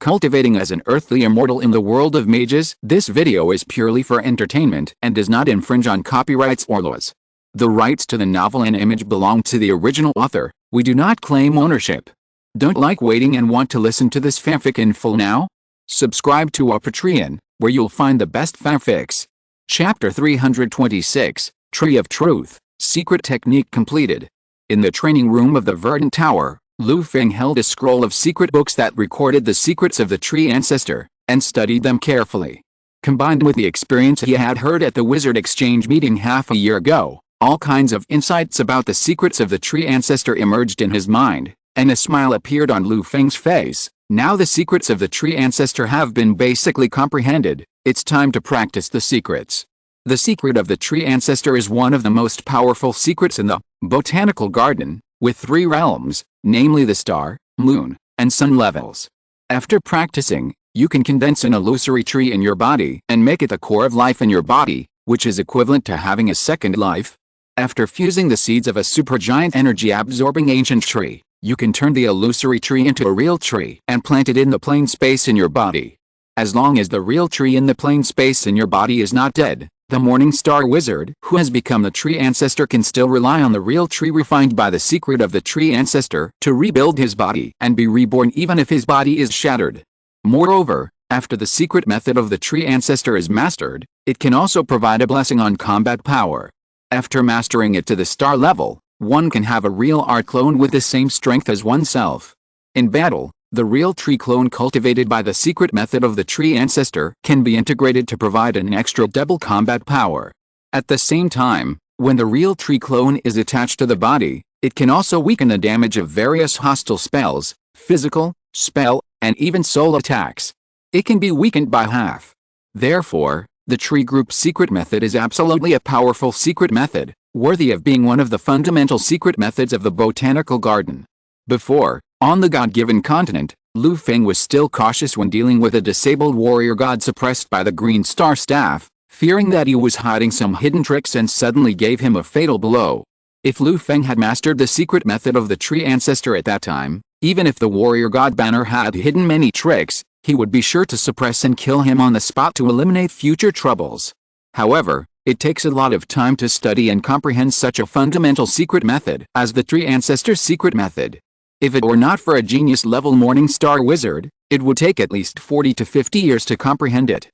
Cultivating as an earthly immortal in the world of mages. This video is purely for entertainment and does not infringe on copyrights or laws. The rights to the novel and image belong to the original author. We do not claim ownership. Don't like waiting and want to listen to this fanfic in full now? Subscribe to our Patreon, where you'll find the best fanfics. Chapter 326, Tree of Truth, Secret Technique completed. In the training room of the Verdant Tower, Feng held a scroll of secret books that recorded the secrets of the tree ancestor, and studied them carefully. Combined with the experience he had heard at the Wizard Exchange meeting half a year ago, all kinds of insights about the secrets of the tree ancestor emerged in his mind, and a smile appeared on Feng's face. Now the secrets of the tree ancestor have been basically comprehended, it's time to practice the secrets. The secret of the tree ancestor is one of the most powerful secrets in the botanical garden, with 3 realms, namely the star, moon, and sun levels. After practicing, you can condense an illusory tree in your body and make it the core of life in your body, which is equivalent to having a second life. After fusing the seeds of a supergiant energy-absorbing ancient tree, you can turn the illusory tree into a real tree and plant it in the plane space in your body. As long as the real tree in the plane space in your body is not dead, the Morning Star Wizard who has become the tree ancestor can still rely on the real tree refined by the secret of the tree ancestor to rebuild his body and be reborn even if his body is shattered. Moreover, after the secret method of the tree ancestor is mastered, it can also provide a blessing on combat power. After mastering it to the star level, one can have a real art clone with the same strength as oneself. In battle, the real tree clone cultivated by the secret method of the tree ancestor can be integrated to provide an extra double combat power. At the same time, when the real tree clone is attached to the body, it can also weaken the damage of various hostile spells, physical, spell, and even soul attacks. It can be weakened by half. Therefore, the tree group secret method is absolutely a powerful secret method, worthy of being one of the fundamental secret methods of the botanical garden. Before, on the God-given continent, Feng was still cautious when dealing with a disabled warrior god suppressed by the Green Star Staff, fearing that he was hiding some hidden tricks and suddenly gave him a fatal blow. If Feng had mastered the secret method of the tree ancestor at that time, even if the warrior god banner had hidden many tricks, he would be sure to suppress and kill him on the spot to eliminate future troubles. However, it takes a lot of time to study and comprehend such a fundamental secret method as the tree ancestor secret method. If it were not for a genius-level Morning Star Wizard, it would take at least 40 to 50 years to comprehend it.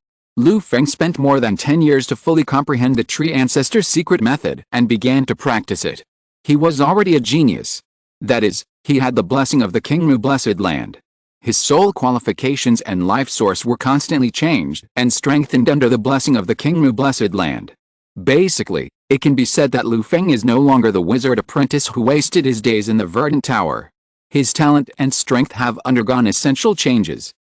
Feng spent more than 10 years to fully comprehend the tree ancestor secret method and began to practice it. He was already a genius. That is, he had the blessing of the Kingmu Blessed Land. His soul qualifications and life source were constantly changed and strengthened under the blessing of the Kingmu Blessed Land. Basically, it can be said that Feng is no longer the wizard apprentice who wasted his days in the Verdant Tower. His talent and strength have undergone essential changes.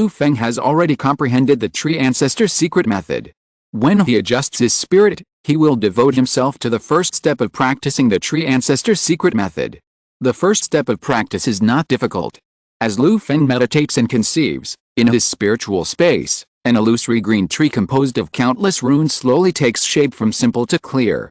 Feng has already comprehended the tree ancestor secret method. When he adjusts his spirit, he will devote himself to the first step of practicing the tree ancestor secret method. The first step of practice is not difficult. As Feng meditates and conceives, in his spiritual space, an illusory green tree composed of countless runes slowly takes shape from simple to clear.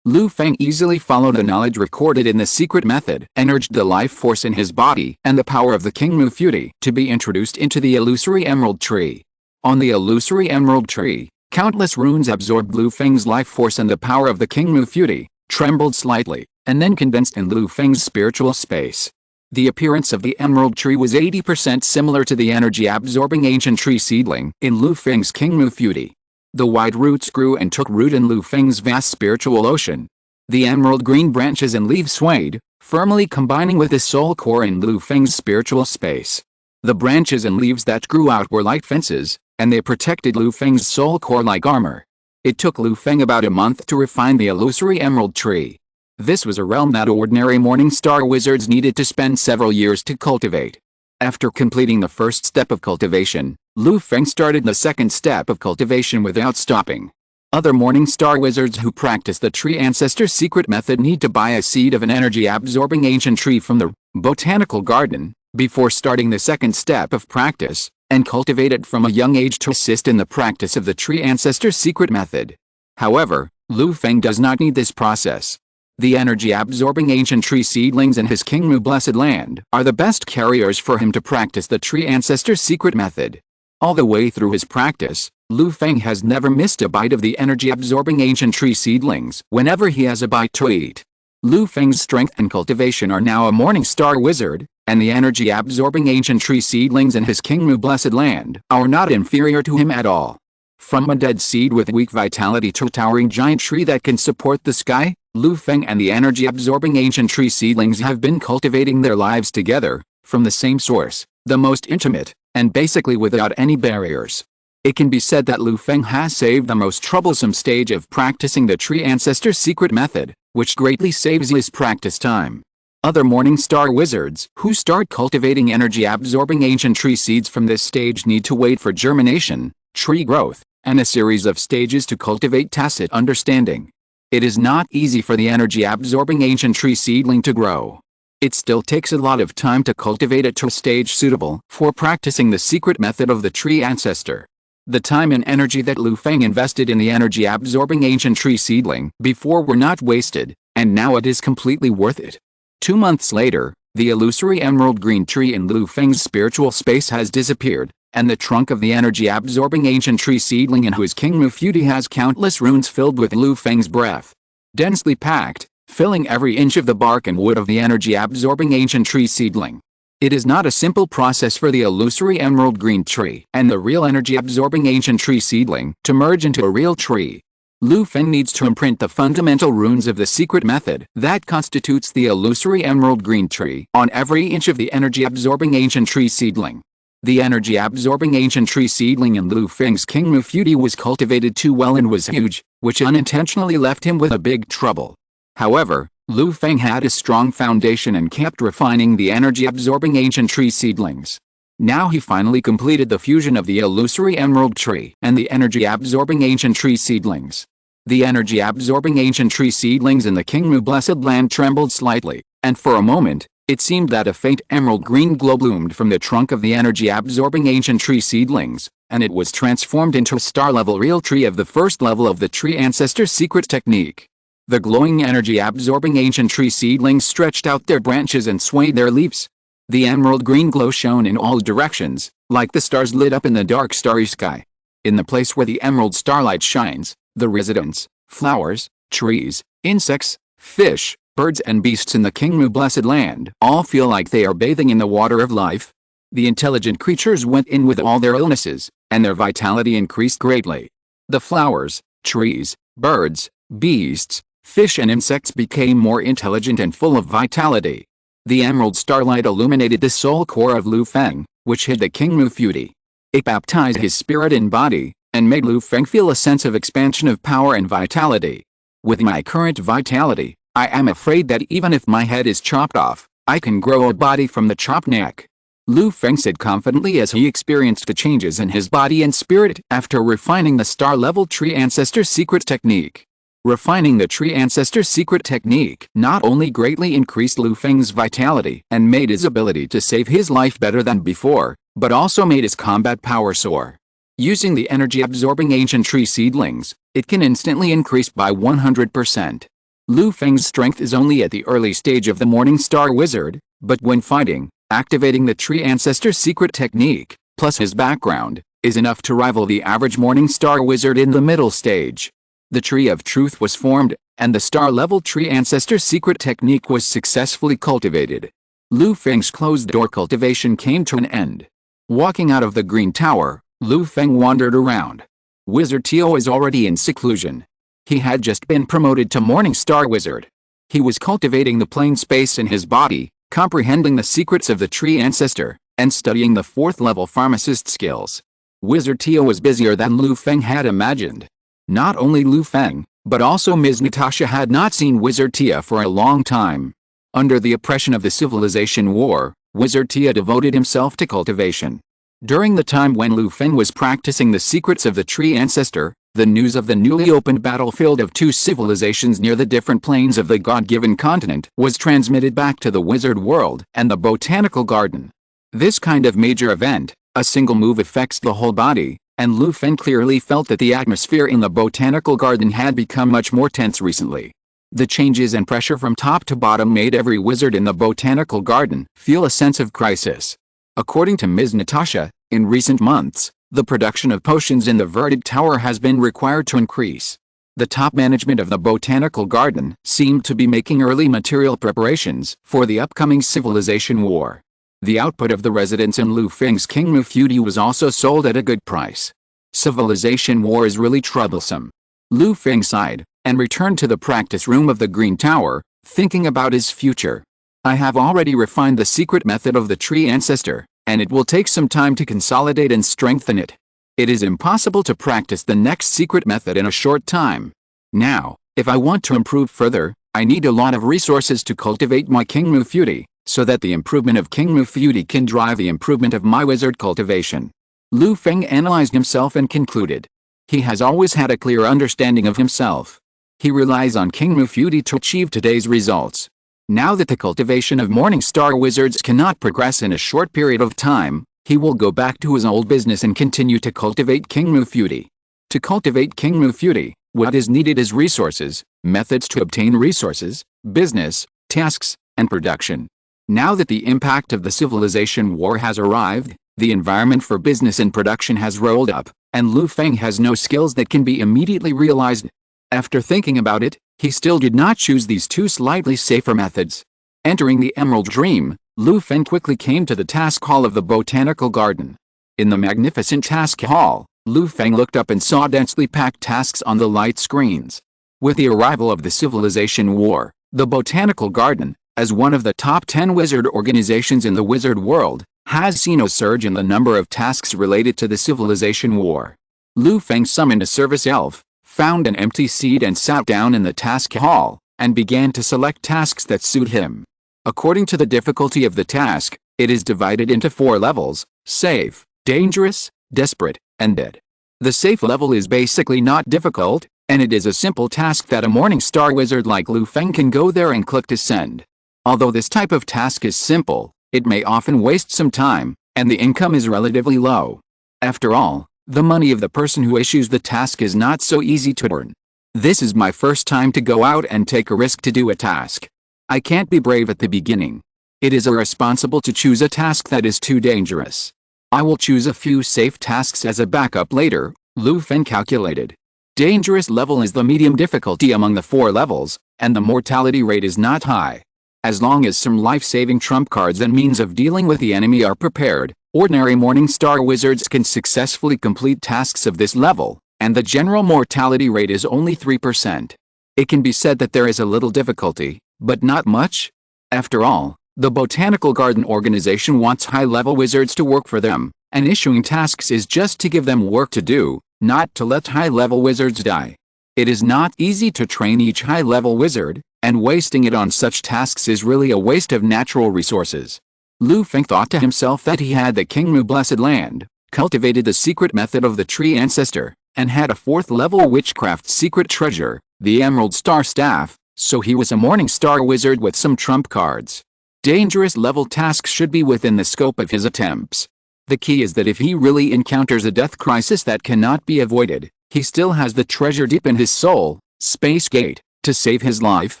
Feng easily followed the knowledge recorded in the secret method and urged the life force in his body and the power of the Kingmu Futi to be introduced into the illusory emerald tree. On the illusory emerald tree, countless runes absorbed Feng's life force and the power of the Kingmu Futi, trembled slightly, and then condensed in Feng's spiritual space. The appearance of the emerald tree was 80% similar to the energy-absorbing ancient tree seedling in Feng's Kingmu Futi. The wide roots grew and took root in Feng's vast spiritual ocean. The emerald green branches and leaves swayed, firmly combining with the soul core in Feng's spiritual space. The branches and leaves that grew out were like fences, and they protected Feng's soul core like armor. It took Feng about a month to refine the illusory emerald tree. This was a realm that ordinary Morning Star Wizards needed to spend several years to cultivate. After completing the first step of cultivation, Feng started the second step of cultivation without stopping. Other Morning Star Wizards who practice the tree ancestor secret method need to buy a seed of an energy-absorbing ancient tree from the botanical garden before starting the second step of practice, and cultivate it from a young age to assist in the practice of the tree ancestor secret method. However, Feng does not need this process. The energy-absorbing ancient tree seedlings in his Kingmu blessed land are the best carriers for him to practice the tree ancestor's secret method. All the way through his practice, Lu Feng has never missed a bite of the energy-absorbing ancient tree seedlings whenever he has a bite to eat. Lu Feng's strength and cultivation are now a morning star wizard, and the energy-absorbing ancient tree seedlings in his Kingmu blessed land are not inferior to him at all. From a dead seed with weak vitality to a towering giant tree that can support the sky, Lu Feng and the energy-absorbing ancient tree seedlings have been cultivating their lives together, from the same source, the most intimate, and basically without any barriers. It can be said that Lu Feng has saved the most troublesome stage of practicing the tree ancestor's secret method, which greatly saves his practice time. Other morning star wizards who start cultivating energy-absorbing ancient tree seeds from this stage need to wait for germination, tree growth, and a series of stages to cultivate tacit understanding. It is not easy for the energy-absorbing ancient tree seedling to grow. It still takes a lot of time to cultivate it to a stage suitable for practicing the secret method of the tree ancestor. The time and energy that Lu Feng invested in the energy-absorbing ancient tree seedling before were not wasted, and now it is completely worth it. 2 months later, the illusory emerald green tree in Lu Feng's spiritual space has disappeared, and the trunk of the energy-absorbing ancient tree seedling in whose Kingmu Futi has countless runes filled with Lu Feng's breath. Densely packed, filling every inch of the bark and wood of the energy-absorbing ancient tree seedling. It is not a simple process for the illusory emerald green tree and the real energy-absorbing ancient tree seedling to merge into a real tree. Lu Feng needs to imprint the fundamental runes of the secret method that constitutes the illusory emerald green tree on every inch of the energy-absorbing ancient tree seedling. The energy-absorbing ancient tree seedling in Lu Feng's Kingmu Futi was cultivated too well and was huge, which unintentionally left him with a big trouble. However, Lu Feng had a strong foundation and kept refining the energy-absorbing ancient tree seedlings. Now he finally completed the fusion of the illusory emerald tree and the energy-absorbing ancient tree seedlings. The energy-absorbing ancient tree seedlings in the Kingmu blessed land trembled slightly, and for a moment, it seemed that a faint emerald green glow bloomed from the trunk of the energy-absorbing ancient tree seedlings, and it was transformed into a star-level real tree of the first level of the tree ancestor's secret technique. The glowing energy-absorbing ancient tree seedlings stretched out their branches and swayed their leaves. The emerald green glow shone in all directions, like the stars lit up in the dark starry sky. In the place where the emerald starlight shines, the residents, flowers, trees, insects, fish, birds and beasts in the Kingmu blessed land all feel like they are bathing in the water of life. The intelligent creatures went in with all their illnesses, and their vitality increased greatly. The flowers, trees, birds, beasts, fish and insects became more intelligent and full of vitality. The emerald starlight illuminated the soul core of Lu Feng, which hid the Kingmu Futi. It baptized his spirit and body, and made Lu Feng feel a sense of expansion of power and vitality. With my current vitality, I am afraid that even if my head is chopped off, I can grow a body from the chopped neck. Lu Feng said confidently as he experienced the changes in his body and spirit after refining the star-level tree ancestor's secret technique. Refining the tree ancestor's secret technique not only greatly increased Lu Feng's vitality and made his ability to save his life better than before, but also made his combat power soar. Using the energy-absorbing ancient tree seedlings, it can instantly increase by 100%. Lu Feng's strength is only at the early stage of the Morning Star Wizard, but when fighting, activating the tree ancestor's secret technique, plus his background, is enough to rival the average Morning Star Wizard in the middle stage. The Tree of Truth was formed, and the star-level tree ancestor's secret technique was successfully cultivated. Lu Feng's closed-door cultivation came to an end. Walking out of the Green Tower, Lu Feng wandered around. Wizard Tio is already in seclusion. He had just been promoted to Morning Star Wizard. He was cultivating the plane space in his body, comprehending the secrets of the tree ancestor, and studying the 4th-level pharmacist skills. Wizard Tio was busier than Lu Feng had imagined. Not only Lu Feng, but also Ms. Natasha had not seen Wizard Tia for a long time. Under the oppression of the civilization war, Wizard Tia devoted himself to cultivation. During the time when Lu Feng was practicing the secrets of the tree ancestor, the news of the newly opened battlefield of 2 civilizations near the different planes of the God-given continent was transmitted back to the wizard world and the botanical garden. This kind of major event, a single move affects the whole body, and Lu Feng clearly felt that the atmosphere in the botanical garden had become much more tense recently. The changes and pressure from top to bottom made every wizard in the botanical garden feel a sense of crisis. According to Ms. Natasha, in recent months, the production of potions in the Verdant Tower has been required to increase. The top management of the botanical garden seemed to be making early material preparations for the upcoming civilization war. The output of the residents in Lu Feng's Kingmu feudi was also sold at a good price. Civilization war is really troublesome. Lu Feng sighed and returned to the practice room of the Green Tower, thinking about his future. I have already refined the secret method of the tree ancestor, and it will take some time to consolidate and strengthen it. It is impossible to practice the next secret method in a short time. Now, if I want to improve further, I need a lot of resources to cultivate my Kingmu feudi, so that the improvement of Kingmu feudi can drive the improvement of my wizard cultivation. Lu Feng analyzed himself and concluded. He has always had a clear understanding of himself. He relies on Kingmu feudi to achieve today's results. Now that the cultivation of Morning Star wizards cannot progress in a short period of time, he will go back to his old business and continue to cultivate Kingmu feudi. To cultivate Kingmu feudi, what is needed is resources, methods to obtain resources, business, tasks, and production. Now that the impact of the civilization war has arrived, the environment for business and production has rolled up, and Lu Feng has no skills that can be immediately realized. After thinking about it, he still did not choose these two slightly safer methods. Entering the Emerald Dream, Lu Feng quickly came to the task hall of the botanical garden. In the magnificent task hall, Lu Feng looked up and saw densely packed tasks on the light screens. With the arrival of the civilization war, the botanical garden, as one of the top 10 wizard organizations in the wizard world, has seen a surge in the number of tasks related to the civilization war. Lu Feng summoned a service elf, found an empty seat and sat down in the task hall, and began to select tasks that suit him. According to the difficulty of the task, it is divided into 4 levels: safe, dangerous, desperate, and dead. The safe level is basically not difficult, and it is a simple task that a Morning Star wizard like Lu Feng can go there and click to send. Although this type of task is simple, it may often waste some time, and the income is relatively low. After all, the money of the person who issues the task is not so easy to earn. This is my first time to go out and take a risk to do a task. I can't be brave at the beginning. It is irresponsible to choose a task that is too dangerous. I will choose a few safe tasks as a backup later, Lu Feng calculated. Dangerous level is the medium difficulty among the 4 levels, and the mortality rate is not high. As long as some life-saving trump cards and means of dealing with the enemy are prepared, ordinary Morning Star wizards can successfully complete tasks of this level, and the general mortality rate is only 3%. It can be said that there is a little difficulty, but not much. After all, the Botanical Garden organization wants high-level wizards to work for them, and issuing tasks is just to give them work to do, not to let high-level wizards die. It is not easy to train each high-level wizard, and wasting it on such tasks is really a waste of natural resources. Lu Feng thought to himself that he had the Kingmu Blessed Land, cultivated the secret method of the tree ancestor, and had a 4th-level witchcraft secret treasure, the Emerald Star Staff, so he was a Morning Star wizard with some trump cards. Dangerous level tasks should be within the scope of his attempts. The key is that if he really encounters a death crisis that cannot be avoided, he still has the treasure deep in his soul, Space Gate, to save his life.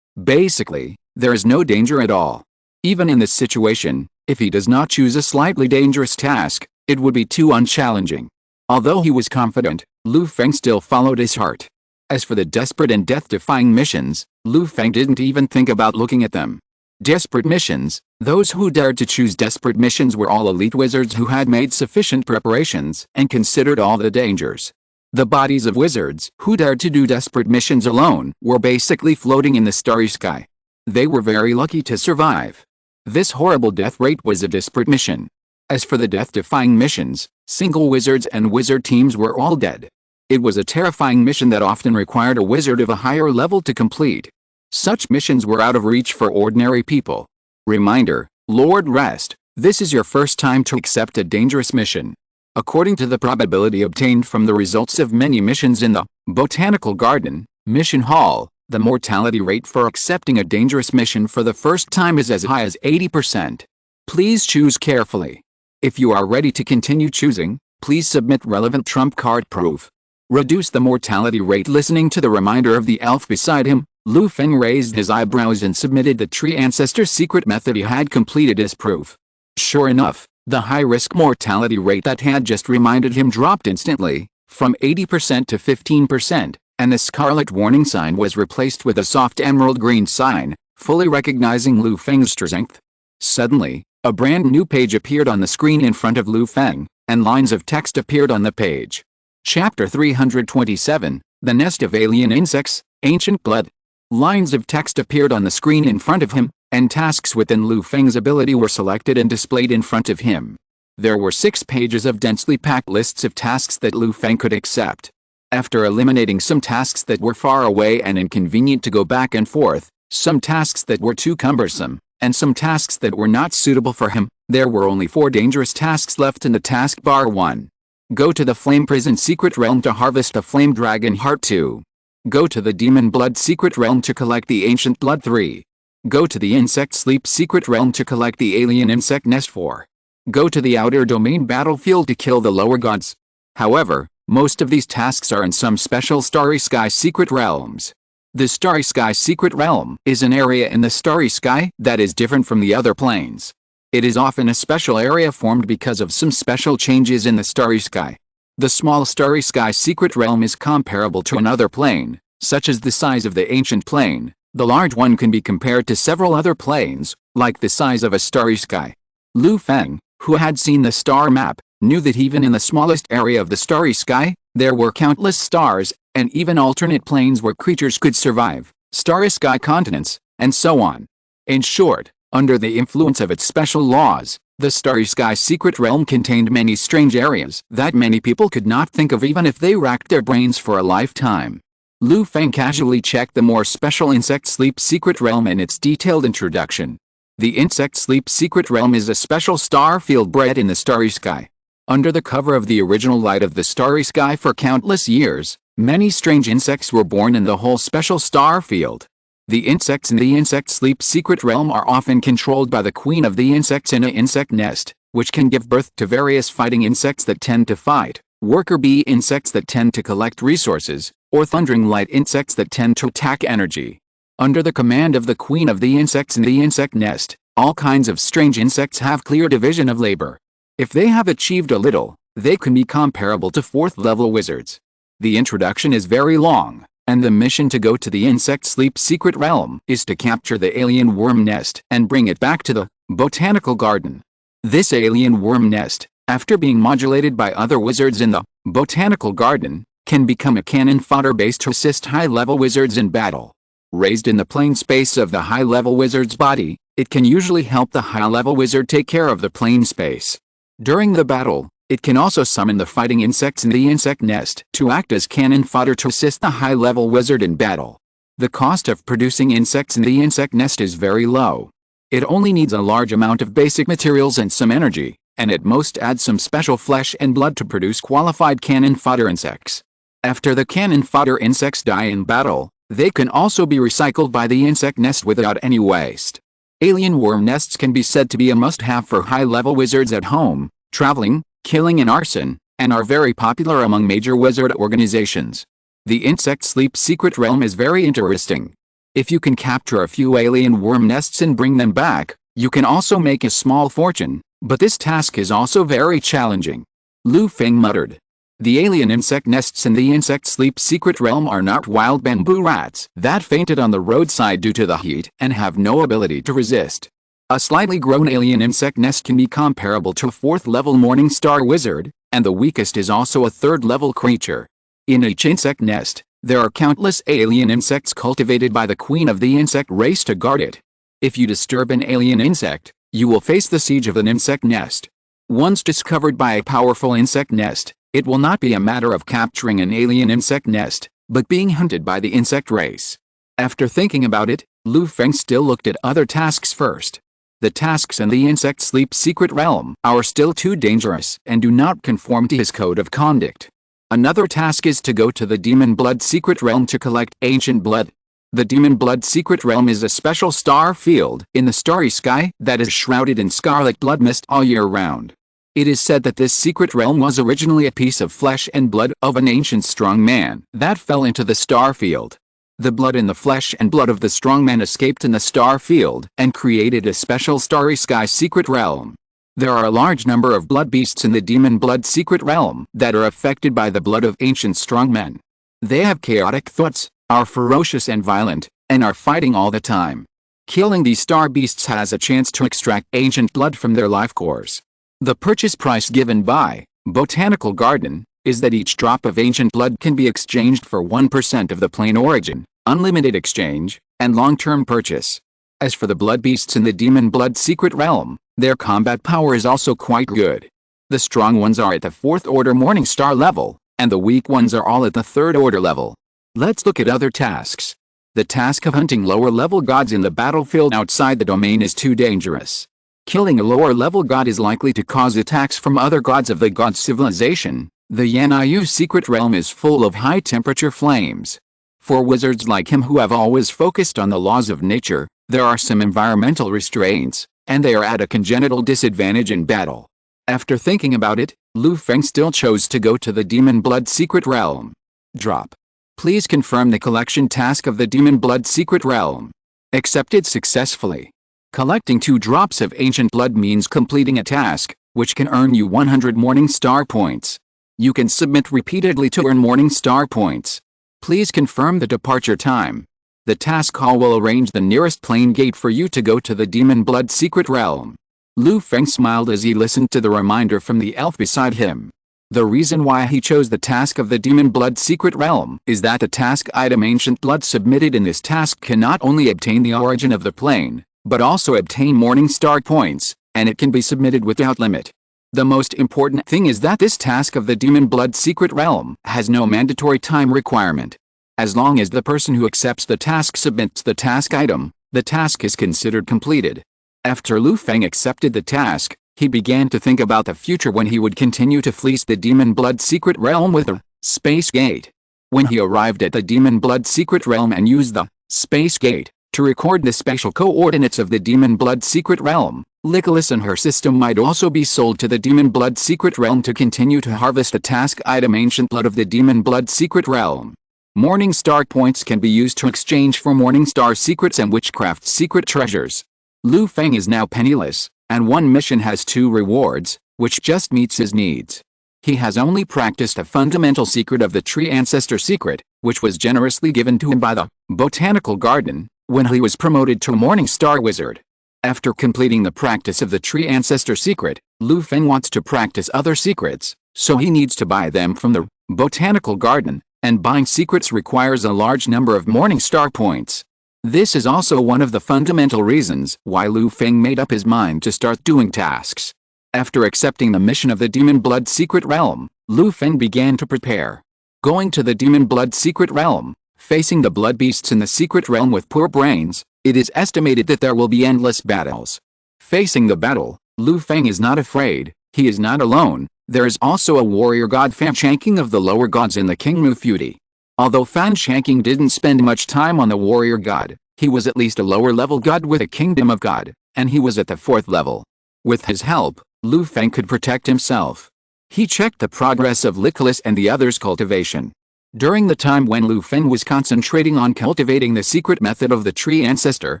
Basically, there is no danger at all. Even in this situation, if he does not choose a slightly dangerous task, it would be too unchallenging. Although he was confident, Lu Feng still followed his heart. As for the desperate and death-defying missions, Lu Feng didn't even think about looking at them. Desperate missions, those who dared to choose desperate missions were all elite wizards who had made sufficient preparations and considered all the dangers. The bodies of wizards who dared to do desperate missions alone were basically floating in the starry sky. They were very lucky to survive. This horrible death rate was a desperate mission. As for the death-defying missions, single wizards and wizard teams were all dead. It was a terrifying mission that often required a wizard of a higher level to complete. Such missions were out of reach for ordinary people. Reminder, Lord Rest, this is your first time to accept a dangerous mission. According to the probability obtained from the results of many missions in the Botanical Garden Mission Hall, the mortality rate for accepting a dangerous mission for the first time is as high as 80%. Please choose carefully. If you are ready to continue choosing, please submit relevant trump card proof. Reduce the mortality rate listening to the reminder of the elf beside him, Lu Feng raised his eyebrows and submitted the tree ancestor's secret method he had completed as proof. Sure enough, the high-risk mortality rate that had just reminded him dropped instantly, from 80% to 15%, and the scarlet warning sign was replaced with a soft emerald green sign, fully recognizing Lu Feng's strength. Suddenly, a brand new page appeared on the screen in front of Lu Feng, and lines of text appeared on the page. Chapter 327, The Nest of Alien Insects, Ancient Blood. Lines of text appeared on the screen in front of him, and tasks within Lu Feng's ability were selected and displayed in front of him. There were 6 pages of densely packed lists of tasks that Lu Feng could accept. After eliminating some tasks that were far away and inconvenient to go back and forth, some tasks that were too cumbersome, and some tasks that were not suitable for him, there were only 4 dangerous tasks left in the taskbar. 1. Go to the Flame Prison Secret Realm to harvest a Flame Dragon Heart. 2. Go to the Demon Blood Secret Realm to collect the Ancient Blood. 3. Go to the Insect Sleep Secret Realm to collect the Alien Insect Nest. 4. Go to the Outer Domain Battlefield to kill the Lower Gods. However, most of these tasks are in some special Starry Sky Secret Realms. The Starry Sky Secret Realm is an area in the Starry Sky that is different from the other planes. It is often a special area formed because of some special changes in the Starry Sky. The small Starry Sky Secret Realm is comparable to another plane, such as the size of the Ancient Plane. The large one can be compared to several other planes, like the size of a Starry Sky. Lu Feng, who had seen the star map, knew that even in the smallest area of the Starry Sky, there were countless stars, and even alternate planes where creatures could survive, Starry Sky continents, and so on. In short, under the influence of its special laws, the Starry Sky Secret Realm contained many strange areas that many people could not think of even if they racked their brains for a lifetime. Lu Feng casually checked the more special Insect Sleep Secret Realm and its detailed introduction. The Insect Sleep Secret Realm is a special star field bred in the Starry Sky. Under the cover of the original light of the Starry Sky for countless years, many strange insects were born in the whole special star field. The insects in the Insect Sleep Secret Realm are often controlled by the queen of the insects in an insect nest, which can give birth to various fighting insects that tend to fight, worker bee insects that tend to collect resources, or thundering light insects that tend to attack energy. Under the command of the queen of the insects in the insect nest, all kinds of strange insects have clear division of labor. If they have achieved a little, they can be comparable to 4th-level wizards. The introduction is very long, and the mission to go to the Insect Sleep Secret Realm is to capture the alien worm nest and bring it back to the botanical garden. This alien worm nest, after being modulated by other wizards in the botanical garden, can become a cannon fodder base to assist high-level wizards in battle. Raised in the plane space of the high-level wizard's body, it can usually help the high-level wizard take care of the plane space. During the battle, it can also summon the fighting insects in the insect nest to act as cannon fodder to assist the high-level wizard in battle. The cost of producing insects in the insect nest is very low. It only needs a large amount of basic materials and some energy, and at most adds some special flesh and blood to produce qualified cannon fodder insects. After the cannon fodder insects die in battle, they can also be recycled by the insect nest without any waste. Alien worm nests can be said to be a must-have for high-level wizards at home, traveling, killing and arson, and are very popular among major wizard organizations. The Insect Sleep Secret Realm is very interesting. If you can capture a few alien worm nests and bring them back, you can also make a small fortune, but this task is also very challenging. Lu Feng muttered. The alien insect nests in the Insect Sleep Secret Realm are not wild bamboo rats that fainted on the roadside due to the heat and have no ability to resist. A slightly grown alien insect nest can be comparable to a 4th-level Morning Star wizard, and the weakest is also a 3rd-level creature. In each insect nest, there are countless alien insects cultivated by the queen of the insect race to guard it. If you disturb an alien insect, you will face the siege of an insect nest. Once discovered by a powerful insect nest, it will not be a matter of capturing an alien insect nest, but being hunted by the insect race. After thinking about it, Lu Feng still looked at other tasks first. The tasks in the Insect Sleep Secret Realm are still too dangerous and do not conform to his code of conduct. Another task is to go to the Demon Blood Secret Realm to collect Ancient Blood. The Demon Blood Secret Realm is a special star field in the starry sky that is shrouded in scarlet blood mist all year round. It is said that this secret realm was originally a piece of flesh and blood of an ancient strong man that fell into the star field. The blood in the flesh and blood of the strong man escaped in the star field and created a special starry sky secret realm. There are a large number of blood beasts in the demon blood secret realm that are affected by the blood of ancient strong men. They have chaotic thoughts, are ferocious and violent, and are fighting all the time. Killing these star beasts has a chance to extract ancient blood from their life cores. The purchase price given by Botanical Garden is that each drop of ancient blood can be exchanged for 1% of the plain origin, unlimited exchange, and long-term purchase. As for the blood beasts in the demon blood secret realm, their combat power is also quite good. The strong ones are at the 4th order morning star level, and the weak ones are all at the 3rd order level. Let's look at other tasks. The task of hunting lower level gods in the battlefield outside the domain is too dangerous. Killing a lower level god is likely to cause attacks from other gods of the god civilization. The Yan'yu secret realm is full of high temperature flames. For wizards like him who have always focused on the laws of nature, there are some environmental restraints, and they are at a congenital disadvantage in battle. After thinking about it, Lu Feng still chose to go to the demon blood secret realm. Drop. Please confirm the collection task of the demon blood secret realm. Accepted successfully. Collecting 2 drops of ancient blood means completing a task, which can earn you 100 morning star points. You can submit repeatedly to earn morning star points. Please confirm the departure time. The task hall will arrange the nearest plane gate for you to go to the demon blood secret realm. Lu Feng smiled as he listened to the reminder from the elf beside him. The reason why he chose the task of the demon blood secret realm is that the task item ancient blood submitted in this task can not only obtain the origin of the plane, but also obtain morning star points, and it can be submitted without limit. The most important thing is that this task of the demon blood secret realm has no mandatory time requirement. As long as the person who accepts the task submits the task item, the task is considered completed. After Lu Feng accepted the task, he began to think about the future when he would continue to fleece the demon blood secret realm with a space gate. When he arrived at the demon blood secret realm and used the space gate to record the spatial coordinates of the demon blood secret realm, Nicholas and her system might also be sold to the demon blood secret realm to continue to harvest the task item ancient blood of the demon blood secret realm. Morning star points can be used to exchange for morning star secrets and witchcraft secret treasures. Lu Feng is now penniless, and one mission has 2 rewards, which just meets his needs. He has only practiced a fundamental secret of the tree ancestor secret, which was generously given to him by the Botanical Garden, when he was promoted to a morning star wizard. After completing the practice of the tree ancestor secret, Lu Feng wants to practice other secrets, so he needs to buy them from the Botanical Garden, and buying secrets requires a large number of morning star points. This is also one of the fundamental reasons why Lu Feng made up his mind to start doing tasks. After accepting the mission of the demon blood secret realm, Lu Feng began to prepare. Going to the demon blood secret realm, facing the blood beasts in the secret realm with poor brains, it is estimated that there will be endless battles. Facing the battle, Lu Feng is not afraid. He is not alone. There is also a warrior god Fan Shanking of the lower gods in the Kingmu feudi. Although Fan Shanking didn't spend much time on the warrior god, he was at least a lower level god with a kingdom of god, and he was at the 4th level. With his help, Lu Feng could protect himself. He checked the progress of Nicholas and the others' cultivation. During the time when Lu Feng was concentrating on cultivating the secret method of the tree ancestor,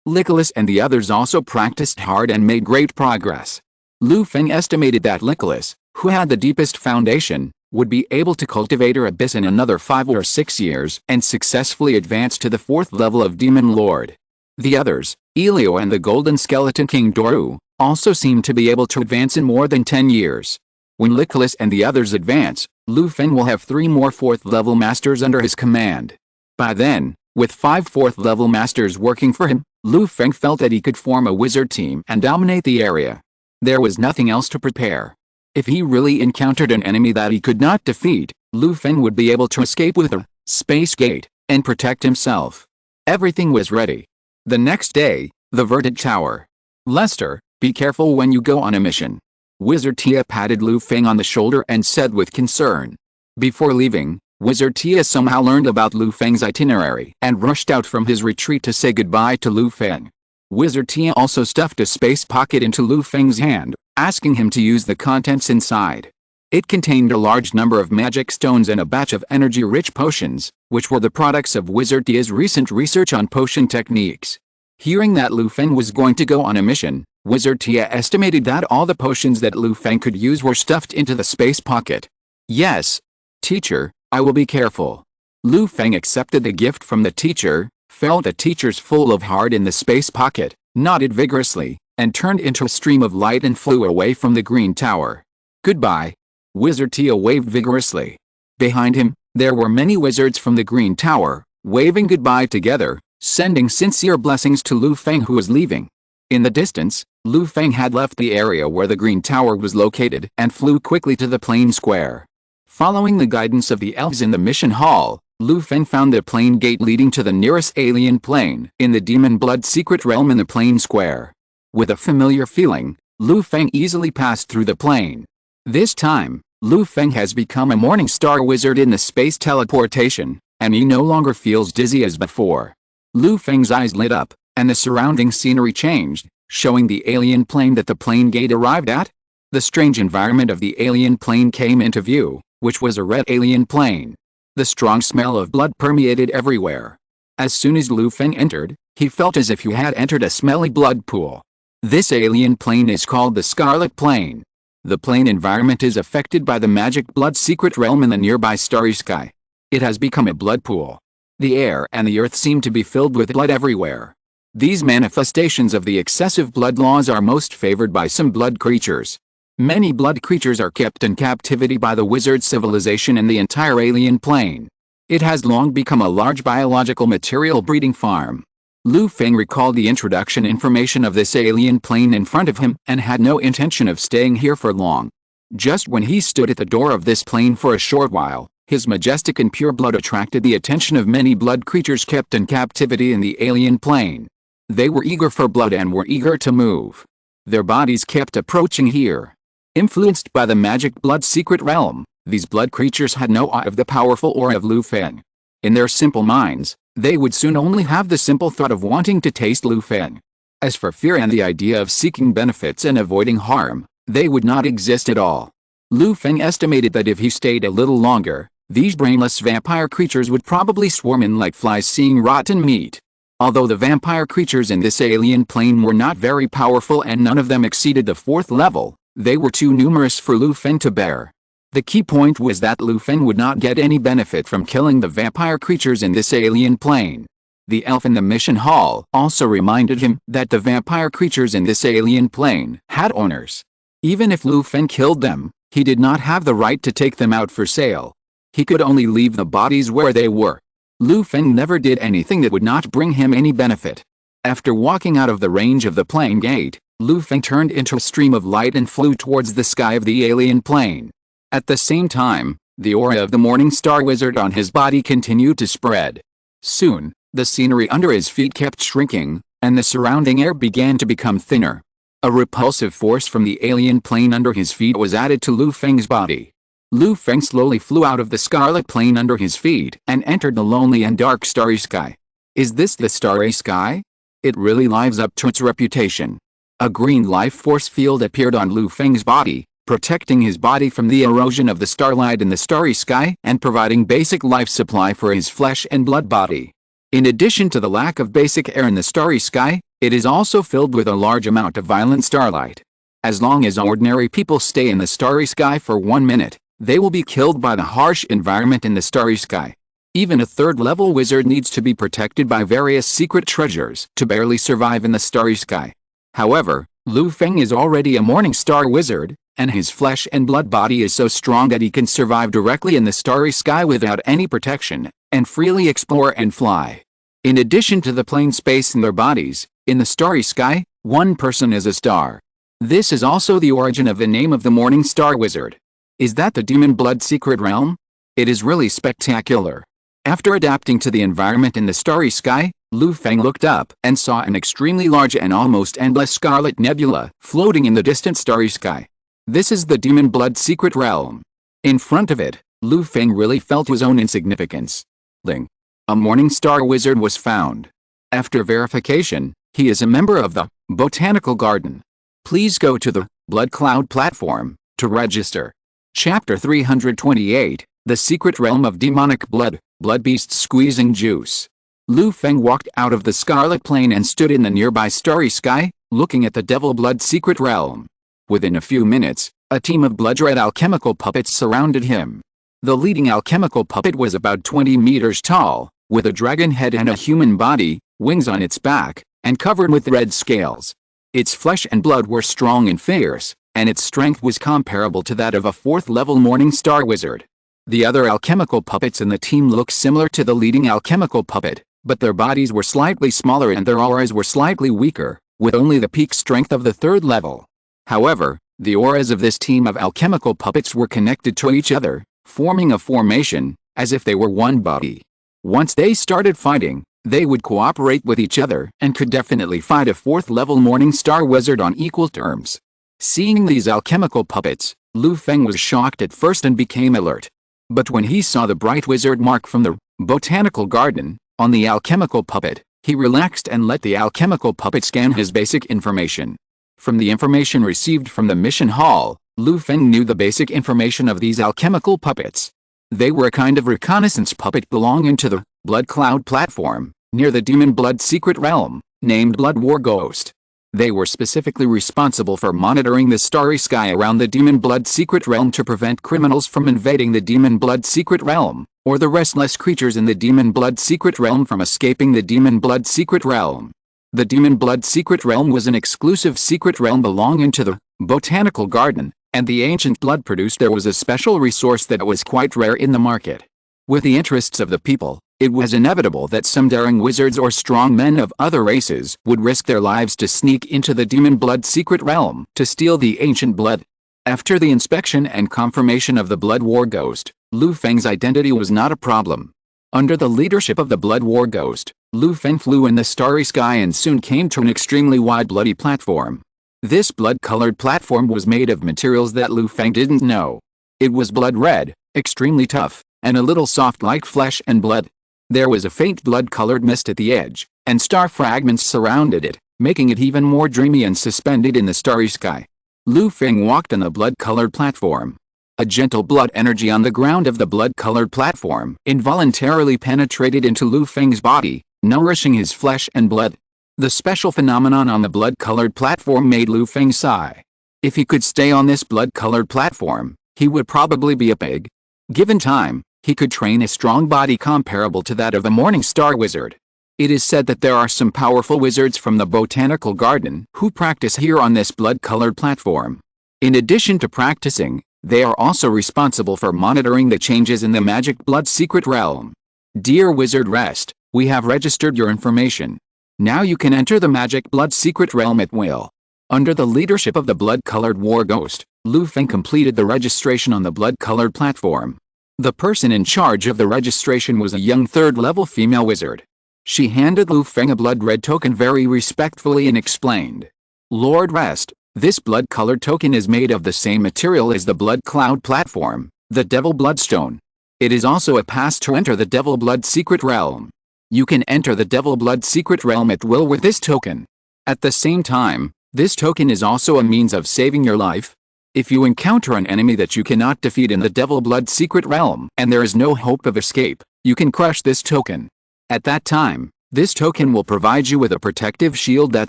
Nicholas and the others also practiced hard and made great progress. Lu Feng estimated that Nicholas, who had the deepest foundation, would be able to cultivate her abyss in another 5 or 6 years and successfully advance to the 4th level of Demon Lord. The others, Elio and the Golden Skeleton King Doru, also seemed to be able to advance in more than 10 years. When Nicholas and the others advance, Lu Feng will have 3 more 4th level masters under his command. By then, with 5 4th level masters working for him, Lu Feng felt that he could form a wizard team and dominate the area. There was nothing else to prepare. If he really encountered an enemy that he could not defeat, Lu Feng would be able to escape with a space gate and protect himself. Everything was ready. The next day, the Verted Tower. Lester, be careful when you go on a mission. Wizard Tia patted Lu Feng on the shoulder and said with concern. Before leaving, Wizard Tia somehow learned about Lu Feng's itinerary and rushed out from his retreat to say goodbye to Lu Feng. Wizard Tia also stuffed a space pocket into Lu Feng's hand, asking him to use the contents inside. It contained a large number of magic stones and a batch of energy-rich potions, which were the products of Wizard Tia's recent research on potion techniques. Hearing that Lu Feng was going to go on a mission, Wizard Tia estimated that all the potions that Lu Feng could use were stuffed into the space pocket. Yes, teacher, I will be careful. Lu Feng accepted the gift from the teacher, felt the teacher's full of heart in the space pocket, nodded vigorously, and turned into a stream of light and flew away from the green tower. Goodbye. Wizard Tia waved vigorously. Behind him, there were many wizards from the green tower, waving goodbye together, sending sincere blessings to Lu Feng, who was leaving. In the distance, Lu Feng had left the area where the green tower was located and flew quickly to the plain square. Following the guidance of the elves in the mission hall, Lu Feng found the plain gate leading to the nearest alien plane in the demon blood secret realm in the plain square. With a familiar feeling, Lu Feng easily passed through the plane. This time, Lu Feng has become a morning star wizard in the space teleportation, and he no longer feels dizzy as before. Lu Feng's eyes lit up, and the surrounding scenery changed, showing the alien plane that the plane gate arrived at. The strange environment of the alien plane came into view, which was a red alien plane. The strong smell of blood permeated everywhere. As soon as Lu Feng entered, he felt as if he had entered a smelly blood pool. This alien plane is called the Scarlet Plane. The plane environment is affected by the magic blood secret realm in the nearby starry sky. It has become a blood pool. The air and the earth seem to be filled with blood everywhere. These manifestations of the excessive blood laws are most favored by some blood creatures. Many blood creatures are kept in captivity by the wizard civilization in the entire alien plane. It has long become a large biological material breeding farm. Lu Feng recalled the introduction information of this alien plane in front of him and had no intention of staying here for long. Just when he stood at the door of this plane for a short while, his majestic and pure blood attracted the attention of many blood creatures kept in captivity in the alien plane. They were eager for blood and were eager to move. Their bodies kept approaching here. Influenced by the magic blood secret realm, these blood creatures had no awe of the powerful aura of Lu Feng. In their simple minds, they would soon only have the simple thought of wanting to taste Lu Feng. As for fear and the idea of seeking benefits and avoiding harm, they would not exist at all. Lu Feng estimated that if he stayed a little longer, these brainless vampire creatures would probably swarm in like flies seeing rotten meat. Although the vampire creatures in this alien plane were not very powerful and none of them exceeded the 4th level, they were too numerous for Lu Feng to bear. The key point was that Lu Feng would not get any benefit from killing the vampire creatures in this alien plane. The elf in the mission hall also reminded him that the vampire creatures in this alien plane had owners. Even if Lu Feng killed them, he did not have the right to take them out for sale. He could only leave the bodies where they were. Lu Feng never did anything that would not bring him any benefit. After walking out of the range of the plane gate, Lu Feng turned into a stream of light and flew towards the sky of the alien plane. At the same time, the aura of the morning star wizard on his body continued to spread. Soon, the scenery under his feet kept shrinking, and the surrounding air began to become thinner. A repulsive force from the alien plane under his feet was added to Lu Feng's body. Lu Feng slowly flew out of the scarlet plane under his feet and entered the lonely and dark starry sky. Is this the starry sky? It really lives up to its reputation. A green life force field appeared on Lu Feng's body, protecting his body from the erosion of the starlight in the starry sky and providing basic life supply for his flesh and blood body. In addition to the lack of basic air in the starry sky, it is also filled with a large amount of violent starlight. As long as ordinary people stay in the starry sky for 1 minute, they will be killed by the harsh environment in the starry sky. Even a 3rd-level wizard needs to be protected by various secret treasures to barely survive in the starry sky. However, Lu Feng is already a morning star wizard, and his flesh and blood body is so strong that he can survive directly in the starry sky without any protection, and freely explore and fly. In addition to the plain space in their bodies, in the starry sky, one person is a star. This is also the origin of the name of the morning star wizard. Is that the demon blood secret realm? It is really spectacular. After adapting to the environment in the starry sky, Lu Feng looked up and saw an extremely large and almost endless scarlet nebula floating in the distant starry sky. This is the demon blood secret realm. In front of it, Lu Feng really felt his own insignificance. Ling. A morning star wizard was found. After verification, he is a member of the Botanical Garden. Please go to the Blood Cloud platform to register. Chapter 328, The Secret Realm of Demonic Blood, Blood Beasts Squeezing Juice. Lu Feng walked out of the Scarlet Plane and stood in the nearby starry sky, looking at the Devil Blood Secret Realm. Within a few minutes, a team of blood-red alchemical puppets surrounded him. The leading alchemical puppet was about 20 meters tall, with a dragon head and a human body, wings on its back, and covered with red scales. Its flesh and blood were strong and fierce, and its strength was comparable to that of a 4th-level Morning Star wizard. The other alchemical puppets in the team looked similar to the leading alchemical puppet, but their bodies were slightly smaller and their auras were slightly weaker, with only the peak strength of the 3rd level. However, the auras of this team of alchemical puppets were connected to each other, forming a formation, as if they were one body. Once they started fighting, they would cooperate with each other and could definitely fight a 4th-level Morning Star wizard on equal terms. Seeing these alchemical puppets, Lu Feng was shocked at first and became alert. But when he saw the bright wizard mark from the botanical garden on the alchemical puppet, he relaxed and let the alchemical puppet scan his basic information. From the information received from the mission hall, Lu Feng knew the basic information of these alchemical puppets. They were a kind of reconnaissance puppet belonging to the Blood Cloud platform, near the Demon Blood Secret Realm, named Blood War Ghost. They were specifically responsible for monitoring the starry sky around the Demon Blood Secret Realm to prevent criminals from invading the Demon Blood Secret Realm, or the restless creatures in the Demon Blood Secret Realm from escaping the Demon Blood Secret Realm. The Demon Blood Secret Realm was an exclusive secret realm belonging to the Botanical Garden, and the ancient blood produced there was a special resource that was quite rare in the market. With the interests of the people, it was inevitable that some daring wizards or strong men of other races would risk their lives to sneak into the Demon Blood Secret Realm to steal the ancient blood. After the inspection and confirmation of the Blood War Ghost, Lu Feng's identity was not a problem. Under the leadership of the Blood War Ghost, Lu Feng flew in the starry sky and soon came to an extremely wide bloody platform. This blood-colored platform was made of materials that Lu Feng didn't know. It was blood red, extremely tough, and a little soft like flesh and blood. There was a faint blood-colored mist at the edge, and star fragments surrounded it, making it even more dreamy and suspended in the starry sky. Lu Feng walked on the blood-colored platform. A gentle blood energy on the ground of the blood-colored platform involuntarily penetrated into Lu Feng's body, nourishing his flesh and blood. The special phenomenon on the blood-colored platform made Lu Feng sigh. If he could stay on this blood-colored platform, he would probably be a pig. Given time, he could train a strong body comparable to that of a Morning Star wizard. It is said that there are some powerful wizards from the Botanical Garden who practice here on this blood-colored platform. In addition to practicing, they are also responsible for monitoring the changes in the Magic Blood Secret Realm. Dear Wizard Rest, we have registered your information. Now you can enter the Magic Blood Secret Realm at will. Under the leadership of the blood-colored war ghost, Lu Feng completed the registration on the blood-colored platform. The person in charge of the registration was a young 3rd-level female wizard. She handed Lu Feng a blood-red token very respectfully and explained, "Lord Rest, this blood-colored token is made of the same material as the Blood Cloud platform, the Devil Bloodstone. It is also a pass to enter the Devil Blood Secret Realm. You can enter the Devil Blood Secret Realm at will with this token. At the same time, this token is also a means of saving your life. If you encounter an enemy that you cannot defeat in the Devil Blood Secret Realm and there is no hope of escape, you can crush this token. At that time, this token will provide you with a protective shield that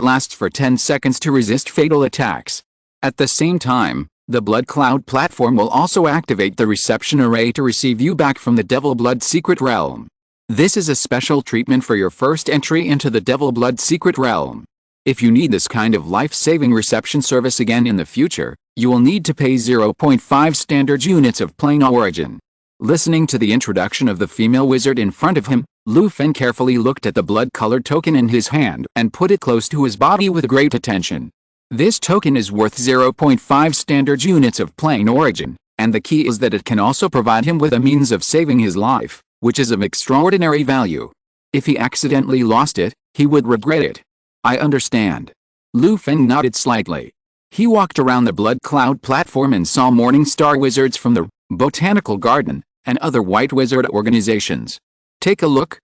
lasts for 10 seconds to resist fatal attacks. At the same time, the Blood Cloud platform will also activate the reception array to receive you back from the Devil Blood Secret Realm. This is a special treatment for your first entry into the Devil Blood Secret Realm. If you need this kind of life-saving reception service again in the future, you will need to pay 0.5 standard units of plain origin." Listening to the introduction of the female wizard in front of him, Lu Feng carefully looked at the blood-colored token in his hand and put it close to his body with great attention. This token is worth 0.5 standard units of plain origin, and the key is that it can also provide him with a means of saving his life, which is of extraordinary value. If he accidentally lost it, he would regret it. "I understand." Lu Feng nodded slightly. He walked around the Blood Cloud platform and saw Morning Star wizards from the Botanical Garden and other white wizard organizations. Take a look,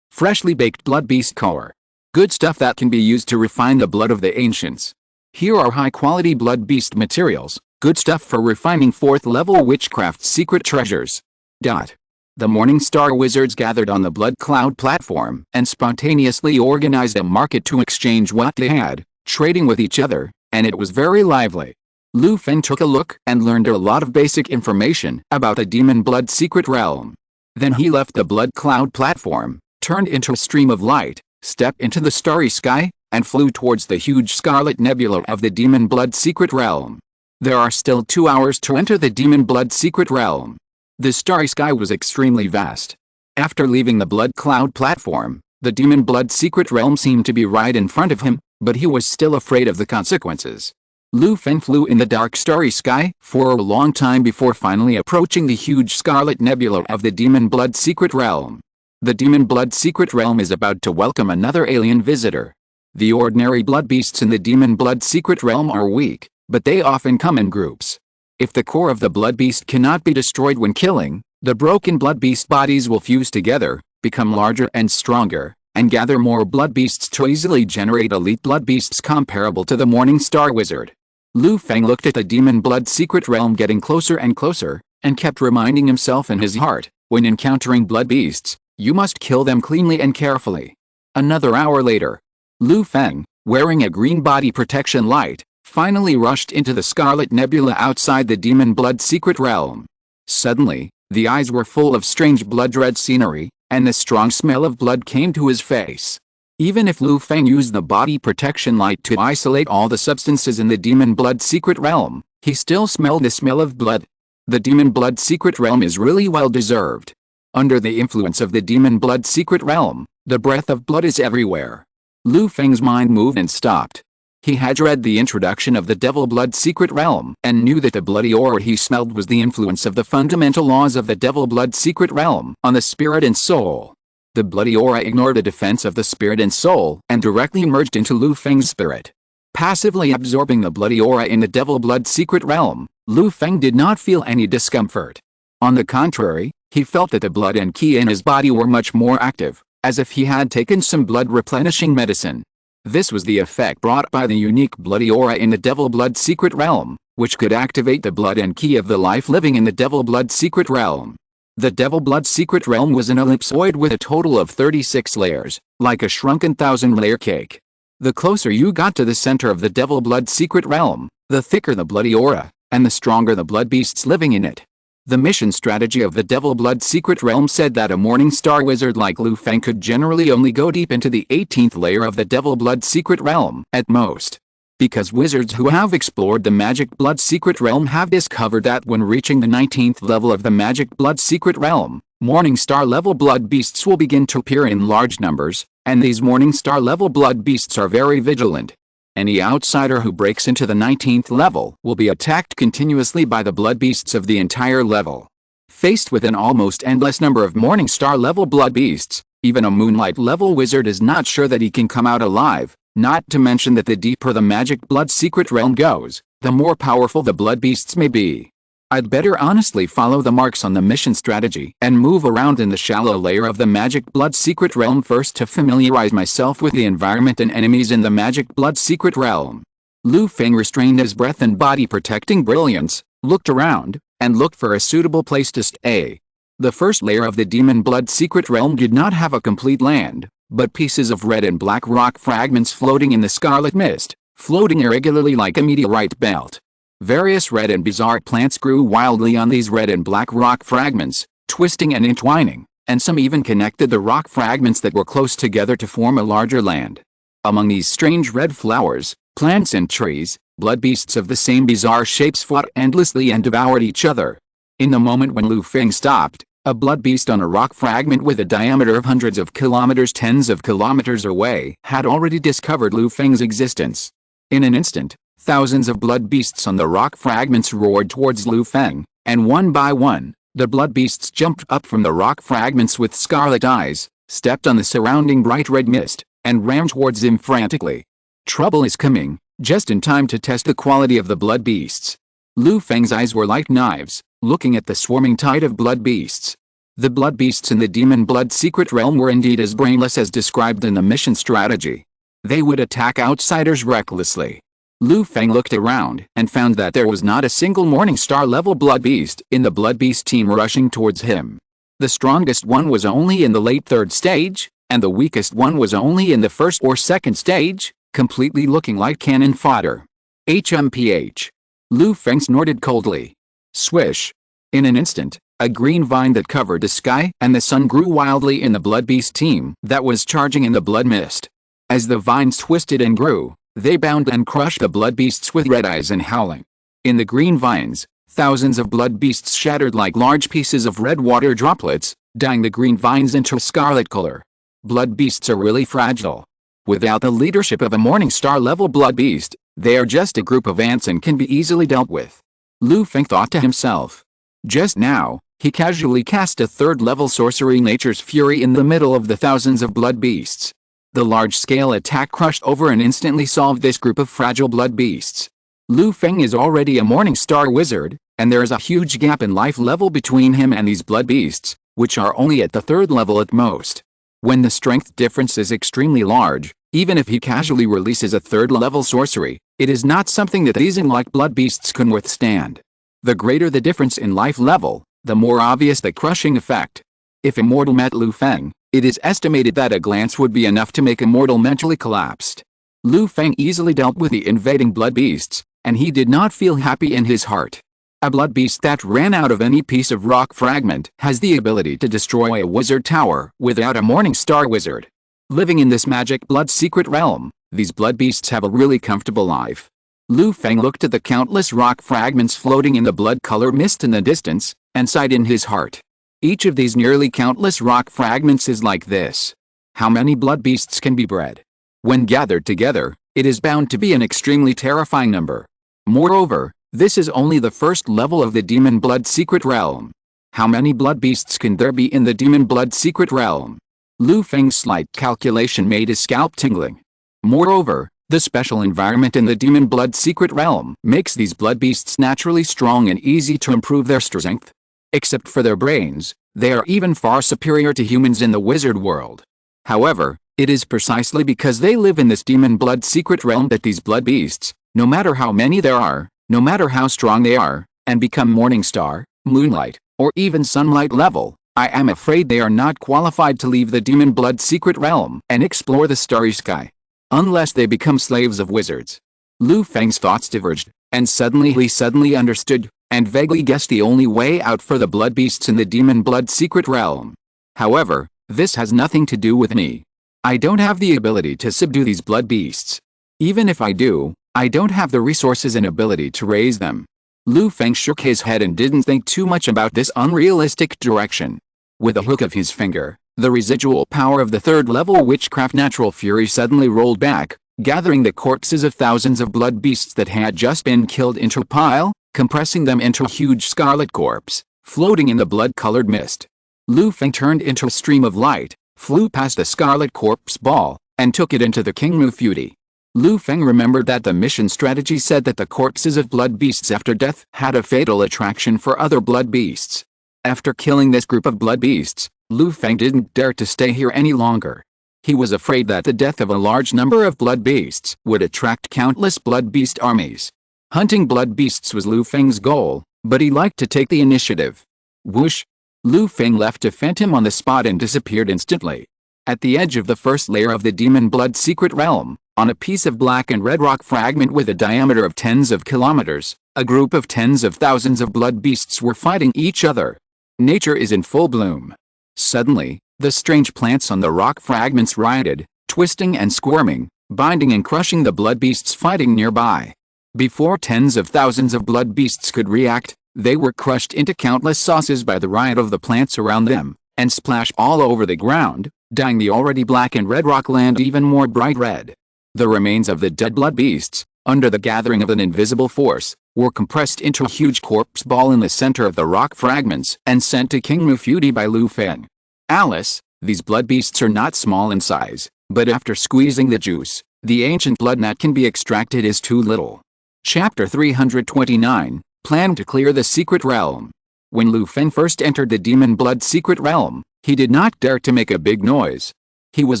freshly baked blood beast core. Good stuff that can be used to refine the blood of the ancients. Here are high-quality blood beast materials, Good stuff for refining 4th level witchcraft secret treasures. The Morning Star Wizards gathered on the Blood Cloud platform and spontaneously organized a market to exchange what they had, trading with each other, and it was very lively. Lu Feng took a look and learned a lot of basic information about the Demon Blood secret realm. Then he left the Blood Cloud platform, turned into a stream of light, stepped into the starry sky, and flew towards the huge scarlet nebula of the Demon Blood secret realm. There are still 2 hours to enter the Demon Blood secret realm. The starry sky was extremely vast. After leaving the Blood Cloud platform, the Demon Blood secret realm seemed to be right in front of him, but he was still afraid of the consequences. Lu Feng flew in the dark starry sky for a long time before finally approaching the huge scarlet nebula of the Demon Blood secret realm. The Demon Blood secret realm is about to welcome another alien visitor. The ordinary blood beasts in the Demon Blood secret realm are weak, but they often come in groups. If the core of the blood beast cannot be destroyed when killing, the broken blood beast bodies will fuse together, become larger and stronger, and gather more blood beasts to easily generate elite blood beasts comparable to the Morning Star Wizard. Lu Feng looked at the Demon Blood secret realm getting closer and closer, and kept reminding himself in his heart, when encountering blood beasts, you must kill them cleanly and carefully. Another hour later, Lu Feng, wearing a green body protection light, finally rushed into the scarlet nebula outside the Demon Blood secret realm. Suddenly, the eyes were full of strange blood-red scenery, and the strong smell of blood came to his face. Even if Lu Feng used the body protection light to isolate all the substances in the Demon Blood secret realm, he still smelled the smell of blood. The Demon Blood secret realm is really well deserved. Under the influence of the Demon Blood secret realm, the breath of blood is everywhere. Lu Feng's mind moved and stopped. He had read the introduction of the Devil Blood secret realm and knew that the bloody aura he smelled was the influence of the fundamental laws of the Devil Blood secret realm on the spirit and soul. The bloody aura ignored the defense of the spirit and soul and directly merged into Lu Feng's spirit. Passively absorbing the bloody aura in the Devil Blood secret realm, Lu Feng did not feel any discomfort. On the contrary, he felt that the blood and qi in his body were much more active, as if he had taken some blood replenishing medicine. This was the effect brought by the unique bloody aura in the Devil Blood secret realm, which could activate the blood and qi of the life living in the Devil Blood secret realm. The Devil Blood secret realm was an ellipsoid with a total of 36 layers, like a shrunken 1,000-layer cake. The closer you got to the center of the Devil Blood secret realm, the thicker the bloody aura, and the stronger the blood beasts living in it. The mission strategy of the Devil Blood secret realm said that a Morning Star Wizard like Lu Feng could generally only go deep into the 18th layer of the Devil Blood secret realm, at most. Because wizards who have explored the Magic Blood secret realm have discovered that when reaching the 19th level of the Magic Blood secret realm, Morning Star level blood beasts will begin to appear in large numbers, and these Morning Star level blood beasts are very vigilant. Any outsider who breaks into the 19th level will be attacked continuously by the blood beasts of the entire level. Faced with an almost endless number of Morning Star level blood beasts, even a Moonlight level wizard is not sure that he can come out alive, not to mention that the deeper the Magic Blood secret realm goes, the more powerful the blood beasts may be. I'd better honestly follow the marks on the mission strategy and move around in the shallow layer of the Magic Blood secret realm first to familiarize myself with the environment and enemies in the Magic Blood secret realm. Lu Feng restrained his breath and body protecting brilliance, looked around, and looked for a suitable place to stay. The first layer of the Demon Blood secret realm did not have a complete land, but pieces of red and black rock fragments floating in the scarlet mist, floating irregularly like a meteorite belt. Various red and bizarre plants grew wildly on these red and black rock fragments, twisting and entwining, and some even connected the rock fragments that were close together to form a larger land. Among these strange red flowers, plants and trees, blood beasts of the same bizarre shapes fought endlessly and devoured each other. In the moment when Lu Feng stopped, a blood beast on a rock fragment with a diameter of hundreds of kilometers, tens of kilometers away, had already discovered Lu Feng's existence. In an instant, thousands of blood beasts on the rock fragments roared towards Lu Feng, and one by one, the blood beasts jumped up from the rock fragments with scarlet eyes, stepped on the surrounding bright red mist, and ran towards him frantically. Trouble is coming, just in time to test the quality of the blood beasts. Lu Feng's eyes were like knives, looking at the swarming tide of blood beasts. The blood beasts in the Demon Blood secret realm were indeed as brainless as described in the mission strategy. They would attack outsiders recklessly. Lu Feng looked around and found that there was not a single Morningstar level blood beast in the blood beast team rushing towards him. The strongest one was only in the late third stage, and the weakest one was only in the first or second stage, completely looking like cannon fodder. HMPH. Lu Feng snorted coldly. Swish. In an instant, a green vine that covered the sky and the sun grew wildly in the blood beast team that was charging in the blood mist. As the vines twisted and grew, they bound and crushed the blood beasts with red eyes and howling. In the green vines, thousands of blood beasts shattered like large pieces of red water droplets, dyeing the green vines into scarlet color. Blood beasts are really fragile. Without the leadership of a Morningstar level blood beast, they are just a group of ants and can be easily dealt with. Lu Feng thought to himself. Just now, he casually cast a third-level sorcery Nature's Fury in the middle of the thousands of blood beasts. The large-scale attack crushed over and instantly solved this group of fragile blood beasts. Lu Feng is already a Morningstar wizard, and there is a huge gap in life level between him and these blood beasts, which are only at the third level at most. When the strength difference is extremely large, even if he casually releases a third-level sorcery, it is not something that these like blood beasts can withstand. The greater the difference in life level, the more obvious the crushing effect. If Immortal met Lu Feng, it is estimated that a glance would be enough to make Immortal mentally collapsed. Lu Feng easily dealt with the invading blood beasts, and he did not feel happy in his heart. A blood beast that ran out of any piece of rock fragment has the ability to destroy a wizard tower without a Morningstar wizard. Living in this magic blood secret realm, these blood beasts have a really comfortable life. Lu Feng looked at the countless rock fragments floating in the blood-colored mist in the distance, and sighed in his heart. Each of these nearly countless rock fragments is like this. How many blood beasts can be bred? When gathered together, it is bound to be an extremely terrifying number. Moreover, this is only the first level of the demon blood secret realm. How many blood beasts can there be in the demon blood secret realm? Lu Feng's slight calculation made his scalp tingling. Moreover, the special environment in the demon blood secret realm makes these blood beasts naturally strong and easy to improve their strength. Except for their brains, they are even far superior to humans in the wizard world. However, it is precisely because they live in this demon blood secret realm that these blood beasts, no matter how many there are, no matter how strong they are, and become Morningstar, Moonlight, or even Sunlight level, I am afraid they are not qualified to leave the demon blood secret realm and explore the starry sky. Unless they become slaves of wizards. Lu Feng's thoughts diverged, and suddenly he understood, and vaguely guessed the only way out for the blood beasts in the demon blood secret realm. However, this has nothing to do with me. I don't have the ability to subdue these blood beasts. Even if I do, I don't have the resources and ability to raise them. Lu Feng shook his head and didn't think too much about this unrealistic direction. With a hook of his finger, the residual power of the third-level witchcraft natural fury suddenly rolled back, gathering the corpses of thousands of blood beasts that had just been killed into a pile, compressing them into a huge scarlet corpse, floating in the blood-colored mist. Lu Feng turned into a stream of light, flew past the scarlet corpse ball, and took it into the King Fury. Lu Feng remembered that the mission strategy said that the corpses of blood beasts after death had a fatal attraction for other blood beasts. After killing this group of blood beasts, Lu Feng didn't dare to stay here any longer. He was afraid that the death of a large number of blood beasts would attract countless blood beast armies. Hunting blood beasts was Lu Feng's goal, but he liked to take the initiative. Whoosh! Lu Feng left a phantom on the spot and disappeared instantly. At the edge of the first layer of the demon blood secret realm, on a piece of black and red rock fragment with a diameter of tens of kilometers, a group of tens of thousands of blood beasts were fighting each other. Nature is in full bloom. Suddenly, the strange plants on the rock fragments rioted, twisting and squirming, binding and crushing the blood beasts fighting nearby. Before tens of thousands of blood beasts could react, they were crushed into countless sauces by the riot of the plants around them, and splashed all over the ground, dyeing the already black and red rock land even more bright red. The remains of the dead blood beasts, under the gathering of an invisible force, were compressed into a huge corpse ball in the center of the rock fragments and sent to King Fury by Lu Feng. Alice, these blood beasts are not small in size, but after squeezing the juice, the ancient blood that can be extracted is too little. Chapter 329, Plan to Clear the Secret Realm. When Lu Feng first entered the demon blood secret realm, he did not dare to make a big noise. He was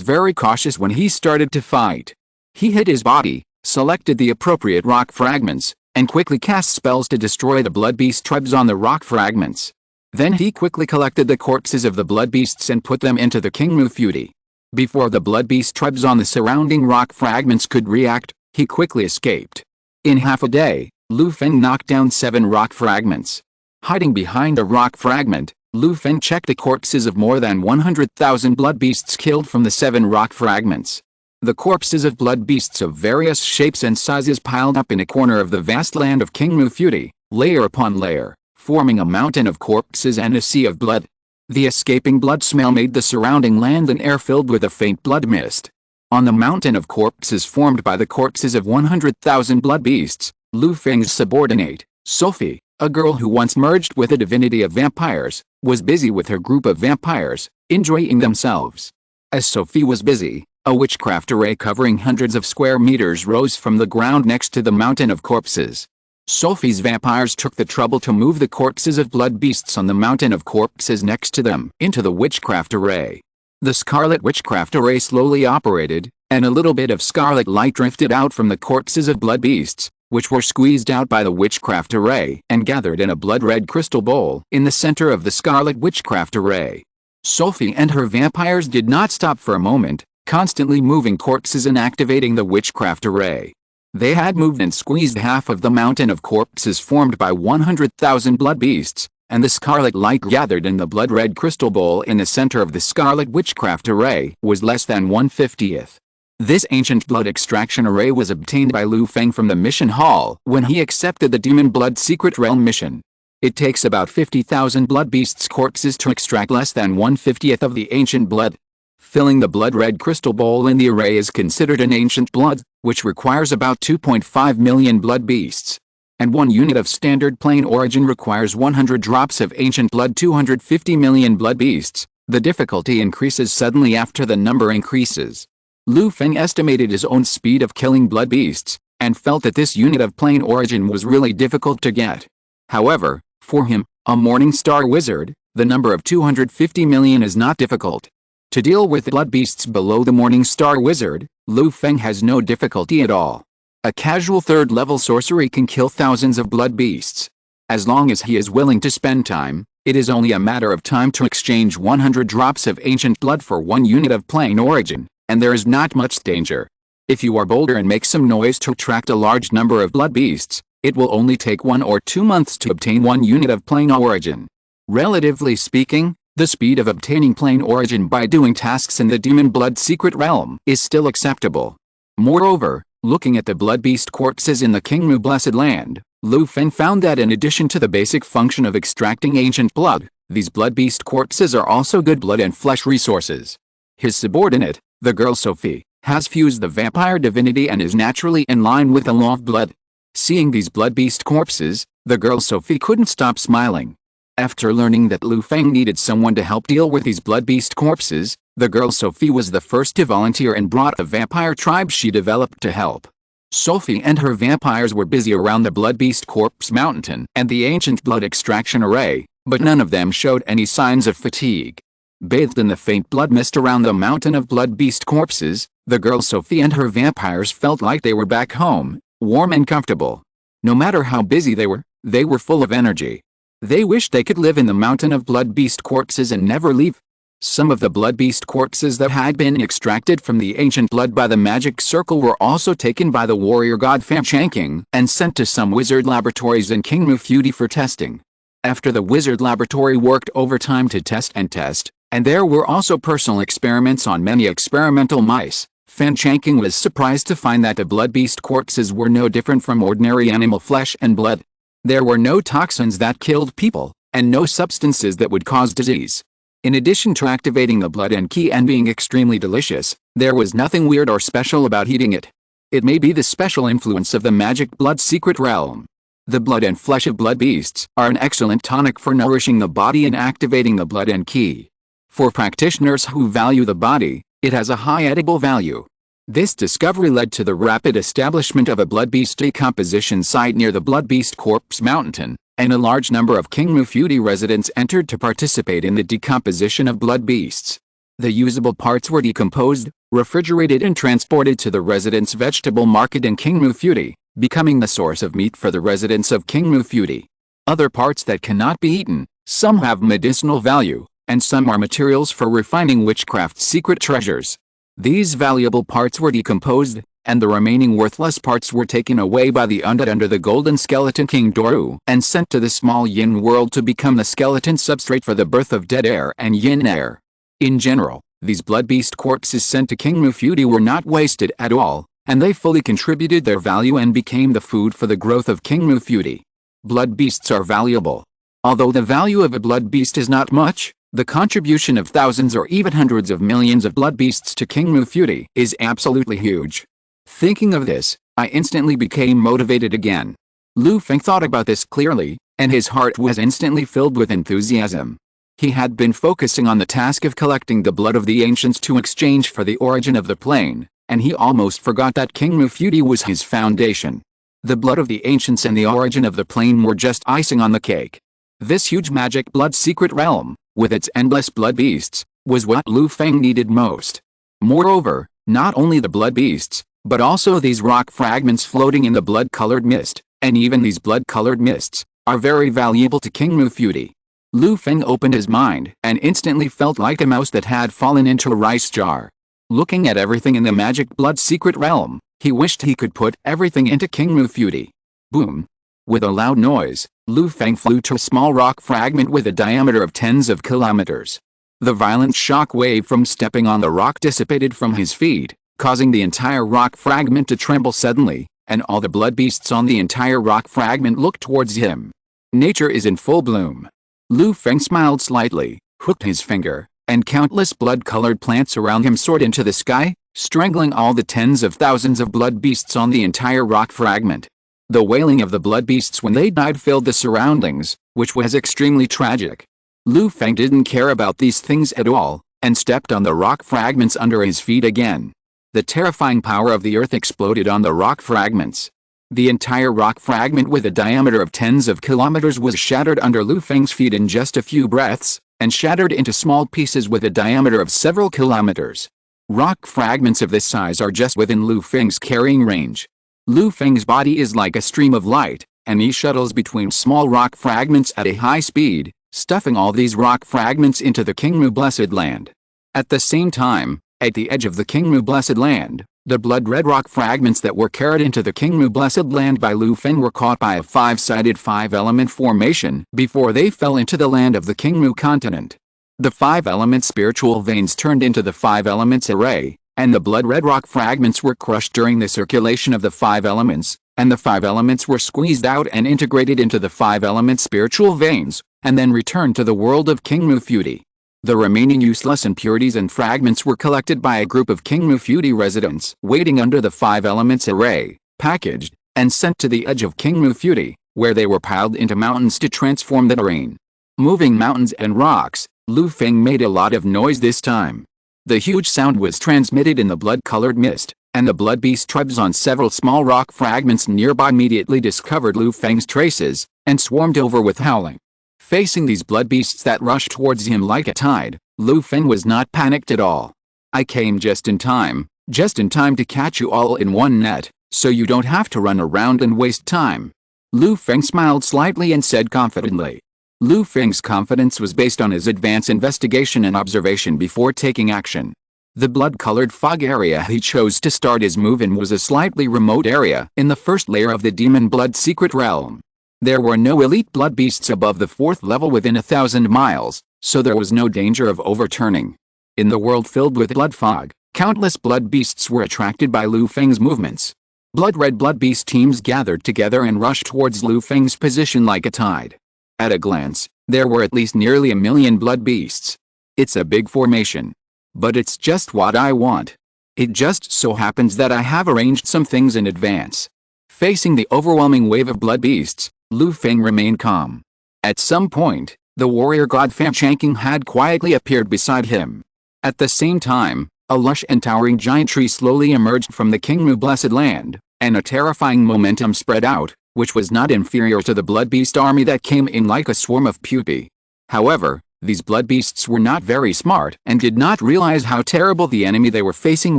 very cautious when he started to fight. He hid his body, selected the appropriate rock fragments, and quickly cast spells to destroy the blood beast tribes on the rock fragments. Then he quickly collected the corpses of the blood beasts and put them into the Kingmu Fury. Before the blood beast tribes on the surrounding rock fragments could react, he quickly escaped. In half a day, Lu Feng knocked down 7 rock fragments. Hiding behind a rock fragment, Lu Feng checked the corpses of more than 100,000 blood beasts killed from the 7 rock fragments. The corpses of blood beasts of various shapes and sizes piled up in a corner of the vast land of Kingmu Fury, layer upon layer, forming a mountain of corpses and a sea of blood. The escaping blood smell made the surrounding land and air filled with a faint blood mist. On the mountain of corpses formed by the corpses of 100,000 blood beasts, Lu Feng's subordinate, Sophie, a girl who once merged with a divinity of vampires, was busy with her group of vampires, enjoying themselves. As Sophie was busy, a witchcraft array covering hundreds of square meters rose from the ground next to the mountain of corpses. Sophie's vampires took the trouble to move the corpses of blood beasts on the mountain of corpses next to them into the witchcraft array. The scarlet witchcraft array slowly operated, and a little bit of scarlet light drifted out from the corpses of blood beasts, which were squeezed out by the witchcraft array and gathered in a blood-red crystal bowl in the center of the scarlet witchcraft array. Sophie and her vampires did not stop for a moment, constantly moving corpses and activating the witchcraft array. They had moved and squeezed half of the mountain of corpses formed by 100,000 blood beasts, and the scarlet light gathered in the blood-red crystal bowl in the center of the scarlet witchcraft array was less than 1/50th. This ancient blood extraction array was obtained by Lu Feng from the mission hall when he accepted the Demon Blood Secret Realm mission. It takes about 50,000 blood beasts' corpses to extract less than 1/50th of the ancient blood. Filling the blood-red crystal bowl in the array is considered an ancient blood, which requires about 2.5 million blood beasts. And 1 unit of standard plane origin requires 100 drops of ancient blood 250 million blood beasts. The difficulty increases suddenly after the number increases. Lu Feng estimated his own speed of killing blood beasts, and felt that this unit of plane origin was really difficult to get. However, for him, a Morning Star wizard, the number of 250 million is not difficult. To deal with blood beasts below the Morning Star wizard, Lu Feng has no difficulty at all. A casual 3rd level sorcery can kill thousands of blood beasts. As long as he is willing to spend time, it is only a matter of time to exchange 100 drops of ancient blood for 1 unit of plane origin, and there is not much danger. If you are bolder and make some noise to attract a large number of blood beasts, it will only take 1 or 2 months to obtain 1 unit of plane origin. Relatively speaking, the speed of obtaining plane origin by doing tasks in the Demon Blood Secret Realm is still acceptable. Moreover, looking at the blood beast corpses in the Kingmu Blessed Land, Lu Feng found that in addition to the basic function of extracting ancient blood, these blood beast corpses are also good blood and flesh resources. His subordinate, the girl Sophie, has fused the vampire divinity and is naturally in line with the law of blood. Seeing these blood beast corpses, the girl Sophie couldn't stop smiling. After learning that Lu Feng needed someone to help deal with these blood beast corpses, the girl Sophie was the first to volunteer and brought a vampire tribe she developed to help. Sophie and her vampires were busy around the blood beast corpse mountain and the ancient blood extraction array, but none of them showed any signs of fatigue. Bathed in the faint blood mist around the mountain of blood beast corpses, the girl Sophie and her vampires felt like they were back home, warm and comfortable. No matter how busy they were full of energy. They wished they could live in the mountain of blood beast corpses and never leave. Some of the blood beast corpses that had been extracted from the ancient blood by the magic circle were also taken by the warrior god Feng and sent to some wizard laboratories in Kingmu Fury for testing. After the wizard laboratory worked overtime to test, and there were also personal experiments on many experimental mice, Feng was surprised to find that the blood beast corpses were no different from ordinary animal flesh and blood. There were no toxins that killed people, and no substances that would cause disease. In addition to activating the blood and ki and being extremely delicious, there was nothing weird or special about eating it. It may be the special influence of the magic blood secret realm. The blood and flesh of blood beasts are an excellent tonic for nourishing the body and activating the blood and ki. For practitioners who value the body, it has a high edible value. This discovery led to the rapid establishment of a blood beast decomposition site near the blood beast corpse mountain, and a large number of Kingmu Fury residents entered to participate in the decomposition of blood beasts. The usable parts were decomposed, refrigerated and transported to the residents' vegetable market in King Mufudi, becoming the source of meat for the residents of King Mufudi. Other parts that cannot be eaten, some have medicinal value, and some are materials for refining witchcraft's secret treasures. These valuable parts were decomposed, and the remaining worthless parts were taken away by the undead under the golden skeleton King Doru and sent to the small yin world to become the skeleton substrate for the birth of dead air and yin air. In general, these blood beast corpses sent to King Mufudi were not wasted at all, and they fully contributed their value and became the food for the growth of King Mufudi. Blood beasts are valuable. Although the value of a blood beast is not much, the contribution of thousands or even hundreds of millions of blood beasts to King Mufudi is absolutely huge. Thinking of this, I instantly became motivated again. Lu Feng thought about this clearly, and his heart was instantly filled with enthusiasm. He had been focusing on the task of collecting the blood of the ancients to exchange for the origin of the plane, and he almost forgot that King Mufudi was his foundation. The blood of the ancients and the origin of the plane were just icing on the cake. This huge magic blood secret realm, with its endless blood beasts, was what Lu Feng needed most. Moreover, not only the blood beasts, but also these rock fragments floating in the blood-colored mist, and even these blood-colored mists, are very valuable to King Mufudi. Lu Feng opened his mind and instantly felt like a mouse that had fallen into a rice jar. Looking at everything in the magic blood secret realm, he wished he could put everything into King Mufudi. Boom! With a loud noise, Lu Feng flew to a small rock fragment with a diameter of tens of kilometers. The violent shock wave from stepping on the rock dissipated from his feet, causing the entire rock fragment to tremble suddenly, and all the blood beasts on the entire rock fragment looked towards him. Nature is in full bloom. Lu Feng smiled slightly, hooked his finger, and countless blood-colored plants around him soared into the sky, strangling all the tens of thousands of blood beasts on the entire rock fragment. The wailing of the blood beasts when they died filled the surroundings, which was extremely tragic. Lu Feng didn't care about these things at all, and stepped on the rock fragments under his feet again. The terrifying power of the earth exploded on the rock fragments. The entire rock fragment with a diameter of tens of kilometers was shattered under Lu Feng's feet in just a few breaths, and shattered into small pieces with a diameter of several kilometers. Rock fragments of this size are just within Lu Feng's carrying range. Lu Feng's body is like a stream of light, and he shuttles between small rock fragments at a high speed, stuffing all these rock fragments into the Kingmu Blessed Land. At the same time, at the edge of the Kingmu Blessed Land, the blood-red rock fragments that were carried into the Kingmu Blessed Land by Lu Feng were caught by a five-sided five-element formation before they fell into the land of the Kingmu continent. The five-element spiritual veins turned into the five elements array, and the blood-red rock fragments were crushed during the circulation of the five elements, and the five elements were squeezed out and integrated into the five-element spiritual veins, and then returned to the world of King Mufudi. The remaining useless impurities and fragments were collected by a group of King Mufudi residents waiting under the five elements array, packaged, and sent to the edge of King Mufudi, where they were piled into mountains to transform the terrain. Moving mountains and rocks, Lu Feng made a lot of noise this time. The huge sound was transmitted in the blood-colored mist, and the blood beast tribes on several small rock fragments nearby immediately discovered Lu Feng's traces, and swarmed over with howling. Facing these blood beasts that rushed towards him like a tide, Lu Feng was not panicked at all. "I came just in time to catch you all in one net, so you don't have to run around and waste time." Lu Feng smiled slightly and said confidently. Lu Feng's confidence was based on his advanced investigation and observation before taking action. The blood-colored fog area he chose to start his move in was a slightly remote area in the first layer of the demon blood secret realm. There were no elite blood beasts above the fourth level within 1,000 miles, so there was no danger of overturning. In the world filled with blood fog, countless blood beasts were attracted by Lu Feng's movements. Blood-red blood beast teams gathered together and rushed towards Lu Feng's position like a tide. At a glance, there were at least nearly 1,000,000 blood beasts. It's a big formation. But it's just what I want. It just so happens that I have arranged some things in advance. Facing the overwhelming wave of blood beasts, Lu Feng remained calm. At some point, the warrior god Feng Changqing had quietly appeared beside him. At the same time, a lush and towering giant tree slowly emerged from the Kingmu Blessed Land, and a terrifying momentum spread out, which was not inferior to the blood beast army that came in like a swarm of pupae. However, These blood beasts were not very smart and did not realize how terrible the enemy they were facing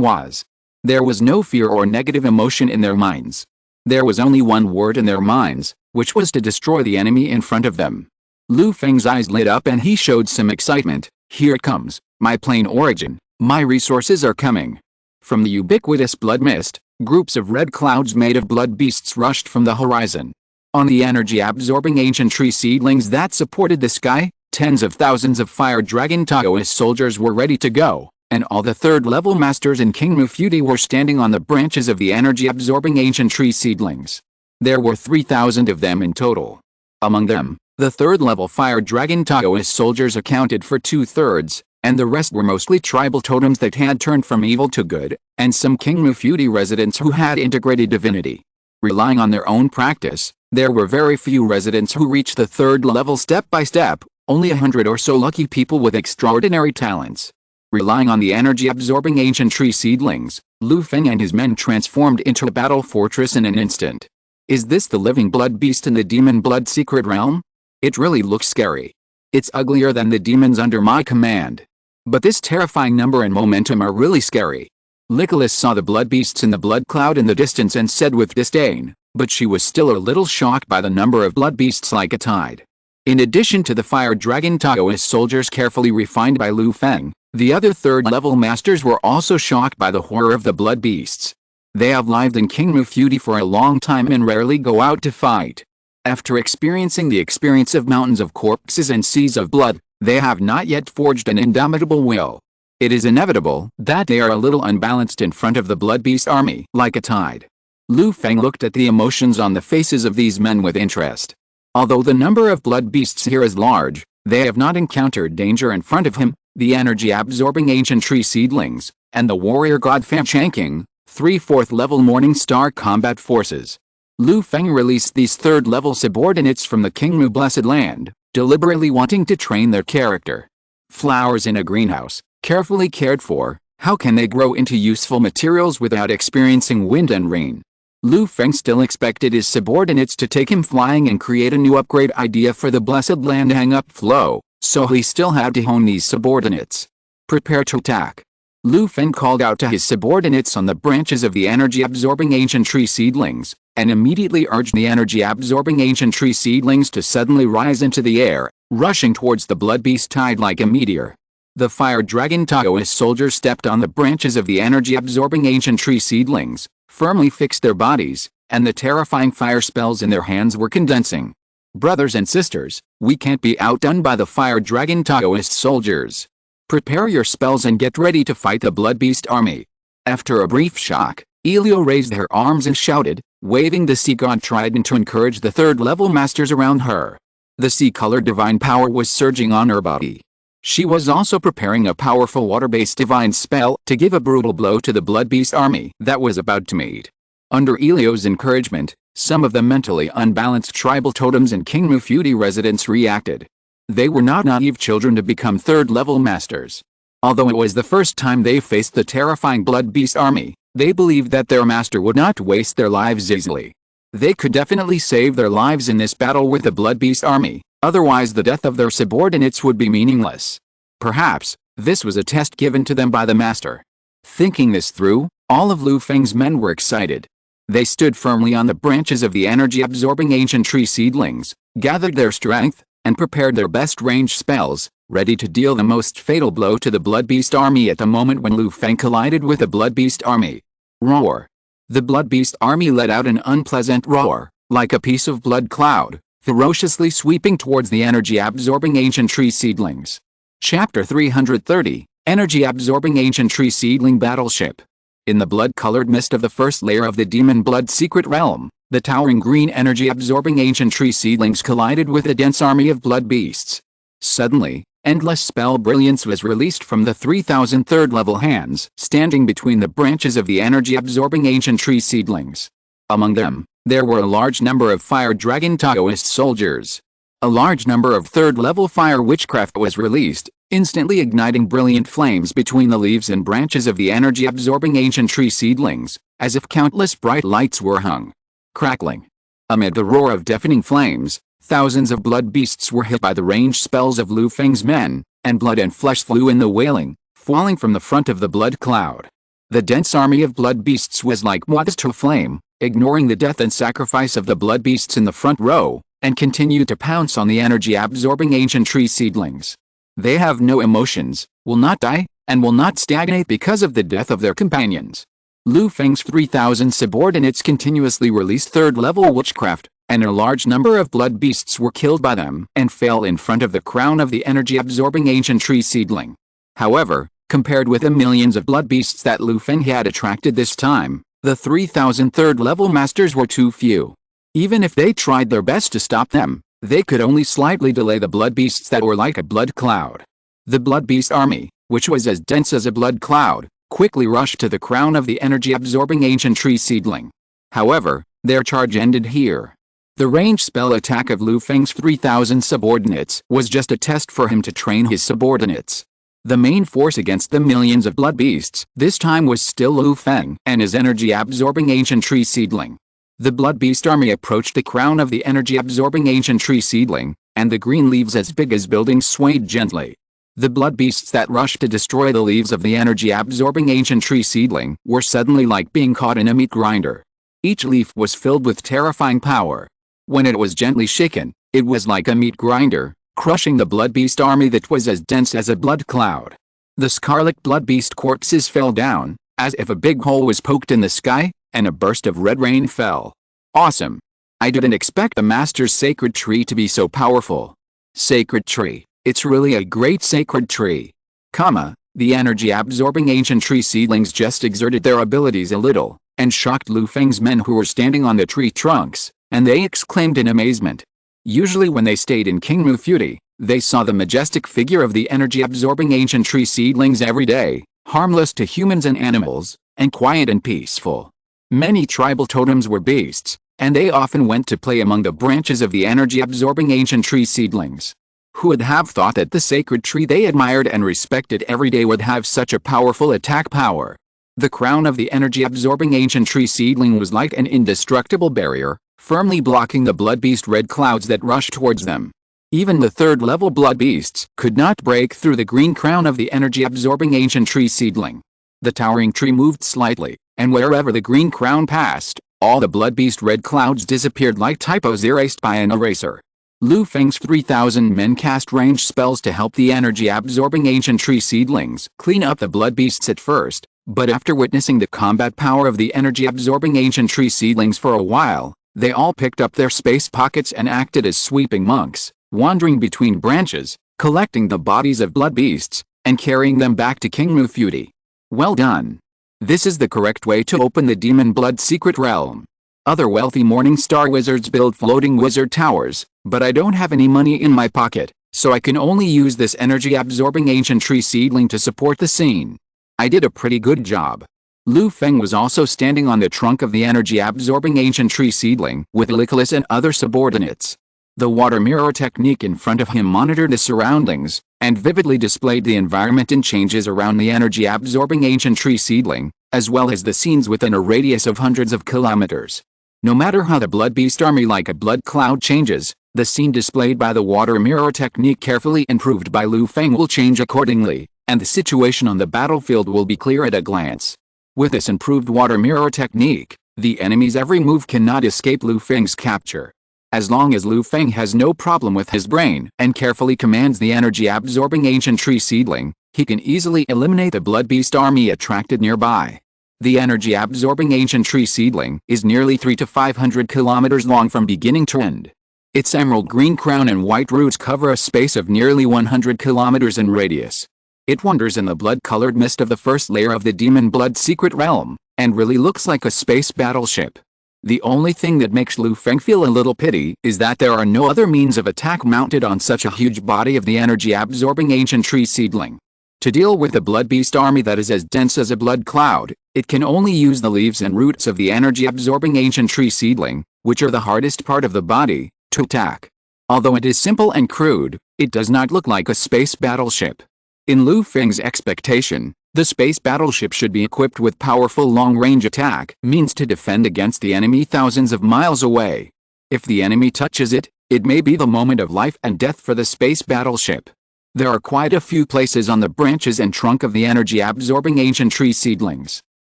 was. There was no fear or negative emotion in their minds. There was only one word in their minds, which was to destroy the enemy in front of them. Lu Feng's eyes lit up and he showed some excitement. Here it comes, my plain origin, my resources are coming. From the ubiquitous blood mist, groups of red clouds made of blood beasts rushed from the horizon. On the energy-absorbing ancient tree seedlings that supported the sky, tens of thousands of fire dragon Taoist soldiers were ready to go, and all the third-level masters in King Mufudi were standing on the branches of the energy-absorbing ancient tree seedlings. There were 3,000 of them in total. Among them, the third-level fire dragon Taoist soldiers accounted for 2/3, and the rest were mostly tribal totems that had turned from evil to good, and some King Mufudi residents who had integrated divinity. Relying on their own practice, there were very few residents who reached the third level step by step, only 100 or so lucky people with extraordinary talents. Relying on the energy-absorbing ancient tree seedlings, Lu Feng and his men transformed into a battle fortress in an instant. Is this the living blood beast in the demon blood secret realm? It really looks scary. It's uglier than the demons under my command. But this terrifying number and momentum are really scary. Nicholas saw the blood beasts in the blood cloud in the distance and said with disdain, but she was still a little shocked by the number of blood beasts like a tide. In addition to the fire dragon Taoist soldiers carefully refined by Lu Feng, the other third-level masters were also shocked by the horror of the blood beasts. They have lived in King Mufudi for a long time and rarely go out to fight. After experiencing the experience of mountains of corpses and seas of blood, they have not yet forged an indomitable will. It is inevitable that they are a little unbalanced in front of the blood beast army, like a tide. Lu Feng looked at the emotions on the faces of these men with interest. Although the number of blood beasts here is large, they have not encountered danger in front of him, the energy-absorbing ancient tree seedlings, and the warrior god Feng Chanking, 3 4th-level Morning Star combat forces. Lu Feng released these third-level subordinates from the King Mu Blessed Land, deliberately wanting to train their character. Flowers in a greenhouse, carefully cared for, how can they grow into useful materials without experiencing wind and rain? Lu Feng still expected his subordinates to take him flying and create a new upgrade idea for the Blessed Land hang-up flow, so he still had to hone these subordinates. Prepare to attack. Lu Feng called out to his subordinates on the branches of the energy-absorbing ancient tree seedlings, and immediately urged the energy-absorbing ancient tree seedlings to suddenly rise into the air, rushing towards the blood beast tide like a meteor. The fire dragon Taoist soldiers stepped on the branches of the energy-absorbing ancient tree seedlings, firmly fixed their bodies, and the terrifying fire spells in their hands were condensing. Brothers and sisters, we can't be outdone by the fire dragon Taoist soldiers. Prepare your spells and get ready to fight the blood beast army. After a brief shock, Elio raised her arms and shouted, waving the sea god trident to encourage the third-level masters around her. The sea-colored divine power was surging on her body. She was also preparing a powerful water-based divine spell to give a brutal blow to the blood beast army that was about to meet. Under Elio's encouragement, some of the mentally unbalanced tribal totems and King Mufudi residents reacted. They were not naive children to become third-level masters. Although it was the first time they faced the terrifying blood beast army, they believed that their master would not waste their lives easily. They could definitely save their lives in this battle with the blood beast army, otherwise the death of their subordinates would be meaningless. Perhaps, this was a test given to them by the master. Thinking this through, all of Lu Feng's men were excited. They stood firmly on the branches of the energy-absorbing ancient tree seedlings, gathered their strength, and prepared their best range spells, ready to deal the most fatal blow to the blood beast army at the moment when Lu Feng collided with the blood beast army. Roar. The blood beast army let out an unpleasant roar, like a piece of blood cloud, ferociously sweeping towards the energy-absorbing ancient tree seedlings. Chapter 330, Energy-Absorbing Ancient Tree Seedling Battleship. In the blood-colored mist of the first layer of the demon blood secret realm, the towering green energy-absorbing ancient tree seedlings collided with a dense army of blood beasts. Suddenly, endless spell brilliance was released from the 3,000 third-level hands standing between the branches of the energy-absorbing ancient tree seedlings. Among them, there were a large number of fire dragon Taoist soldiers. A large number of third-level fire witchcraft was released, instantly igniting brilliant flames between the leaves and branches of the energy-absorbing ancient tree seedlings, as if countless bright lights were hung. Crackling. Amid the roar of deafening flames, Thousands of blood beasts were hit by the ranged spells of Lu Feng's men, and blood and flesh flew in the wailing, falling from the front of the blood cloud. The dense army of blood beasts was like moths to a flame, ignoring the death and sacrifice of the blood beasts in the front row, and continued to pounce on the energy-absorbing ancient tree seedlings. They have no emotions, will not die, and will not stagnate because of the death of their companions. Lu Feng's 3,000 subordinates continuously released third-level witchcraft, and a large number of blood beasts were killed by them and fell in front of the crown of the energy-absorbing ancient tree seedling. However, compared with the millions of blood beasts that Lu Feng had attracted this time, the 3,000 third-level masters were too few. Even if they tried their best to stop them, they could only slightly delay the blood beasts that were like a blood cloud. The blood beast army, which was as dense as a blood cloud, quickly rushed to the crown of the energy-absorbing ancient tree seedling. However, their charge ended here. The ranged spell attack of Lu Feng's 3,000 subordinates was just a test for him to train his subordinates. The main force against the millions of blood beasts this time was still Lu Feng and his energy-absorbing ancient tree seedling. The blood beast army approached the crown of the energy-absorbing ancient tree seedling, and the green leaves as big as buildings swayed gently. The blood beasts that rushed to destroy the leaves of the energy-absorbing ancient tree seedling were suddenly like being caught in a meat grinder. Each leaf was filled with terrifying power. When it was gently shaken, it was like a meat grinder, crushing the blood beast army that was as dense as a blood cloud. The scarlet blood beast corpses fell down, as if a big hole was poked in the sky, and a burst of red rain fell. Awesome! I didn't expect the Master's sacred tree to be so powerful. Sacred tree, it's really a great sacred tree. The energy-absorbing ancient tree seedlings just exerted their abilities a little, and shocked Lu Feng's men who were standing on the tree trunks, and they exclaimed in amazement. Usually when they stayed in Kingmu Futi, they saw the majestic figure of the energy-absorbing ancient tree seedlings every day, harmless to humans and animals, and quiet and peaceful. Many tribal totems were beasts, and they often went to play among the branches of the energy-absorbing ancient tree seedlings. Who would have thought that the sacred tree they admired and respected every day would have such a powerful attack power? The crown of the energy-absorbing ancient tree seedling was like an indestructible barrier, firmly blocking the blood beast red clouds that rushed towards them. Even the third-level blood beasts could not break through the green crown of the energy-absorbing ancient tree seedling. The towering tree moved slightly, and wherever the green crown passed, all the blood beast red clouds disappeared like typos erased by an eraser. Lu Feng's 3,000 men cast ranged spells to help the energy-absorbing ancient tree seedlings clean up the blood beasts at first, but after witnessing the combat power of the energy-absorbing ancient tree seedlings for a while, they all picked up their space pockets and acted as sweeping monks, wandering between branches, collecting the bodies of blood beasts, and carrying them back to Kingmu Futi. Well done. This is the correct way to open the Demon Blood Secret Realm. Other wealthy Morning Star wizards build floating wizard towers, but I don't have any money in my pocket, so I can only use this energy-absorbing ancient tree seedling to support the scene. I did a pretty good job. Lu Feng was also standing on the trunk of the energy-absorbing ancient tree seedling with Nicholas and other subordinates. The water mirror technique in front of him monitored the surroundings, and vividly displayed the environment and changes around the energy-absorbing ancient tree seedling, as well as the scenes within a radius of hundreds of kilometers. No matter how the blood beast army like a blood cloud changes, the scene displayed by the water mirror technique carefully improved by Lu Feng will change accordingly, and the situation on the battlefield will be clear at a glance. With this improved water mirror technique, the enemy's every move cannot escape Lu Feng's capture. As long as Lu Feng has no problem with his brain and carefully commands the energy-absorbing ancient tree seedling, he can easily eliminate the blood beast army attracted nearby. The energy-absorbing ancient tree seedling is nearly 300 to 500 kilometers long from beginning to end. Its emerald green crown and white roots cover a space of nearly 100 kilometers in radius. It wanders in the blood-colored mist of the first layer of the Demon Blood Secret Realm, and really looks like a space battleship. The only thing that makes Lu Feng feel a little pity is that there are no other means of attack mounted on such a huge body of the energy-absorbing ancient tree seedling. To deal with the blood beast army that is as dense as a blood cloud, it can only use the leaves and roots of the energy-absorbing ancient tree seedling, which are the hardest part of the body, to attack. Although it is simple and crude, it does not look like a space battleship. In Lu Feng's expectation, the space battleship should be equipped with powerful long-range attack means to defend against the enemy thousands of miles away. If the enemy touches it, It may be the moment of life and death for the space battleship. There are quite a few places on the branches and trunk of the energy-absorbing ancient tree seedlings.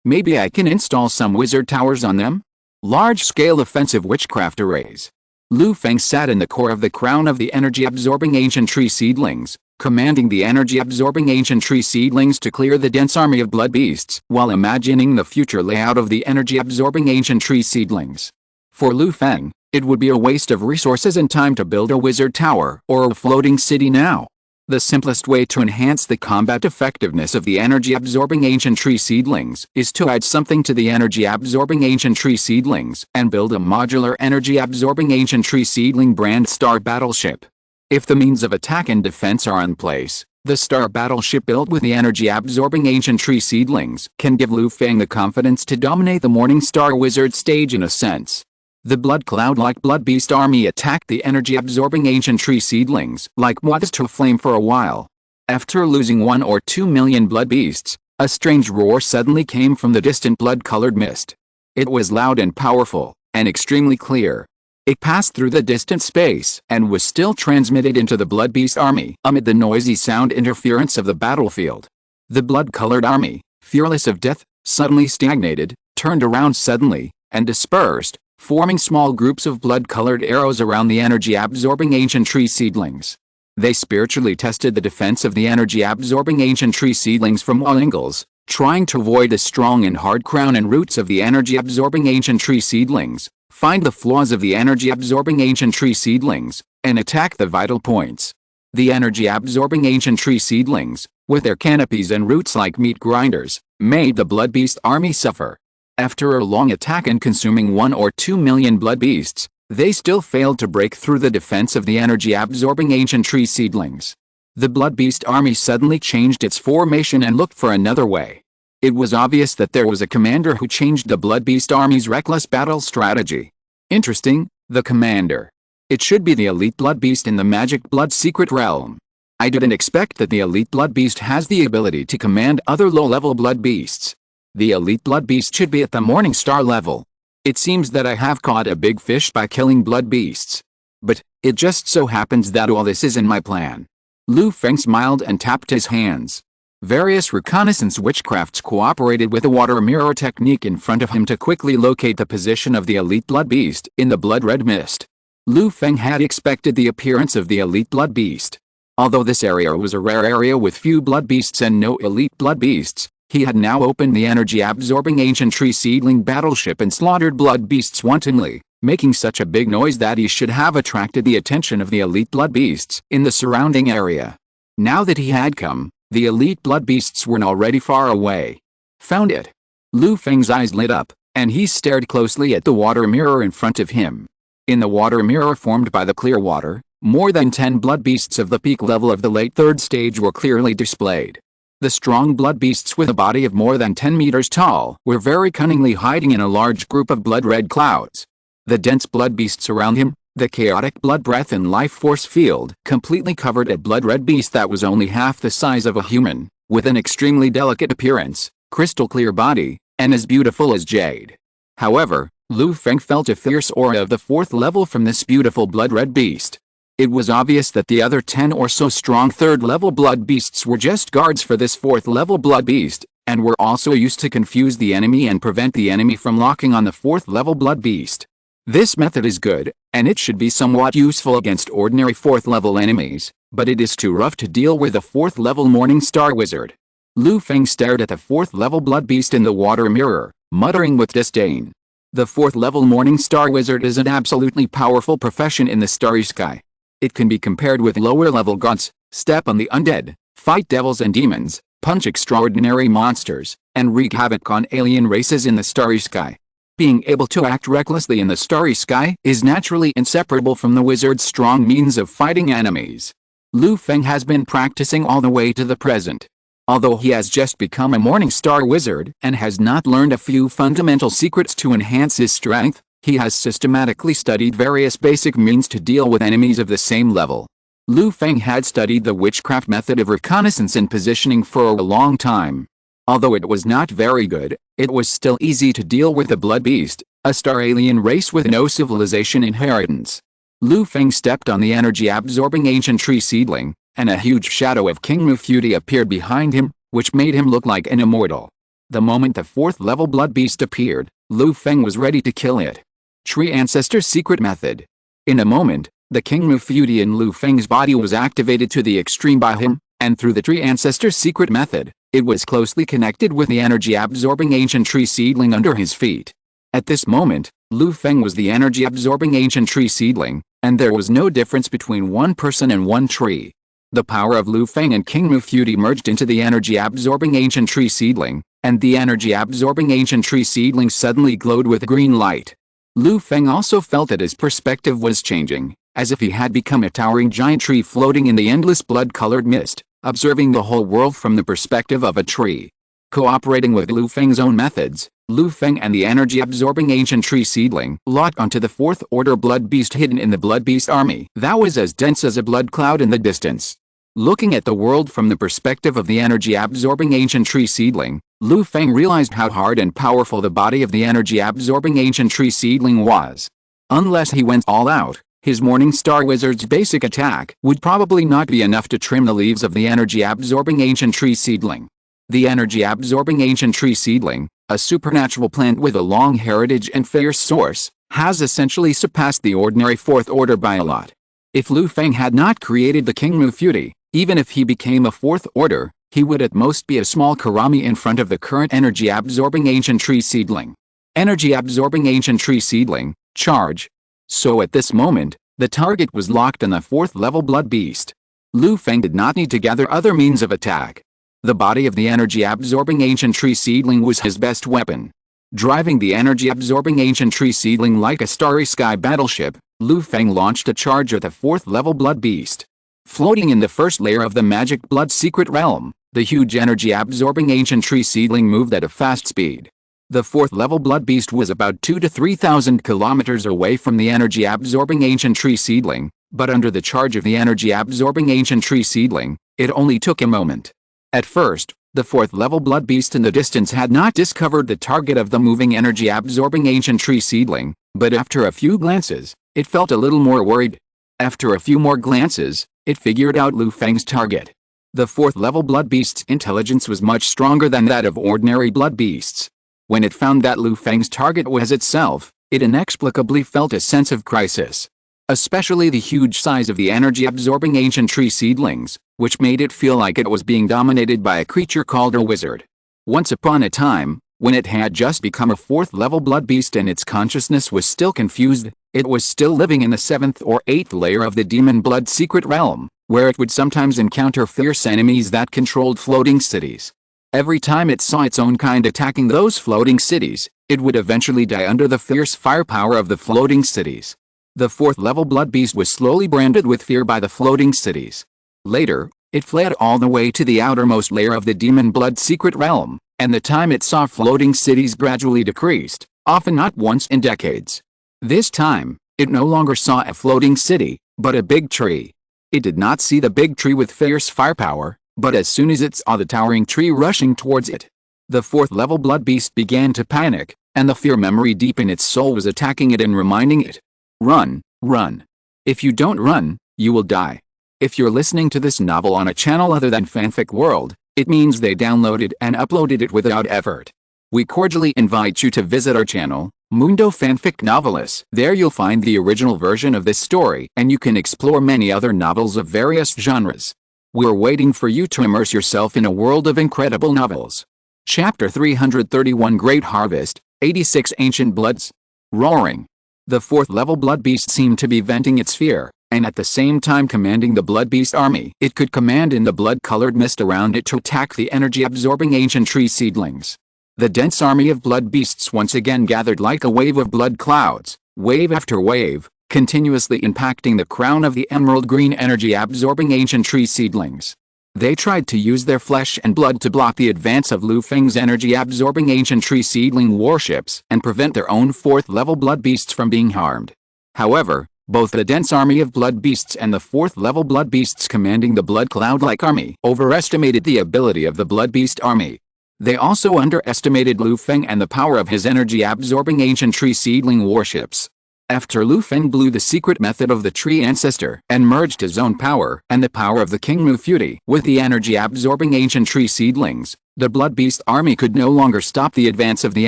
Maybe I can install some wizard towers on them? Large-scale offensive witchcraft arrays. Lu Feng sat in the core of the crown of the energy-absorbing ancient tree seedlings, commanding the energy-absorbing ancient tree seedlings to clear the dense army of blood beasts, while imagining the future layout of the energy-absorbing ancient tree seedlings. For Lu Feng, it would be a waste of resources and time to build a wizard tower or a floating city now. The simplest way to enhance the combat effectiveness of the energy-absorbing ancient tree seedlings is to add something to the energy-absorbing ancient tree seedlings and build a modular energy-absorbing ancient tree seedling brand star battleship. If the means of attack and defense are in place, the star battleship built with the energy-absorbing ancient tree seedlings can give Lu Feng the confidence to dominate the Morning Star Wizard stage in a sense. The blood cloud-like blood beast army attacked the energy-absorbing ancient tree seedlings like moths to a flame for a while. After losing 1 or 2 million blood beasts, a strange roar suddenly came from the distant blood-colored mist. It was loud and powerful, and extremely clear. It passed through the distant space and was still transmitted into the blood beast army amid the noisy sound interference of the battlefield. The blood-colored army, fearless of death, suddenly stagnated, turned around suddenly, and dispersed, forming small groups of blood-colored arrows around the energy-absorbing ancient tree seedlings. They spiritually tested the defense of the energy-absorbing ancient tree seedlings from all angles, trying to avoid the strong and hard crown and roots of the energy-absorbing ancient tree seedlings, find the flaws of the energy-absorbing ancient tree seedlings, and attack the vital points. The energy-absorbing ancient tree seedlings, with their canopies and roots like meat grinders, made the blood beast army suffer. After a long attack and consuming 1 or 2 million blood beasts, they still failed to break through the defense of the energy-absorbing ancient tree seedlings. The blood beast army suddenly changed its formation and looked for another way. It was obvious that there was a commander who changed the blood beast army's reckless battle strategy. Interesting, the commander. It should be the elite blood beast in the magic blood secret realm. I didn't expect that the elite blood beast has the ability to command other low-level blood beasts. The elite blood beast should be at the Morning Star level. It seems that I have caught a big fish by killing blood beasts. But, it just so happens that all this is in my plan. Lu Feng smiled and tapped his hands. Various reconnaissance witchcrafts cooperated with the water mirror technique in front of him to quickly locate the position of the elite blood beast in the blood-red mist. Lu Feng had expected the appearance of the elite blood beast. Although this area was a rare area with few blood beasts and no elite blood beasts, he had now opened the energy-absorbing ancient tree seedling battleship and slaughtered blood beasts wantonly, making such a big noise that he should have attracted the attention of the elite blood beasts in the surrounding area. Now that he had come, the elite blood beasts were already far away. Found it. Lu Feng's eyes lit up, and he stared closely at the water mirror in front of him. In the water mirror formed by the clear water, more than 10 blood beasts of the peak level of the late third stage were clearly displayed. The strong blood beasts with a body of more than 10 meters tall were very cunningly hiding in a large group of blood-red clouds. The dense blood beasts around him, the chaotic blood breath and life force field, completely covered a blood-red beast that was only half the size of a human, with an extremely delicate appearance, crystal clear body, and as beautiful as jade. However, Lu Feng felt a fierce aura of the 4th level from this beautiful blood-red beast. It was obvious that the other 10 or so strong 3rd-level blood beasts were just guards for this 4th-level blood beast, and were also used to confuse the enemy and prevent the enemy from locking on the 4th-level blood beast. This method is good, and it should be somewhat useful against ordinary 4th-level enemies, but it is too rough to deal with a 4th-level Morning Star Wizard. Lu Feng stared at the 4th-level blood beast in the water mirror, muttering with disdain. The 4th-level Morning Star Wizard is an absolutely powerful profession in the starry sky. It can be compared with lower-level gods, step on the undead, fight devils and demons, punch extraordinary monsters, and wreak havoc on alien races in the starry sky. Being able to act recklessly in the starry sky is naturally inseparable from the wizard's strong means of fighting enemies. Lu Feng has been practicing all the way to the present. Although he has just become a Morning Star Wizard and has not learned a few fundamental secrets to enhance his strength, he has systematically studied various basic means to deal with enemies of the same level. Lu Feng had studied the witchcraft method of reconnaissance and positioning for a long time. Although it was not very good, it was still easy to deal with the blood beast, a star alien race with no civilization inheritance. Lu Feng stepped on the energy-absorbing ancient tree seedling, and a huge shadow of King Mufuti appeared behind him, which made him look like an immortal. The moment the 4th-level blood beast appeared, Lu Feng was ready to kill it. Tree Ancestor's secret method. In a moment, the King Mufuti in Lu Feng's body was activated to the extreme by him, and through the Tree Ancestor's secret method, it was closely connected with the energy-absorbing ancient tree seedling under his feet. At this moment, Lu Feng was the energy-absorbing ancient tree seedling, and there was no difference between one person and one tree. The power of Lu Feng and King Mufuti merged into the energy-absorbing ancient tree seedling, and the energy-absorbing ancient tree seedling suddenly glowed with green light. Lu Feng also felt that his perspective was changing, as if he had become a towering giant tree floating in the endless blood-colored mist, observing the whole world from the perspective of a tree. Cooperating with Lu Feng's own methods, Lu Feng and the energy-absorbing ancient tree seedling locked onto the 4th-order blood beast hidden in the blood beast army that was as dense as a blood cloud in the distance. Looking at the world from the perspective of the energy-absorbing ancient tree seedling, Lu Feng realized how hard and powerful the body of the energy-absorbing ancient tree seedling was. Unless he went all out, his Morning Star Wizard's basic attack would probably not be enough to trim the leaves of the energy-absorbing ancient tree seedling. The energy-absorbing ancient tree seedling, a supernatural plant with a long heritage and fierce source, has essentially surpassed the ordinary 4th order by a lot. If Lu Feng had not created the King Mufuti, even if he became a 4th order, he would at most be a small Karami in front of the current energy-absorbing ancient tree seedling. Energy-absorbing ancient tree seedling, charge. So at this moment, the target was locked on the 4th-level blood beast. Lu Feng did not need to gather other means of attack. The body of the energy-absorbing ancient tree seedling was his best weapon. Driving the energy-absorbing ancient tree seedling like a starry sky battleship, Lu Feng launched a charge at the 4th-level blood beast. Floating in the first layer of the magic blood secret realm, the huge energy-absorbing ancient tree seedling moved at a fast speed. The 4th-level blood beast was about 2,000 to 3,000 kilometers away from the energy-absorbing ancient tree seedling, but under the charge of the energy-absorbing ancient tree seedling, it only took a moment. At first, the 4th-level blood beast in the distance had not discovered the target of the moving energy-absorbing ancient tree seedling, but after a few glances, it felt a little more worried. After a few more glances, it figured out Lu Feng's target. The 4th-level blood beast's intelligence was much stronger than that of ordinary blood beasts. When it found that Lu Feng's target was itself, it inexplicably felt a sense of crisis. Especially the huge size of the energy-absorbing ancient tree seedlings, which made it feel like it was being dominated by a creature called a wizard. Once upon a time, when it had just become a 4th-level blood beast and its consciousness was still confused, it was still living in the 7th or 8th layer of the demon blood secret realm, where it would sometimes encounter fierce enemies that controlled floating cities. Every time it saw its own kind attacking those floating cities, it would eventually die under the fierce firepower of the floating cities. The 4th-level blood beast was slowly branded with fear by the floating cities. Later, it fled all the way to the outermost layer of the demon blood secret realm, and the time it saw floating cities gradually decreased, often not once in decades. This time, it no longer saw a floating city, but a big tree. It did not see the big tree with fierce firepower, but as soon as it saw the towering tree rushing towards it, the 4th-level blood beast began to panic, and the fear memory deep in its soul was attacking it and reminding it, "Run, run. If you don't run, you will die." If you're listening to this novel on a channel other than Fanfic World, it means they downloaded and uploaded it without effort. We cordially invite you to visit our channel, Mundo Fanfic Novelis. There you'll find the original version of this story, and you can explore many other novels of various genres. We're waiting for you to immerse yourself in a world of incredible novels. Chapter 331 Great Harvest, 86 Ancient Bloods. Roaring. The 4th-level blood beast seemed to be venting its fear, and at the same time commanding the blood beast army it could command in the blood-colored mist around it to attack the energy-absorbing ancient tree seedlings. The dense army of blood beasts once again gathered like a wave of blood clouds, wave after wave, continuously impacting the crown of the emerald green energy-absorbing ancient tree seedlings. They tried to use their flesh and blood to block the advance of Lu Feng's energy-absorbing ancient tree seedling warships and prevent their own 4th-level blood beasts from being harmed. However, both the dense army of blood beasts and the 4th-level blood beasts commanding the blood cloud-like army overestimated the ability of the blood beast army. They also underestimated Lu Feng and the power of his energy-absorbing ancient tree seedling warships. After Lu Feng blew the secret method of the tree ancestor and merged his own power and the power of the King Mufuti with the energy-absorbing ancient tree seedlings, the Blood Beast army could no longer stop the advance of the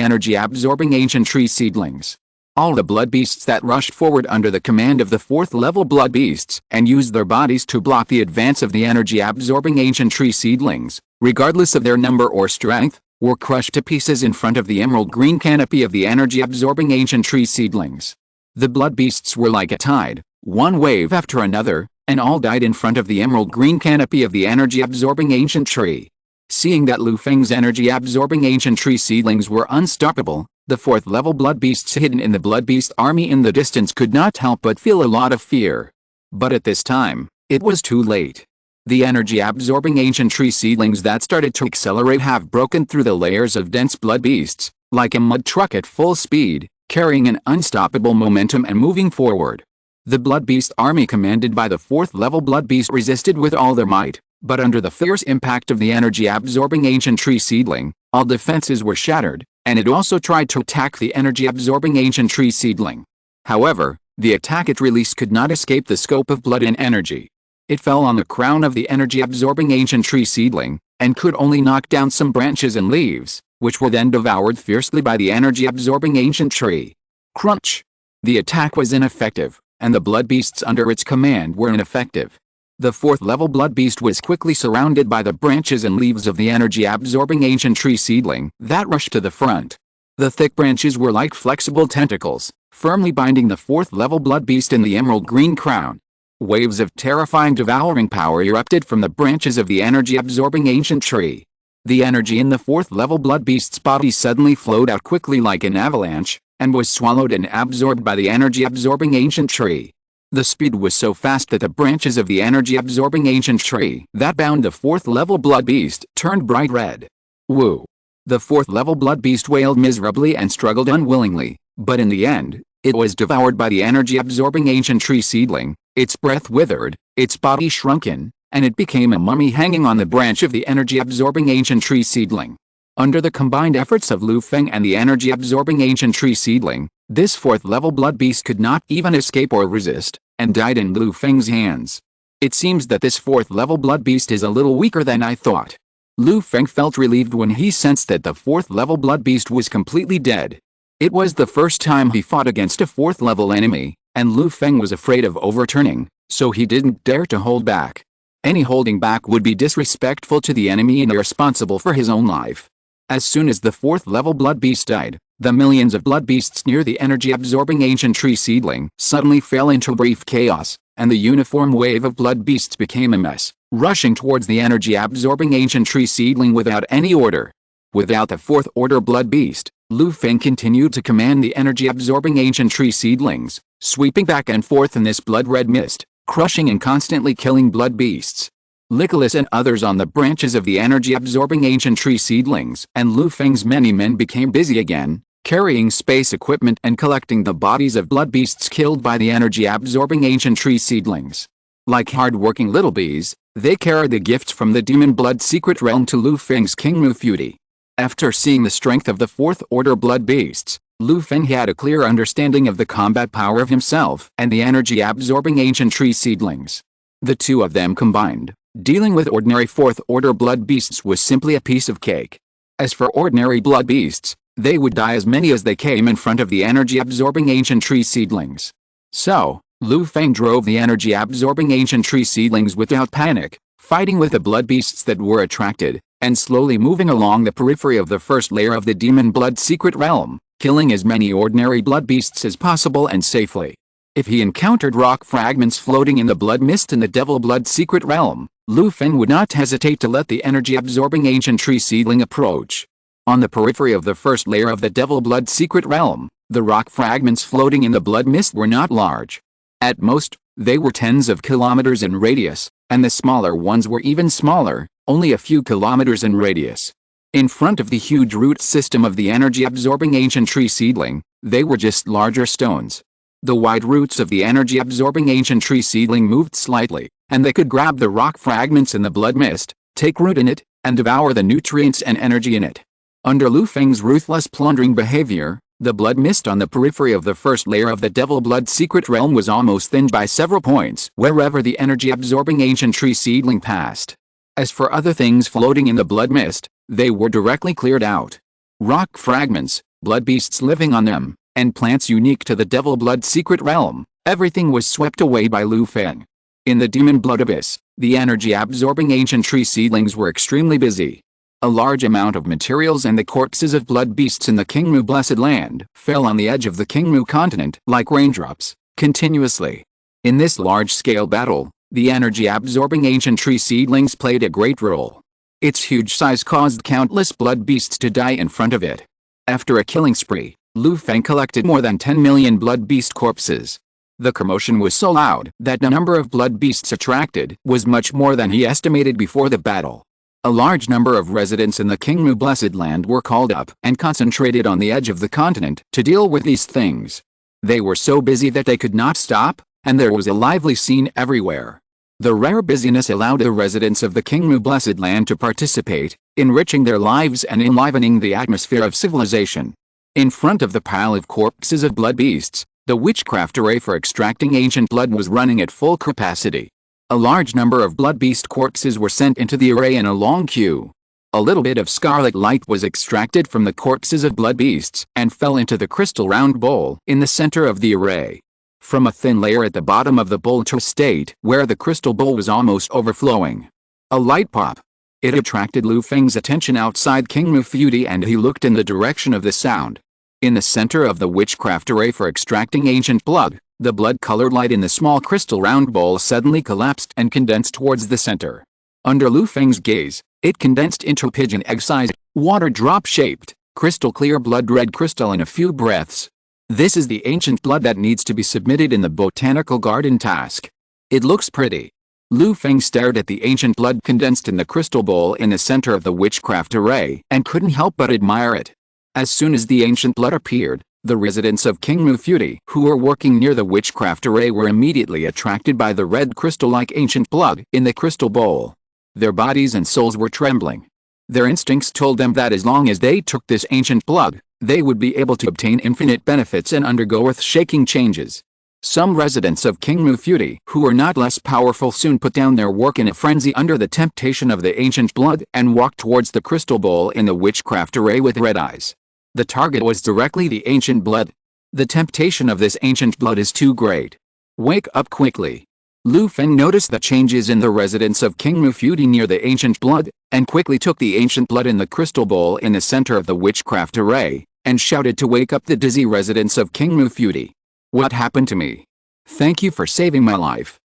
energy-absorbing ancient tree seedlings. All the Blood Beasts that rushed forward under the command of the 4th-level Blood Beasts and used their bodies to block the advance of the energy-absorbing ancient tree seedlings, regardless of their number or strength, were crushed to pieces in front of the emerald green canopy of the energy-absorbing ancient tree seedlings. The Blood Beasts were like a tide, one wave after another, and all died in front of the emerald green canopy of the energy-absorbing ancient tree. Seeing that Lu Feng's energy-absorbing ancient tree seedlings were unstoppable, the 4th-level Blood Beasts hidden in the Blood Beast army in the distance could not help but feel a lot of fear. But at this time, it was too late. The energy-absorbing ancient tree seedlings that started to accelerate have broken through the layers of dense Blood Beasts, like a mud truck at full speed, carrying an unstoppable momentum and moving forward. The Blood Beast army commanded by the 4th-level Blood Beast resisted with all their might, but under the fierce impact of the energy-absorbing ancient tree seedling, all defenses were shattered, and it also tried to attack the energy-absorbing ancient tree seedling. However, the attack it released could not escape the scope of blood and energy. It fell on the crown of the energy-absorbing ancient tree seedling, and could only knock down some branches and leaves, which were then devoured fiercely by the energy-absorbing ancient tree. Crunch! The attack was ineffective, and the Blood Beasts under its command were ineffective. The 4th-level Blood Beast was quickly surrounded by the branches and leaves of the energy-absorbing ancient tree seedling that rushed to the front. The thick branches were like flexible tentacles, firmly binding the 4th-level Blood Beast in the emerald green crown. Waves of terrifying devouring power erupted from the branches of the energy-absorbing ancient tree. The energy in the 4th-level Blood Beast's body suddenly flowed out quickly like an avalanche, and was swallowed and absorbed by the energy-absorbing ancient tree. The speed was so fast that the branches of the energy-absorbing ancient tree that bound the 4th-level Blood Beast turned bright red. Woo! The 4th-level Blood Beast wailed miserably and struggled unwillingly, but in the end, it was devoured by the energy-absorbing ancient tree seedling, its breath withered, its body shrunken, and it became a mummy hanging on the branch of the energy-absorbing ancient tree seedling. Under the combined efforts of Lu Feng and the energy-absorbing ancient tree seedling, this 4th-level Blood Beast could not even escape or resist, and died in Lu Feng's hands. It seems that this 4th-level Blood Beast is a little weaker than I thought. Lu Feng felt relieved when he sensed that the 4th-level Blood Beast was completely dead. It was the first time he fought against a 4th-level enemy, and Lu Feng was afraid of overturning, so he didn't dare to hold back. Any holding back would be disrespectful to the enemy and irresponsible for his own life. As soon as the 4th-level Blood Beast died, the millions of Blood Beasts near the energy-absorbing ancient tree seedling suddenly fell into brief chaos, and the uniform wave of Blood Beasts became a mess, rushing towards the energy-absorbing ancient tree seedling without any order. Without the 4th-order Blood Beast, Lu Feng continued to command the energy-absorbing ancient tree seedlings, sweeping back and forth in this blood-red mist, crushing and constantly killing Blood Beasts. Nicholas and others on the branches of the energy-absorbing ancient tree seedlings and Lu Feng's many men became busy again, carrying space equipment and collecting the bodies of Blood Beasts killed by the energy-absorbing ancient tree seedlings. Like hard-working little bees, they carried the gifts from the demon blood secret realm to Lu Feng's King Mufuti. After seeing the strength of the 4th-order Blood Beasts, Lu Feng had a clear understanding of the combat power of himself and the energy-absorbing ancient tree seedlings. The two of them combined, dealing with ordinary 4th-order Blood Beasts was simply a piece of cake. As for ordinary Blood Beasts, they would die as many as they came in front of the energy-absorbing ancient tree seedlings. So, Lu Feng drove the energy-absorbing ancient tree seedlings without panic, fighting with the Blood Beasts that were attracted, and slowly moving along the periphery of the first layer of the demon blood secret realm, killing as many ordinary Blood Beasts as possible and safely. If he encountered rock fragments floating in the blood mist in the devil blood secret realm, Lu Feng would not hesitate to let the energy-absorbing ancient tree seedling approach. On the periphery of the first layer of the devil blood secret realm, the rock fragments floating in the blood mist were not large. At most, they were tens of kilometers in radius, and the smaller ones were even smaller, only a few kilometers in radius. In front of the huge root system of the energy-absorbing ancient tree seedling, they were just larger stones. The wide roots of the energy-absorbing ancient tree seedling moved slightly, and they could grab the rock fragments in the blood mist, take root in it, and devour the nutrients and energy in it. Under Lu Feng's ruthless plundering behavior, The blood mist on the periphery of the first layer of the devil blood secret realm was almost thinned by several points wherever the energy-absorbing ancient tree seedling passed. As for other things floating in the blood mist, they were directly cleared out. Rock fragments, blood beasts living on them, and plants unique to the devil blood secret realm, everything was swept away by Lu Feng. In the demon blood abyss, the energy-absorbing ancient tree seedlings were extremely busy. A large amount of materials and the corpses of blood beasts in the Qingmu Blessed Land fell on the edge of the Qingmu continent like raindrops, continuously. In this large-scale battle, the energy-absorbing ancient tree seedlings played a great role. Its huge size caused countless blood beasts to die in front of it. After a killing spree, Lu Feng collected more than 10 million blood beast corpses. The commotion was so loud that the number of blood beasts attracted was much more than he estimated before the battle. A large number of residents in the Qingmu Blessed Land were called up and concentrated on the edge of the continent to deal with these things. They were so busy that they could not stop, and there was a lively scene everywhere. The rare busyness allowed the residents of the Qingmu Blessed Land to participate, enriching their lives and enlivening the atmosphere of civilization. In front of the pile of corpses of blood beasts, the witchcraft array for extracting ancient blood was running at full capacity. A large number of blood beast corpses were sent into the array in a long queue. A little bit of scarlet light was extracted from the corpses of blood beasts and fell into the crystal round bowl in the center of the array. From a thin layer at the bottom of the bowl to a state where the crystal bowl was almost overflowing. A light pop. It attracted Lu Feng's attention outside Qingmu Futi and he looked in the direction of the sound. In the center of the witchcraft array for extracting ancient blood, the blood-colored light in the small crystal round bowl suddenly collapsed and condensed towards the center. Under Lu Feng's gaze, it condensed into a pigeon egg-sized, water drop-shaped, crystal-clear blood-red crystal in a few breaths. This is the ancient blood that needs to be submitted in the botanical garden task. It looks pretty. Lu Feng stared at the ancient blood condensed in the crystal bowl in the center of the witchcraft array and couldn't help but admire it. As soon as the ancient blood appeared, the residents of Qingmu Futi who were working near the witchcraft array were immediately attracted by the red crystal-like ancient blood in the crystal bowl. Their bodies and souls were trembling. Their instincts told them that as long as they took this ancient blood, they would be able to obtain infinite benefits and undergo earth-shaking changes. Some residents of Qingmu Futi who were not less powerful soon put down their work in a frenzy under the temptation of the ancient blood and walked towards the crystal bowl in the witchcraft array with red eyes. The target was directly the ancient blood. The temptation of this ancient blood is too great. Wake up quickly. Lu Feng noticed the changes in the residents of Qingmu Futi near the ancient blood, and quickly took the ancient blood in the crystal bowl in the center of the witchcraft array, and shouted to wake up the dizzy residents of Qingmu Futi. What happened to me? Thank you for saving my life.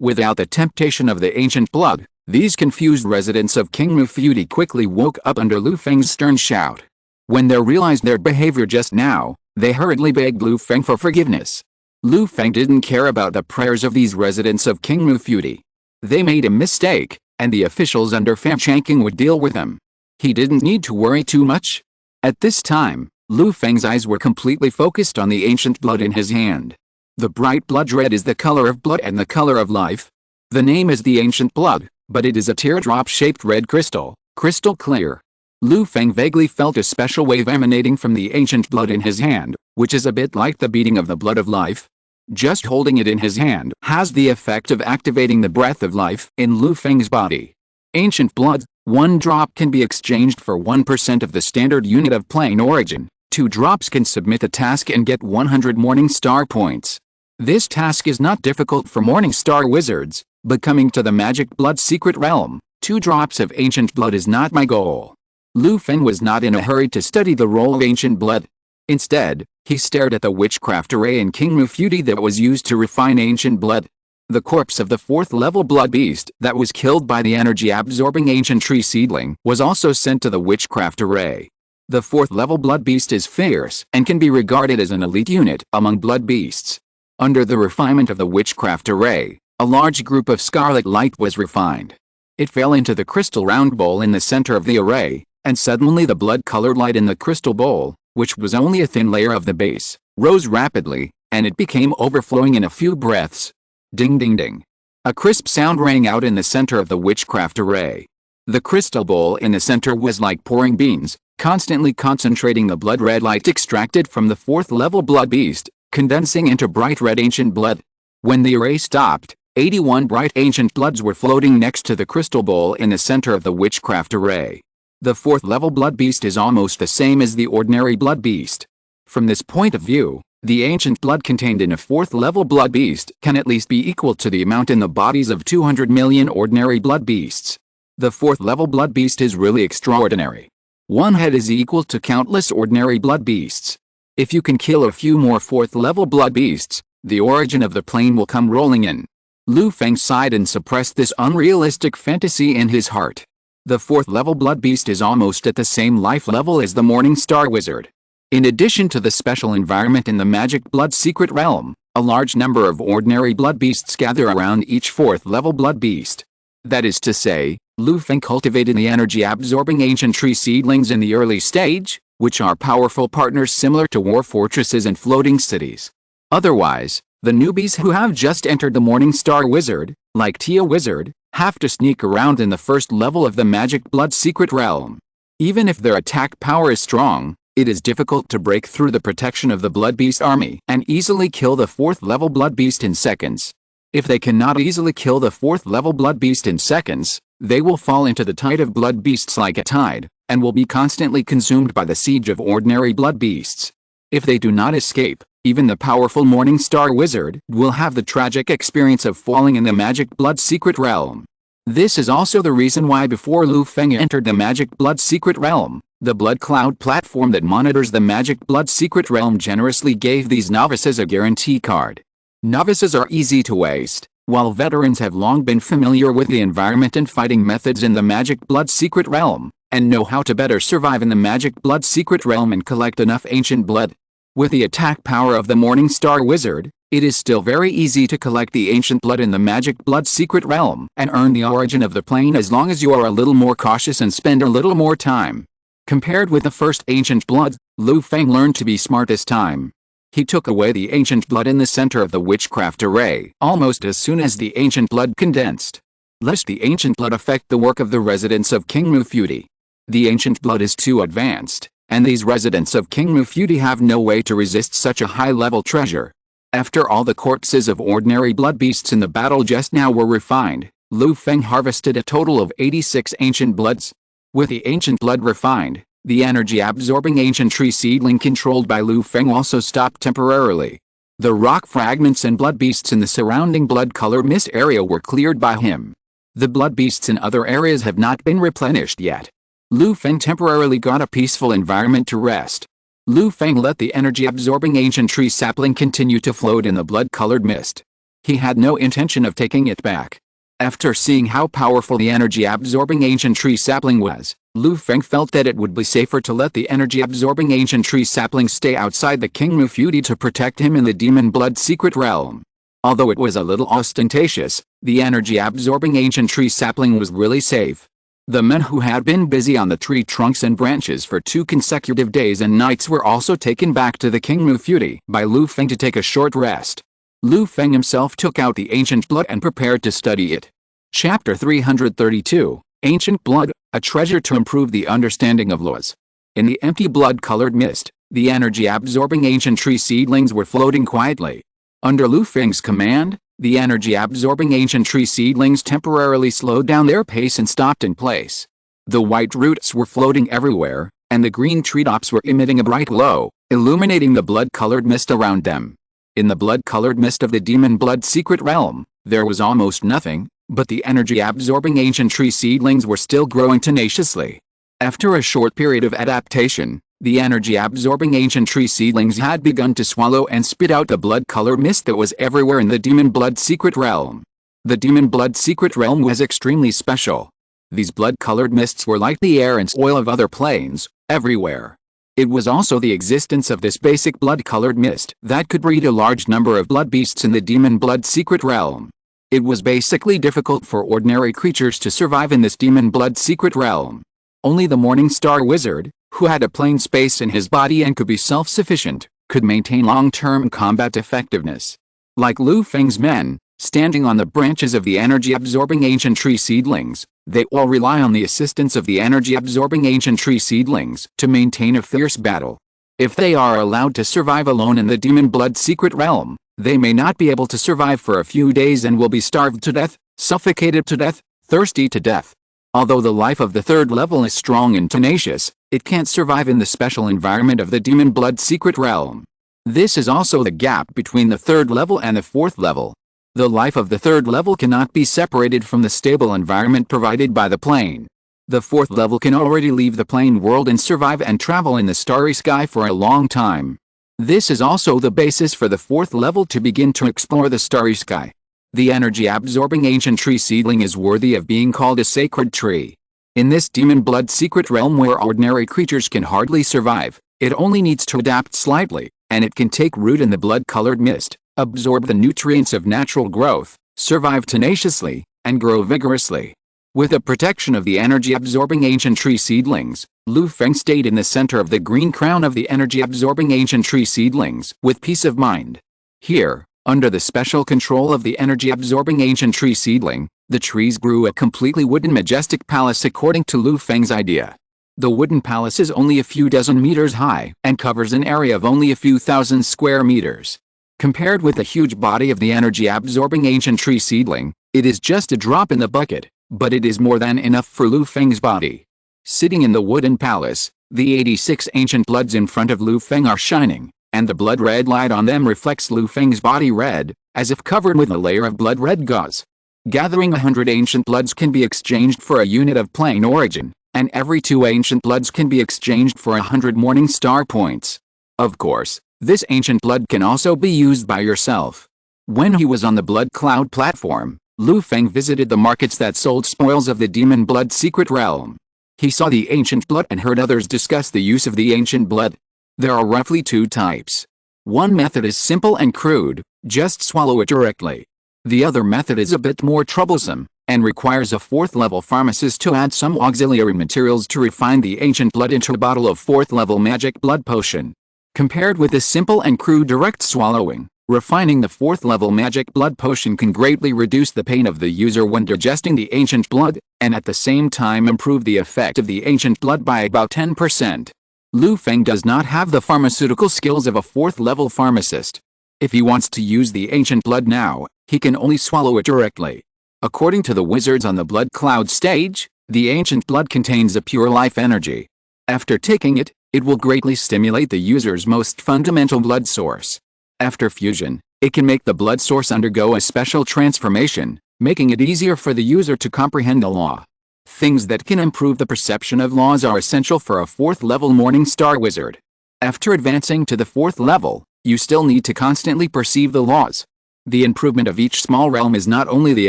Without the temptation of the ancient blood, these confused residents of Qingmu Futi quickly woke up under Lu Feng's stern shout. When they realized their behavior just now, they hurriedly begged Lu Feng for forgiveness. Lu Feng didn't care about the prayers of these residents of Qingmu Futi. They made a mistake, and the officials under Feng Changqing would deal with them. He didn't need to worry too much. At this time, Lu Feng's eyes were completely focused on the ancient blood in his hand. The bright blood red is the color of blood and the color of life. The name is the ancient blood, but it is a teardrop-shaped red crystal, crystal clear. Lu Feng vaguely felt a special wave emanating from the ancient blood in his hand, which is a bit like the beating of the blood of life. Just holding it in his hand has the effect of activating the breath of life in Lu Feng's body. Ancient blood, 1 drop can be exchanged for 1% of the standard unit of plane origin. 2 drops can submit the task and get 100 Morning Star points. This task is not difficult for Morning Star wizards, but coming to the magic blood secret realm, 2 drops of ancient blood is not my goal. Lu Feng was not in a hurry to study the role of ancient blood. Instead, he stared at the witchcraft array in Qingmu Futi that was used to refine ancient blood. The corpse of the 4th level blood beast that was killed by the energy-absorbing ancient tree seedling was also sent to the witchcraft array. The 4th level blood beast is fierce and can be regarded as an elite unit among blood beasts. Under the refinement of the witchcraft array, a large group of scarlet light was refined. It fell into the crystal round bowl in the center of the array, and suddenly the blood-colored light in the crystal bowl, which was only a thin layer of the base, rose rapidly, and it became overflowing in a few breaths. Ding ding ding. A crisp sound rang out in the center of the witchcraft array. The crystal bowl in the center was like pouring beans, constantly concentrating the blood red light extracted from the 4th level blood beast, condensing into bright red ancient blood. When the array stopped, 81 bright ancient bloods were floating next to the crystal bowl in the center of the witchcraft array. The 4th level blood beast is almost the same as the ordinary blood beast. From this point of view, the ancient blood contained in a 4th level blood beast can at least be equal to the amount in the bodies of 200 million ordinary blood beasts. The 4th level blood beast is really extraordinary. One head is equal to countless ordinary blood beasts. If you can kill a few more 4th level blood beasts, the origin of the plane will come rolling in. Lu Feng sighed and suppressed this unrealistic fantasy in his heart. The 4th level blood beast is almost at the same life level as the Morning Star Wizard. In addition to the special environment in the magic blood secret realm, a large number of ordinary blood beasts gather around each 4th level blood beast. That is to say, Lu Feng cultivated the energy-absorbing ancient tree seedlings in the early stage, which are powerful partners similar to war fortresses and floating cities. Otherwise, the newbies who have just entered the Morning Star Wizard, like Tia Wizard, have to sneak around in the 1st level of the magic blood secret realm. Even if their attack power is strong, it is difficult to break through the protection of the blood beast army and easily kill the 4th level blood beast in seconds. If they cannot easily kill the 4th level blood beast in seconds, they will fall into the tide of blood beasts like a tide, and will be constantly consumed by the siege of ordinary blood beasts. If they do not escape, even the powerful Morning Star Wizard will have the tragic experience of falling in the magic blood secret realm. This is also the reason why before Lu Feng entered the magic blood secret realm, the Blood Cloud platform that monitors the magic blood secret realm generously gave these novices a guarantee card. Novices are easy to waste, while veterans have long been familiar with the environment and fighting methods in the magic blood secret realm, and know how to better survive in the magic blood secret realm and collect enough ancient blood. With the attack power of the Morning Star Wizard, it is still very easy to collect the ancient blood in the magic blood secret realm and earn the origin of the plane as long as you are a little more cautious and spend a little more time. Compared with the first ancient blood, Lu Feng learned to be smart this time. He took away the ancient blood in the center of the witchcraft array almost as soon as the ancient blood condensed, lest the ancient blood affect the work of the residents of King Mufudi. The ancient blood is too advanced, and these residents of King Mufudi have no way to resist such a high-level treasure. After all the corpses of ordinary blood beasts in the battle just now were refined, Lu Feng harvested a total of 86 ancient bloods. With the ancient blood refined, the energy-absorbing ancient tree seedling controlled by Lu Feng also stopped temporarily. The rock fragments and blood beasts in the surrounding blood-colored mist area were cleared by him. The blood beasts in other areas have not been replenished yet. Lu Feng temporarily got a peaceful environment to rest. Lu Feng let the energy-absorbing ancient tree sapling continue to float in the blood-colored mist. He had no intention of taking it back. After seeing how powerful the energy-absorbing ancient tree sapling was, Lu Feng felt that it would be safer to let the energy-absorbing ancient tree sapling stay outside the King Mufudi to protect him in the demon blood secret realm. Although it was a little ostentatious, the energy-absorbing ancient tree sapling was really safe. The men who had been busy on the tree trunks and branches for 2 consecutive days and nights were also taken back to the King Mufudi by Lu Feng to take a short rest. Lu Feng himself took out the ancient blood and prepared to study it. Chapter 332, Ancient Blood, a treasure to improve the understanding of laws. In the empty blood-colored mist, the energy-absorbing ancient tree seedlings were floating quietly. Under Lu Feng's command, the energy-absorbing ancient tree seedlings temporarily slowed down their pace and stopped in place. The white roots were floating everywhere, and the green treetops were emitting a bright glow, illuminating the blood-colored mist around them. In the blood-colored mist of the demon blood secret realm, there was almost nothing, but the energy-absorbing ancient tree seedlings were still growing tenaciously. After a short period of adaptation, the energy-absorbing ancient tree seedlings had begun to swallow and spit out the blood-colored mist that was everywhere in the demon blood secret realm. The demon blood secret realm was extremely special. These blood-colored mists were like the air and soil of other planes, everywhere. It was also the existence of this basic blood-colored mist that could breed a large number of blood beasts in the demon blood secret realm. It was basically difficult for ordinary creatures to survive in this demon blood secret realm. Only the Morning Star Wizard, who had a plane space in his body and could be self-sufficient, could maintain long-term combat effectiveness. Like Lu Feng's men, standing on the branches of the energy-absorbing ancient tree seedlings, They all rely on the assistance of the energy-absorbing ancient tree seedlings to maintain a fierce battle. If they are allowed to survive alone in the demon blood secret realm, they may not be able to survive for a few days and will be starved to death, suffocated to death, thirsty to death. Although the life of the third level is strong and tenacious, it can't survive in the special environment of the demon blood secret realm. This is also the gap between the third level and the fourth level. The life of the third level cannot be separated from the stable environment provided by the plane. The fourth level can already leave the plane world and survive and travel in the starry sky for a long time. This is also the basis for the fourth level to begin to explore the starry sky. The energy-absorbing ancient tree seedling is worthy of being called a sacred tree. In this demon blood secret realm where ordinary creatures can hardly survive, it only needs to adapt slightly, and it can take root in the blood-colored mist, absorb the nutrients of natural growth, survive tenaciously, and grow vigorously. With the protection of the energy-absorbing ancient tree seedlings, Lu Feng stayed in the center of the green crown of the energy-absorbing ancient tree seedlings with peace of mind. Here, under the special control of the energy-absorbing ancient tree seedling, the trees grew a completely wooden majestic palace according to Lu Feng's idea. The wooden palace is only a few dozen meters high and covers an area of only a few thousand square meters. Compared with the huge body of the energy-absorbing ancient tree seedling, it is just a drop in the bucket, but it is more than enough for Lu Feng's body. Sitting in the wooden palace, the 86 ancient bloods in front of Lu Feng are shining, and the blood-red light on them reflects Lu Feng's body red, as if covered with a layer of blood-red gauze. Gathering 100 ancient bloods can be exchanged for a unit of plane origin, and every 2 ancient bloods can be exchanged for 100 morning star points. Of course, this ancient blood can also be used by yourself. When he was on the blood cloud platform, Lu Feng visited the markets that sold spoils of the demon blood secret realm. He saw the ancient blood and heard others discuss the use of the ancient blood. There are roughly 2 types. One method is simple and crude, just swallow it directly. The other method is a bit more troublesome, and requires a 4th level pharmacist to add some auxiliary materials to refine the ancient blood into a bottle of 4th level magic blood potion. Compared with the simple and crude direct swallowing, refining the 4th level magic blood potion can greatly reduce the pain of the user when digesting the ancient blood, and at the same time improve the effect of the ancient blood by about 10%. Lu Feng does not have the pharmaceutical skills of a 4th level pharmacist. If he wants to use the ancient blood now, he can only swallow it directly. According to the wizards on the blood cloud stage, the ancient blood contains a pure life energy. After taking it, it will greatly stimulate the user's most fundamental blood source. After fusion, it can make the blood source undergo a special transformation, making it easier for the user to comprehend the law. Things that can improve the perception of laws are essential for a 4th level morning star wizard. After advancing to the 4th level, you still need to constantly perceive the laws. The improvement of each small realm is not only the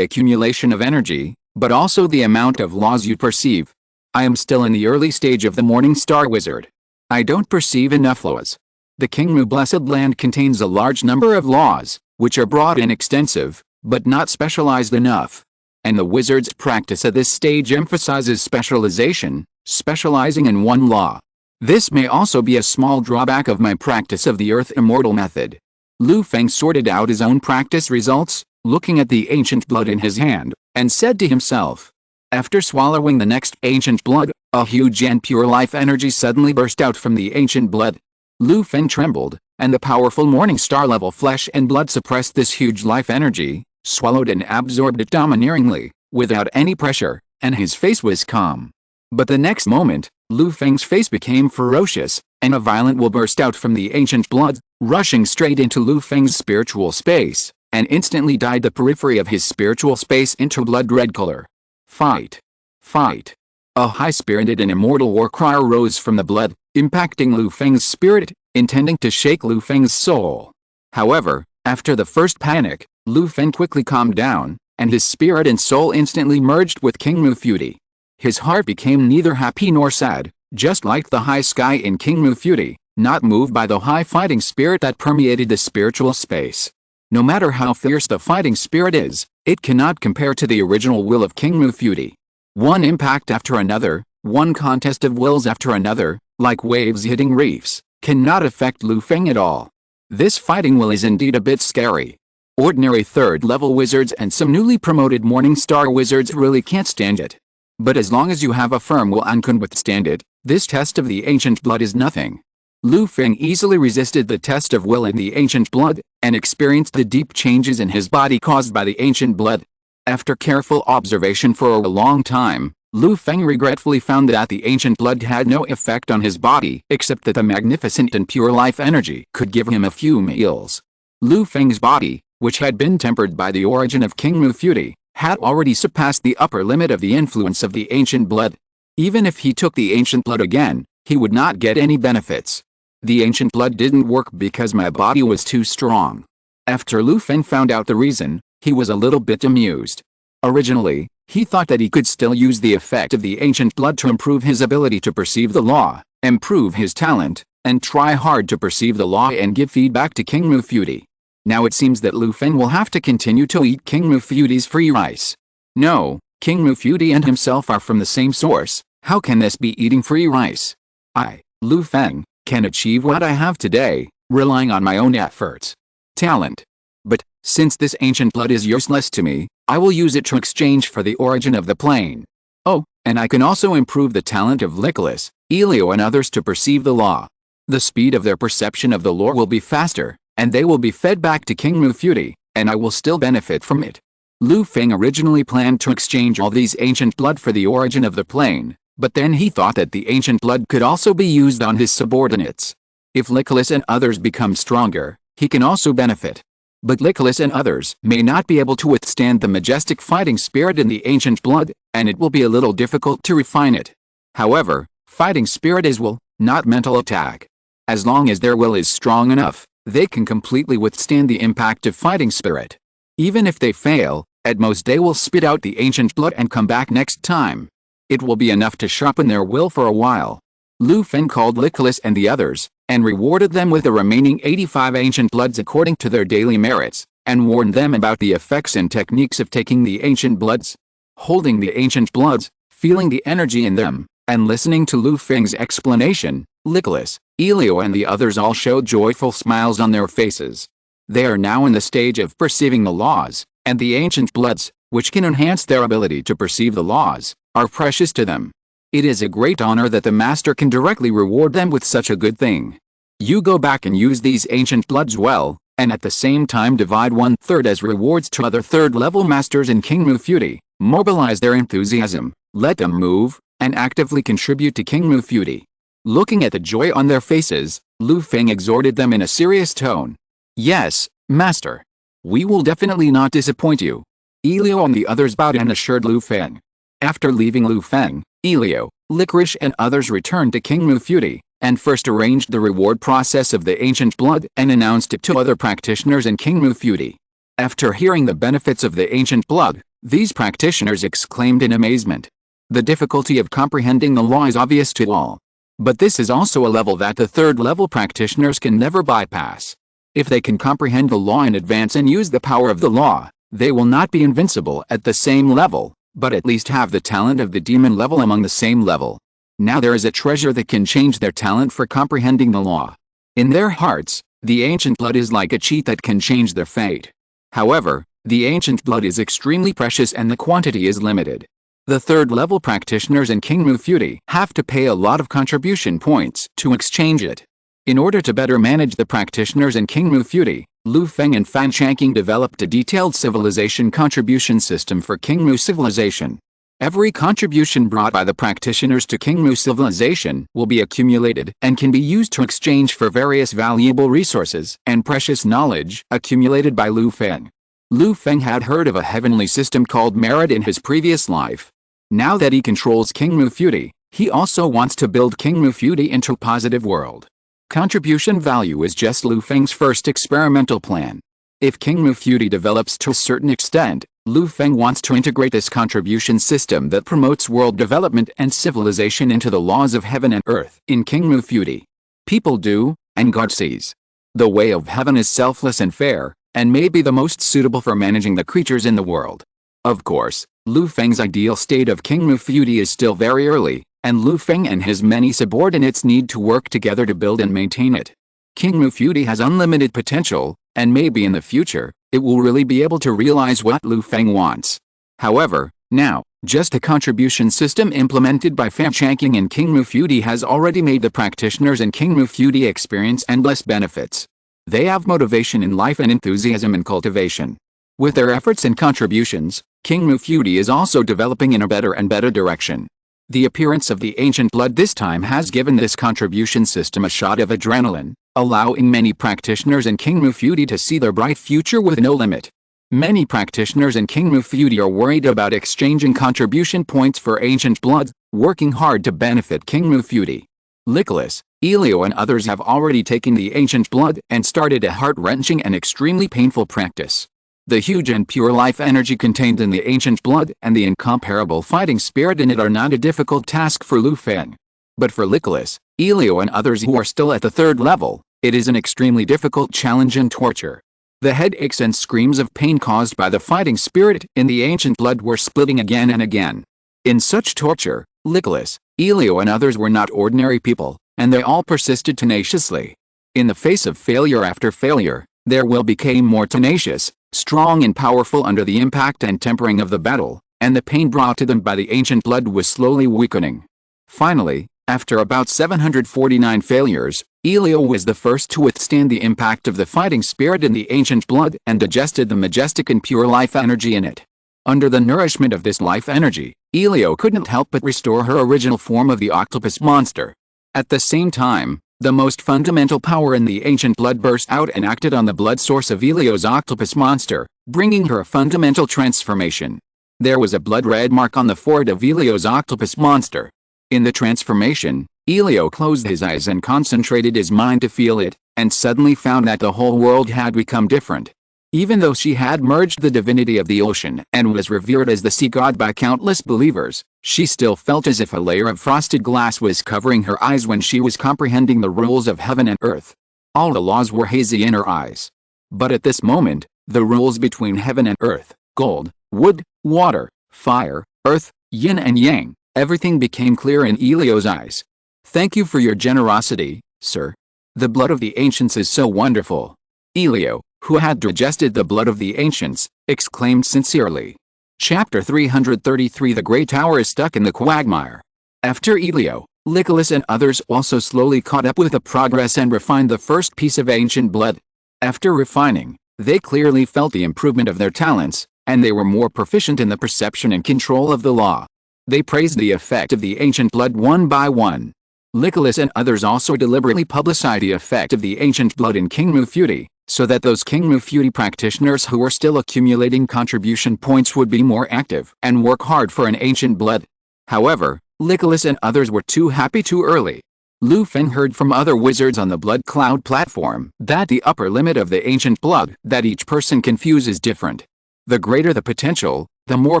accumulation of energy, but also the amount of laws you perceive. I am still in the early stage of the morning star wizard. I don't perceive enough laws. The Kingmu Blessed Land contains a large number of laws, which are broad and extensive, but not specialized enough. And the wizard's practice at this stage emphasizes specialization, specializing in one law. This may also be a small drawback of my practice of the Earth Immortal method. Lu Feng sorted out his own practice results, looking at the ancient blood in his hand, and said to himself. After swallowing the next ancient blood, a huge and pure life energy suddenly burst out from the ancient blood. Lu Feng trembled, and the powerful morning star level flesh and blood suppressed this huge life energy, swallowed and absorbed it domineeringly, without any pressure, and his face was calm. But the next moment, Lu Feng's face became ferocious, and a violent will burst out from the ancient blood, rushing straight into Lu Feng's spiritual space, and instantly dyed the periphery of his spiritual space into blood-red color. Fight! Fight! A high-spirited and immortal war cry arose from the blood, impacting Lu Feng's spirit, intending to shake Lu Feng's soul. However, after the first panic, Lu Feng quickly calmed down, and his spirit and soul instantly merged with King Mu Futi. His heart became neither happy nor sad, just like the high sky in King Mu Futi, not moved by the high fighting spirit that permeated the spiritual space. No matter how fierce the fighting spirit is, it cannot compare to the original will of King Mu Futi. One impact after another, one contest of wills after another, like waves hitting reefs, cannot affect Lu Feng at all. This fighting will is indeed a bit scary. Ordinary 3rd level wizards and some newly promoted morning star wizards really can't stand it. But as long as you have a firm will and can withstand it, this test of the ancient blood is nothing. Lu Feng easily resisted the test of will in the ancient blood, and experienced the deep changes in his body caused by the ancient blood. After careful observation for a long time, Lu Feng regretfully found that the ancient blood had no effect on his body except that the magnificent and pure life energy could give him a few meals. Lu Feng's body, which had been tempered by the origin of King Mu Fury, had already surpassed the upper limit of the influence of the ancient blood. Even if he took the ancient blood again, he would not get any benefits. The ancient blood didn't work because my body was too strong. After Lu Feng found out the reason, he was a little bit amused. Originally, he thought that he could still use the effect of the ancient blood to improve his ability to perceive the law, improve his talent, and try hard to perceive the law and give feedback to King Mu Fury. Now it seems that Lu Feng will have to continue to eat King Mu Fury's free rice. No, King Mu Fury and himself are from the same source. How can this be eating free rice? I, Lu Feng, can achieve what I have today, relying on my own efforts. Talent. But, since this ancient blood is useless to me, I will use it to exchange for the origin of the plane. Oh, and I can also improve the talent of Nicholas, Elio and others to perceive the law. The speed of their perception of the lore will be faster, and they will be fed back to King Mu Fury, and I will still benefit from it. Lu Feng originally planned to exchange all these ancient blood for the origin of the plane, but then he thought that the ancient blood could also be used on his subordinates. If Nicholas and others become stronger, he can also benefit. But Nicholas and others may not be able to withstand the majestic fighting spirit in the ancient blood, and it will be a little difficult to refine it. However, fighting spirit is will, not mental attack. As long as their will is strong enough, they can completely withstand the impact of fighting spirit. Even if they fail, at most they will spit out the ancient blood and come back next time. It will be enough to sharpen their will for a while. Lu Feng called Nicholas and the others, and rewarded them with the remaining 85 ancient bloods according to their daily merits, and warned them about the effects and techniques of taking the ancient bloods. Holding the ancient bloods, feeling the energy in them, and listening to Lu Feng's explanation, Nicholas, Elio and the others all showed joyful smiles on their faces. They are now in the stage of perceiving the laws, and the ancient bloods, which can enhance their ability to perceive the laws, are precious to them. It is a great honor that the Master can directly reward them with such a good thing. You go back and use these ancient bloods well, and at the same time divide 1/3 as rewards to other third-level Masters in King Mu Fury, mobilize their enthusiasm, let them move, and actively contribute to King Mu Fury. Looking at the joy on their faces, Lu Feng exhorted them in a serious tone. Yes, Master. We will definitely not disappoint you. Elio and the others bowed and assured Lu Feng. After leaving Lu Feng, Elio, Licorice and others returned to King Mu Fury, and first arranged the reward process of the ancient blood and announced it to other practitioners in King Mu Fury. After hearing the benefits of the ancient blood, these practitioners exclaimed in amazement. The difficulty of comprehending the law is obvious to all. But this is also a level that the third-level practitioners can never bypass. If they can comprehend the law in advance and use the power of the law, they will not be invincible at the same level, but at least have the talent of the demon level among the same level. Now there is a treasure that can change their talent for comprehending the law. In their hearts, the ancient blood is like a cheat that can change their fate. However, the ancient blood is extremely precious and the quantity is limited. The third-level practitioners in King Mu Fury have to pay a lot of contribution points to exchange it. In order to better manage the practitioners in King Mu Fury, Lu Feng and Fan Shanking developed a detailed civilization contribution system for King Mu civilization. Every contribution brought by the practitioners to King Mu civilization will be accumulated and can be used to exchange for various valuable resources and precious knowledge accumulated by Lu Feng. Lu Feng had heard of a heavenly system called merit in his previous life. Now that he controls King Mu Fury, he also wants to build King Mu Fury into a positive world. Contribution value is just Lu Feng's first experimental plan. If King Mu Fury develops to a certain extent, Lu Feng wants to integrate this contribution system that promotes world development and civilization into the laws of heaven and earth in King Mu Fury. People do, and God sees. The way of heaven is selfless and fair, and may be the most suitable for managing the creatures in the world. Of course, Lu Feng's ideal state of King Mu Fury is still very early, and Lu Feng and his many subordinates need to work together to build and maintain it. King Mu Fury has unlimited potential, and maybe in the future, it will really be able to realize what Lu Feng wants. However, Now, just the contribution system implemented by Feng and King Mufudi has already made the practitioners in King Mufudi experience endless benefits. They have motivation in life and enthusiasm in cultivation. With their efforts and contributions, King Mufudi is also developing in a better and better direction. The appearance of the ancient blood this time has given this contribution system a shot of adrenaline, allowing many practitioners in King Mufudi to see their bright future with no limit. Many practitioners in King Mufudi are worried about exchanging contribution points for ancient blood, working hard to benefit King Mufudi. Nicholas, Elio and others have already taken the ancient blood and started a heart-wrenching and extremely painful practice. The huge and pure life energy contained in the ancient blood and the incomparable fighting spirit in it are not a difficult task for Lu Feng. But for Nicholas, Elio and others who are still at the third level, it is an extremely difficult challenge and torture. The headaches and screams of pain caused by the fighting spirit in the ancient blood were splitting again and again. In such torture, Nicholas, Elio and others were not ordinary people, and they all persisted tenaciously. In the face of failure after failure, their will became more tenacious, strong and powerful under the impact and tempering of the battle, and the pain brought to them by the ancient blood was slowly weakening. Finally, after about 749 failures, Elio was the first to withstand the impact of the fighting spirit in the ancient blood and digested the majestic and pure life energy in it. Under the nourishment of this life energy, Elio couldn't help but restore her original form of the octopus monster. At the same time, the most fundamental power in the ancient blood burst out and acted on the blood source of Elio's octopus monster, bringing her a fundamental transformation. There was a blood-red mark on the forehead of Elio's octopus monster. In the transformation, Elio closed his eyes and concentrated his mind to feel it, and suddenly found that the whole world had become different. Even though she had merged the divinity of the ocean and was revered as the sea god by countless believers, she still felt as if a layer of frosted glass was covering her eyes when she was comprehending the rules of heaven and earth. All the laws were hazy in her eyes. But at this moment, the rules between heaven and earth, gold, wood, water, fire, earth, yin and yang, everything became clear in Elio's eyes. Thank you for your generosity, sir. The blood of the ancients is so wonderful. Elio, who had digested the blood of the ancients, exclaimed sincerely. Chapter 333 The Great Tower is stuck in the quagmire. After Elio, Nicholas and others also slowly caught up with the progress and refined the first piece of ancient blood. After refining, they clearly felt the improvement of their talents, and they were more proficient in the perception and control of the law. They praised the effect of the ancient blood one by one. Nicholas and others also deliberately publicized the effect of the ancient blood in King Mufudi, so that those King Mufudi practitioners who were still accumulating contribution points would be more active and work hard for an ancient blood. However, Nicholas and others were too happy too early. Lu Feng heard from other wizards on the Blood Cloud platform that the upper limit of the ancient blood that each person can fuse is different. The greater the potential, the more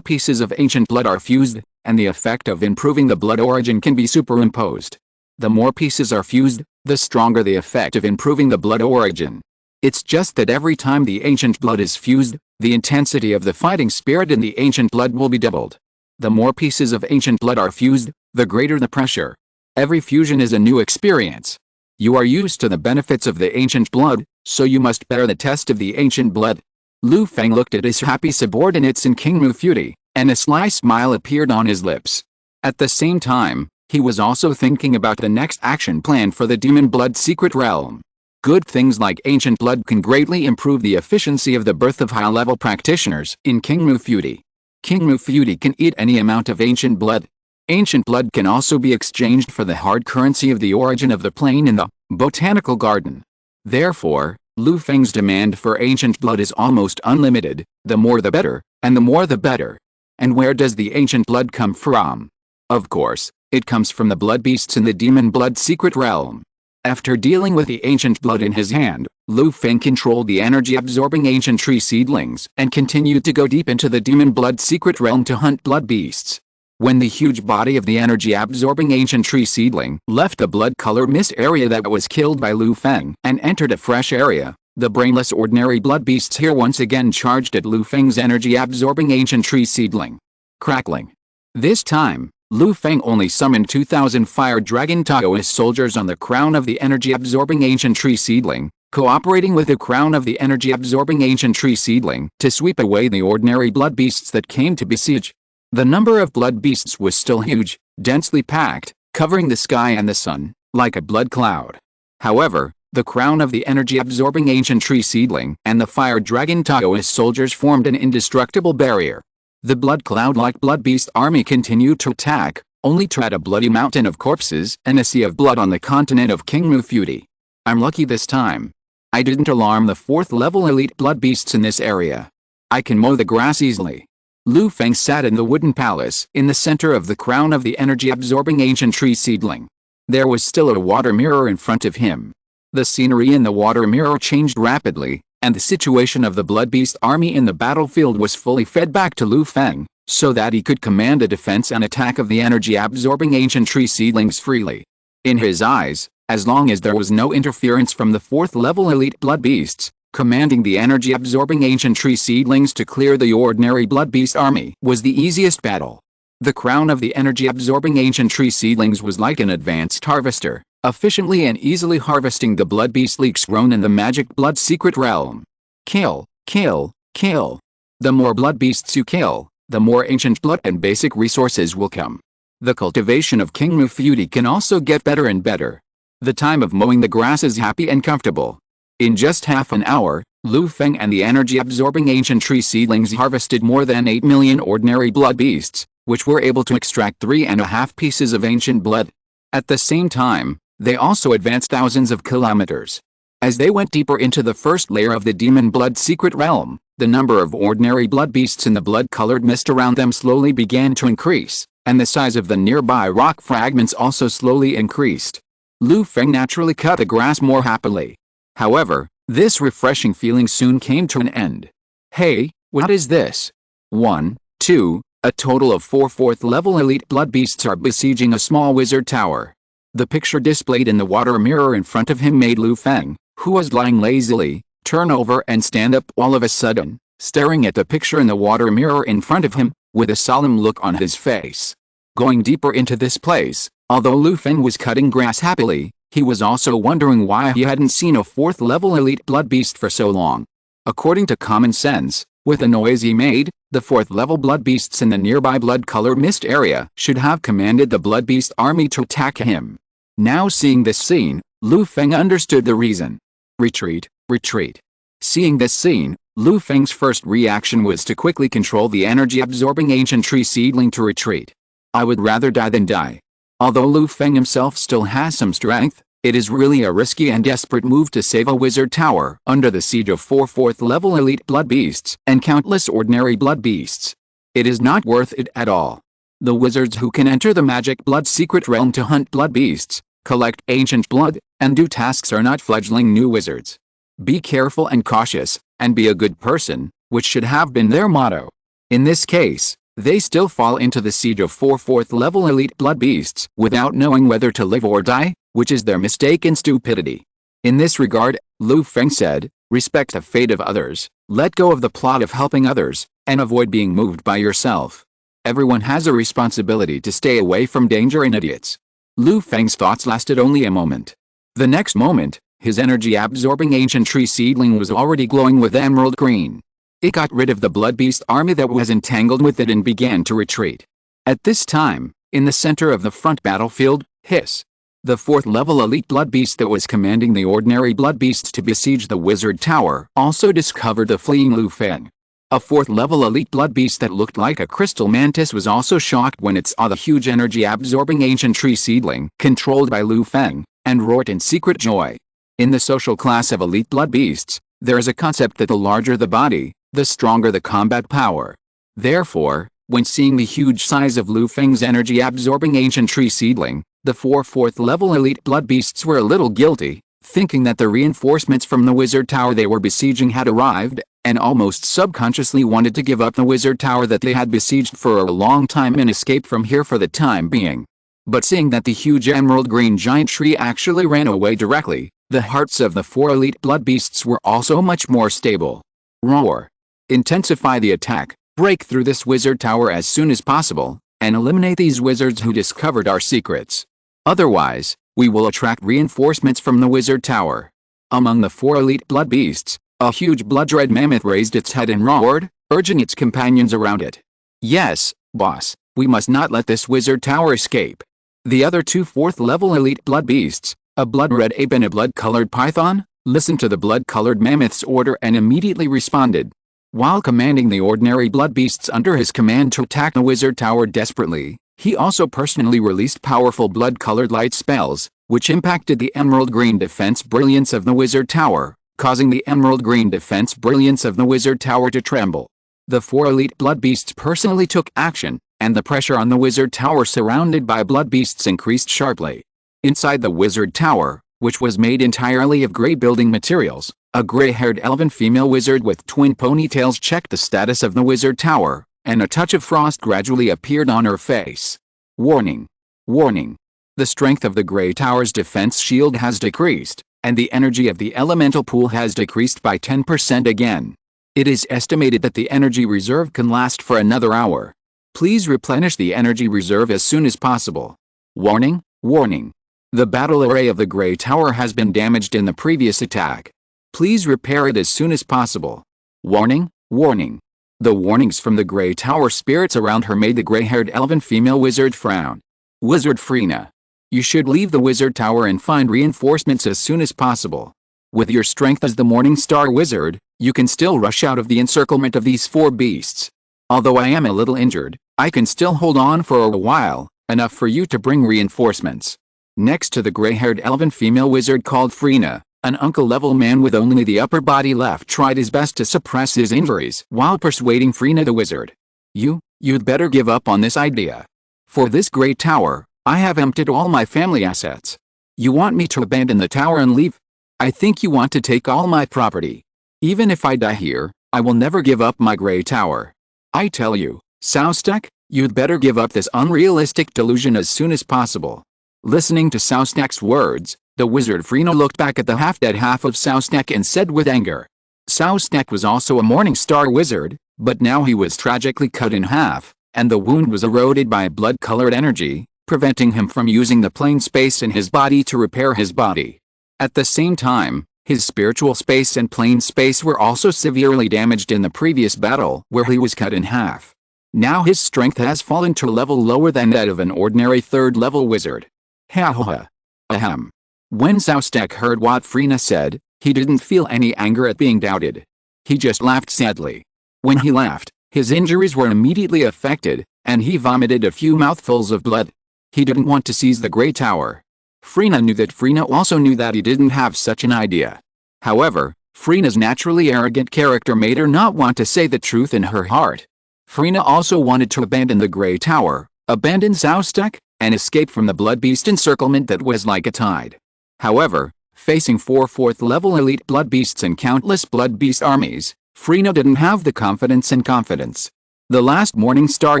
pieces of ancient blood are fused, and the effect of improving the blood origin can be superimposed. The more pieces are fused, the stronger the effect of improving the blood origin. It's just that every time the ancient blood is fused, the intensity of the fighting spirit in the ancient blood will be doubled. The more pieces of ancient blood are fused, the greater the pressure. Every fusion is a new experience. You are used to the benefits of the ancient blood, so you must bear the test of the ancient blood. Lu Feng looked at his happy subordinates in King Mufudi, and a sly smile appeared on his lips. At the same time, he was also thinking about the next action plan for the demon blood secret realm. Good things like ancient blood can greatly improve the efficiency of the birth of high-level practitioners in King Mufudi. King Mufudi can eat any amount of ancient blood. Ancient blood can also be exchanged for the hard currency of the origin of the plane in the botanical garden. Therefore, Lu Feng's demand for ancient blood is almost unlimited, the more the better, and the more the better. And where does the ancient blood come from? Of course, it comes from the blood beasts in the demon blood secret realm. After dealing with the ancient blood in his hand, Lu Feng controlled the energy-absorbing ancient tree seedlings and continued to go deep into the demon blood secret realm to hunt blood beasts. When the huge body of the energy-absorbing ancient tree seedling left the blood-colored mist area that was killed by Lu Feng and entered a fresh area, the brainless ordinary blood beasts here once again charged at Lu Feng's energy-absorbing ancient tree seedling. Crackling. This time, Lu Feng only summoned 2,000 fire dragon Taoist soldiers on the crown of the energy-absorbing ancient tree seedling, cooperating with the crown of the energy-absorbing ancient tree seedling to sweep away the ordinary blood beasts that came to besiege. The number of blood beasts was still huge, densely packed, covering the sky and the sun, like a blood cloud. However, the crown of the energy-absorbing ancient tree seedling and the fire dragon Taoist soldiers formed an indestructible barrier. The blood cloud-like blood beast army continued to attack, only to add a bloody mountain of corpses and a sea of blood on the continent of King Mufudi. I'm lucky this time. I didn't alarm the 4th level elite blood beasts in this area. I can mow the grass easily. Lu Feng sat in the wooden palace in the center of the crown of the energy-absorbing ancient tree seedling. There was still a water mirror in front of him. The scenery in the water mirror changed rapidly, and the situation of the blood beast army in the battlefield was fully fed back to Lu Feng, so that he could command a defense and attack of the energy-absorbing ancient tree seedlings freely. In his eyes, as long as there was no interference from the 4th level elite blood beasts, commanding the energy-absorbing ancient tree seedlings to clear the ordinary blood beast army was the easiest battle. The crown of the energy-absorbing ancient tree seedlings was like an advanced harvester, efficiently and easily harvesting the blood beast leaks grown in the magic blood secret realm. Kill, kill, kill. The more blood beasts you kill, the more ancient blood and basic resources will come. The cultivation of King Mufudi can also get better and better. The time of mowing the grass is happy and comfortable. In just half an hour, Lu Feng and the energy-absorbing ancient tree seedlings harvested more than 8 million ordinary blood beasts, which were able to extract 3.5 pieces of ancient blood. At the same time, they also advanced thousands of kilometers. As they went deeper into the first layer of the demon blood secret realm, the number of ordinary blood beasts in the blood-colored mist around them slowly began to increase, and the size of the nearby rock fragments also slowly increased. Lu Feng naturally cut the grass more happily. However, this refreshing feeling soon came to an end. Hey, what is this? 1, 2, a total of 4 4th level elite blood beasts are besieging a small wizard tower. The picture displayed in the water mirror in front of him made Lu Feng, who was lying lazily, turn over and stand up all of a sudden, staring at the picture in the water mirror in front of him, with a solemn look on his face. Going deeper into this place, although Lu Feng was cutting grass happily, he was also wondering why he hadn't seen a 4th level elite blood beast for so long. According to common sense, with the noise he made, the 4th level blood beasts in the nearby blood-colored mist area should have commanded the blood beast army to attack him. Now seeing this scene, Lu Feng understood the reason. Retreat, retreat. Seeing this scene, Lu Feng's first reaction was to quickly control the energy-absorbing ancient tree seedling to retreat. I would rather die than die. Although Lu Feng himself still has some strength, it is really a risky and desperate move to save a wizard tower under the siege of 4 4th level elite blood beasts and countless ordinary blood beasts. It is not worth it at all. The wizards who can enter the magic blood secret realm to hunt blood beasts, collect ancient blood, and do tasks are not fledgling new wizards. Be careful and cautious, and be a good person, which should have been their motto. In this case, they still fall into the siege of 4 4th level elite blood beasts without knowing whether to live or die, which is their mistaken stupidity. In this regard, Lu Feng said, respect the fate of others, let go of the plot of helping others, and avoid being moved by yourself. Everyone has a responsibility to stay away from danger and idiots. Lu Feng's thoughts lasted only a moment. The next moment, his energy-absorbing ancient tree seedling was already glowing with emerald green. It got rid of the blood beast army that was entangled with it and began to retreat. At this time, in the center of the front battlefield, hiss. The 4th level elite blood beast that was commanding the ordinary blood beasts to besiege the wizard tower also discovered the fleeing Lu Feng. A 4th level elite blood beast that looked like a crystal mantis was also shocked when it saw the huge energy-absorbing ancient tree seedling controlled by Lu Feng, and roared in secret joy. In the social class of elite blood beasts, there is a concept that the larger the body, the stronger the combat power. Therefore, when seeing the huge size of Lu Feng's energy-absorbing ancient tree seedling, the 4 4th level elite blood beasts were a little guilty, thinking that the reinforcements from the wizard tower they were besieging had arrived, and almost subconsciously wanted to give up the wizard tower that they had besieged for a long time and escape from here for the time being. But seeing that the huge emerald green giant tree actually ran away directly, the hearts of the 4 elite blood beasts were also much more stable. Roar. Intensify the attack, break through this wizard tower as soon as possible, and eliminate these wizards who discovered our secrets. Otherwise, we will attract reinforcements from the wizard tower. Among the 4 elite blood beasts, a huge blood-red mammoth raised its head and roared, urging its companions around it. Yes, Boss, we must not let this wizard tower escape. The other two 4th level elite blood beasts, a blood red ape and a blood-colored python, listened to the blood-colored mammoth's order and immediately responded. While commanding the ordinary blood beasts under his command to attack the wizard tower desperately, he also personally released powerful blood-colored light spells, which impacted the emerald green defense brilliance of the wizard tower, causing the emerald green defense brilliance of the wizard tower to tremble. The 4 elite blood beasts personally took action, and the pressure on the wizard tower surrounded by blood beasts increased sharply. Inside the wizard tower, which was made entirely of gray building materials, a gray-haired elven female wizard with twin ponytails checked the status of the wizard tower, and a touch of frost gradually appeared on her face. Warning! Warning! The strength of the gray tower's defense shield has decreased, and the energy of the elemental pool has decreased by 10% again. It is estimated that the energy reserve can last for another hour. Please replenish the energy reserve as soon as possible. Warning! Warning! The battle array of the gray tower has been damaged in the previous attack. Please repair it as soon as possible. Warning! Warning! The warnings from the gray tower spirits around her made the gray-haired elven female wizard frown. Wizard Freena, you should leave the wizard tower and find reinforcements as soon as possible. With your strength as the Morning Star Wizard, you can still rush out of the encirclement of these 4 beasts. Although I am a little injured, I can still hold on for a while, enough for you to bring reinforcements. Next to the gray-haired elven female wizard called Freena, an uncle-level man with only the upper body left tried his best to suppress his injuries while persuading Freena the wizard. You'd better give up on this idea. For this gray tower, I have emptied all my family assets. You want me to abandon the tower and leave? I think you want to take all my property. Even if I die here, I will never give up my gray tower. I tell you, Saustek, you'd better give up this unrealistic delusion as soon as possible. Listening to Saustek's words, the wizard Freena looked back at the half-dead half of Saustek and said with anger. Saustek was also a Morning Star Wizard, but now he was tragically cut in half, and the wound was eroded by blood-colored energy, preventing him from using the plane space in his body to repair his body. At the same time, his spiritual space and plane space were also severely damaged in the previous battle where he was cut in half. Now his strength has fallen to a level lower than that of an ordinary 3rd-level wizard. Ha ha ha. Ahem. When Saustek heard what Freena said, he didn't feel any anger at being doubted. He just laughed sadly. When he laughed, his injuries were immediately affected, and he vomited a few mouthfuls of blood. He didn't want to seize the Grey Tower. Freena knew that Freena also knew that he didn't have such an idea. However, Freena's naturally arrogant character made her not want to say the truth in her heart. Freena also wanted to abandon the Grey Tower, abandon Saustek, and escape from the Blood Beast encirclement that was like a tide. However, facing 4 4th-level elite Blood Beasts and countless Blood Beast armies, Freena didn't have the confidence and confidence. The last Morning Star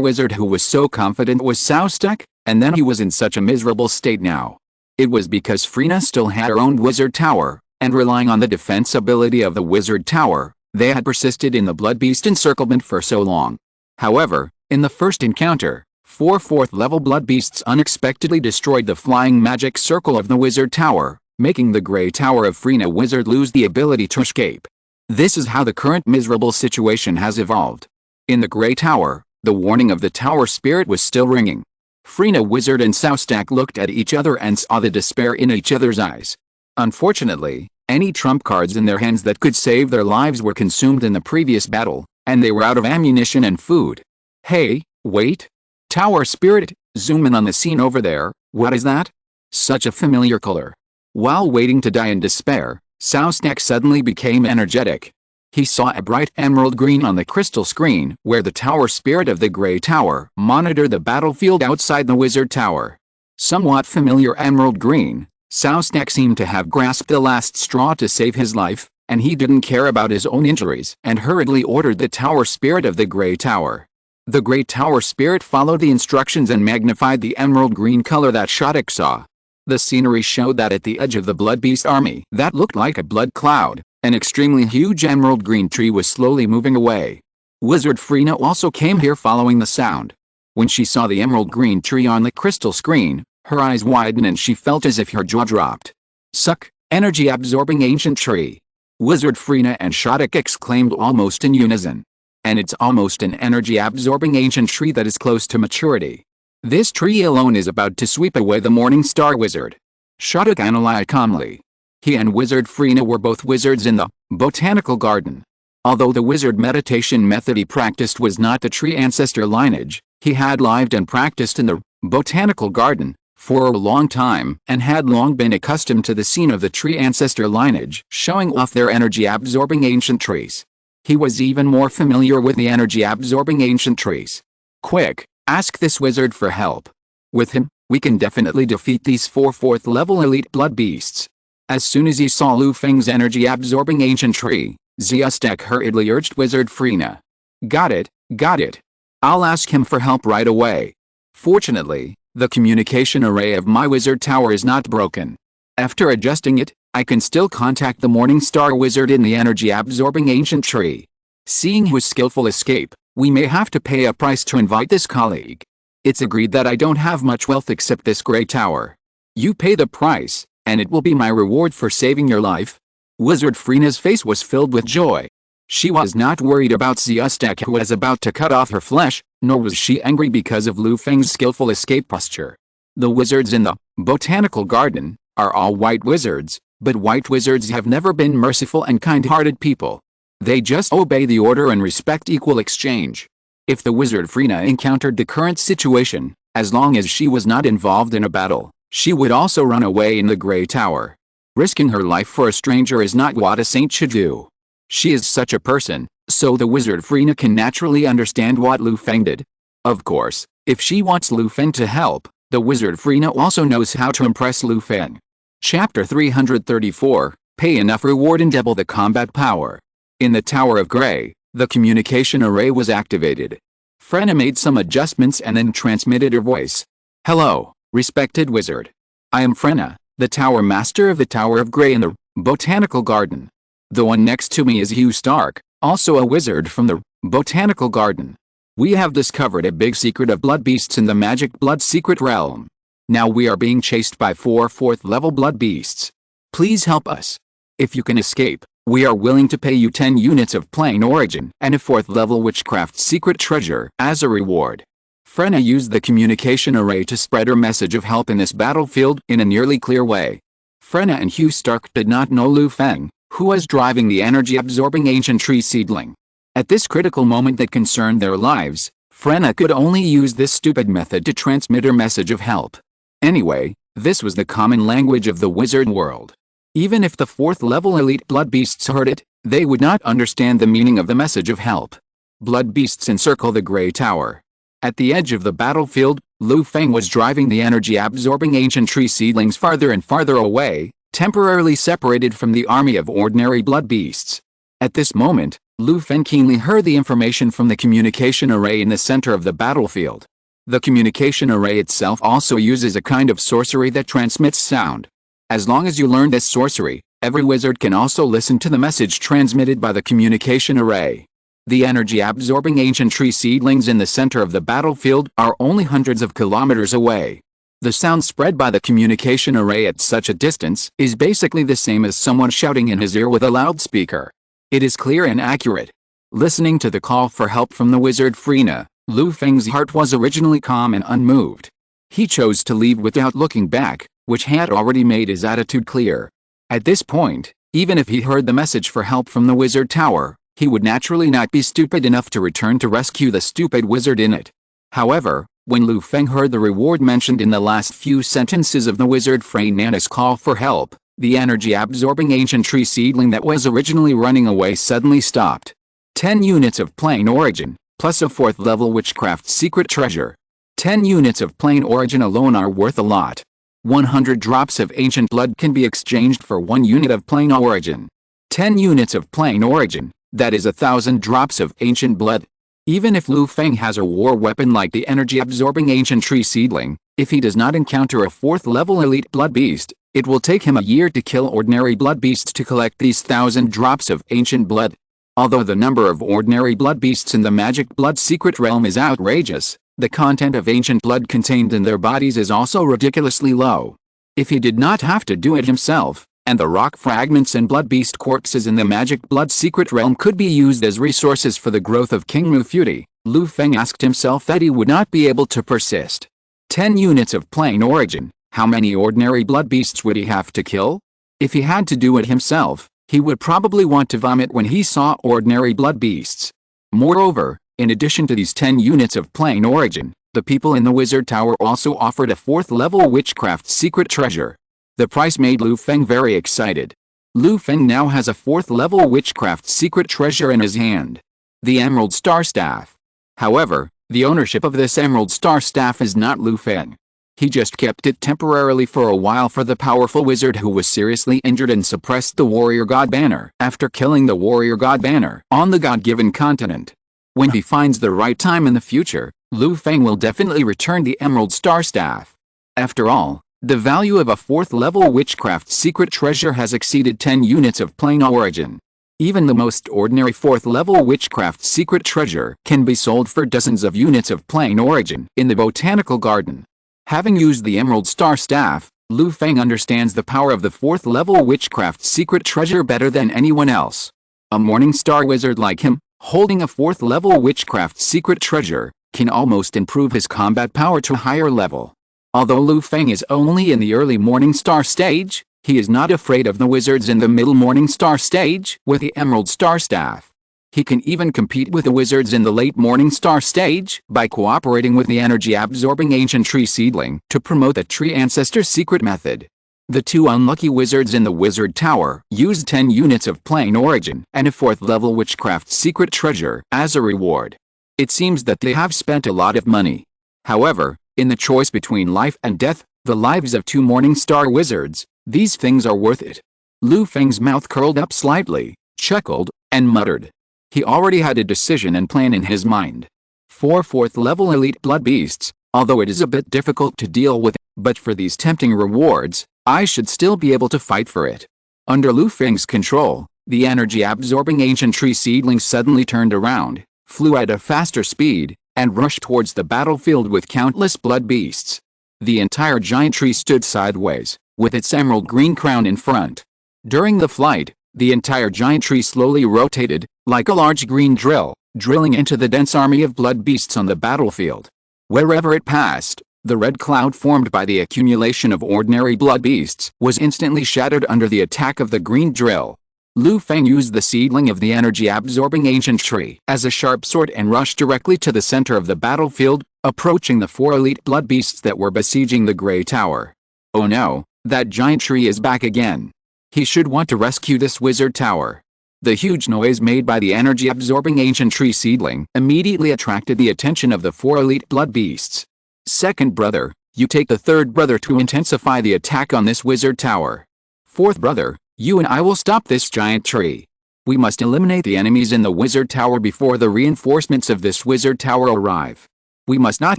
Wizard who was so confident was Saustek, and then he was in such a miserable state now. It was because Freena still had her own Wizard Tower, and relying on the defense ability of the Wizard Tower, they had persisted in the Blood Beast encirclement for so long. However, in the first encounter, 4 4th-level Blood Beasts unexpectedly destroyed the flying magic circle of the Wizard Tower, making the Grey Tower of Freena Wizard lose the ability to escape. This is how the current miserable situation has evolved. In the Grey Tower, the warning of the Tower Spirit was still ringing. Freena Wizard and Saustek looked at each other and saw the despair in each other's eyes. Unfortunately, any trump cards in their hands that could save their lives were consumed in the previous battle, and they were out of ammunition and food. Hey, wait! Tower Spirit, zoom in on the scene over there. What is that? Such a familiar color. While waiting to die in despair, Saustek suddenly became energetic. He saw a bright emerald green on the crystal screen where the Tower Spirit of the Grey Tower monitored the battlefield outside the Wizard Tower. Somewhat familiar emerald green, Saustek seemed to have grasped the last straw to save his life, and he didn't care about his own injuries and hurriedly ordered the Tower Spirit of the Grey Tower. The Grey Tower Spirit followed the instructions and magnified the emerald green color that Saustek saw. The scenery showed that at the edge of the Blood Beast army that looked like a blood cloud, an extremely huge emerald green tree was slowly moving away. Wizard Freena also came here following the sound. When she saw the emerald green tree on the crystal screen, her eyes widened and she felt as if her jaw dropped. Suck, energy-absorbing ancient tree! Wizard Freena and Saustek exclaimed almost in unison. and it's almost an energy-absorbing ancient tree that is close to maturity. This tree alone is about to sweep away the Morning Star Wizard. Shattuck analyzed calmly. He and Wizard Freena were both wizards in the botanical garden. Although the wizard meditation method he practiced was not the tree ancestor lineage, he had lived and practiced in the botanical garden for a long time and had long been accustomed to the scene of the tree ancestor lineage showing off their energy-absorbing ancient trees. He was even more familiar with the energy-absorbing ancient trees. Quick, ask this wizard for help. With him, we can definitely defeat these 4 4th-level elite blood beasts. As soon as he saw Lu Feng's energy-absorbing ancient tree, Ziustek hurriedly urged Wizard Freena. Got it, got it. I'll ask him for help right away. Fortunately, the communication array of my wizard tower is not broken. After adjusting it, I can still contact the Morning Star Wizard in the energy-absorbing ancient tree. Seeing his skillful escape, we may have to pay a price to invite this colleague. It's agreed that I don't have much wealth except this gray tower. You pay the price, and it will be my reward for saving your life. Wizard Freena's face was filled with joy. She was not worried about Ziustek who was about to cut off her flesh, nor was she angry because of Lu Feng's skillful escape posture. The wizards in the botanical garden are all white wizards, but white wizards have never been merciful and kind-hearted people. They just obey the order and respect equal exchange. If the wizard Freena encountered the current situation, as long as she was not involved in a battle, she would also run away in the gray tower. Risking her life for a stranger is not what a saint should do. She is such a person, so the wizard Freena can naturally understand what Lu Feng did. Of course, if she wants Lu Feng to help, the wizard Freena also knows how to impress Lu Feng. Chapter 334, Pay enough reward and double the combat power. In the Tower of Grey, the communication array was activated. Freena made some adjustments and then transmitted her voice. Hello, respected wizard. I am Freena, the Tower Master of the Tower of Grey in the Botanical Garden. The one next to me is Hugh Stark, also a wizard from the Botanical Garden. We have discovered a big secret of blood beasts in the magic blood secret realm. Now we are being chased by 4 4th-level blood beasts. Please help us. If you can escape, we are willing to pay you 10 units of plain origin and a 4th-level witchcraft secret treasure as a reward. Freena used the communication array to spread her message of help in this battlefield in a nearly clear way. Freena and Hugh Stark did not know Lu Feng, who was driving the energy-absorbing ancient tree seedling. At this critical moment that concerned their lives, Freena could only use this stupid method to transmit her message of help. Anyway, this was the common language of the wizard world. Even if the 4th-level elite blood beasts heard it, they would not understand the meaning of the message of help. Blood beasts encircle the Grey Tower. At the edge of the battlefield, Lu Feng was driving the energy-absorbing ancient tree seedlings farther and farther away, temporarily separated from the army of ordinary blood beasts. At this moment, Lu Feng keenly heard the information from the communication array in the center of the battlefield. The communication array itself also uses a kind of sorcery that transmits sound. As long as you learn this sorcery, every wizard can also listen to the message transmitted by the communication array. The energy-absorbing ancient tree seedlings in the center of the battlefield are only hundreds of kilometers away. The sound spread by the communication array at such a distance is basically the same as someone shouting in his ear with a loudspeaker. It is clear and accurate. Listening to the call for help from the wizard Freena, Lu Feng's heart was originally calm and unmoved. He chose to leave without looking back, which had already made his attitude clear. At this point, even if he heard the message for help from the wizard tower, he would naturally not be stupid enough to return to rescue the stupid wizard in it. However, when Lu Feng heard the reward mentioned in the last few sentences of the wizard Frena's call for help, the energy-absorbing ancient tree seedling that was originally running away suddenly stopped. 10 units of plain origin, plus a 4th-level witchcraft secret treasure. 10 units of plain origin alone are worth a lot. 100 drops of ancient blood can be exchanged for 1 unit of plain origin. 10 units of plain origin, that is 1,000 drops of ancient blood. Even if Lu Feng has a war weapon like the energy-absorbing ancient tree seedling, if he does not encounter a 4th-level elite blood beast, it will take him a year to kill ordinary blood beasts to collect these 1,000 drops of ancient blood. Although the number of ordinary blood beasts in the magic blood secret realm is outrageous, the content of ancient blood contained in their bodies is also ridiculously low. If he did not have to do it himself, and the rock fragments and blood beast corpses in the magic blood secret realm could be used as resources for the growth of King Mufuti, Lu Feng asked himself that he would not be able to persist. 10 units of plain origin, how many ordinary blood beasts would he have to kill? If he had to do it himself, he would probably want to vomit when he saw ordinary blood beasts. Moreover, in addition to these 10 units of plain origin, the people in the wizard tower also offered a 4th level witchcraft secret treasure. The price made Lu Feng very excited. Lu Feng now has a 4th level witchcraft secret treasure in his hand. The Emerald Star Staff. However, the ownership of this Emerald Star Staff is not Lu Feng. He just kept it temporarily for a while for the powerful wizard who was seriously injured and suppressed the warrior god banner after killing the warrior god banner on the god-given continent. When he finds the right time in the future, Lu Feng will definitely return the Emerald Star Staff. After all, the value of a 4th level witchcraft secret treasure has exceeded 10 units of plain origin. Even the most ordinary 4th level witchcraft secret treasure can be sold for dozens of units of plain origin in the botanical garden. Having used the Emerald Star Staff, Lu Feng understands the power of the 4th level witchcraft secret treasure better than anyone else. A Morning Star wizard like him, holding a 4th level witchcraft secret treasure, can almost improve his combat power to a higher level. Although Lu Feng is only in the early Morning Star stage, he is not afraid of the wizards in the middle Morning Star stage with the Emerald Star Staff. He can even compete with the wizards in the late Morning Star stage by cooperating with the energy-absorbing ancient tree seedling to promote the tree ancestor secret method. The 2 unlucky wizards in the wizard tower used 10 units of plain origin and a 4th level witchcraft secret treasure as a reward. It seems that they have spent a lot of money. However, in the choice between life and death, the lives of 2 Morning Star wizards, these things are worth it. Lu Feng's mouth curled up slightly, chuckled, and muttered. He already had a decision and plan in his mind. 4 4th level elite blood beasts, although it is a bit difficult to deal with, but for these tempting rewards, I should still be able to fight for it. Under Lu Feng's control, the energy-absorbing ancient tree seedling suddenly turned around, flew at a faster speed, and rushed towards the battlefield with countless blood beasts. The entire giant tree stood sideways, with its emerald green crown in front. During the flight, the entire giant tree slowly rotated, like a large green drill, drilling into the dense army of blood beasts on the battlefield. Wherever it passed, the red cloud formed by the accumulation of ordinary blood beasts was instantly shattered under the attack of the green drill. Lu Feng used the seedling of the energy-absorbing ancient tree as a sharp sword and rushed directly to the center of the battlefield, approaching the 4 elite blood beasts that were besieging the Grey Tower. Oh no, that giant tree is back again. He should want to rescue this wizard tower. The huge noise made by the energy-absorbing ancient tree seedling immediately attracted the attention of the 4 elite blood beasts. Second brother, you take the third brother to intensify the attack on this wizard tower. Fourth brother, you and I will stop this giant tree. We must eliminate the enemies in the wizard tower before the reinforcements of this wizard tower arrive. We must not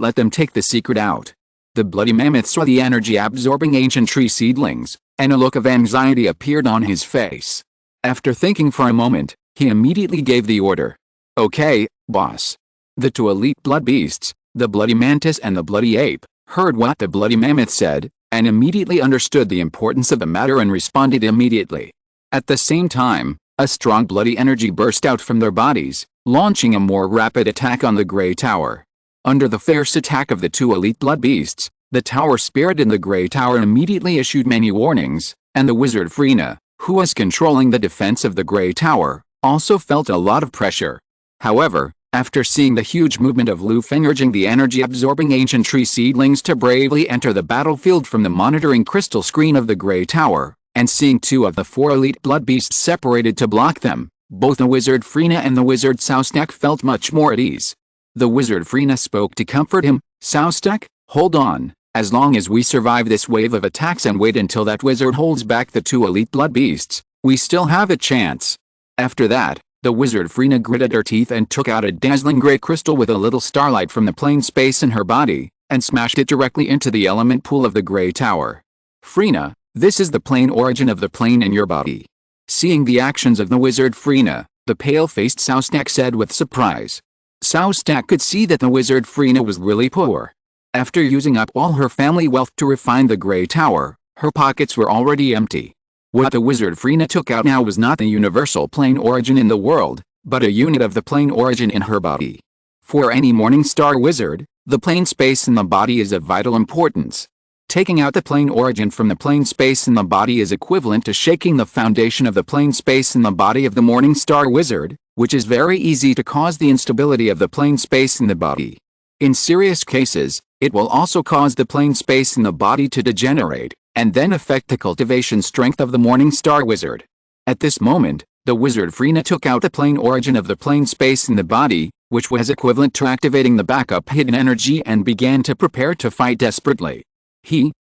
let them take the secret out. The bloody mammoth saw the energy-absorbing ancient tree seedlings, and a look of anxiety appeared on his face. After thinking for a moment, he immediately gave the order. Okay, boss. The 2 elite blood beasts, the bloody mantis and the bloody ape, heard what the bloody mammoth said, and immediately understood the importance of the matter and responded immediately. At the same time, a strong bloody energy burst out from their bodies, launching a more rapid attack on the Grey Tower. Under the fierce attack of the 2 elite blood beasts, the tower spirit in the Grey Tower immediately issued many warnings, and the wizard Freena, who was controlling the defense of the Grey Tower, also felt a lot of pressure. However, after seeing the huge movement of Lu Feng urging the energy-absorbing ancient tree seedlings to bravely enter the battlefield from the monitoring crystal screen of the Grey Tower, and seeing 2 of the 4 elite blood beasts separated to block them, both the wizard Freena and the wizard Saustak felt much more at ease. The wizard Freena spoke to comfort him. Saustak, hold on. As long as we survive this wave of attacks and wait until that wizard holds back the 2 elite blood beasts, we still have a chance. After that, the wizard Freena gritted her teeth and took out a dazzling gray crystal with a little starlight from the plane space in her body, and smashed it directly into the element pool of the Grey Tower. Freena, this is the plane origin of the plane in your body. Seeing the actions of the wizard Freena, the pale-faced Saustak said with surprise. Saustak could see that the wizard Freena was really poor. After using up all her family wealth to refine the Grey Tower, her pockets were already empty. What the wizard Freena took out now was not the universal plane origin in the world, but a unit of the plane origin in her body. For any Morningstar wizard, the plane space in the body is of vital importance. Taking out the plane origin from the plane space in the body is equivalent to shaking the foundation of the plane space in the body of the Morningstar wizard, which is very easy to cause the instability of the plane space in the body. In serious cases, it will also cause the plane space in the body to degenerate, and then affect the cultivation strength of the Morningstar wizard. At this moment, the wizard Freena took out the plane origin of the plane space in the body, which was equivalent to activating the backup hidden energy, and began to prepare to fight desperately.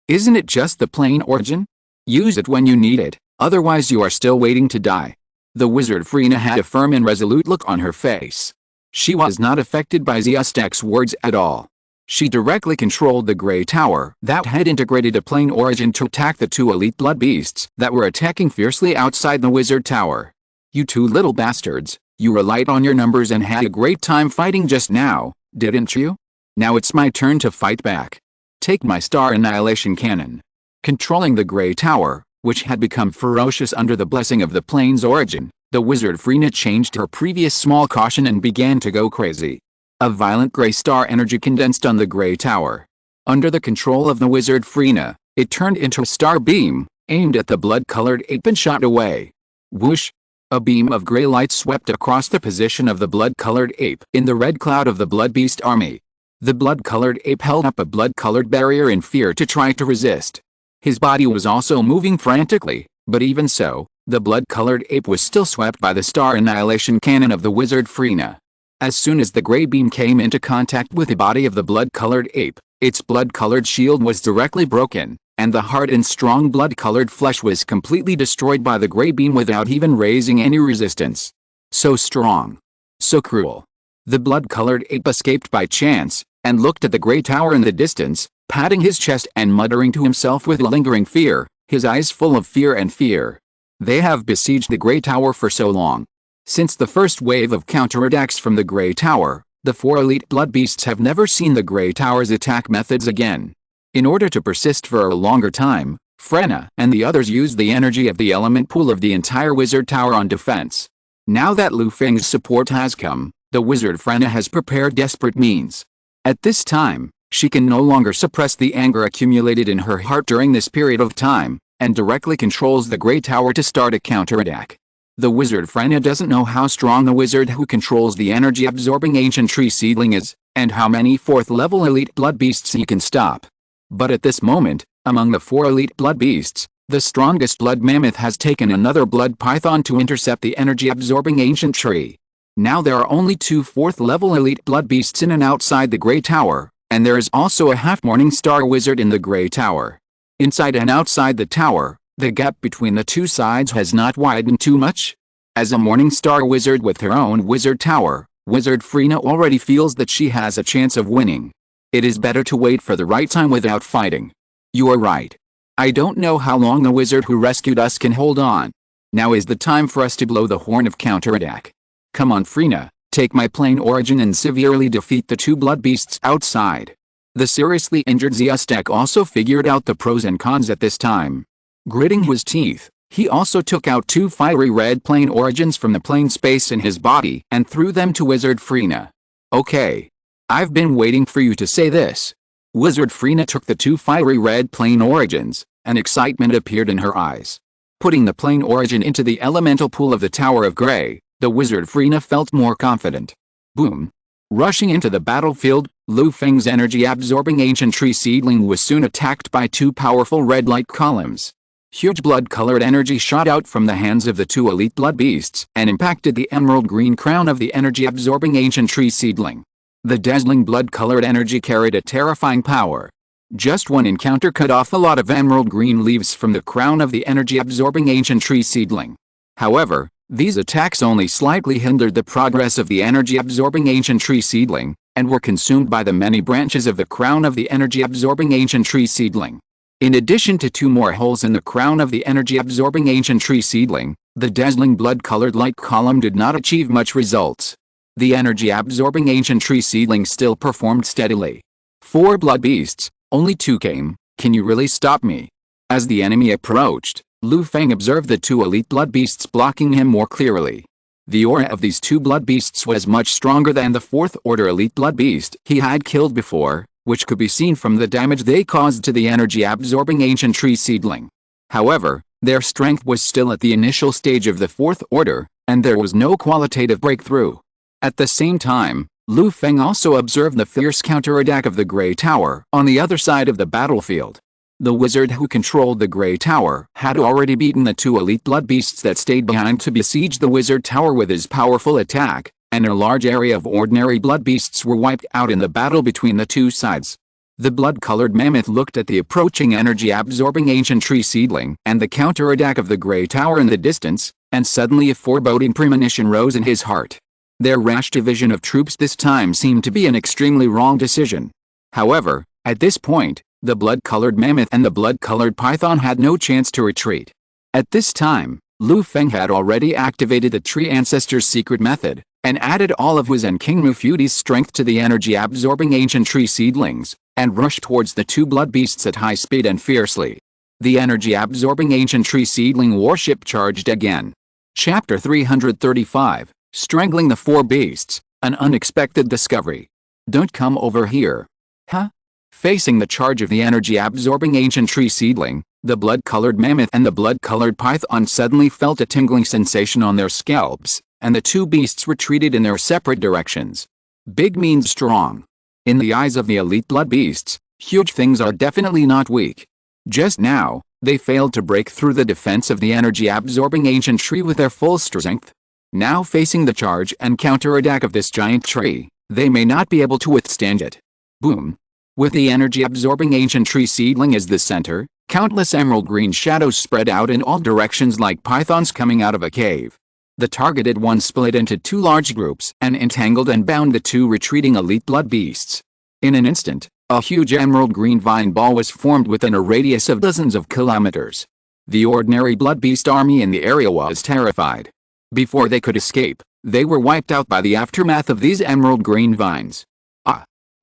Isn't it just the plane origin? Use it when you need it, otherwise you are still waiting to die. The wizard Freena had a firm and resolute look on her face. She was not affected by Ziustek's words at all. She directly controlled the Grey Tower that had integrated a plane origin to attack the two elite blood beasts that were attacking fiercely outside the wizard tower. You two little bastards, you relied on your numbers and had a great time fighting just now, didn't you? Now it's my turn to fight back. Take my Star Annihilation Cannon. Controlling the Grey Tower, which had become ferocious under the blessing of the plane's origin, the wizard Freena changed her previous small caution and began to go crazy. A violent grey star energy condensed on the Grey Tower. Under the control of the wizard Freena, it turned into a star beam, aimed at the blood-colored ape and shot away. Whoosh! A beam of grey light swept across the position of the blood-colored ape in the red cloud of the blood beast army. The blood-colored ape held up a blood-colored barrier in fear to try to resist. His body was also moving frantically, but even so, the blood-colored ape was still swept by the Star Annihilation Cannon of the wizard Freena. As soon as the grey beam came into contact with the body of the blood-colored ape, its blood-colored shield was directly broken, and the hard and strong blood-colored flesh was completely destroyed by the grey beam without even raising any resistance. So strong. So cruel. The blood-colored ape escaped by chance, and looked at the Grey Tower in the distance, patting his chest and muttering to himself with lingering fear, his eyes full of fear and fear. They have besieged the Grey Tower for so long. Since the first wave of counterattacks from the Grey Tower, the four elite blood beasts have never seen the Grey Tower's attack methods again. In order to persist for a longer time, Freena and the others used the energy of the element pool of the entire wizard tower on defense. Now that Lu Feng's support has come, the wizard Freena has prepared desperate means. At this time, she can no longer suppress the anger accumulated in her heart during this period of time, and directly controls the Grey Tower to start a counterattack. The wizard Freena doesn't know how strong the wizard who controls the energy-absorbing ancient tree seedling is, and how many 4th-level elite blood beasts he can stop. But at this moment, among the 4 elite blood beasts, the strongest blood mammoth has taken another blood python to intercept the energy-absorbing ancient tree. Now there are only 2 4th-level elite blood beasts in and outside the Grey Tower, and there is also a half-Morningstar wizard in the Grey Tower. Inside and outside the tower, the gap between the two sides has not widened too much. As a Morningstar wizard with her own wizard tower, wizard Freena already feels that she has a chance of winning. It is better to wait for the right time without fighting. You are right. I don't know how long the wizard who rescued us can hold on. Now is the time for us to blow the horn of counterattack. Come on Freena, take my plane origin and severely defeat the 2 blood beasts outside. The seriously injured Ziustek also figured out the pros and cons at this time. Gritting his teeth, he also took out 2 fiery red plane origins from the plane space in his body and threw them to wizard Freena. Okay. I've been waiting for you to say this. Wizard Freena took the 2 fiery red plane origins, and excitement appeared in her eyes. Putting the plane origin into the elemental pool of the Tower of Grey, the wizard Freena felt more confident. Boom. Rushing into the battlefield, Lu Feng's energy-absorbing ancient tree seedling was soon attacked by 2 powerful red light columns. Huge blood-colored energy shot out from the hands of the 2 elite blood beasts and impacted the emerald green crown of the energy-absorbing ancient tree seedling. The dazzling blood-colored energy carried a terrifying power. Just one encounter cut off a lot of emerald green leaves from the crown of the energy-absorbing ancient tree seedling. However, these attacks only slightly hindered the progress of the energy-absorbing ancient tree seedling, and were consumed by the many branches of the crown of the energy-absorbing ancient tree seedling. In addition to 2 more holes in the crown of the energy-absorbing ancient tree seedling, the dazzling blood-colored light column did not achieve much results. The energy-absorbing ancient tree seedling still performed steadily. 4 blood beasts, only 2 came. Can you really stop me? As the enemy approached, Lu Feng observed the two elite blood beasts blocking him more clearly. The aura of these two blood beasts was much stronger than the fourth order elite blood beast he had killed before, which could be seen from the damage they caused to the energy-absorbing ancient tree seedling. However, their strength was still at the initial stage of the fourth order, and there was no qualitative breakthrough. At the same time, Lu Feng also observed the fierce counterattack of the Grey Tower on the other side of the battlefield. The wizard who controlled the Grey Tower had already beaten the two elite blood beasts that stayed behind to besiege the wizard tower with his powerful attack, and a large area of ordinary blood beasts were wiped out in the battle between the two sides. The blood-colored mammoth looked at the approaching energy-absorbing ancient tree seedling and the counterattack of the Grey Tower in the distance, and suddenly a foreboding premonition rose in his heart. Their rash division of troops this time seemed to be an extremely wrong decision. However, at this point, the blood-colored mammoth and the blood-colored python had no chance to retreat. At this time, Lu Feng had already activated the tree ancestor's secret method, and added all of his and King Mufuti's strength to the energy-absorbing ancient tree seedlings, and rushed towards the two blood beasts at high speed and fiercely. The energy-absorbing ancient tree seedling warship charged again. Chapter 335, Strangling the Four Beasts, An Unexpected Discovery. Don't come over here. Huh? Facing the charge of the energy-absorbing ancient tree seedling, the blood-colored mammoth and the blood-colored python suddenly felt a tingling sensation on their scalps, and the two beasts retreated in their separate directions. Big means strong. In the eyes of the elite blood beasts, huge things are definitely not weak. Just now, they failed to break through the defense of the energy-absorbing ancient tree with their full strength. Now facing the charge and counterattack of this giant tree, they may not be able to withstand it. Boom. With the energy-absorbing ancient tree seedling as the center, countless emerald green shadows spread out in all directions like pythons coming out of a cave. The targeted one split into two large groups and entangled and bound the two retreating elite blood beasts. In an instant, a huge emerald green vine ball was formed within a radius of dozens of kilometers. The ordinary blood beast army in the area was terrified. Before they could escape, they were wiped out by the aftermath of these emerald green vines.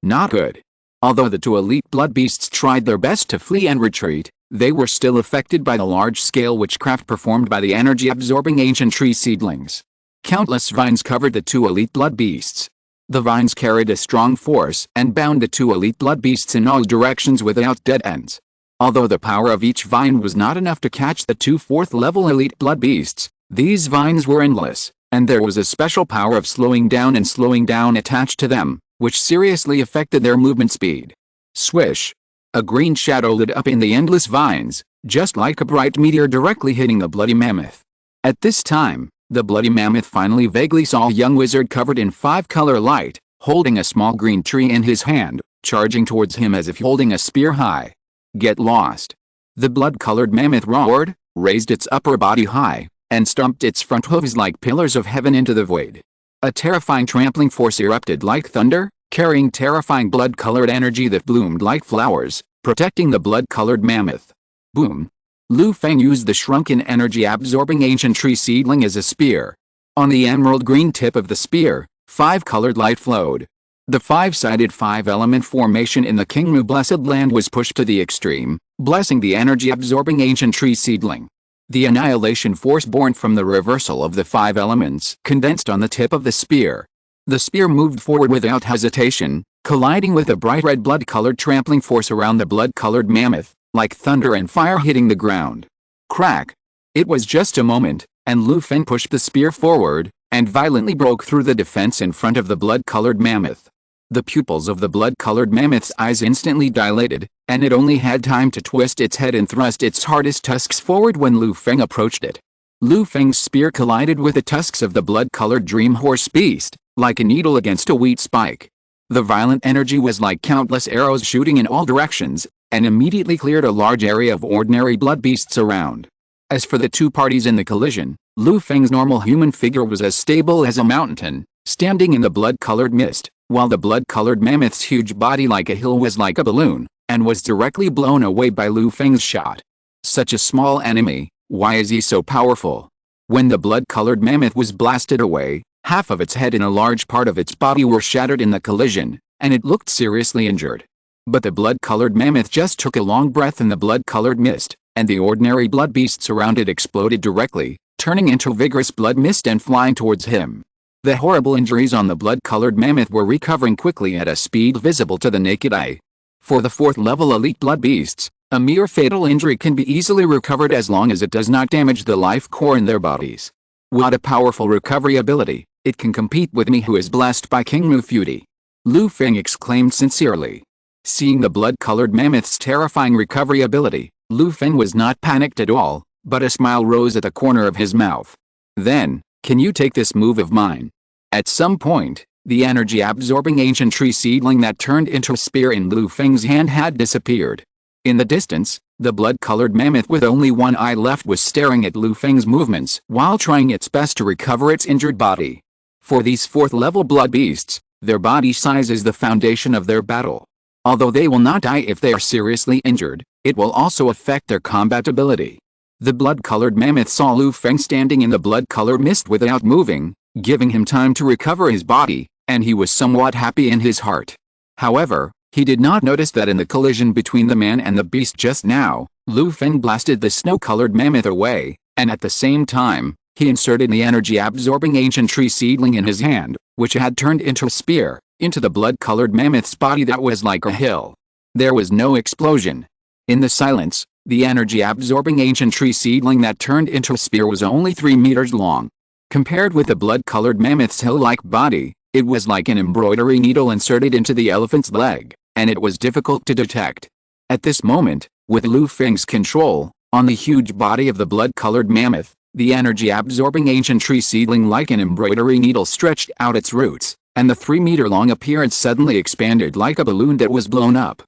Not good. Although the two elite blood beasts tried their best to flee and retreat, they were still affected by the large-scale witchcraft performed by the energy-absorbing ancient tree seedlings. Countless vines covered the two elite blood beasts. The vines carried a strong force and bound the two elite blood beasts in all directions without dead ends. Although the power of each vine was not enough to catch the two fourth-level elite blood beasts, these vines were endless, and there was a special power of slowing down attached to them, which seriously affected their movement speed. Swish! A green shadow lit up in the endless vines, just like a bright meteor directly hitting the bloody mammoth. At this time, the bloody mammoth finally vaguely saw a young wizard covered in five-color light, holding a small green tree in his hand, charging towards him as if holding a spear high. Get lost! The blood-colored mammoth roared, raised its upper body high, and stomped its front hooves like pillars of heaven into the void. A terrifying trampling force erupted like thunder, carrying terrifying blood-colored energy that bloomed like flowers, protecting the blood-colored mammoth. Boom! Lu Feng used the shrunken energy-absorbing ancient tree seedling as a spear. On the emerald green tip of the spear, five-colored light flowed. The five-sided five-element formation in the Kingmu Blessed Land was pushed to the extreme, blessing the energy-absorbing ancient tree seedling. The annihilation force born from the reversal of the five elements condensed on the tip of the spear. The spear moved forward without hesitation, colliding with a bright red blood-colored trampling force around the blood-colored mammoth, like thunder and fire hitting the ground. Crack! It was just a moment, and Lu Feng pushed the spear forward, and violently broke through the defense in front of the blood-colored mammoth. The pupils of the blood-colored mammoth's eyes instantly dilated, and it only had time to twist its head and thrust its hardest tusks forward when Lu Feng approached it. Lu Feng's spear collided with the tusks of the blood-colored dream horse beast, like a needle against a wheat spike. The violent energy was like countless arrows shooting in all directions, and immediately cleared a large area of ordinary blood beasts around. As for the two parties in the collision, Lu Feng's normal human figure was as stable as a mountain, standing in the blood-colored mist, while the blood-colored mammoth's huge body like a hill was like a balloon, and was directly blown away by Lu Feng's shot. Such a small enemy, why is he so powerful? When the blood-colored mammoth was blasted away, half of its head and a large part of its body were shattered in the collision, and it looked seriously injured. But the blood-colored mammoth just took a long breath in the blood-colored mist, and the ordinary blood beasts around it exploded directly, turning into vigorous blood mist and flying towards him. The horrible injuries on the blood-colored mammoth were recovering quickly at a speed visible to the naked eye. For the 4th level elite blood beasts, a mere fatal injury can be easily recovered as long as it does not damage the life core in their bodies. What a powerful recovery ability! It can compete with me who is blessed by King Mufudi. Lu Feng exclaimed sincerely. Seeing the blood-colored mammoth's terrifying recovery ability, Lu Feng was not panicked at all, but a smile rose at the corner of his mouth. Then, can you take this move of mine? At some point, the energy-absorbing ancient tree seedling that turned into a spear in Lu Feng's hand had disappeared. In the distance, the blood-colored mammoth with only one eye left was staring at Lu Feng's movements while trying its best to recover its injured body. For these 4th-level blood beasts, their body size is the foundation of their battle. Although they will not die if they are seriously injured, it will also affect their combat ability. The blood-colored mammoth saw Lu Feng standing in the blood-colored mist without moving, giving him time to recover his body, and he was somewhat happy in his heart. However, he did not notice that in the collision between the man and the beast just now, Lu Feng blasted the snow-colored mammoth away, and at the same time, he inserted the energy-absorbing ancient tree seedling in his hand, which had turned into a spear, into the blood-colored mammoth's body that was like a hill. There was no explosion. In the silence, the energy-absorbing ancient tree seedling that turned into a spear was only 3 meters long. Compared with the blood-colored mammoth's hill-like body, it was like an embroidery needle inserted into the elephant's leg, and it was difficult to detect. At this moment, with Lu Feng's control, on the huge body of the blood-colored mammoth, the energy-absorbing ancient tree seedling like an embroidery needle stretched out its roots, and the 3-meter-long appearance suddenly expanded like a balloon that was blown up.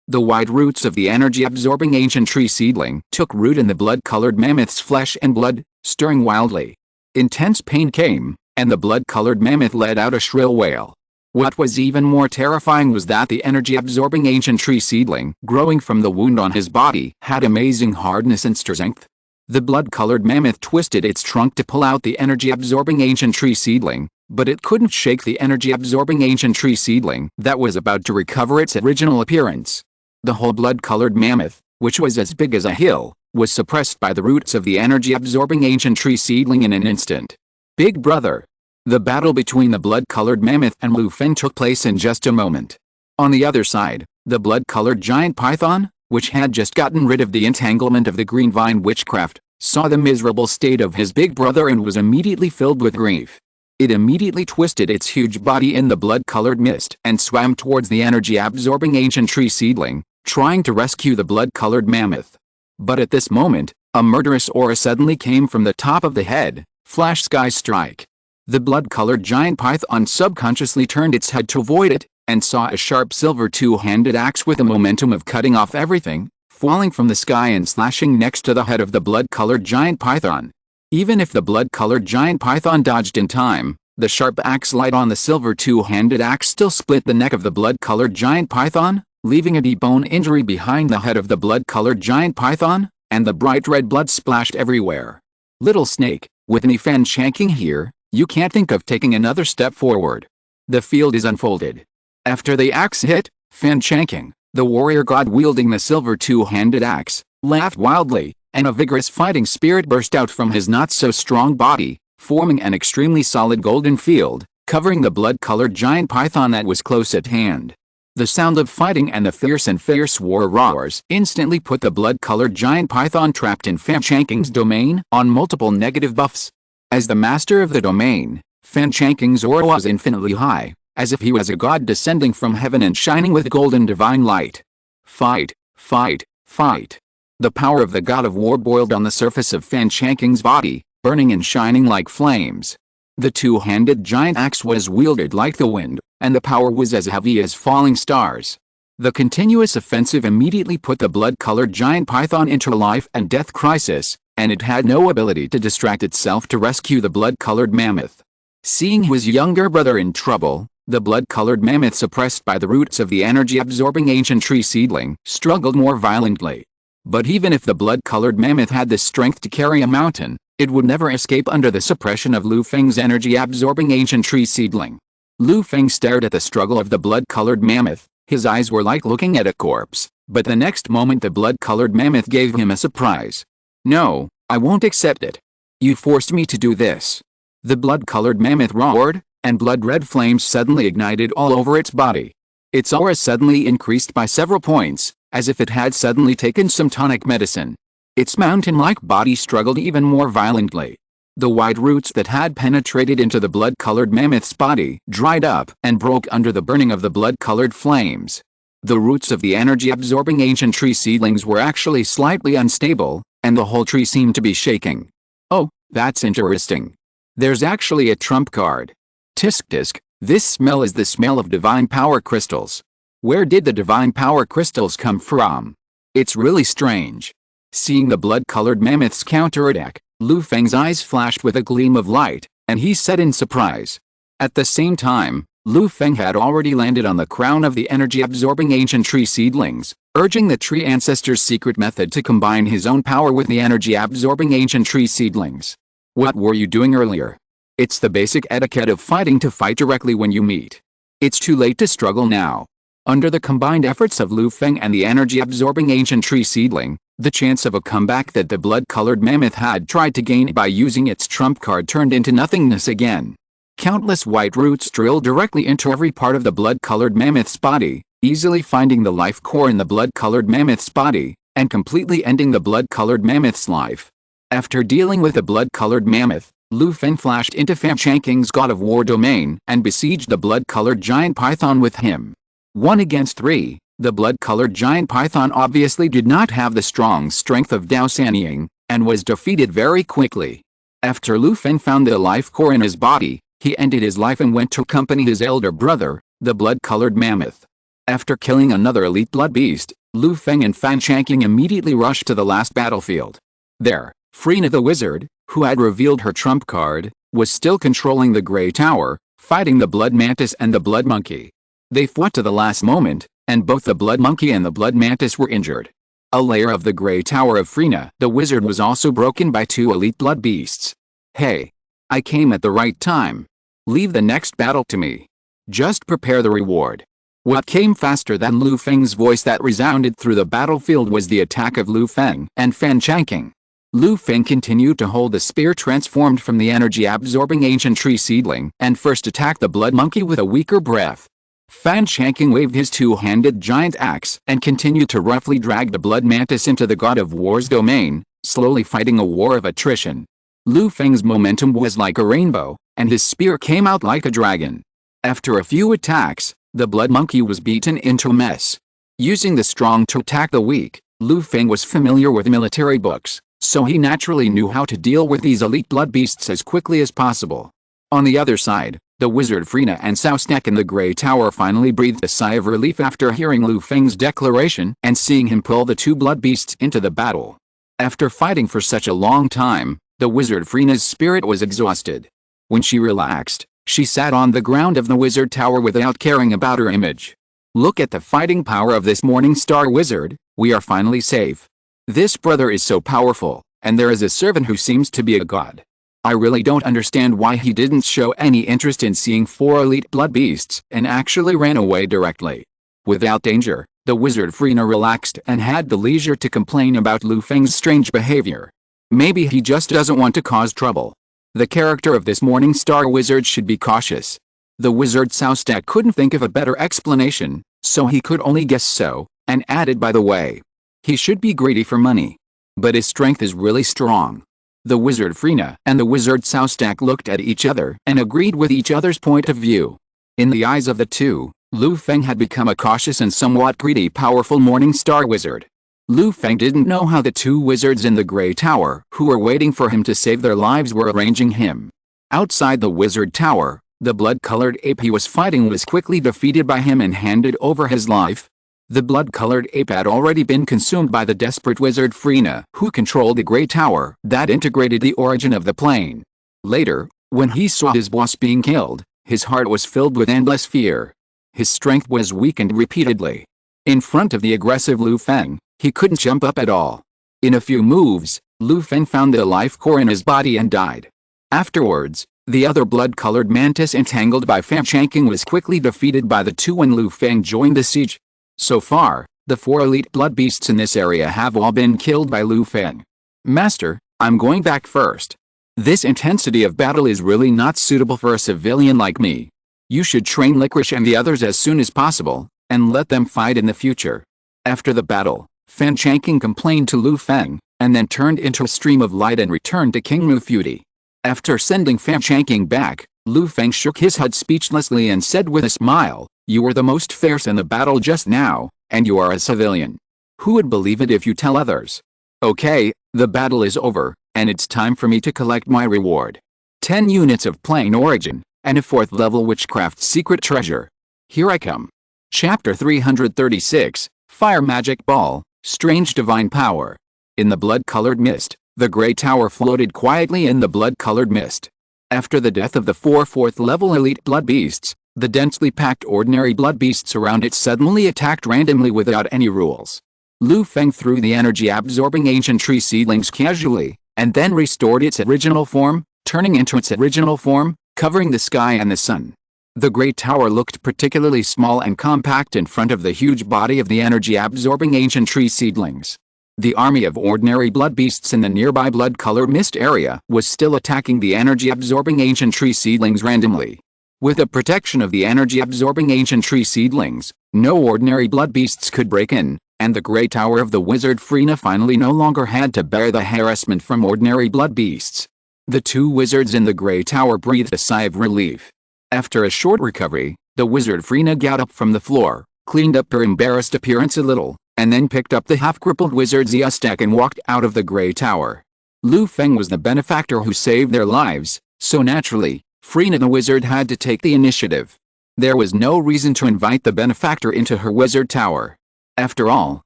The wide roots of the energy-absorbing ancient tree seedling took root in the blood-colored mammoth's flesh and blood, stirring wildly. Intense pain came, and the blood-colored mammoth let out a shrill wail. What was even more terrifying was that the energy-absorbing ancient tree seedling, growing from the wound on his body, had amazing hardness and strength. The blood-colored mammoth twisted its trunk to pull out the energy-absorbing ancient tree seedling, but it couldn't shake the energy-absorbing ancient tree seedling that was about to recover its original appearance. The whole blood-colored mammoth, which was as big as a hill, was suppressed by the roots of the energy-absorbing ancient tree seedling in an instant. Big brother! The battle between the blood-colored mammoth and Lu Feng took place in just a moment. On the other side, the blood-colored giant python, which had just gotten rid of the entanglement of the green vine witchcraft, saw the miserable state of his big brother and was immediately filled with grief. It immediately twisted its huge body in the blood-colored mist and swam towards the energy-absorbing ancient tree seedling, trying to rescue the blood-colored mammoth. But at this moment, a murderous aura suddenly came from the top of the head, flash sky strike. The blood-colored giant python subconsciously turned its head to avoid it, and saw a sharp silver two-handed axe with a momentum of cutting off everything, falling from the sky and slashing next to the head of the blood-colored giant python. Even if the blood-colored giant python dodged in time, the sharp axe light on the silver two-handed axe still split the neck of the blood-colored giant python, leaving a deep bone injury behind the head of the blood-colored giant python, and the bright red blood splashed everywhere. Little snake, with me Feng shanking here, you can't think of taking another step forward. The field is unfolded. After the axe hit, Feng shanking, the warrior god wielding the silver two-handed axe, laughed wildly, and a vigorous fighting spirit burst out from his not-so-strong body, forming an extremely solid golden field, covering the blood-colored giant python that was close at hand. The sound of fighting and the fierce war roars instantly put the blood-colored giant python trapped in Feng Shanking's domain on multiple negative buffs. As the master of the domain, Feng Shanking's aura was infinitely high, as if he was a god descending from heaven and shining with golden divine light. Fight, fight, fight. The power of the god of war boiled on the surface of Feng Shanking's body, burning and shining like flames. The two-handed giant axe was wielded like the wind, and the power was as heavy as falling stars. The continuous offensive immediately put the blood-colored giant python into a life and death crisis, and it had no ability to distract itself to rescue the blood-colored mammoth. Seeing his younger brother in trouble, the blood-colored mammoth, suppressed by the roots of the energy-absorbing ancient tree seedling, struggled more violently. But even if the blood-colored mammoth had the strength to carry a mountain, it would never escape under the suppression of Lu Feng's energy-absorbing ancient tree seedling. Lu Feng stared at the struggle of the blood-colored mammoth. His eyes were like looking at a corpse, But the next moment the blood-colored mammoth gave him a surprise. "No, I won't accept it. You forced me to do this." The blood-colored mammoth roared, and blood-red flames suddenly ignited all over its body. Its aura suddenly increased by several points, as if it had suddenly taken some tonic medicine. Its mountain-like body struggled even more violently. The wide roots that had penetrated into the blood-colored mammoth's body dried up and broke under the burning of the blood-colored flames. The roots of the energy-absorbing ancient tree seedlings were actually slightly unstable, and the whole tree seemed to be shaking. "Oh, that's interesting. There's actually a trump card. Tisk tisk, this smell is the smell of divine power crystals. Where did the divine power crystals come from? It's really strange." Seeing the blood-colored mammoth's counterattack, Lu Feng's eyes flashed with a gleam of light, and he said in surprise. At the same time, Lu Feng had already landed on the crown of the energy-absorbing ancient tree seedlings, urging the tree ancestor's secret method to combine his own power with the energy-absorbing ancient tree seedlings. "What were you doing earlier? It's the basic etiquette of fighting to fight directly when you meet. It's too late to struggle now." Under the combined efforts of Lu Feng and the energy-absorbing ancient tree seedling, the chance of a comeback that the blood-colored mammoth had tried to gain by using its trump card turned into nothingness again. Countless white roots drilled directly into every part of the blood-colored mammoth's body, easily finding the life core in the blood-colored mammoth's body, and completely ending the blood-colored mammoth's life. After dealing with the blood-colored mammoth, Lu Feng flashed into Feng Chanking's God of War domain and besieged the blood-colored giant python with him. 1 against 3, the blood-colored giant python obviously did not have the strong strength of Dao Sanying, and was defeated very quickly. After Lu Feng found the life core in his body, he ended his life and went to accompany his elder brother, the blood-colored mammoth. After killing another elite blood beast, Lu Feng and Fan Chanking immediately rushed to the last battlefield. There, Freena the wizard, who had revealed her trump card, was still controlling the Grey Tower, fighting the blood mantis and the blood monkey. They fought to the last moment, and both the blood monkey and the blood mantis were injured. A layer of the Grey Tower of Freena the wizard was also broken by 2 elite blood beasts. "Hey! I came at the right time. Leave the next battle to me. Just prepare the reward." What came faster than Lu Feng's voice that resounded through the battlefield was the attack of Lu Feng and Fan Chanking. Lu Feng continued to hold the spear transformed from the energy-absorbing ancient tree seedling and first attacked the blood monkey with a weaker breath. Fan Chanking waved his 2-handed giant axe and continued to roughly drag the blood mantis into the God of War's domain, slowly fighting a war of attrition. Lu Feng's momentum was like a rainbow, and his spear came out like a dragon. After a few attacks, the blood monkey was beaten into a mess. Using the strong to attack the weak, Lu Feng was familiar with military books, so he naturally knew how to deal with these elite blood beasts as quickly as possible. On the other side, the wizard Freena and Saustek in the Grey Tower finally breathed a sigh of relief after hearing Lu Feng's declaration and seeing him pull the 2 blood beasts into the battle. After fighting for such a long time, the wizard Freena's spirit was exhausted. When she relaxed, she sat on the ground of the wizard tower without caring about her image. "Look at the fighting power of this morning star wizard, we are finally safe. This brother is so powerful, and there is a servant who seems to be a god. I really don't understand why he didn't show any interest in seeing 4 elite blood beasts and actually ran away directly." Without danger, the wizard Freena relaxed and had the leisure to complain about Lu Feng's strange behavior. Maybe he just doesn't want to cause trouble. The character of this morning star wizard should be cautious. The wizard Saustek couldn't think of a better explanation, so he could only guess so, and added, by the way, he should be greedy for money. But his strength is really strong. The wizard Freena and the wizard Saustek looked at each other and agreed with each other's point of view. In the eyes of the two, Lu Feng had become a cautious and somewhat greedy powerful morning star wizard. Lu Feng didn't know how the 2 wizards in the Grey Tower who were waiting for him to save their lives were arranging him. Outside the wizard tower, the blood-colored ape he was fighting was quickly defeated by him and handed over his life. The blood-colored ape had already been consumed by the desperate wizard Freena, who controlled the Grey Tower that integrated the origin of the plane. Later, when he saw his boss being killed, his heart was filled with endless fear. His strength was weakened repeatedly. In front of the aggressive Lu Feng, he couldn't jump up at all. In a few moves, Lu Feng found the life core in his body and died. Afterwards, the other blood-colored mantis entangled by Fan Chanking was quickly defeated by the 2 when Lu Feng joined the siege. So far, The 4 elite blood beasts in this area have all been killed by Lu Feng. Master, I'm going back first. This intensity of battle is really not suitable for a civilian like me. You should train Licorice and the others as soon as possible, and let them fight in the future. After the battle, Fan Changqing complained to Lu Feng, and then turned into a stream of light and returned to King Mu Fudy. After sending Fan Changqing back, Lu Feng shook his head speechlessly and said with a smile, "You were the most fierce in the battle just now, and you are a civilian. Who would believe it if you tell others? Okay, the battle is over, and it's time for me to collect my reward. 10 units of plain origin, and a 4th level witchcraft secret treasure. Here I come." Chapter 336, Fire Magic Ball, Strange Divine Power. In the blood-colored mist, the Grey Tower floated quietly in the blood-colored mist. After the death of the 4 4th-level elite blood beasts, the densely packed ordinary blood beasts around it suddenly attacked randomly without any rules. Lu Feng threw the energy-absorbing ancient tree seedlings casually, and then restored its original form, turning into its original form, covering the sky and the sun. The Great Tower looked particularly small and compact in front of the huge body of the energy-absorbing ancient tree seedlings. The army of ordinary blood beasts in the nearby blood-colored mist area was still attacking the energy-absorbing ancient tree seedlings randomly. With the protection of the energy-absorbing ancient tree seedlings, no ordinary blood beasts could break in, and the Great Tower of the wizard Freena finally no longer had to bear the harassment from ordinary blood beasts. The 2 wizards in the Grey Tower breathed a sigh of relief. After a short recovery, the wizard Freena got up from the floor, cleaned up her embarrassed appearance a little, and then picked up the half-crippled wizard's Yustak and walked out of the Grey Tower. Lu Feng was the benefactor who saved their lives, so naturally, Freena the wizard had to take the initiative. There was no reason to invite the benefactor into her wizard tower. After all,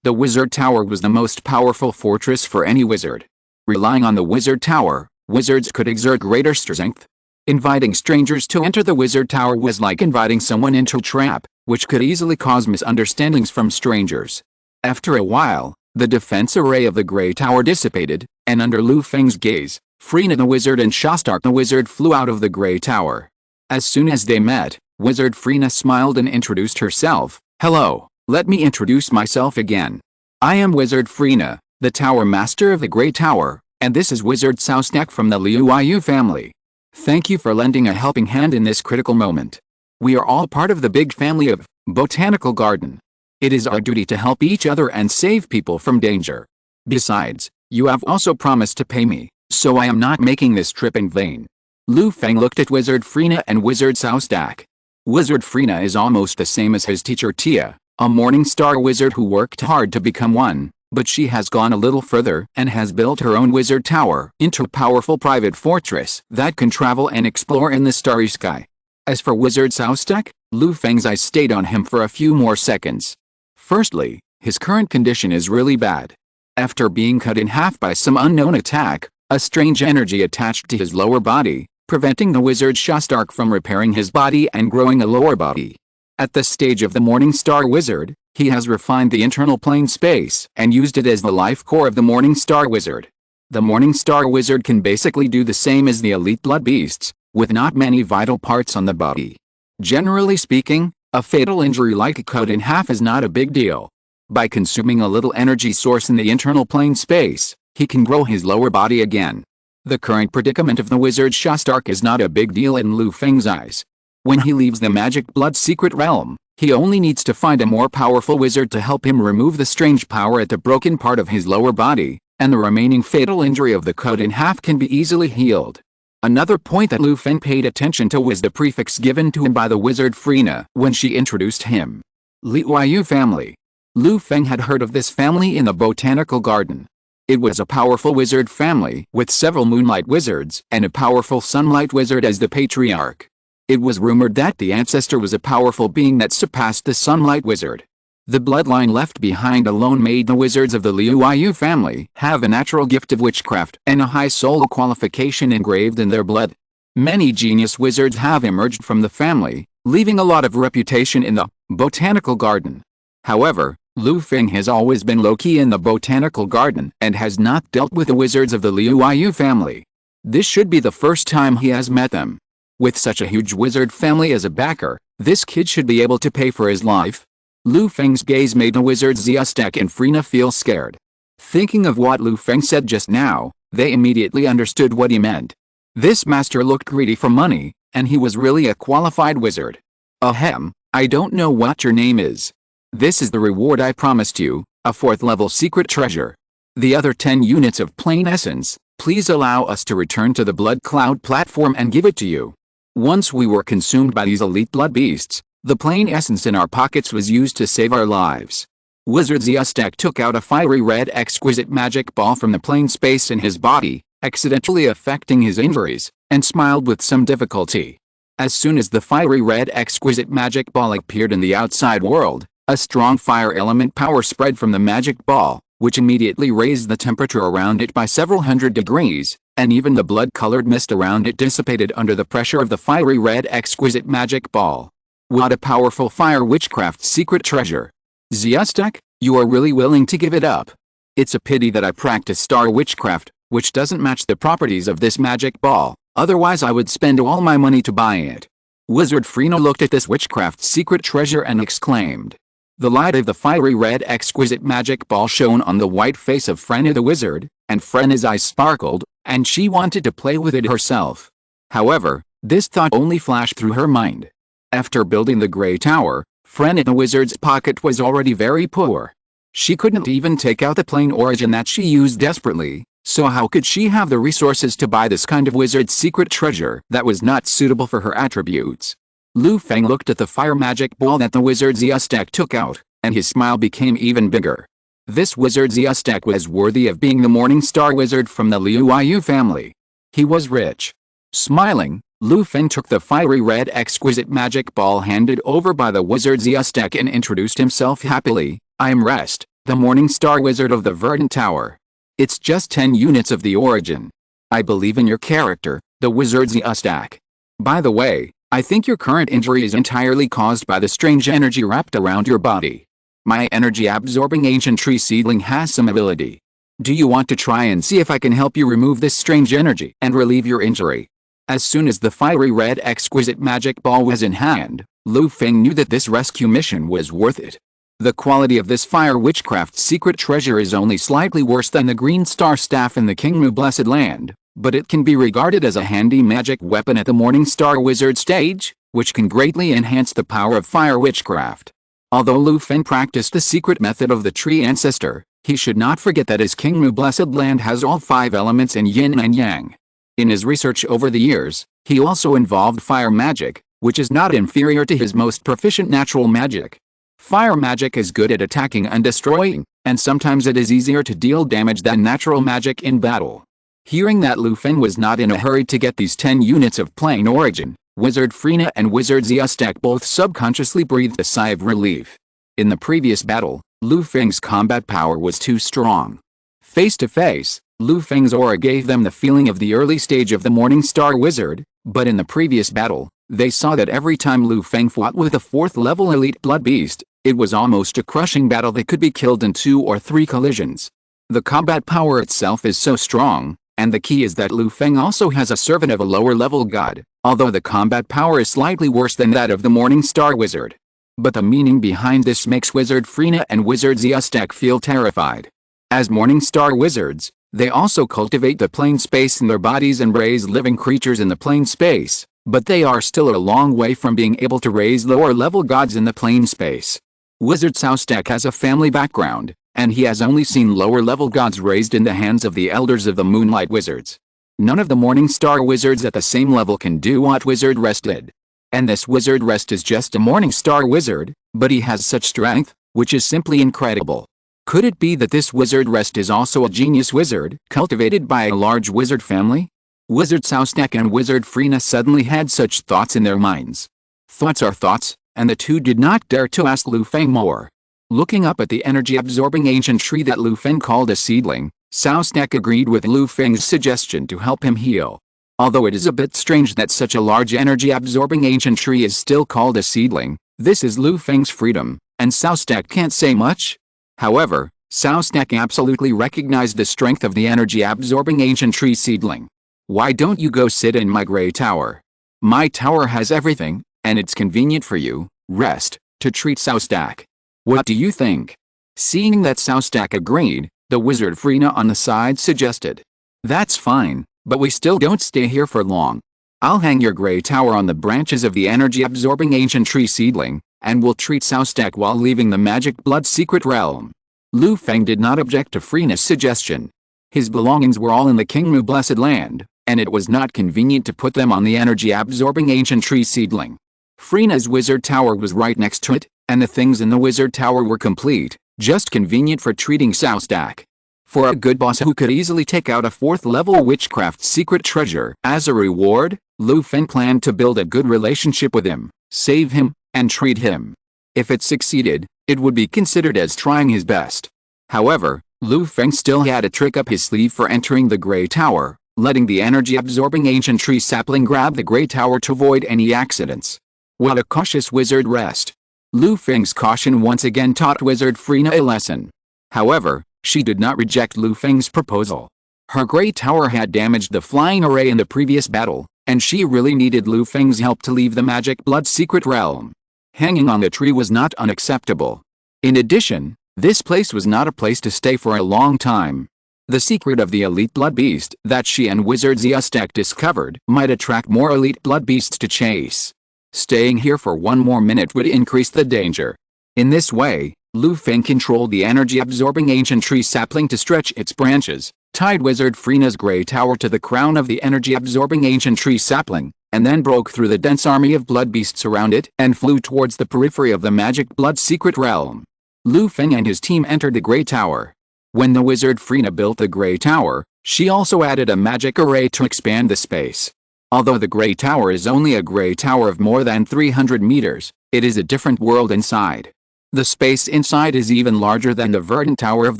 the wizard tower was the most powerful fortress for any wizard. Relying on the wizard tower, wizards could exert greater strength. Inviting strangers to enter the wizard tower was like inviting someone into a trap, which could easily cause misunderstandings from strangers. After a while, the defense array of the Grey Tower dissipated, and under Lu Feng's gaze, Freena the wizard and Shastark the wizard flew out of the Grey Tower. As soon as they met, Wizard Freena smiled and introduced herself. "Hello, let me introduce myself again. I am Wizard Freena, the Tower Master of the Grey Tower, and this is Wizard Shastark from the Liu family. Thank you for lending a helping hand in this critical moment. We are all part of the big family of Botanical Garden. It is our duty to help each other and save people from danger. Besides, you have also promised to pay me, so I am not making this trip in vain." Lu Feng looked at Wizard Freena and Wizard Shastark. Wizard Freena is almost the same as his teacher Tia, a Morning Star wizard who worked hard to become one, but she has gone a little further and has built her own wizard tower into a powerful private fortress that can travel and explore in the starry sky. As for Wizard Shastark, Lu Feng's eyes stayed on him for a few more seconds. Firstly, his current condition is really bad. After being cut in half by some unknown attack, a strange energy attached to his lower body, preventing the wizard Shastark from repairing his body and growing a lower body. At the stage of the Morning Star Wizard, he has refined the internal plane space and used it as the life core of the Morning Star Wizard. The Morning Star Wizard can basically do the same as the elite blood beasts, with not many vital parts on the body. Generally speaking, a fatal injury like a cut in half is not a big deal. By consuming a little energy source in the internal plane space, he can grow his lower body again. The current predicament of the wizard Shastark is not a big deal in Lu Feng's eyes. When he leaves the magic blood secret realm, he only needs to find a more powerful wizard to help him remove the strange power at the broken part of his lower body, and the remaining fatal injury of the cut in half can be easily healed. Another point that Lu Feng paid attention to was the prefix given to him by the wizard Freena when she introduced him. Liu family. Lu Feng had heard of this family in the Botanical Garden. It was a powerful wizard family with several moonlight wizards and a powerful sunlight wizard as the patriarch. It was rumored that the ancestor was a powerful being that surpassed the sunlight wizard. The bloodline left behind alone made the wizards of the Liu family have a natural gift of witchcraft and a high soul qualification engraved in their blood. Many genius wizards have emerged from the family, leaving a lot of reputation in the Botanical Garden. However, Lu Feng has always been low-key in the Botanical Garden and has not dealt with the wizards of the Liu family. This should be the first time he has met them. With such a huge wizard family as a backer, this kid should be able to pay for his life. Lu Feng's gaze made the wizards Ziastek and Frina feel scared. Thinking of what Lu Feng said just now, they immediately understood what he meant. This master looked greedy for money, and he was really a qualified wizard. Ahem, I don't know what your name is. This is the reward I promised you, a 4th level secret treasure. The other 10 units of plain essence, please allow us to return to the Blood Cloud platform and give it to you. Once we were consumed by these elite blood beasts, the plain essence in our pockets was used to save our lives. Wizard Ziastek took out a fiery red exquisite magic ball from the plain space in his body, accidentally affecting his injuries, and smiled with some difficulty. As soon as the fiery red exquisite magic ball appeared in the outside world, a strong fire element power spread from the magic ball, which immediately raised the temperature around it by several hundred degrees, and even the blood-colored mist around it dissipated under the pressure of the fiery red exquisite magic ball. What a powerful fire witchcraft secret treasure! Ziastek, you are really willing to give it up. It's a pity that I practice star witchcraft, which doesn't match the properties of this magic ball, otherwise I would spend all my money to buy it. Wizard Frina looked at this witchcraft secret treasure and exclaimed. The light of the fiery red exquisite magic ball shone on the white face of Frena the wizard, and Frena's eyes sparkled, and she wanted to play with it herself. However, this thought only flashed through her mind. After building the Grey Tower, Frena the wizard's pocket was already very poor. She couldn't even take out the plain origin that she used desperately, so how could she have the resources to buy this kind of wizard's secret treasure that was not suitable for her attributes? Lu Feng looked at the fire magic ball that the wizard Ziastek took out, and his smile became even bigger. This wizard Ziastek was worthy of being the Morning Star wizard from the Liu Yu family. He was rich. Smiling, Lu Feng took the fiery red exquisite magic ball handed over by the wizard Ziastek and introduced himself happily. I am Rest, the Morning Star wizard of the Verdant Tower. It's just 10 units of the origin. I believe in your character, the wizard Ziastek. By the way, I think your current injury is entirely caused by the strange energy wrapped around your body. My energy-absorbing ancient tree seedling has some ability. Do you want to try and see if I can help you remove this strange energy and relieve your injury? As soon as the fiery red exquisite magic ball was in hand, Lu Feng knew that this rescue mission was worth it. The quality of this fire witchcraft secret treasure is only slightly worse than the green star staff in the Kingmu Blessed Land, but it can be regarded as a handy magic weapon at the Morning Star Wizard stage, which can greatly enhance the power of fire witchcraft. Although Lu Feng practiced the secret method of the tree ancestor, he should not forget that his Kingmu Blessed Land has all 5 elements in yin and yang. In his research over the years, he also involved fire magic, which is not inferior to his most proficient natural magic. Fire magic is good at attacking and destroying, and sometimes it is easier to deal damage than natural magic in battle. Hearing that Lu Feng was not in a hurry to get these 10 units of plain origin, Wizard Frina and Wizard Ziastek both subconsciously breathed a sigh of relief. In the previous battle, Lu Feng's combat power was too strong. Face to face, Lu Feng's aura gave them the feeling of the early stage of the Morning Star Wizard, but in the previous battle, they saw that every time Lu Feng fought with a 4th level elite blood beast, it was almost a crushing battle that could be killed in 2 or 3 collisions. The combat power itself is so strong, and the key is that Lu Feng also has a servant of a lower level god, although the combat power is slightly worse than that of the Morning Star Wizard. But the meaning behind this makes Wizard Frina and Wizard Ziastek feel terrified. As Morning Star Wizards, they also cultivate the plane space in their bodies and raise living creatures in the plane space, but they are still a long way from being able to raise lower level gods in the plane space. Wizard Ziastek has a family background, and he has only seen lower-level gods raised in the hands of the elders of the Moonlight Wizards. None of the Morning Star Wizards at the same level can do what Wizard Rest did. And this Wizard Rest is just a Morning Star Wizard, but he has such strength, which is simply incredible. Could it be that this Wizard Rest is also a genius wizard, cultivated by a large wizard family? Wizard Ziastek and Wizard Frina suddenly had such thoughts in their minds. Thoughts are thoughts, and the two did not dare to ask Lu Feng more. Looking up at the energy-absorbing ancient tree that Lu Feng called a seedling, Ziastek agreed with Lu Feng's suggestion to help him heal. Although it is a bit strange that such a large energy-absorbing ancient tree is still called a seedling, this is Lu Feng's freedom, and Ziastek can't say much. However, Ziastek absolutely recognized the strength of the energy-absorbing ancient tree seedling. Why don't you go sit in my Grey Tower? My tower has everything, and it's convenient for you, Rest, to treat Ziastek. What do you think? Seeing that Soustak agreed, the wizard Frina on the side suggested. That's fine, but we still don't stay here for long. I'll hang your gray tower on the branches of the energy-absorbing ancient tree seedling, and we'll treat Soustak while leaving the magic blood secret realm. Lu Feng did not object to Frina's suggestion. His belongings were all in the Kingmu Blessed Land, and it was not convenient to put them on the energy-absorbing ancient tree seedling. Frina's wizard tower was right next to it, and the things in the wizard tower were complete, just convenient for treating Soustak. For a good boss who could easily take out a 4th-level witchcraft secret treasure as a reward, Lu Feng planned to build a good relationship with him, save him, and treat him. If it succeeded, it would be considered as trying his best. However, Lu Feng still had a trick up his sleeve for entering the Grey Tower, letting the energy-absorbing ancient tree sapling grab the Grey Tower to avoid any accidents. What a cautious wizard rest! Lu Feng's caution once again taught wizard Frina a lesson. However, she did not reject Lu Feng's proposal. Her Grey Tower had damaged the flying array in the previous battle, and she really needed Lu Feng's help to leave the magic blood secret realm. Hanging on the tree was not unacceptable. In addition, this place was not a place to stay for a long time. The secret of the elite blood beast that she and wizard Soustak discovered might attract more elite blood beasts to chase. Staying here for one more minute would increase the danger. In this way, Lu Feng controlled the energy-absorbing ancient tree sapling to stretch its branches, tied wizard Frina's Grey Tower to the crown of the energy-absorbing ancient tree sapling, and then broke through the dense army of blood beasts around it and flew towards the periphery of the magic blood secret realm. Lu Feng and his team entered the Grey Tower. When the wizard Frina built the Grey Tower, she also added a magic array to expand the space. Although the Grey Tower is only a Grey Tower of more than 300 meters, it is a different world inside. The space inside is even larger than the verdant tower of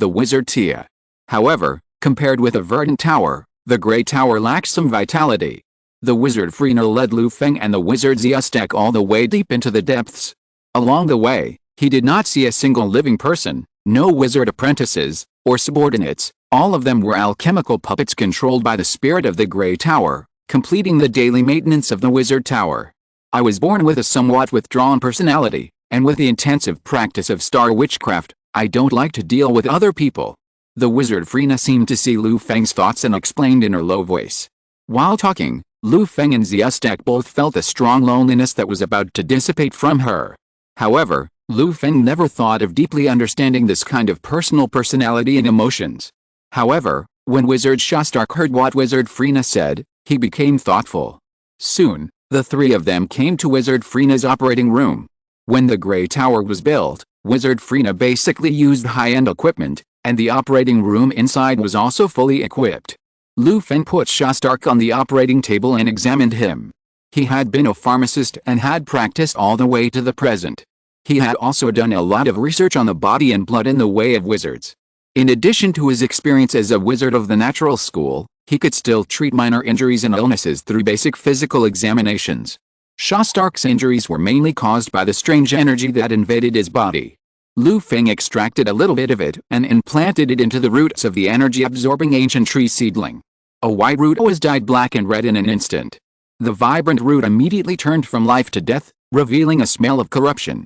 the wizard Tia. However, compared with the verdant tower, the Grey Tower lacks some vitality. The wizard Frina led Lu Feng and the wizard Soustak all the way deep into the depths. Along the way, he did not see a single living person, no wizard apprentices, or subordinates. All of them were alchemical puppets controlled by the spirit of the Grey Tower, completing the daily maintenance of the wizard tower. I was born with a somewhat withdrawn personality, and with the intensive practice of star witchcraft, I don't like to deal with other people. The wizard Frina seemed to see Lu Feng's thoughts and explained in her low voice. While talking, Lu Feng and Soustak both felt a strong loneliness that was about to dissipate from her. However, Lu Feng never thought of deeply understanding this kind of personal personality and emotions. However, when wizard Soustak heard what wizard Frina said, he became thoughtful. Soon, the three of them came to wizard Frina's operating room. When the Grey Tower was built, wizard Frina basically used high-end equipment, and the operating room inside was also fully equipped. Lu Feng put Soustak on the operating table and examined him. He had been a pharmacist and had practiced all the way to the present. He had also done a lot of research on the body and blood in the way of wizards. In addition to his experience as a wizard of the natural school, he could still treat minor injuries and illnesses through basic physical examinations. Soustak's injuries were mainly caused by the strange energy that invaded his body. Lu Feng extracted a little bit of it and implanted it into the roots of the energy-absorbing ancient tree seedling. A white root was dyed black and red in an instant. The vibrant root immediately turned from life to death, revealing a smell of corruption.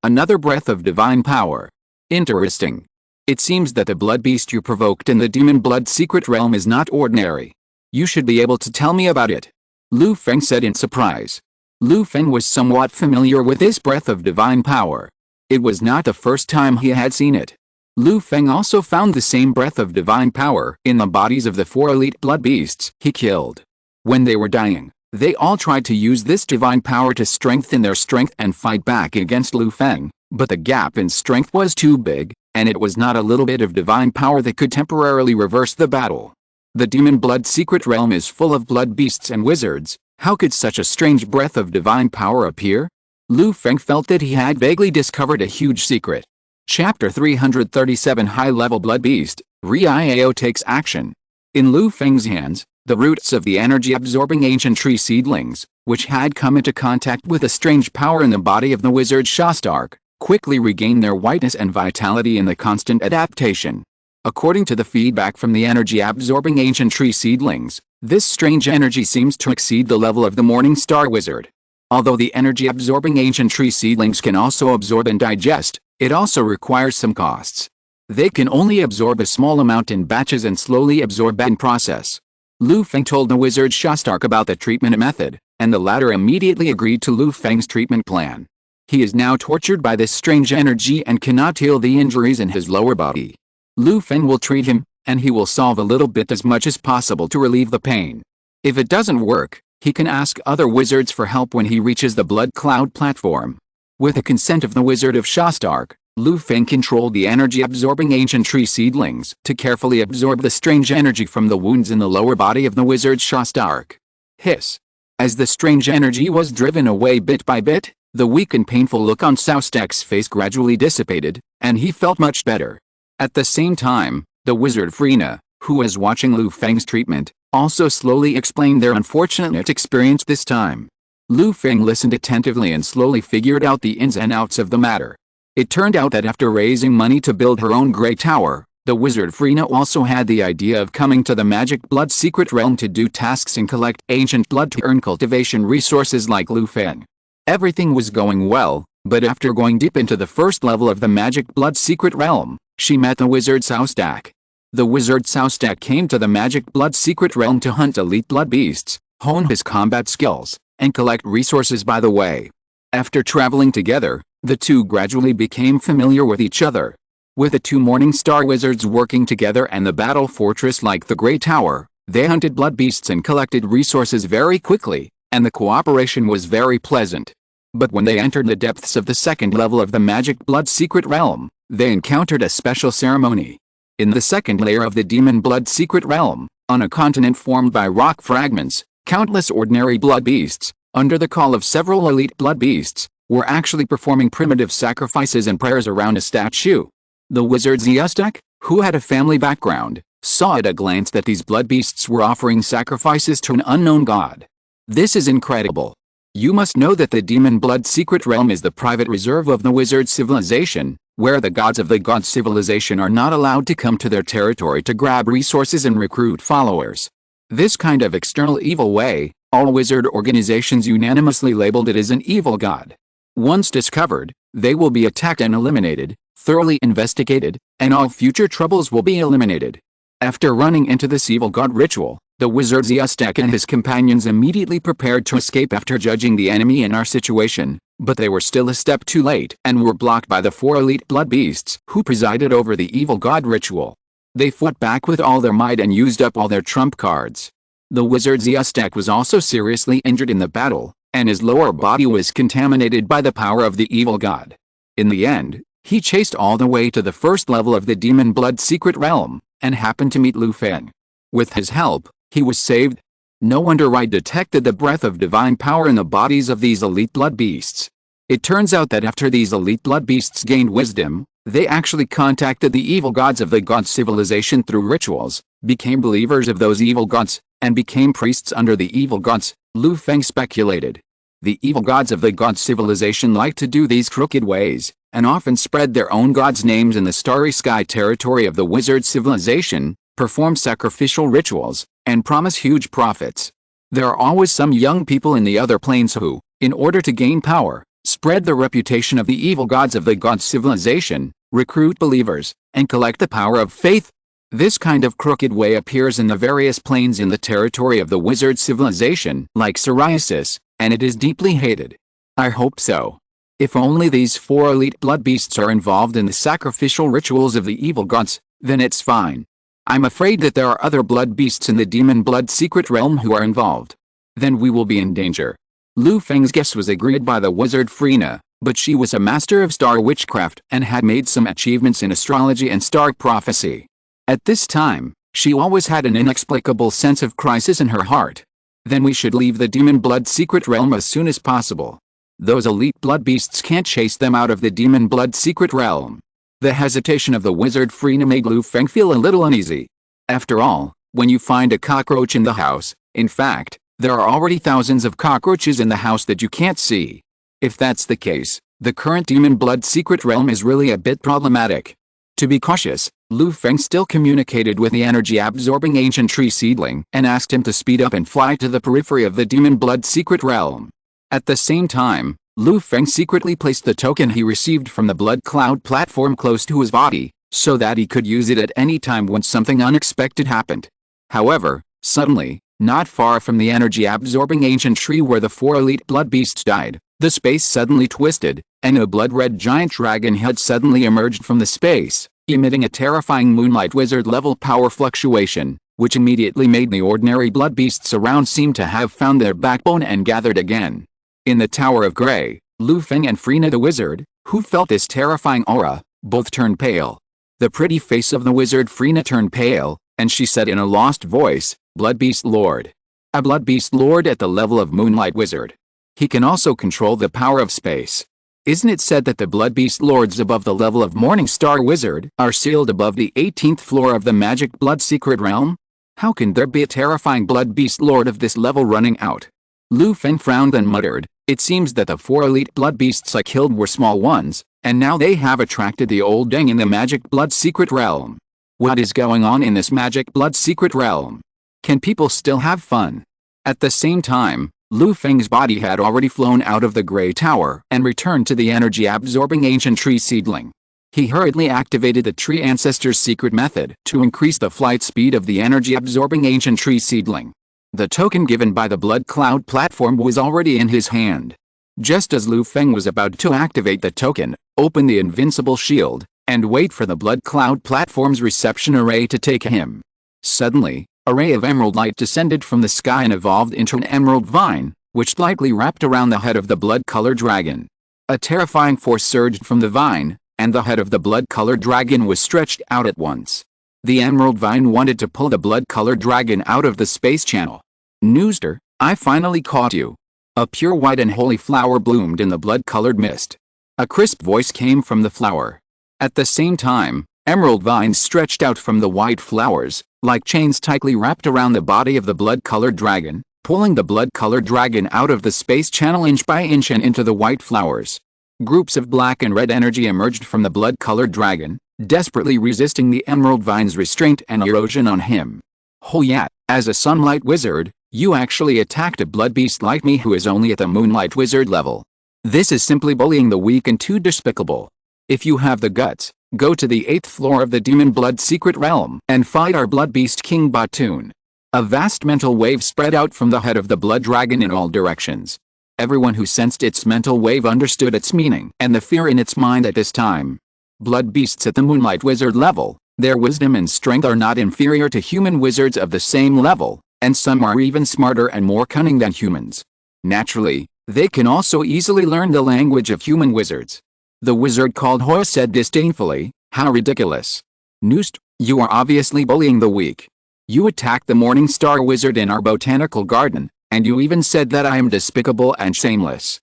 Another breath of divine power. Interesting. It seems that the blood beast you provoked in the demon blood secret realm is not ordinary. You should be able to tell me about it. Lu Feng said in surprise. Lu Feng was somewhat familiar with this breath of divine power. It was not the first time he had seen it. Lu Feng also found the same breath of divine power in the bodies of the 4 elite blood beasts he killed. When they were dying, they all tried to use this divine power to strengthen their strength and fight back against Lu Feng, but the gap in strength was too big, and it was not a little bit of divine power that could temporarily reverse the battle. The demon blood secret realm is full of blood beasts and wizards. How could such a strange breath of divine power appear? Lu Feng felt that he had vaguely discovered a huge secret. Chapter 337 High-Level Blood Beast, Riao takes action. In Lu Feng's hands, the roots of the energy-absorbing ancient tree seedlings, which had come into contact with a strange power in the body of the wizard Soustak, quickly regained their whiteness and vitality in the constant adaptation. According to the feedback from the energy-absorbing ancient tree seedlings, this strange energy seems to exceed the level of the Morning Star Wizard. Although the energy-absorbing ancient tree seedlings can also absorb and digest, It also requires some costs. They can only absorb a small amount in batches and slowly absorb in process. Lu Feng told the wizard Shostak about the treatment method, and the latter immediately agreed to Lu Feng's treatment plan. He is now tortured by this strange energy and cannot heal the injuries in his lower body. Lu Feng will treat him, and he will solve a little bit as much as possible to relieve the pain. If it doesn't work, he can ask other wizards for help when he reaches the Blood Cloud platform. With the consent of the Wizard of Shostak, Lu Feng controlled the energy-absorbing ancient tree seedlings to carefully absorb the strange energy from the wounds in the lower body of the wizard Shostak. Hiss. As the strange energy was driven away bit by bit, the weak and painful look on Shostak's face gradually dissipated, and he felt much better. At the same time, the wizard Freena, who was watching Lu Feng's treatment, also slowly explained their unfortunate experience this time. Lu Feng listened attentively and slowly figured out the ins and outs of the matter. It turned out that after raising money to build her own Grey Tower, the wizard Freena also had the idea of coming to the Magic Blood Secret Realm to do tasks and collect ancient blood to earn cultivation resources like Lu Feng. Everything was going well, but after going deep into the first level of the Magic Blood Secret Realm, she met the wizard Shostak. The wizard Shostak came to the Magic Blood Secret Realm to hunt elite blood beasts, hone his combat skills, and collect resources by the way. After traveling together, the two gradually became familiar with each other. With the two Morning Star wizards working together and the battle fortress like the Grey Tower, they hunted blood beasts and collected resources very quickly, and the cooperation was very pleasant. But when they entered the depths of the second level of the Magic Blood Secret Realm, they encountered a special ceremony. In the second layer of the Demon Blood Secret Realm, on a continent formed by rock fragments, countless ordinary blood beasts, under the call of several elite blood beasts, were actually performing primitive sacrifices and prayers around a statue. The wizard Shostak, who had a family background, saw at a glance that these blood beasts were offering sacrifices to an unknown god. This is incredible. You must know that the Demon Blood Secret Realm is the private reserve of the wizard civilization, where the gods of the god civilization are not allowed to come to their territory to grab resources and recruit followers. This kind of external evil way, all wizard organizations unanimously labeled it as an evil god. Once discovered, they will be attacked and eliminated, thoroughly investigated, and all future troubles will be eliminated. After running into this evil god ritual, the wizard Shostak and his companions immediately prepared to escape after judging the enemy in our situation, but they were still a step too late and were blocked by the 4 elite blood beasts who presided over the evil god ritual. They fought back with all their might and used up all their trump cards. The wizard Shostak was also seriously injured in the battle, and his lower body was contaminated by the power of the evil god. In the end, he chased all the way to the first level of the Demon Blood Secret Realm, and happened to meet Lu Feng. With his help, he was saved. No wonder I detected the breath of divine power in the bodies of these elite blood beasts. It turns out that after these elite blood beasts gained wisdom, they actually contacted the evil gods of the god civilization through rituals, became believers of those evil gods, and became priests under the evil gods, Lu Feng speculated. The evil gods of the god civilization like to do these crooked ways, and often spread their own gods' names in the starry sky territory of the wizard civilization, perform sacrificial rituals, and promise huge profits. There are always some young people in the other planes who, in order to gain power, spread the reputation of the evil gods of the god civilization, recruit believers, and collect the power of faith. This kind of crooked way appears in the various planes in the territory of the wizard civilization, like psoriasis, and it is deeply hated. I hope so. If only these 4 elite blood beasts are involved in the sacrificial rituals of the evil gods, then it's fine. I'm afraid that there are other blood beasts in the Demon Blood Secret Realm who are involved. Then we will be in danger. Lu Feng's guess was agreed by the wizard Freena, but she was a master of star witchcraft and had made some achievements in astrology and star prophecy. At this time, she always had an inexplicable sense of crisis in her heart. Then we should leave the Demon Blood Secret Realm as soon as possible. Those elite blood beasts can't chase them out of the Demon Blood Secret Realm. The hesitation of the wizard Freena made Lu Feng feel a little uneasy. After all, when you find a cockroach in the house, in fact, there are already thousands of cockroaches in the house that you can't see. If that's the case, the current Demon Blood Secret Realm is really a bit problematic. To be cautious, Lu Feng still communicated with the energy-absorbing ancient tree seedling and asked him to speed up and fly to the periphery of the Demon Blood Secret Realm. At the same time, Lu Feng secretly placed the token he received from the Blood Cloud platform close to his body, so that he could use it at any time when something unexpected happened. However, suddenly, not far from the energy-absorbing ancient tree where the 4 elite blood beasts died, the space suddenly twisted, and a blood-red giant dragon head suddenly emerged from the space, emitting a terrifying Moonlight Wizard-level power fluctuation, which immediately made the ordinary blood beasts around seem to have found their backbone and gathered again. In the Tower of Grey, Lu Feng and Freena the wizard, who felt this terrifying aura, both turned pale. The pretty face of the wizard Freena turned pale, and she said in a lost voice, "Blood Beast Lord." A Blood Beast Lord at the level of Moonlight Wizard. He can also control the power of space. Isn't it said that the Blood Beast Lords above the level of Morning Star Wizard are sealed above the 18th floor of the Magic Blood Secret Realm? How can there be a terrifying Blood Beast Lord of this level running out? Lu Feng frowned and muttered, "It seems that the 4 elite blood beasts I killed were small ones, and now they have attracted the old Deng in the Magic Blood Secret Realm. What is going on in this Magic Blood Secret Realm? Can people still have fun?" At the same time, Lu Feng's body had already flown out of the Grey Tower and returned to the energy-absorbing ancient tree seedling. He hurriedly activated the tree ancestor's secret method to increase the flight speed of the energy-absorbing ancient tree seedling. The token given by the Blood Cloud platform was already in his hand. Just as Lu Feng was about to activate the token, open the invincible shield, and wait for the Blood Cloud platform's reception array to take him. Suddenly, a ray of emerald light descended from the sky and evolved into an emerald vine, which lightly wrapped around the head of the blood-colored dragon. A terrifying force surged from the vine, and the head of the blood-colored dragon was stretched out at once. The emerald vine wanted to pull the blood-colored dragon out of the space channel. "Nooster, I finally caught you." A pure white and holy flower bloomed in the blood-colored mist. A crisp voice came from the flower. At the same time, emerald vines stretched out from the white flowers, like chains tightly wrapped around the body of the blood-colored dragon, pulling the blood-colored dragon out of the space channel inch by inch and into the white flowers. Groups of black and red energy emerged from the blood-colored dragon, desperately resisting the emerald vine's restraint and erosion on him. "Hongye, as a sunlight wizard, you actually attacked a blood beast like me who is only at the Moonlight Wizard level. This is simply bullying the weak and too despicable. If you have the guts, go to the 8th floor of the Demon Blood Secret Realm and fight our Blood Beast King Batun." A vast mental wave spread out from the head of the blood dragon in all directions. Everyone who sensed its mental wave understood its meaning and the fear in its mind at this time. Blood beasts at the Moonlight Wizard level, their wisdom and strength are not inferior to human wizards of the same level, and some are even smarter and more cunning than humans. Naturally, they can also easily learn the language of human wizards. The wizard called Hongye said disdainfully, "How ridiculous. Noost, you are obviously bullying the weak. You attacked the Morning Star Wizard in our botanical garden, and you even said that I am despicable and shameless.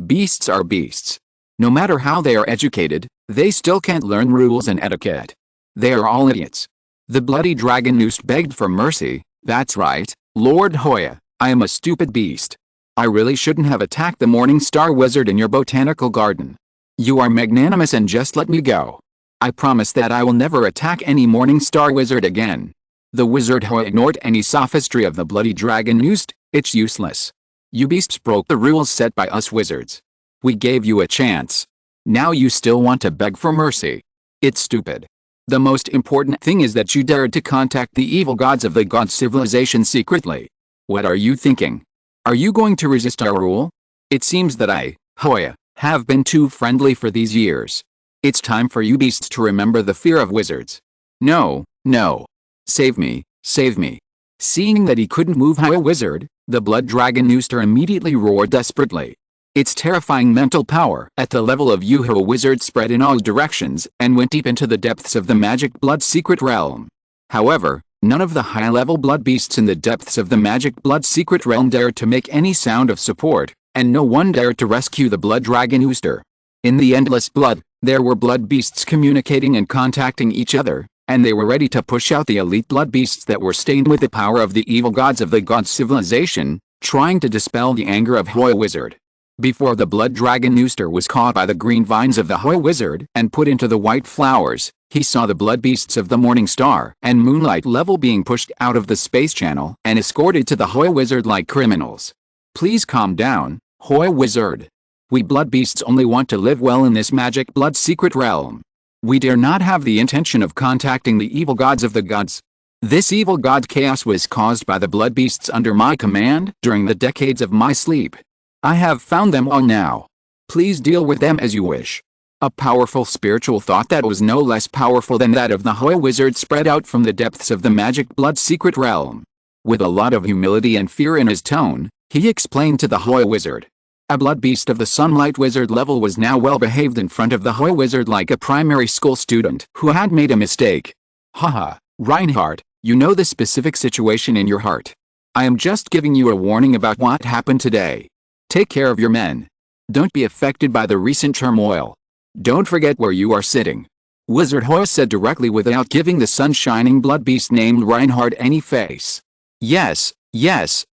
Beasts are beasts. No matter how they are educated, they still can't learn rules and etiquette. They are all idiots." The bloody dragon Noost begged for mercy. "That's right, Lord Hongye, I am a stupid beast. I really shouldn't have attacked the Morning Star Wizard in your botanical garden. You are magnanimous and just let me go. I promise that I will never attack any Morning Star Wizard again." The wizard Hongye ignored any sophistry of the bloody dragon Noost. "It's useless. You beasts broke the rules set by us wizards. We gave you a chance. Now you still want to beg for mercy. It's stupid. The most important thing is that you dared to contact the evil gods of the god civilization secretly. What are you thinking? Are you going to resist our rule? It seems that I, Hongye, have been too friendly for these years. It's time for you beasts to remember the fear of wizards. No, no. Save me, save me." Seeing that he couldn't move Hongye Wizard, the blood dragon Nooster immediately roared desperately. Its terrifying mental power at the level of Hongye Wizard spread in all directions and went deep into the depths of the Magic Blood Secret Realm. However, none of the high-level blood beasts in the depths of the Magic Blood Secret Realm dared to make any sound of support, and no one dared to rescue the blood dragon Nooster. In the endless blood, there were blood beasts communicating and contacting each other, and they were ready to push out the elite blood beasts that were stained with the power of the evil gods of the god civilization, trying to dispel the anger of Hongye Wizard. Before the blood dragon Nooster was caught by the green vines of the Hongye Wizard and put into the white flowers, he saw the blood beasts of the Morning Star and Moonlight level being pushed out of the space channel and escorted to the Hongye Wizard like criminals. "Please calm down, Hongye Wizard. We blood beasts only want to live well in this magic blood secret realm. We dare not have the intention of contacting the evil gods of the gods. This evil god chaos was caused by the blood beasts under my command during the decades of my sleep. I have found them all now. Please deal with them as you wish. A powerful spiritual thought that was no less powerful than that of the Hongye wizard spread out from the depths of the magic blood secret realm. With a lot of humility and fear in his tone, he explained to the Hongye wizard. A blood beast of the sunlight wizard level was now well behaved in front of the Hongye wizard like a primary school student who had made a mistake. Haha, Reinhardt, you know the specific situation in your heart. I am just giving you a warning about what happened today. Take care of your men. Don't be affected by the recent turmoil. Don't forget where you are sitting. Wizard Hongye said directly without giving the sun-shining blood beast named Reinhardt any face. Yes,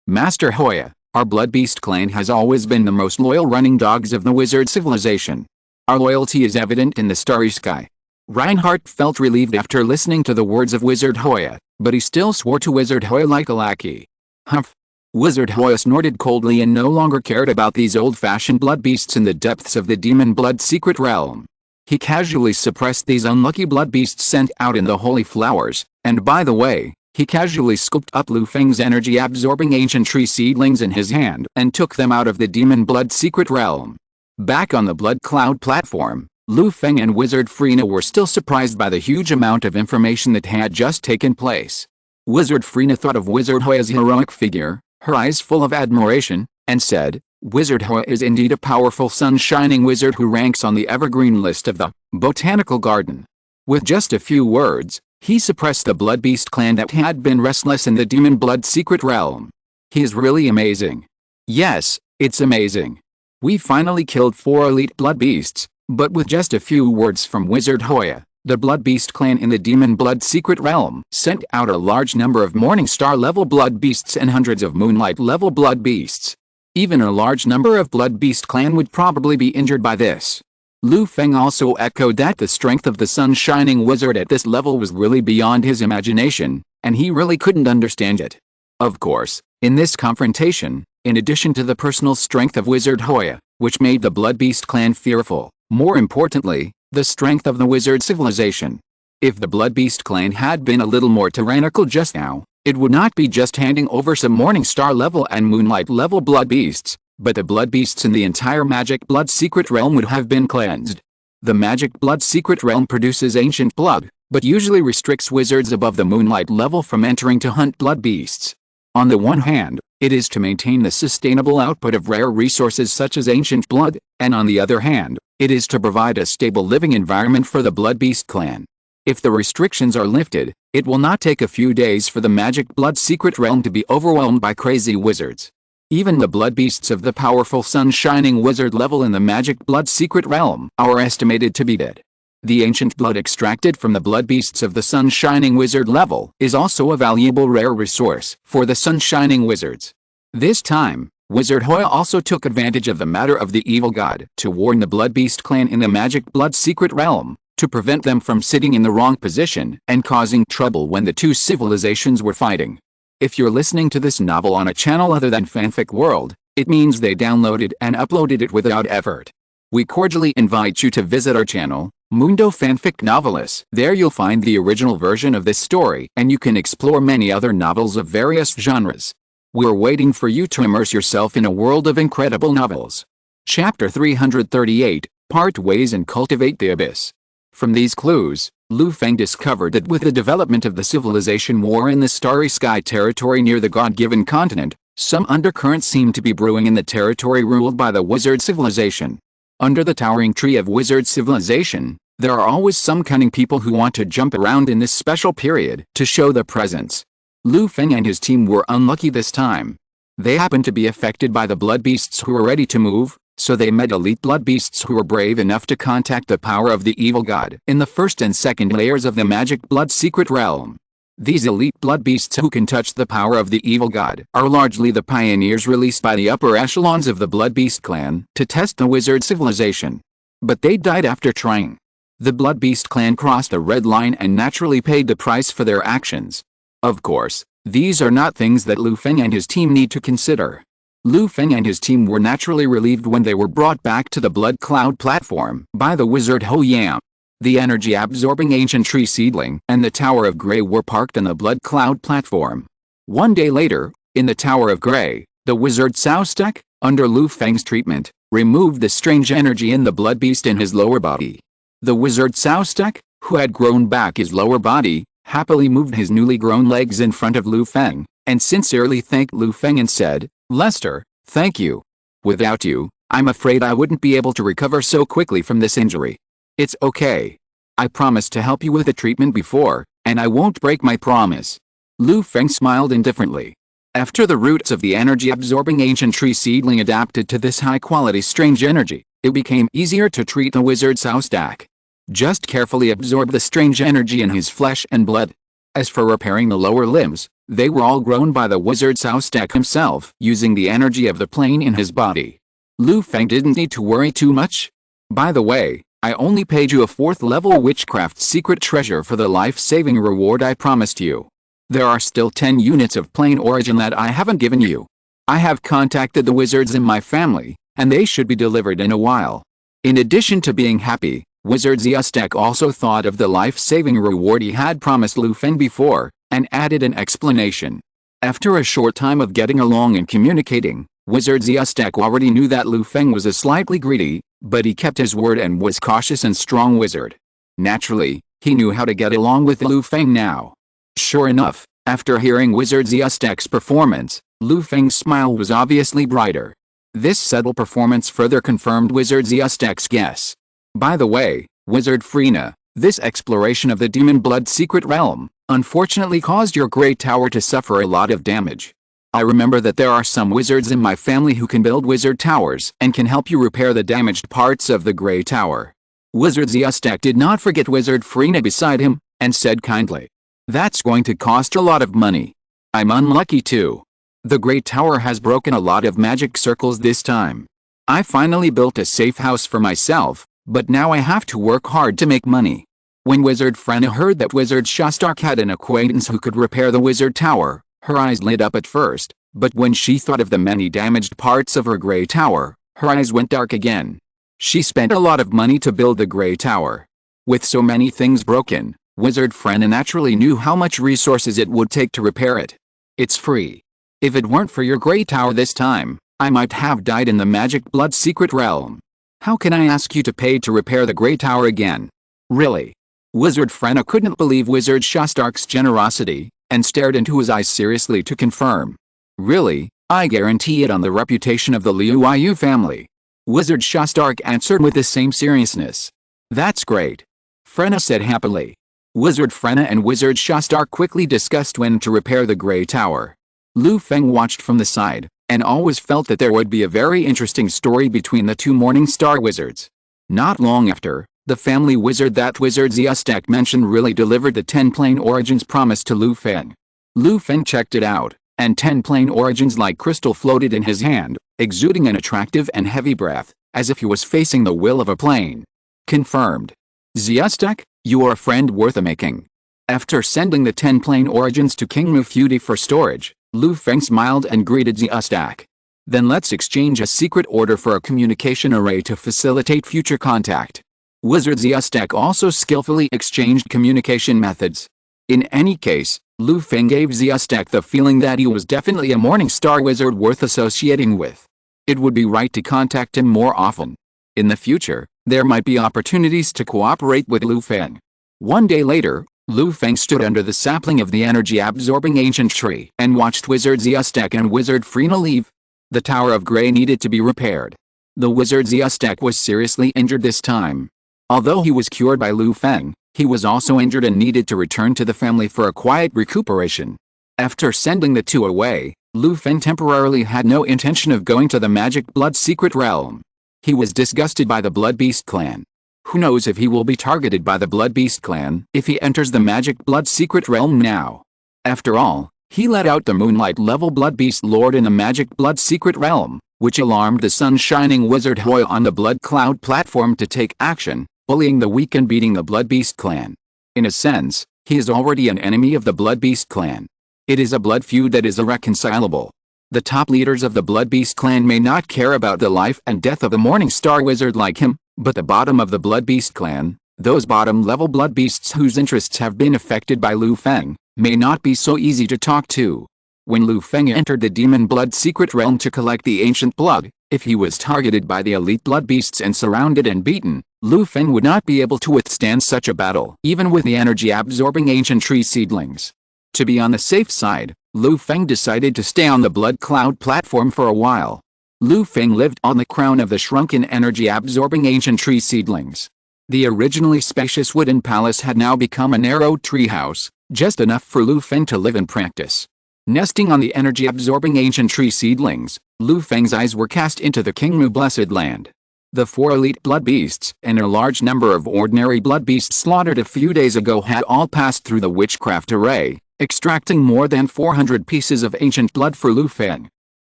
Master Hongye. Our blood beast clan has always been the most loyal running dogs of the wizard civilization. Our loyalty is evident in the starry sky. Reinhardt felt relieved after listening to the words of Wizard Hongye, but he still swore to Wizard Hongye like a lackey. Humph. Wizard Hongye snorted coldly and no longer cared about these old-fashioned blood beasts in the depths of the demon blood secret realm. He casually suppressed these unlucky blood beasts sent out in the holy flowers, and by the way, he casually scooped up Lu Feng's energy-absorbing ancient tree seedlings in his hand and took them out of the demon blood secret realm. Back on the blood cloud platform, Lu Feng and Wizard Freena were still surprised by the huge amount of information that had just taken place. Wizard Freena thought of Wizard Hongye's heroic figure, her eyes full of admiration, and said, Wizard Hongye is indeed a powerful sun-shining wizard who ranks on the evergreen list of the botanical garden. With just a few words, he suppressed the blood beast clan that had been restless in the demon blood secret realm. He is really amazing. Yes, it's amazing. We finally killed 4 elite blood beasts, but with just a few words from Wizard Hongye, the blood beast clan in the demon blood secret realm sent out a large number of morning star level blood beasts and hundreds of moonlight level blood beasts. Even a large number of blood beast clan would probably be injured by this. Lu Feng also echoed that the strength of the sun-shining wizard at this level was really beyond his imagination, and he really couldn't understand it. Of course, in this confrontation, in addition to the personal strength of Wizard Hongye, which made the blood beast clan fearful, more importantly, the strength of the wizard civilization. If the blood beast clan had been a little more tyrannical just now, it would not be just handing over some morning star level and moonlight level blood beasts, but the blood beasts in the entire magic blood secret realm would have been cleansed. The magic blood secret realm produces ancient blood, but usually restricts wizards above the moonlight level from entering to hunt blood beasts. On the one hand, it is to maintain the sustainable output of rare resources such as ancient blood, and on the other hand, it is to provide a stable living environment for the blood beast clan. If the restrictions are lifted, it will not take a few days for the magic blood secret realm to be overwhelmed by crazy wizards. Even the blood beasts of the powerful sun-shining wizard level in the magic blood secret realm are estimated to be dead. The ancient blood extracted from the blood beasts of the sun-shining wizard level is also a valuable rare resource for the sun-shining wizards. This time, Wizard Hongye also took advantage of the matter of the evil god to warn the blood beast clan in the magic blood secret realm, to prevent them from sitting in the wrong position and causing trouble when the two civilizations were fighting. If you're listening to this novel on a channel other than Fanfic World, it means they downloaded and uploaded it without effort. We cordially invite you to visit our channel, Mundo Fanfic Novelis. There you'll find the original version of this story and you can explore many other novels of various genres. We're waiting for you to immerse yourself in a world of incredible novels. Chapter 338, Part Ways and Cultivate the Abyss. From these clues, Lu Feng discovered that with the development of the civilization war in the Starry Sky territory near the God-given continent, some undercurrent seemed to be brewing in the territory ruled by the wizard civilization. Under the towering tree of wizard civilization, there are always some cunning people who want to jump around in this special period to show their presence. Lu Feng and his team were unlucky this time. They happened to be affected by the blood beasts who were ready to move, so they met elite blood beasts who were brave enough to contact the power of the evil god in the first and second layers of the magic blood secret realm. These elite blood beasts who can touch the power of the evil god are largely the pioneers released by the upper echelons of the blood beast clan to test the wizard civilization. But they died after trying. The blood beast clan crossed the red line and naturally paid the price for their actions. Of course, these are not things that Lu Feng and his team need to consider. Lu Feng and his team were naturally relieved when they were brought back to the Blood Cloud platform by the wizard Hongye. The energy-absorbing ancient tree seedling and the Tower of Grey were parked on the Blood Cloud platform. One day later, in the Tower of Grey, the wizard Saostek, under Lu Feng's treatment, removed the strange energy in the blood beast in his lower body. The wizard Saostek, who had grown back his lower body, happily moved his newly grown legs in front of Lu Feng, and sincerely thanked Lu Feng and said, "Lester, thank you. Without you, I'm afraid I wouldn't be able to recover so quickly from this injury. It's okay. I promised to help you with the treatment before, and I won't break my promise." Lu Feng smiled indifferently. After the roots of the energy-absorbing ancient tree seedling adapted to this high-quality strange energy, it became easier to treat the wizard Saostek. Just carefully absorb the strange energy in his flesh and blood. As for repairing the lower limbs, they were all grown by the wizard Saostek himself, using the energy of the plane in his body. Lu Feng didn't need to worry too much. By the way, I only paid you a 4th-level witchcraft secret treasure for the life-saving reward I promised you. There are still 10 units of plain origin that I haven't given you. I have contacted the wizards in my family, and they should be delivered in a while. In addition to being happy, Wizard Saostek also thought of the life-saving reward he had promised Lu Feng before, and added an explanation. After a short time of getting along and communicating, Wizard Saostek already knew that Lu Feng was a slightly greedy, but he kept his word and was cautious and strong wizard. Naturally, he knew how to get along with Lu Feng now. Sure enough, after hearing Wizard Saostek's performance, Lu Feng's smile was obviously brighter. This subtle performance further confirmed Wizard Saostek's guess. By the way, Wizard Freena, this exploration of the Demon Blood secret realm, unfortunately caused your Grey Tower to suffer a lot of damage. I remember that there are some wizards in my family who can build wizard towers and can help you repair the damaged parts of the Grey Tower. Wizard Saostek did not forget Wizard Freena beside him, and said kindly, "That's going to cost a lot of money. I'm unlucky too. The Grey Tower has broken a lot of magic circles this time. I finally built a safe house for myself, but now I have to work hard to make money." When Wizard Freena heard that Wizard Shostark had an acquaintance who could repair the wizard tower, her eyes lit up at first, but when she thought of the many damaged parts of her Grey Tower, her eyes went dark again. She spent a lot of money to build the Grey Tower. With so many things broken, Wizard Freena naturally knew how much resources it would take to repair it. "It's free. If it weren't for your Grey Tower this time, I might have died in the magic blood secret realm. How can I ask you to pay to repair the Grey Tower again?" "Really?" Wizard Freena couldn't believe Wizard Shostark's generosity, and stared into his eyes seriously to confirm. "Really, I guarantee it on the reputation of the Liu Yu family." Wizard Shostark answered with the same seriousness. "That's great," Freena said happily. Wizard Freena and Wizard Shostark quickly discussed when to repair the Grey Tower. Lu Feng watched from the side, and always felt that there would be a very interesting story between the two Morning Star wizards. Not long after, the family wizard that Wizard Saostek mentioned really delivered the 10 plain origins promised to Lu Feng. Lu Feng checked it out, and 10 plain origins like crystal floated in his hand, exuding an attractive and heavy breath, as if he was facing the will of a plane. Confirmed. Saostek, you are a friend worth a making. After sending the 10 plain origins to King Mufudi for storage, Lu Feng smiled and greeted Saostek. "Then let's exchange a secret order for a communication array to facilitate future contact." Wizard Saostek also skillfully exchanged communication methods. In any case, Lu Feng gave Saostek the feeling that he was definitely a Morning Star wizard worth associating with. It would be right to contact him more often. In the future, there might be opportunities to cooperate with Lu Feng. One day later, Lu Feng stood under the sapling of the energy-absorbing ancient tree and watched Wizard Saostek and Wizard Freena leave. The Tower of Grey needed to be repaired. The Wizard Saostek was seriously injured this time. Although he was cured by Lu Feng, he was also injured and needed to return to the family for a quiet recuperation. After sending the two away, Lu Feng temporarily had no intention of going to the magic blood secret realm. He was disgusted by the Blood Beast clan. Who knows if he will be targeted by the Blood Beast clan if he enters the magic blood secret realm now. After all, he let out the Moonlight-level Blood Beast Lord in the magic blood secret realm, which alarmed the sun-shining wizard Hongye on the Blood Cloud platform to take action, bullying the weak and beating the Blood Beast clan. In a sense, he is already an enemy of the Blood Beast clan. It is a blood feud that is irreconcilable. The top leaders of the Blood Beast clan may not care about the life and death of a Morning Star wizard like him, but the bottom of the Blood Beast clan, those bottom-level Blood Beasts whose interests have been affected by Lu Feng, may not be so easy to talk to. When Lu Feng entered the Demon Blood secret realm to collect the ancient blood, if he was targeted by the elite Blood Beasts and surrounded and beaten, Lu Feng would not be able to withstand such a battle, even with the energy-absorbing ancient tree seedlings. To be on the safe side, Lu Feng decided to stay on the Blood Cloud platform for a while. Lu Feng lived on the crown of the shrunken energy-absorbing ancient tree seedlings. The originally spacious wooden palace had now become a narrow treehouse, just enough for Lu Feng to live and practice. Nesting on the energy-absorbing ancient tree seedlings, Lu Feng's eyes were cast into the Qingmu Blessed Land. The 4 elite blood beasts and a large number of ordinary blood beasts slaughtered a few days ago had all passed through the witchcraft array, extracting more than 400 pieces of ancient blood for Lu Feng.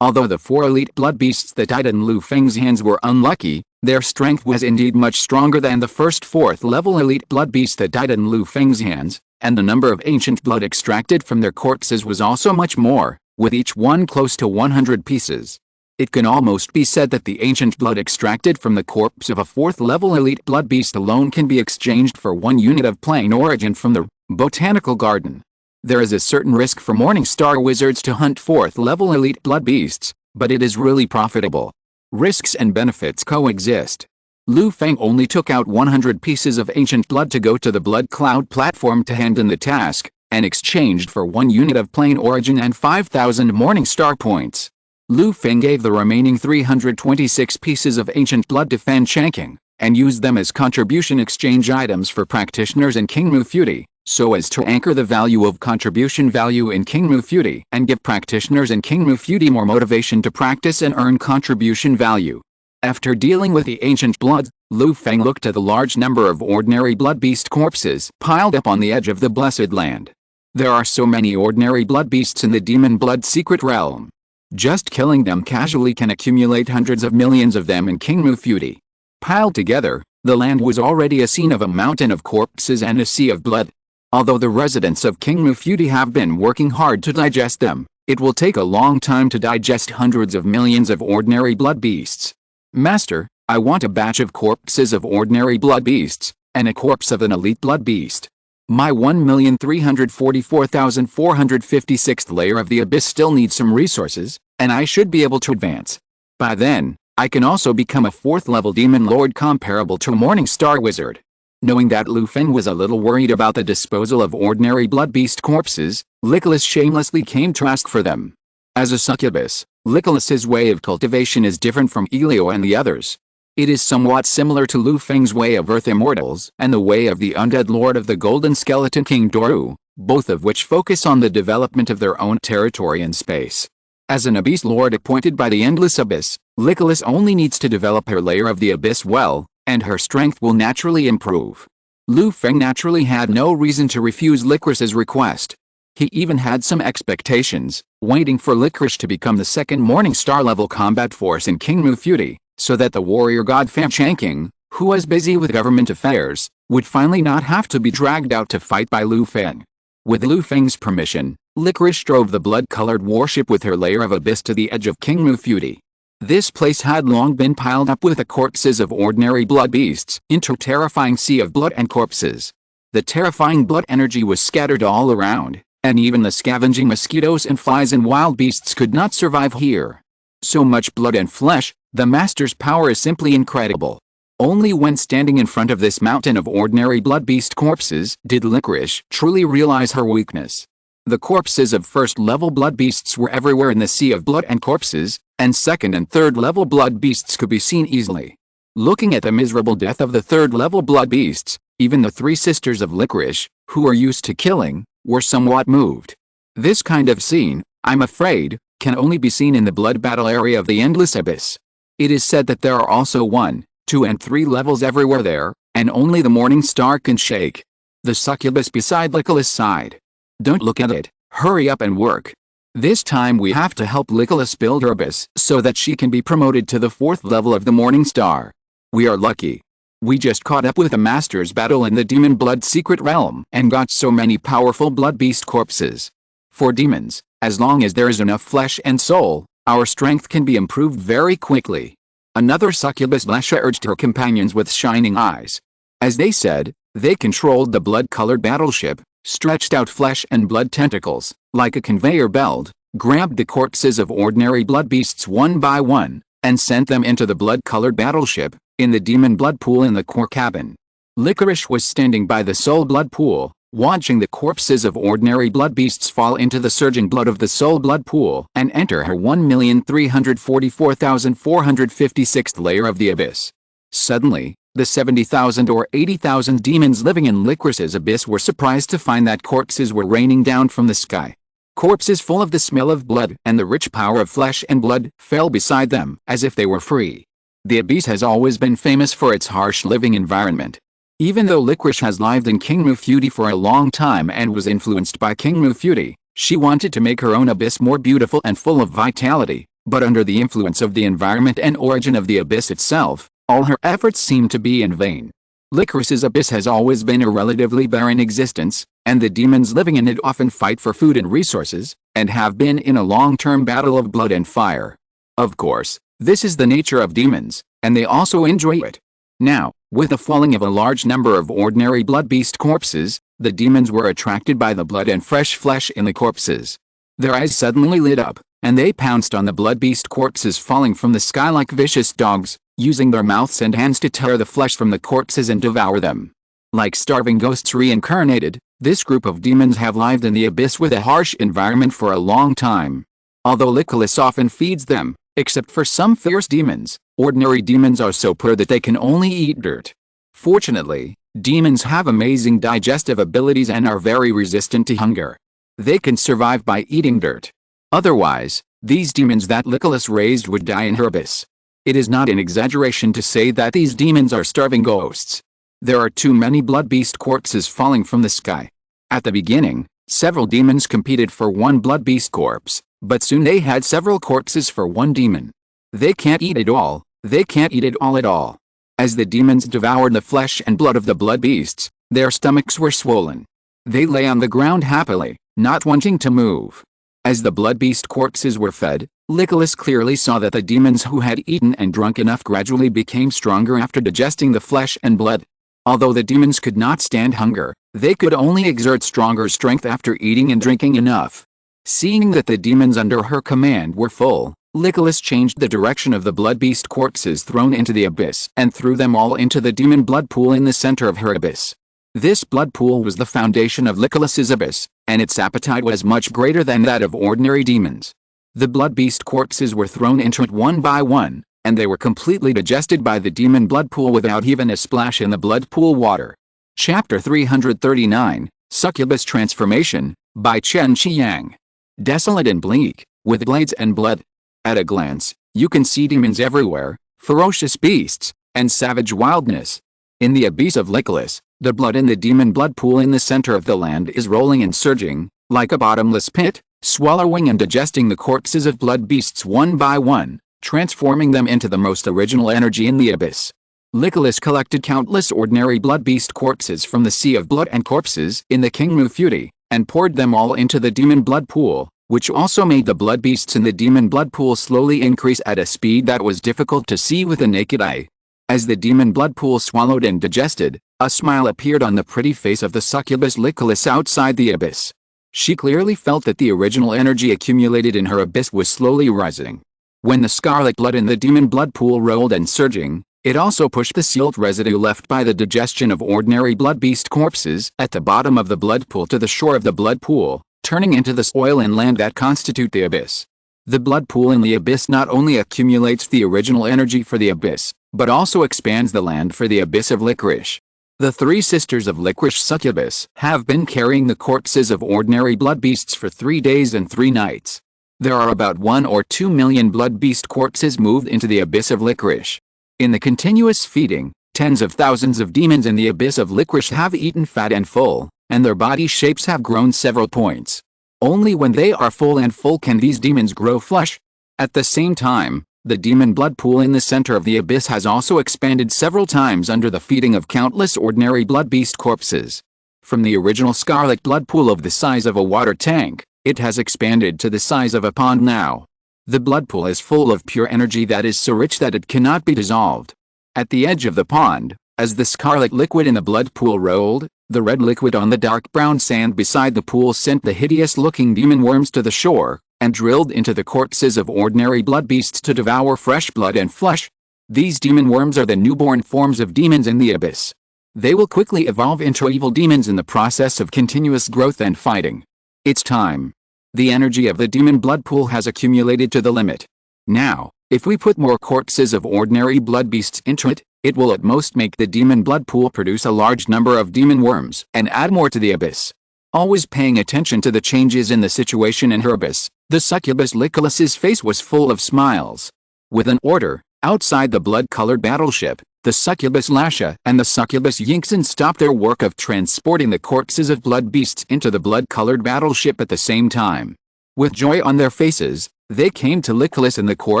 Although the 4 elite blood beasts that died in Lu Feng's hands were unlucky, their strength was indeed much stronger than the first 4th level elite blood beast that died in Lu Feng's hands, and the number of ancient blood extracted from their corpses was also much more, with each one close to 100 pieces. It can almost be said that the ancient blood extracted from the corpse of a 4th level elite blood beast alone can be exchanged for 1 unit of plain origin from the botanical garden. There is a certain risk for Morning Star wizards to hunt 4th level elite blood beasts, but it is really profitable. Risks and benefits coexist. Lu Feng only took out 100 pieces of ancient blood to go to the Blood Cloud platform to hand in the task, and exchanged for 1 unit of plain origin and 5,000 Morning Star points. Lu Feng gave the remaining 326 pieces of ancient blood to Fan Changqing, and used them as contribution exchange items for practitioners in Qingmu Feudi, so as to anchor the value of contribution value in Qingmu Feudi and give practitioners in Qingmu Feudi more motivation to practice and earn contribution value. After dealing with the ancient blood, Lu Feng looked at the large number of ordinary blood beast corpses piled up on the edge of the Blessed Land. There are so many ordinary blood beasts in the Demon Blood secret realm. Just killing them casually can accumulate hundreds of millions of them in Qingmu Feudi. Piled together, the land was already a scene of a mountain of corpses and a sea of blood. Although the residents of Qingmu Feudi have been working hard to digest them, it will take a long time to digest hundreds of millions of ordinary blood beasts. Master, I want a batch of corpses of ordinary blood beasts, and a corpse of an elite blood beast. My 1,344,456th layer of the abyss still needs some resources, and I should be able to advance. By then, I can also become a 4th level demon lord comparable to a Morning Star wizard. Knowing that Lu Feng was a little worried about the disposal of ordinary blood beast corpses, Nicholas shamelessly came to ask for them. As a succubus, Nicholas's way of cultivation is different from Elio and the others. It is somewhat similar to Lu Feng's way of Earth Immortals and the way of the undead lord of the Golden Skeleton King Doru, both of which focus on the development of their own territory and space. As an Abyss Lord appointed by the Endless Abyss, Nicholas only needs to develop her layer of the Abyss well, and her strength will naturally improve. Lu Feng naturally had no reason to refuse Licorice's request. He even had some expectations, waiting for Licorice to become the 2nd Morning Star level combat force in Qingmu Feudi, so that the warrior god Fan Changqing, who was busy with government affairs, would finally not have to be dragged out to fight by Lu Feng. With Lu Feng's permission, Licorice drove the blood-colored warship with her layer of abyss to the edge of Qingmu Feudi. This place had long been piled up with the corpses of ordinary blood beasts into a terrifying sea of blood and corpses. The terrifying blood energy was scattered all around, and even the scavenging mosquitoes and flies and wild beasts could not survive here. So much blood and flesh, the Master's power is simply incredible. Only when standing in front of this mountain of ordinary blood beast corpses did Licorice truly realize her weakness. The corpses of 1st level blood beasts were everywhere in the sea of blood and corpses, and 2nd and 3rd level blood beasts could be seen easily. Looking at the miserable death of the 3rd level blood beasts, even the 3 sisters of Licorice, who were used to killing, were somewhat moved. This kind of scene, I'm afraid, can only be seen in the blood battle area of the Endless Abyss. It is said that there are also 1, 2 and 3 levels everywhere there, and only the Morning Star can shake. The succubus beside Nicholas sighed. Don't look at it, hurry up and work. This time we have to help Nicholas build her abyss so that she can be promoted to the 4th level of the Morning Star. We are lucky. We just caught up with the Master's battle in the Demon Blood secret realm and got so many powerful blood beast corpses. For demons, as long as there is enough flesh and soul, our strength can be improved very quickly. Another succubus Lesha urged her companions with shining eyes. As they said, they controlled the blood-colored battleship, stretched out flesh and blood tentacles, like a conveyor belt, grabbed the corpses of ordinary blood beasts one by one, and sent them into the blood-colored battleship, in the demon blood pool in the core cabin. Licorice was standing by the soul blood pool, watching the corpses of ordinary blood beasts fall into the surging blood of the soul blood pool and enter her 1,344,456th layer of the abyss. Suddenly, the 70,000 or 80,000 demons living in Licorice's abyss were surprised to find that corpses were raining down from the sky. Corpses full of the smell of blood and the rich power of flesh and blood fell beside them as if they were free. The abyss has always been famous for its harsh living environment. Even though Licorice has lived in King Mufudi for a long time and was influenced by King Mufudi, she wanted to make her own abyss more beautiful and full of vitality, but under the influence of the environment and origin of the abyss itself, all her efforts seemed to be in vain. Licorice's abyss has always been a relatively barren existence, and the demons living in it often fight for food and resources, and have been in a long-term battle of blood and fire. Of course, this is the nature of demons, and they also enjoy it. Now, with the falling of a large number of ordinary blood beast corpses, the demons were attracted by the blood and fresh flesh in the corpses. Their eyes suddenly lit up, and they pounced on the blood beast corpses falling from the sky like vicious dogs, using their mouths and hands to tear the flesh from the corpses and devour them. Like starving ghosts reincarnated, this group of demons have lived in the abyss with a harsh environment for a long time. Although Licorice often feeds them, except for some fierce demons, ordinary demons are so poor that they can only eat dirt. Fortunately, demons have amazing digestive abilities and are very resistant to hunger. They can survive by eating dirt. Otherwise, these demons that Licorice raised would die in her abyss. It is not an exaggeration to say that these demons are starving ghosts. There are too many blood beast corpses falling from the sky. At the beginning, several demons competed for one blood beast corpse, but soon they had several corpses for one demon. They can't eat it all, they can't eat it all at all. As the demons devoured the flesh and blood of the blood beasts, their stomachs were swollen. They lay on the ground happily, not wanting to move. As the blood beast corpses were fed, Licorice clearly saw that the demons who had eaten and drunk enough gradually became stronger after digesting the flesh and blood. Although the demons could not stand hunger, they could only exert stronger strength after eating and drinking enough. Seeing that the demons under her command were full, Licorice changed the direction of the blood beast corpses thrown into the abyss and threw them all into the demon blood pool in the center of her abyss. This blood pool was the foundation of Licorice's abyss, and its appetite was much greater than that of ordinary demons. The blood beast corpses were thrown into it one by one, and they were completely digested by the demon blood pool without even a splash in the blood pool water. Chapter 339, Succubus Transformation, by Chen Qiang. Desolate and bleak, with blades and blood. At a glance, you can see demons everywhere, ferocious beasts, and savage wildness. In the abyss of Licorice, the blood in the demon blood pool in the center of the land is rolling and surging, like a bottomless pit, swallowing and digesting the corpses of blood beasts one by one, transforming them into the most original energy in the abyss. Licorice collected countless ordinary blood beast corpses from the sea of blood and corpses in the King Mufudi, and poured them all into the demon blood pool, which also made the blood beasts in the demon blood pool slowly increase at a speed that was difficult to see with the naked eye. As the demon blood pool swallowed and digested, a smile appeared on the pretty face of the succubus Licorice outside the abyss. She clearly felt that the original energy accumulated in her abyss was slowly rising. When the scarlet blood in the demon blood pool rolled and surging, it also pushed the silt residue left by the digestion of ordinary blood beast corpses at the bottom of the blood pool to the shore of the blood pool, turning into the soil and land that constitute the abyss. The blood pool in the abyss not only accumulates the original energy for the abyss, but also expands the land for the abyss of Licorice. The three sisters of Licorice succubus have been carrying the corpses of ordinary blood beasts for 3 days and 3 nights. There are about 1 or 2 million blood beast corpses moved into the abyss of Licorice. In the continuous feeding, tens of thousands of demons in the abyss of Licorice have eaten fat and full, and their body shapes have grown several points. Only when they are full and full can these demons grow flesh. At the same time, the demon blood pool in the center of the abyss has also expanded several times under the feeding of countless ordinary blood beast corpses. From the original scarlet blood pool of the size of a water tank, it has expanded to the size of a pond now. The blood pool is full of pure energy that is so rich that it cannot be dissolved. At the edge of the pond, as the scarlet liquid in the blood pool rolled, the red liquid on the dark brown sand beside the pool sent the hideous-looking demon worms to the shore, and drilled into the corpses of ordinary blood beasts to devour fresh blood and flesh. These demon worms are the newborn forms of demons in the abyss. They will quickly evolve into evil demons in the process of continuous growth and fighting. It's time. The energy of the demon blood pool has accumulated to the limit. Now, if we put more corpses of ordinary blood beasts into it, it will at most make the demon blood pool produce a large number of demon worms and add more to the abyss. Always paying attention to the changes in the situation in her abyss, the succubus Nicholas's face was full of smiles. With an order, outside the blood-colored battleship, the succubus Lasha and the succubus Yinxin stopped their work of transporting the corpses of blood beasts into the blood-colored battleship at the same time. With joy on their faces, they came to Nicholas in the core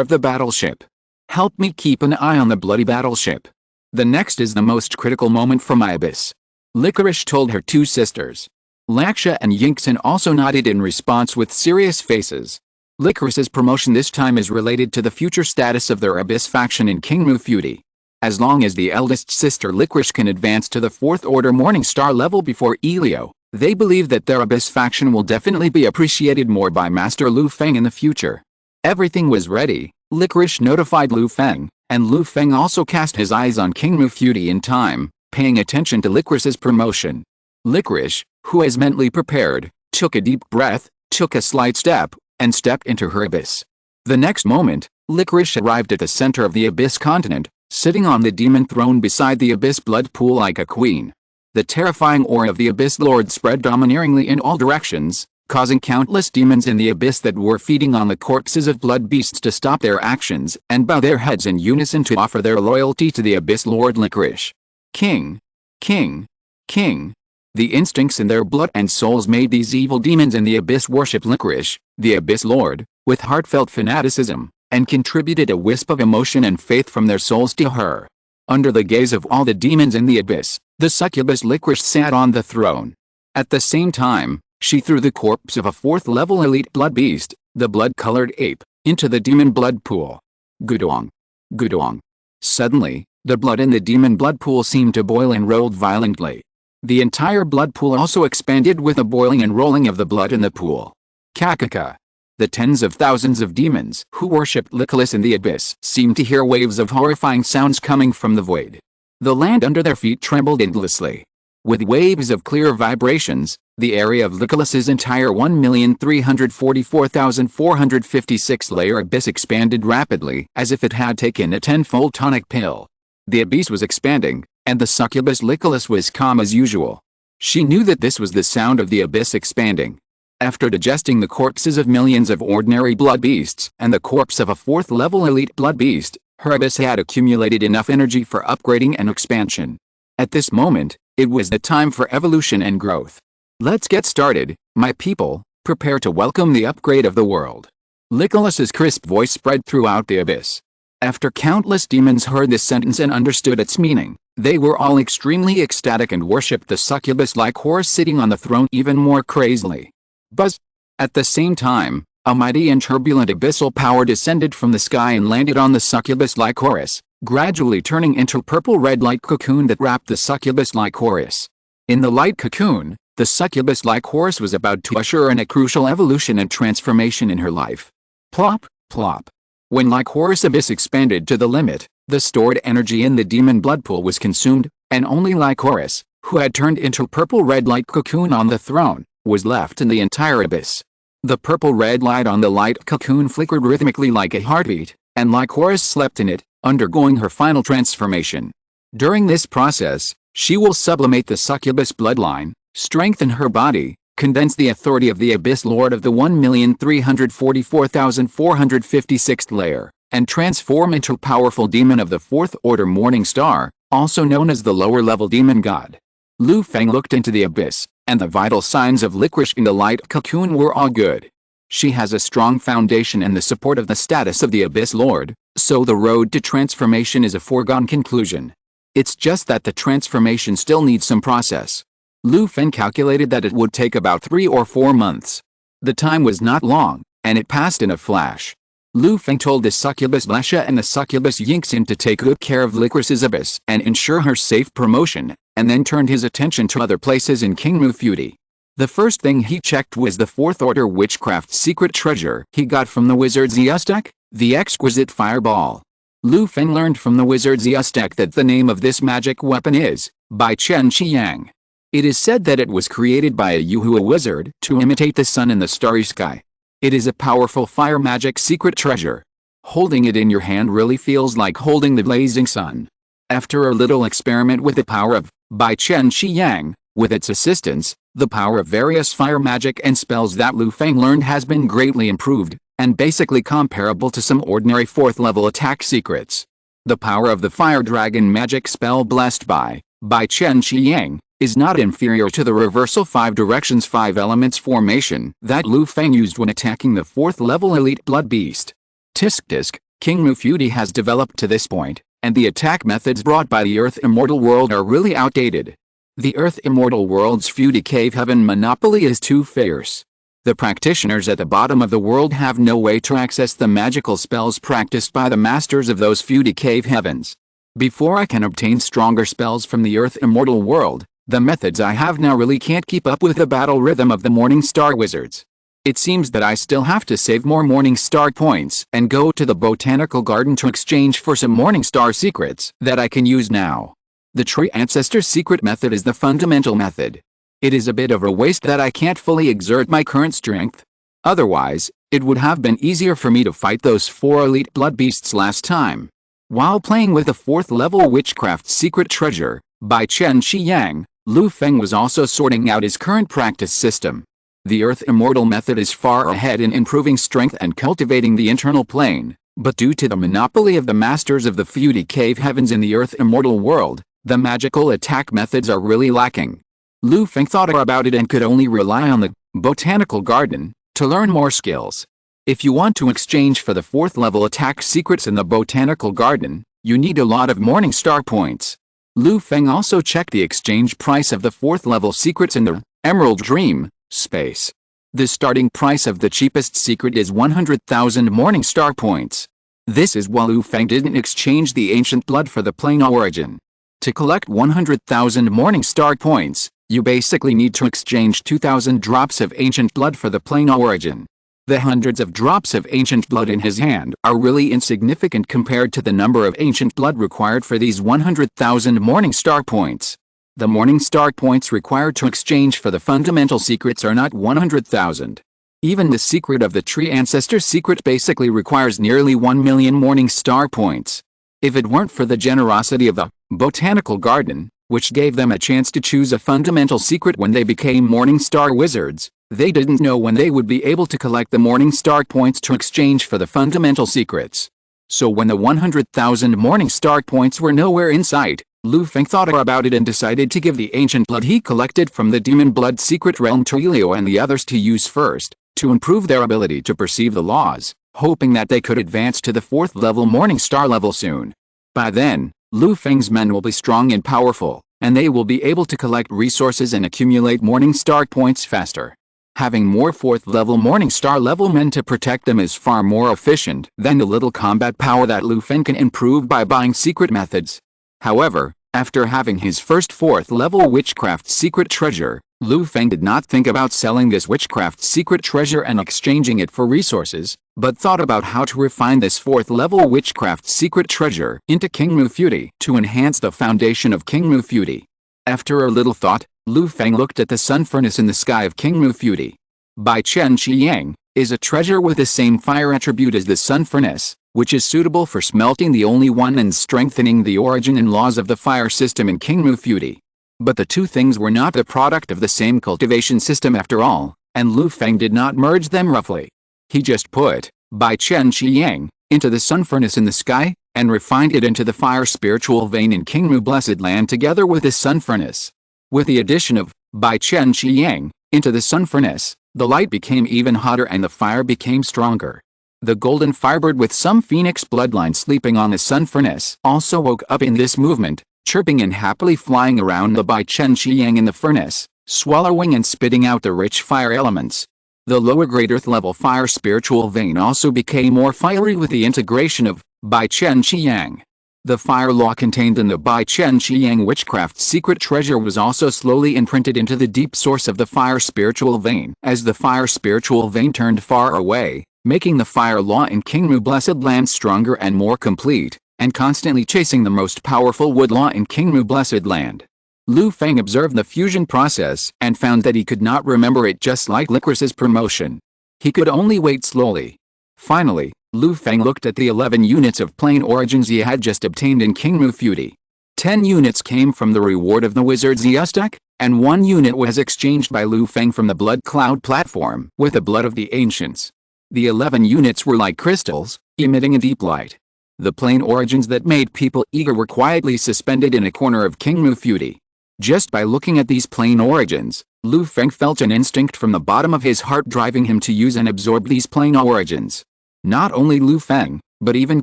of the battleship. "Help me keep an eye on the bloody battleship. The next is the most critical moment for my abyss," Licorice told her two sisters. Laksha and Yinxin also nodded in response with serious faces. Licorice's promotion this time is related to the future status of their abyss faction in Kingmu Feudi. As long as the eldest sister Licorice can advance to the 4th Order Morning Star level before Elio, they believe that their abyss faction will definitely be appreciated more by Master Lu Feng in the future. Everything was ready, Licorice notified Lu Feng, and Lu Feng also cast his eyes on Kingmu Feudi in time, paying attention to Licorice's promotion. Licorice, who is mentally prepared, took a deep breath, took a slight step, and stepped into her abyss. The next moment, Licorice arrived at the center of the abyss continent, sitting on the demon throne beside the abyss blood pool like a queen. The terrifying aura of the abyss lord spread domineeringly in all directions, causing countless demons in the abyss that were feeding on the corpses of blood beasts to stop their actions and bow their heads in unison to offer their loyalty to the abyss lord Licorice. King! King! King! The instincts in their blood and souls made these evil demons in the abyss worship Licorice, the abyss lord, with heartfelt fanaticism, and contributed a wisp of emotion and faith from their souls to her. Under the gaze of all the demons in the abyss, the succubus Licorice sat on the throne. At the same time, she threw the corpse of a 4th-level elite blood beast, the blood-colored ape, into the demon blood pool. Gudong! Gudong! Suddenly, the blood in the demon blood pool seemed to boil and rolled violently. The entire blood pool also expanded with a boiling and rolling of the blood in the pool. Kakaka! The tens of thousands of demons who worshipped Nicholas in the abyss seemed to hear waves of horrifying sounds coming from the void. The land under their feet trembled endlessly. With waves of clear vibrations, the area of Nicholas's entire 1,344,456 layer abyss expanded rapidly as if it had taken a tenfold tonic pill. The abyss was expanding, and the succubus Nicholas was calm as usual. She knew that this was the sound of the abyss expanding. After digesting the corpses of millions of ordinary blood beasts and the corpse of a 4th-level elite blood beast, her abyss had accumulated enough energy for upgrading and expansion. At this moment, it was the time for evolution and growth. Let's get started, my people, prepare to welcome the upgrade of the world. Nicholas's crisp voice spread throughout the abyss. After countless demons heard this sentence and understood its meaning, they were all extremely ecstatic and worshipped the succubus-like horse sitting on the throne even more crazily. Buzz! At the same time, a mighty and turbulent abyssal power descended from the sky and landed on the succubus-like horse, gradually turning into a purple-red light cocoon that wrapped the succubus-like horse. In the light cocoon, the succubus-like horse was about to usher in a crucial evolution and transformation in her life. Plop, plop. When like horse abyss expanded to the limit, the stored energy in the demon blood pool was consumed, and only like horse, who had turned into a purple-red light cocoon on the throne, was left in the entire abyss. The purple-red light on the light cocoon flickered rhythmically like a heartbeat, and Lycoris slept in it, undergoing her final transformation. During this process, she will sublimate the succubus bloodline, strengthen her body, condense the authority of the Abyss Lord of the 1,344,456th layer, and transform into a powerful demon of the 4th Order Morning Star, also known as the lower-level demon god. Lu Feng looked into the abyss, and the vital signs of licorice in the light cocoon were all good. She has a strong foundation and the support of the status of the Abyss Lord, so the road to transformation is a foregone conclusion. It's just that the transformation still needs some process. Lu Feng calculated that it would take about 3 or 4 months. The time was not long, and it passed in a flash. Lu Feng told the succubus Lesha and the succubus Yingxin to take good care of Licorice's abyss and ensure her safe promotion, and then turned his attention to other places in Kingmu Feudi. The first thing he checked was the Fourth Order Witchcraft secret treasure he got from the wizard Ziustek, the exquisite fireball. Lu Feng learned from the wizard Ziustek that the name of this magic weapon is Bai Chen Qiang. It is said that it was created by a Yuhua wizard to imitate the sun in the starry sky. It is a powerful fire magic secret treasure. Holding it in your hand really feels like holding the blazing sun. After a little experiment with the power of Bai Chen Qiang, with its assistance, the power of various fire magic and spells that Lu Feng learned has been greatly improved, and basically comparable to some ordinary 4th level attack secrets. The power of the fire dragon magic spell blessed by Bai Chen Qiang is not inferior to the reversal 5 directions 5 elements formation that Lu Feng used when attacking the 4th level elite blood beast. Tisk Kingmu Feudi has developed to this point, and the attack methods brought by the Earth Immortal world are really outdated. The Earth Immortal world's Feudi cave heaven monopoly is too fierce. The practitioners at the bottom of the world have no way to access the magical spells practiced by the masters of those Feudi cave heavens. Before I can obtain stronger spells from the Earth Immortal world, the methods I have now really can't keep up with the battle rhythm of the Morning Star wizards. It seems that I still have to save more Morning Star points and go to the botanical garden to exchange for some Morning Star secrets that I can use now. The Tree Ancestor secret method is the fundamental method. It is a bit of a waste that I can't fully exert my current strength. Otherwise, it would have been easier for me to fight those 4 elite blood beasts last time. While playing with the 4th level witchcraft secret treasure, Bai Chen Qiang, Lu Feng was also sorting out his current practice system. The Earth Immortal method is far ahead in improving strength and cultivating the internal plane, but due to the monopoly of the masters of the Feudi cave heavens in the Earth Immortal world, the magical attack methods are really lacking. Lu Feng thought about it and could only rely on the botanical garden to learn more skills. If you want to exchange for the 4th level attack secrets in the botanical garden, you need a lot of Morning Star points. Lu Feng also checked the exchange price of the 4th level secrets in the Emerald Dream space. The starting price of the cheapest secret is 100,000 Morning Star points. This is while Lu Feng didn't exchange the ancient blood for the plain origin. To collect 100,000 Morning Star points, you basically need to exchange 2,000 drops of ancient blood for the plain origin. The hundreds of drops of ancient blood in his hand are really insignificant compared to the number of ancient blood required for these 100,000 Morning Star points. The Morning Star points required to exchange for the fundamental secrets are not 100,000. Even the secret of the Tree Ancestor secret basically requires nearly 1 million Morning Star points. If it weren't for the generosity of the botanical garden, which gave them a chance to choose a fundamental secret when they became Morning Star wizards, they didn't know when they would be able to collect the Morning Star points to exchange for the fundamental secrets. So when the 100,000 Morning Star points were nowhere in sight, Lu Feng thought about it and decided to give the ancient blood he collected from the Demon Blood secret realm to Elio and the others to use first, to improve their ability to perceive the laws, hoping that they could advance to the 4th level Morning Star level soon. By then, Lu Feng's men will be strong and powerful, and they will be able to collect resources and accumulate Morning Star points faster. Having more 4th level Morning Star level men to protect them is far more efficient than the little combat power that Lu Feng can improve by buying secret methods. However, after having his first 4th level witchcraft secret treasure, Lu Feng did not think about selling this witchcraft secret treasure and exchanging it for resources, but thought about how to refine this 4th level witchcraft secret treasure into Kingmu Feudi to enhance the foundation of Kingmu Feudi. After a little thought, Lu Feng looked at the sun furnace in the sky of Kingmu Feudi. Bai Chen Qiang is a treasure with the same fire attribute as the sun furnace, which is suitable for smelting the only one and strengthening the origin and laws of the fire system in Kingmu Feudi. But the two things were not the product of the same cultivation system after all, and Lu Feng did not merge them roughly. He just put Bai Chen Qiang into the sun furnace in the sky, and refined it into the fire spiritual vein in Kingmu Blessed Land together with the sun furnace. With the addition of Bai Chen Qiang into the sun furnace, the light became even hotter and the fire became stronger. The golden firebird with some phoenix bloodline sleeping on the sun furnace also woke up in this movement, chirping and happily flying around the Bai Chen Qiang in the furnace, swallowing and spitting out the rich fire elements. The lower grade earth-level fire spiritual vein also became more fiery with the integration of Bai Chen Qiyang. The fire law contained in the Bai Chen Qiyang witchcraft's secret treasure was also slowly imprinted into the deep source of the fire spiritual vein. As the fire spiritual vein turned far away, making the fire law in Qingmu Blessed Land stronger and more complete, and constantly chasing the most powerful wood law in Qingmu Blessed Land. Lu Feng observed the fusion process and found that he could not remember it, just like Licorice's promotion. He could only wait slowly. Finally, Lu Feng looked at the 11 units of plane origins he had just obtained in Qingmu Fury. 10 units came from the reward of the wizard's Yustek, and 1 unit was exchanged by Lu Feng from the Blood Cloud platform with the blood of the ancients. The 11 units were like crystals, emitting a deep light. The plane origins that made people eager were quietly suspended in a corner of Qingmu Fury. Just by looking at these plane origins, Lu Feng felt an instinct from the bottom of his heart driving him to use and absorb these plane origins. Not only Lu Feng, but even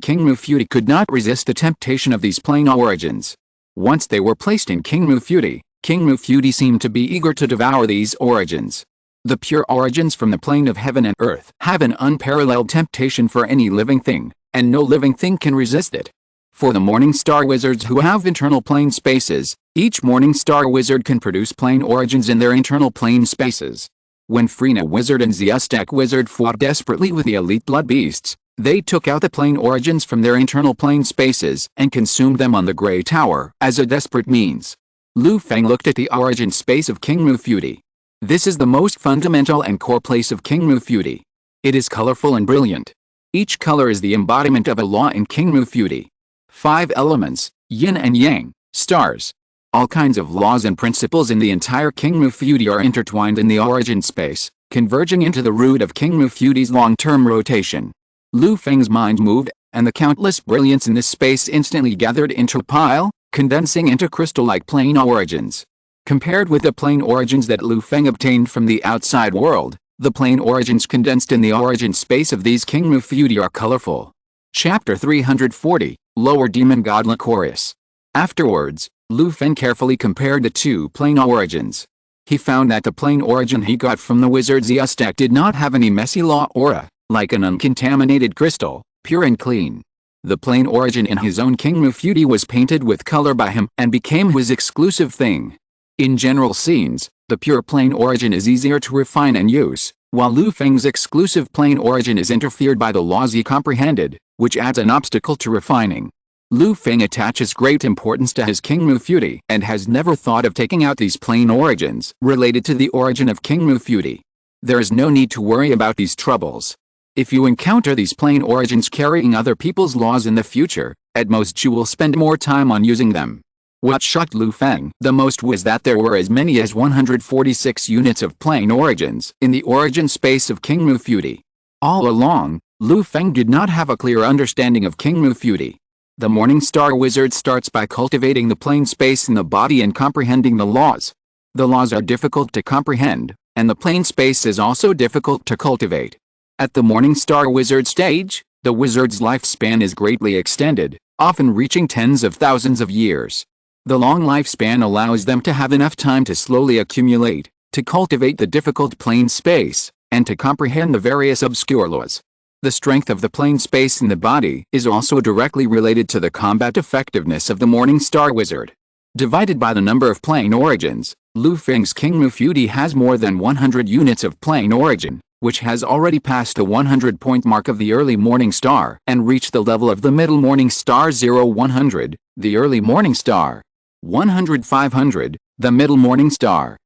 Qingmu Fury could not resist the temptation of these plane origins. Once they were placed in Qingmu Fury seemed to be eager to devour these origins. The pure origins from the plane of heaven and earth have an unparalleled temptation for any living thing, and no living thing can resist it. For the Morning Star Wizards who have internal plane spaces, each Morning Star Wizard can produce plane origins in their internal plane spaces. When Frina Wizard and Ziustek Wizard fought desperately with the elite blood beasts, they took out the plane origins from their internal plane spaces and consumed them on the Grey Tower as a desperate means. Lu Feng looked at the origin space of Qingmu Fury. This is the most fundamental and core place of Qingmu Fury. It is colorful and brilliant. Each color is the embodiment of a law in Qingmu Fury. 5 elements, yin and yang, stars. All kinds of laws and principles in the entire Qingmu Fury are intertwined in the origin space, converging into the root of Qingmu Fury's long-term rotation. Lu Feng's mind moved, and the countless brilliance in this space instantly gathered into a pile, condensing into crystal-like plane origins. Compared with the plane origins that Lu Feng obtained from the outside world, the plane origins condensed in the origin space of these Qingmu Fury are colorful. Chapter 340, Lower Demon God Licorice. Afterwards, Lu Feng carefully compared the 2 plane origins. He found that the plane origin he got from the wizard's Yustek did not have any messy law aura, like an uncontaminated crystal, pure and clean. The plane origin in his own Qingmu Fury was painted with color by him and became his exclusive thing. In general scenes, the pure plane origin is easier to refine and use, while Lu Feng's exclusive plane origin is interfered by the laws he comprehended, which adds an obstacle to refining. Lu Feng attaches great importance to his Qingmu Fury and has never thought of taking out these plane origins related to the origin of Qingmu Fury. There is no need to worry about these troubles. If you encounter these plane origins carrying other people's laws in the future, at most you will spend more time on using them. What shocked Lu Feng the most was that there were as many as 146 units of plane origins in the origin space of Qingmu Fury. All along, Lu Feng did not have a clear understanding of Qingmu Fury. The Morning Star Wizard starts by cultivating the plane space in the body and comprehending the laws. The laws are difficult to comprehend, and the plane space is also difficult to cultivate. At the Morning Star Wizard stage, the wizard's lifespan is greatly extended, often reaching tens of thousands of years. The long lifespan allows them to have enough time to slowly accumulate, to cultivate the difficult plane space, and to comprehend the various obscure laws. The strength of the plane space in the body is also directly related to the combat effectiveness of the Morning Star Wizard. Divided by the number of plane origins, Lu Feng's Qingmu Fury has more than 100 units of plane origin, which has already passed the 100-point mark of the early Morning Star and reached the level of the middle Morning Star 0-100, the early Morning Star, 100-500, the middle Morning Star,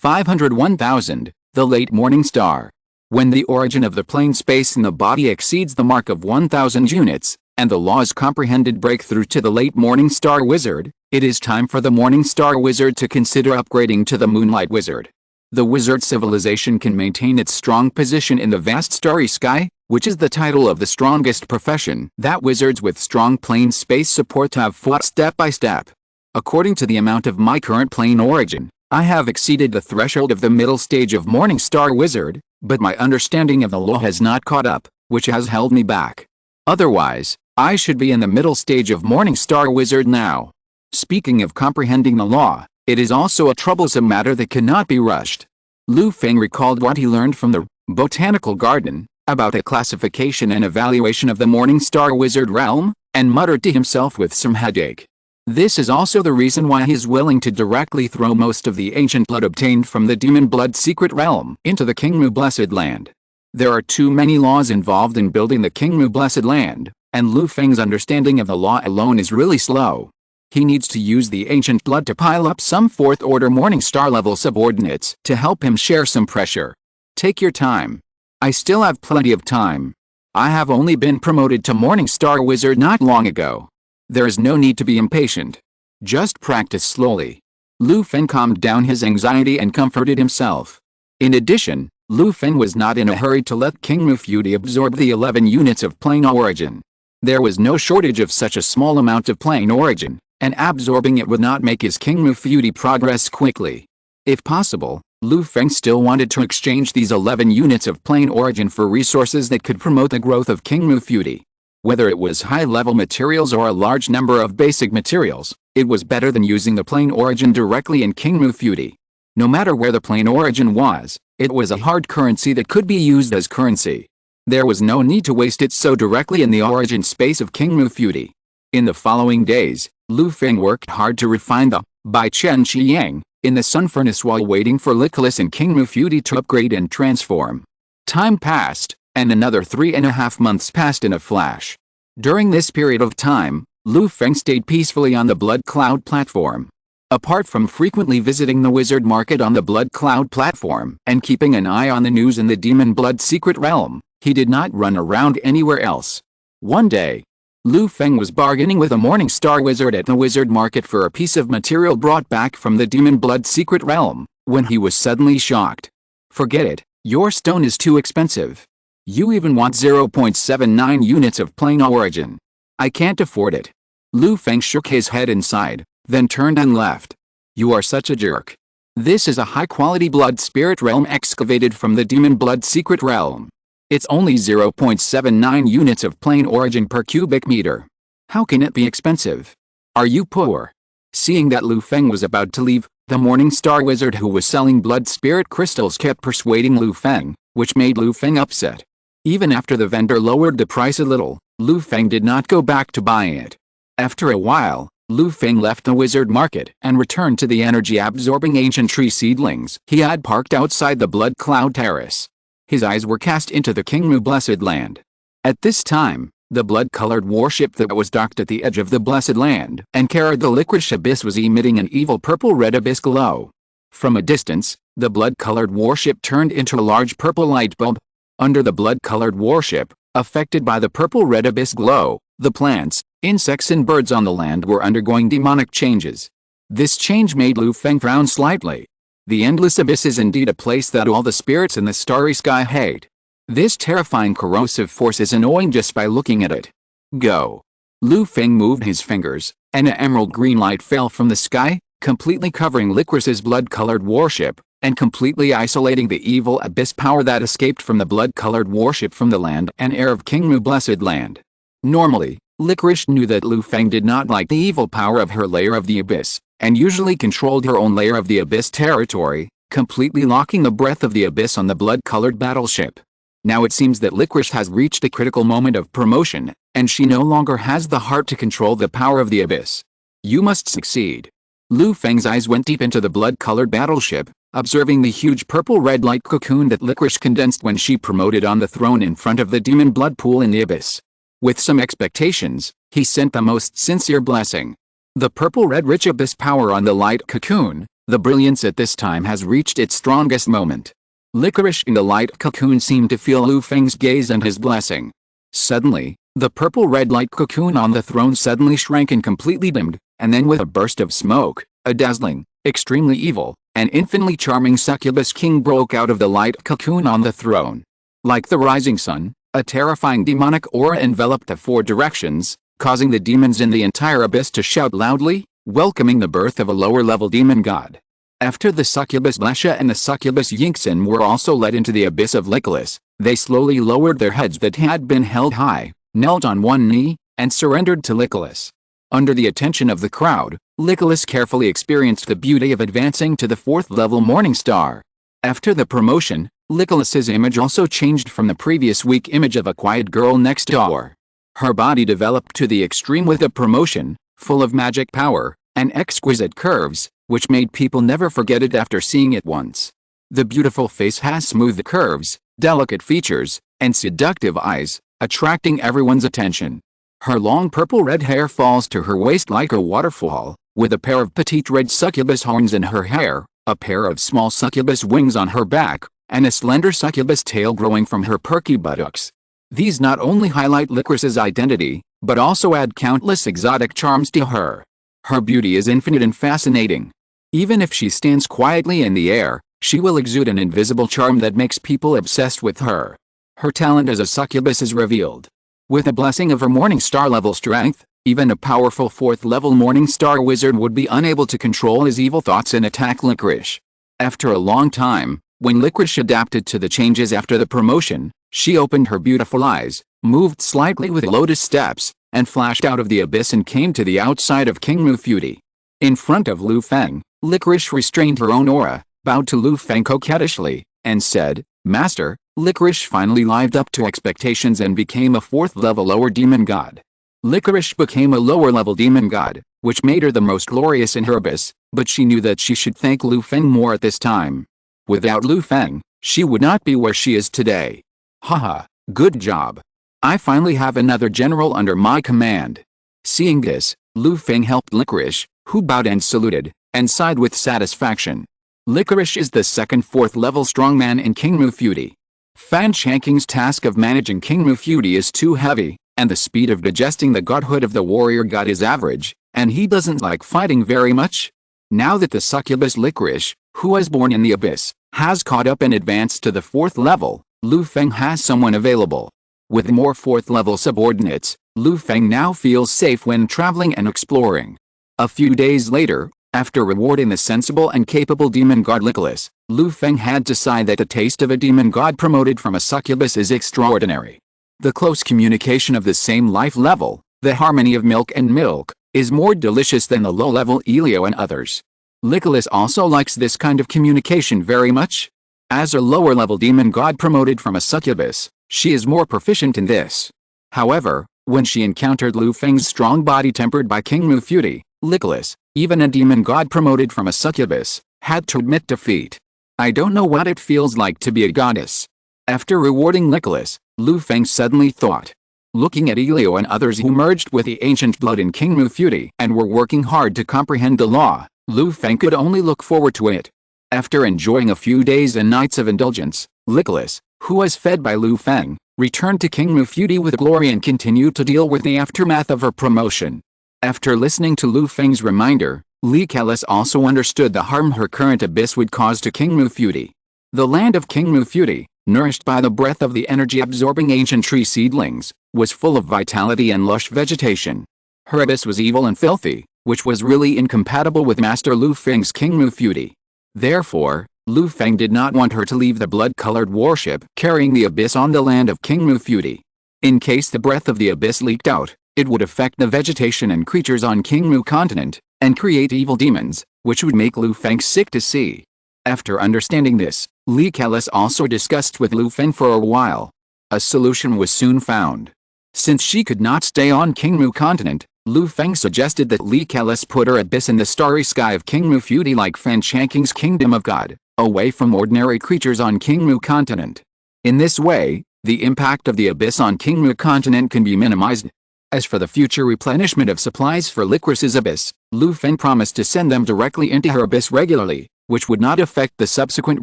500-1000, the late Morning Star. When the origin of the plane space in the body exceeds the mark of 1000 units, and the laws comprehended break through to the late Morning Star Wizard, it is time for the Morning Star Wizard to consider upgrading to the Moonlight Wizard. The wizard civilization can maintain its strong position in the vast starry sky, which is the title of the strongest profession that wizards with strong plane space support have fought step by step. According to the amount of my current plane origin, I have exceeded the threshold of the middle stage of Morning Star Wizard, but my understanding of the law has not caught up, which has held me back. Otherwise, I should be in the middle stage of Morning Star Wizard now. Speaking of comprehending the law, it is also a troublesome matter that cannot be rushed. Lu Feng recalled what he learned from the Botanical Garden, about the classification and evaluation of the Morning Star Wizard realm, and muttered to himself with some headache. This is also the reason why he is willing to directly throw most of the ancient blood obtained from the demon blood secret realm into the Kingmu Blessed Land. There are too many laws involved in building the Kingmu Blessed Land, and Lu Feng's understanding of the law alone is really slow. He needs to use the ancient blood to pile up some 4th order Morning Star level subordinates to help him share some pressure. Take your time. I still have plenty of time. I have only been promoted to Morning Star Wizard not long ago. There is no need to be impatient. Just practice slowly. Lu Feng calmed down his anxiety and comforted himself. In addition, Lu Feng was not in a hurry to let Kingmu Fury absorb the 11 units of plane origin. There was no shortage of such a small amount of plane origin, and absorbing it would not make his Kingmu Fury progress quickly. If possible, Lu Feng still wanted to exchange these 11 units of plane origin for resources that could promote the growth of Kingmu Fury. Whether it was high-level materials or a large number of basic materials, it was better than using the plane origin directly in Kingmu Fury. No matter where the plane origin was, it was a hard currency that could be used as currency. There was no need to waste it so directly in the origin space of Kingmu Fury. In the following days, Lu Feng worked hard to refine the Bai Chen Qiyang in the sun furnace while waiting for Lickless and Kingmu Fury to upgrade and transform. Time passed, and another 3.5 months passed in a flash. During this period of time, Lu Feng stayed peacefully on the Blood Cloud platform. Apart from frequently visiting the wizard market on the Blood Cloud platform and keeping an eye on the news in the Demon Blood secret realm, he did not run around anywhere else. One day, Lu Feng was bargaining with a Morning Star Wizard at the wizard market for a piece of material brought back from the Demon Blood secret realm, when he was suddenly shocked. Forget it, your stone is too expensive. You even want 0.79 units of plane origin. I can't afford it. Lu Feng shook his head and sighed, then turned and left. You are such a jerk. This is a high-quality blood spirit realm excavated from the Demon Blood secret realm. It's only 0.79 units of plane origin per cubic meter. How can it be expensive? Are you poor? Seeing that Lu Feng was about to leave, the Morning Star Wizard who was selling blood spirit crystals kept persuading Lu Feng, which made Lu Feng upset. Even after the vendor lowered the price a little, Lu Feng did not go back to buying it. After a while, Lu Feng left the wizard market and returned to the energy-absorbing ancient tree seedlings he had parked outside the Blood Cloud Terrace. His eyes were cast into the Kingmu Blessed Land. At this time, the blood-colored warship that was docked at the edge of the Blessed Land and carried the licorice abyss was emitting an evil purple-red abyss glow. From a distance, the blood-colored warship turned into a large purple light bulb. Under the blood-colored warship, affected by the purple-red abyss glow, the plants, insects and birds on the land were undergoing demonic changes. This change made Lu Feng frown slightly. The endless abyss is indeed a place that all the spirits in the starry sky hate. This terrifying corrosive force is annoying just by looking at it. Go. Lu Feng moved his fingers, and an emerald green light fell from the sky, completely covering Licorice's blood-colored warship, and completely isolating the evil abyss power that escaped from the blood-colored warship from the land and air of Kingmu Blessed Land. Normally, Licorice knew that Lu Feng did not like the evil power of her layer of the abyss, and usually controlled her own layer of the abyss territory, completely locking the breath of the abyss on the blood-colored battleship. Now it seems that Licorice has reached a critical moment of promotion, and she no longer has the heart to control the power of the abyss. You must succeed. Lu Feng's eyes went deep into the blood-colored battleship, observing the huge purple-red light cocoon that Licorice condensed when she promoted on the throne in front of the demon blood pool in the abyss. With some expectations, he sent the most sincere blessing. The purple-red rich abyss power on the light cocoon, the brilliance at this time has reached its strongest moment. Licorice in the light cocoon seemed to feel Lu Feng's gaze and his blessing. Suddenly, the purple-red light cocoon on the throne suddenly shrank and completely dimmed, and then with a burst of smoke, a dazzling, extremely evil, and infinitely charming succubus king broke out of the light cocoon on the throne. Like the rising sun, a terrifying demonic aura enveloped the 4 directions, causing the demons in the entire abyss to shout loudly, welcoming the birth of a lower-level demon god. After the succubus Blesha and the succubus Yingxin were also led into the abyss of Lickless, they slowly lowered their heads that had been held high, knelt on one knee, and surrendered to Lickless. Under the attention of the crowd, Lickless carefully experienced the beauty of advancing to the 4th level Morning Star. After the promotion, Licorice's image also changed from the previous weak image of a quiet girl next door. Her body developed to the extreme with a promotion, full of magic power, and exquisite curves, which made people never forget it after seeing it once. The beautiful face has smooth curves, delicate features, and seductive eyes, attracting everyone's attention. Her long purple-red hair falls to her waist like a waterfall, with a pair of petite red succubus horns in her hair, a pair of small succubus wings on her back, and a slender succubus tail growing from her perky buttocks. These not only highlight Licorice's identity, but also add countless exotic charms to her. Her beauty is infinite and fascinating. Even if she stands quietly in the air, she will exude an invisible charm that makes people obsessed with her. Her talent as a succubus is revealed. With a blessing of her morning star level strength, even a powerful 4th level morning star wizard would be unable to control his evil thoughts and attack Licorice. After a long time, when Licorice adapted to the changes after the promotion, she opened her beautiful eyes, moved slightly with lotus steps, and flashed out of the abyss and came to the outside of King Mufudi. In front of Lu Feng, Licorice restrained her own aura, bowed to Lu Feng coquettishly, and said, "Master." Licorice finally lived up to expectations and became a 4th level lower demon god. Licorice became a lower level demon god, which made her the most glorious in her abyss, but she knew that she should thank Lu Feng more at this time. Without Lu Feng, she would not be where she is today. Haha, good job. I finally have another general under my command. Seeing this, Lu Feng helped Licorice, who bowed and saluted, and sighed with satisfaction. Licorice is the second 4th level strongman in King Mufudi. Fan Shanking's task of managing King Mufudi is too heavy, and the speed of digesting the godhood of the warrior god is average, and he doesn't like fighting very much. Now that the succubus Licorice, who was born in the abyss, has caught up and advanced to the 4th level, Lu Feng has someone available. With more 4th level subordinates, Lu Feng now feels safe when traveling and exploring. A few days later, after rewarding the sensible and capable demon god Licorice, Lu Feng had to sigh that the taste of a demon god promoted from a succubus is extraordinary. The close communication of the same life level, the harmony of milk and milk, is more delicious than the low-level Elio and others. Licorice also likes this kind of communication very much. As a lower-level demon god promoted from a succubus, she is more proficient in this. However, when she encountered Lu Feng's strong body tempered by King Mufudi, Licorice, even a demon god promoted from a succubus, had to admit defeat. I don't know what it feels like to be a goddess. After rewarding Licorice, Lu Feng suddenly thought. Looking at Elio and others who merged with the ancient blood in King Mufudi and were working hard to comprehend the law, Lu Feng could only look forward to it. After enjoying a few days and nights of indulgence, Licorice, who was fed by Lu Feng, returned to King Mufudi with glory and continued to deal with the aftermath of her promotion. After listening to Lu Feng's reminder, Licorice also understood the harm her current abyss would cause to King Mufudi. The land of King Mufudi, nourished by the breath of the energy-absorbing ancient tree seedlings, was full of vitality and lush vegetation. Her abyss was evil and filthy, which was really incompatible with Master Lu Feng's King Mufudi. Therefore, Lu Feng did not want her to leave the blood-colored warship carrying the abyss on the land of King Mufudi. In case the breath of the abyss leaked out, it would affect the vegetation and creatures on King Mu continent, and create evil demons, which would make Lu Feng sick to see. After understanding this, Licorice also discussed with Lu Feng for a while. A solution was soon found. Since she could not stay on King Mu continent, Lu Feng suggested that Licorice put her abyss in the starry sky of King Mufudi like Fan Shanking's Kingdom of God, away from ordinary creatures on King Mu continent. In this way, the impact of the abyss on King Mu continent can be minimized. As for the future replenishment of supplies for Licorice's abyss, Lu Feng promised to send them directly into her abyss regularly, which would not affect the subsequent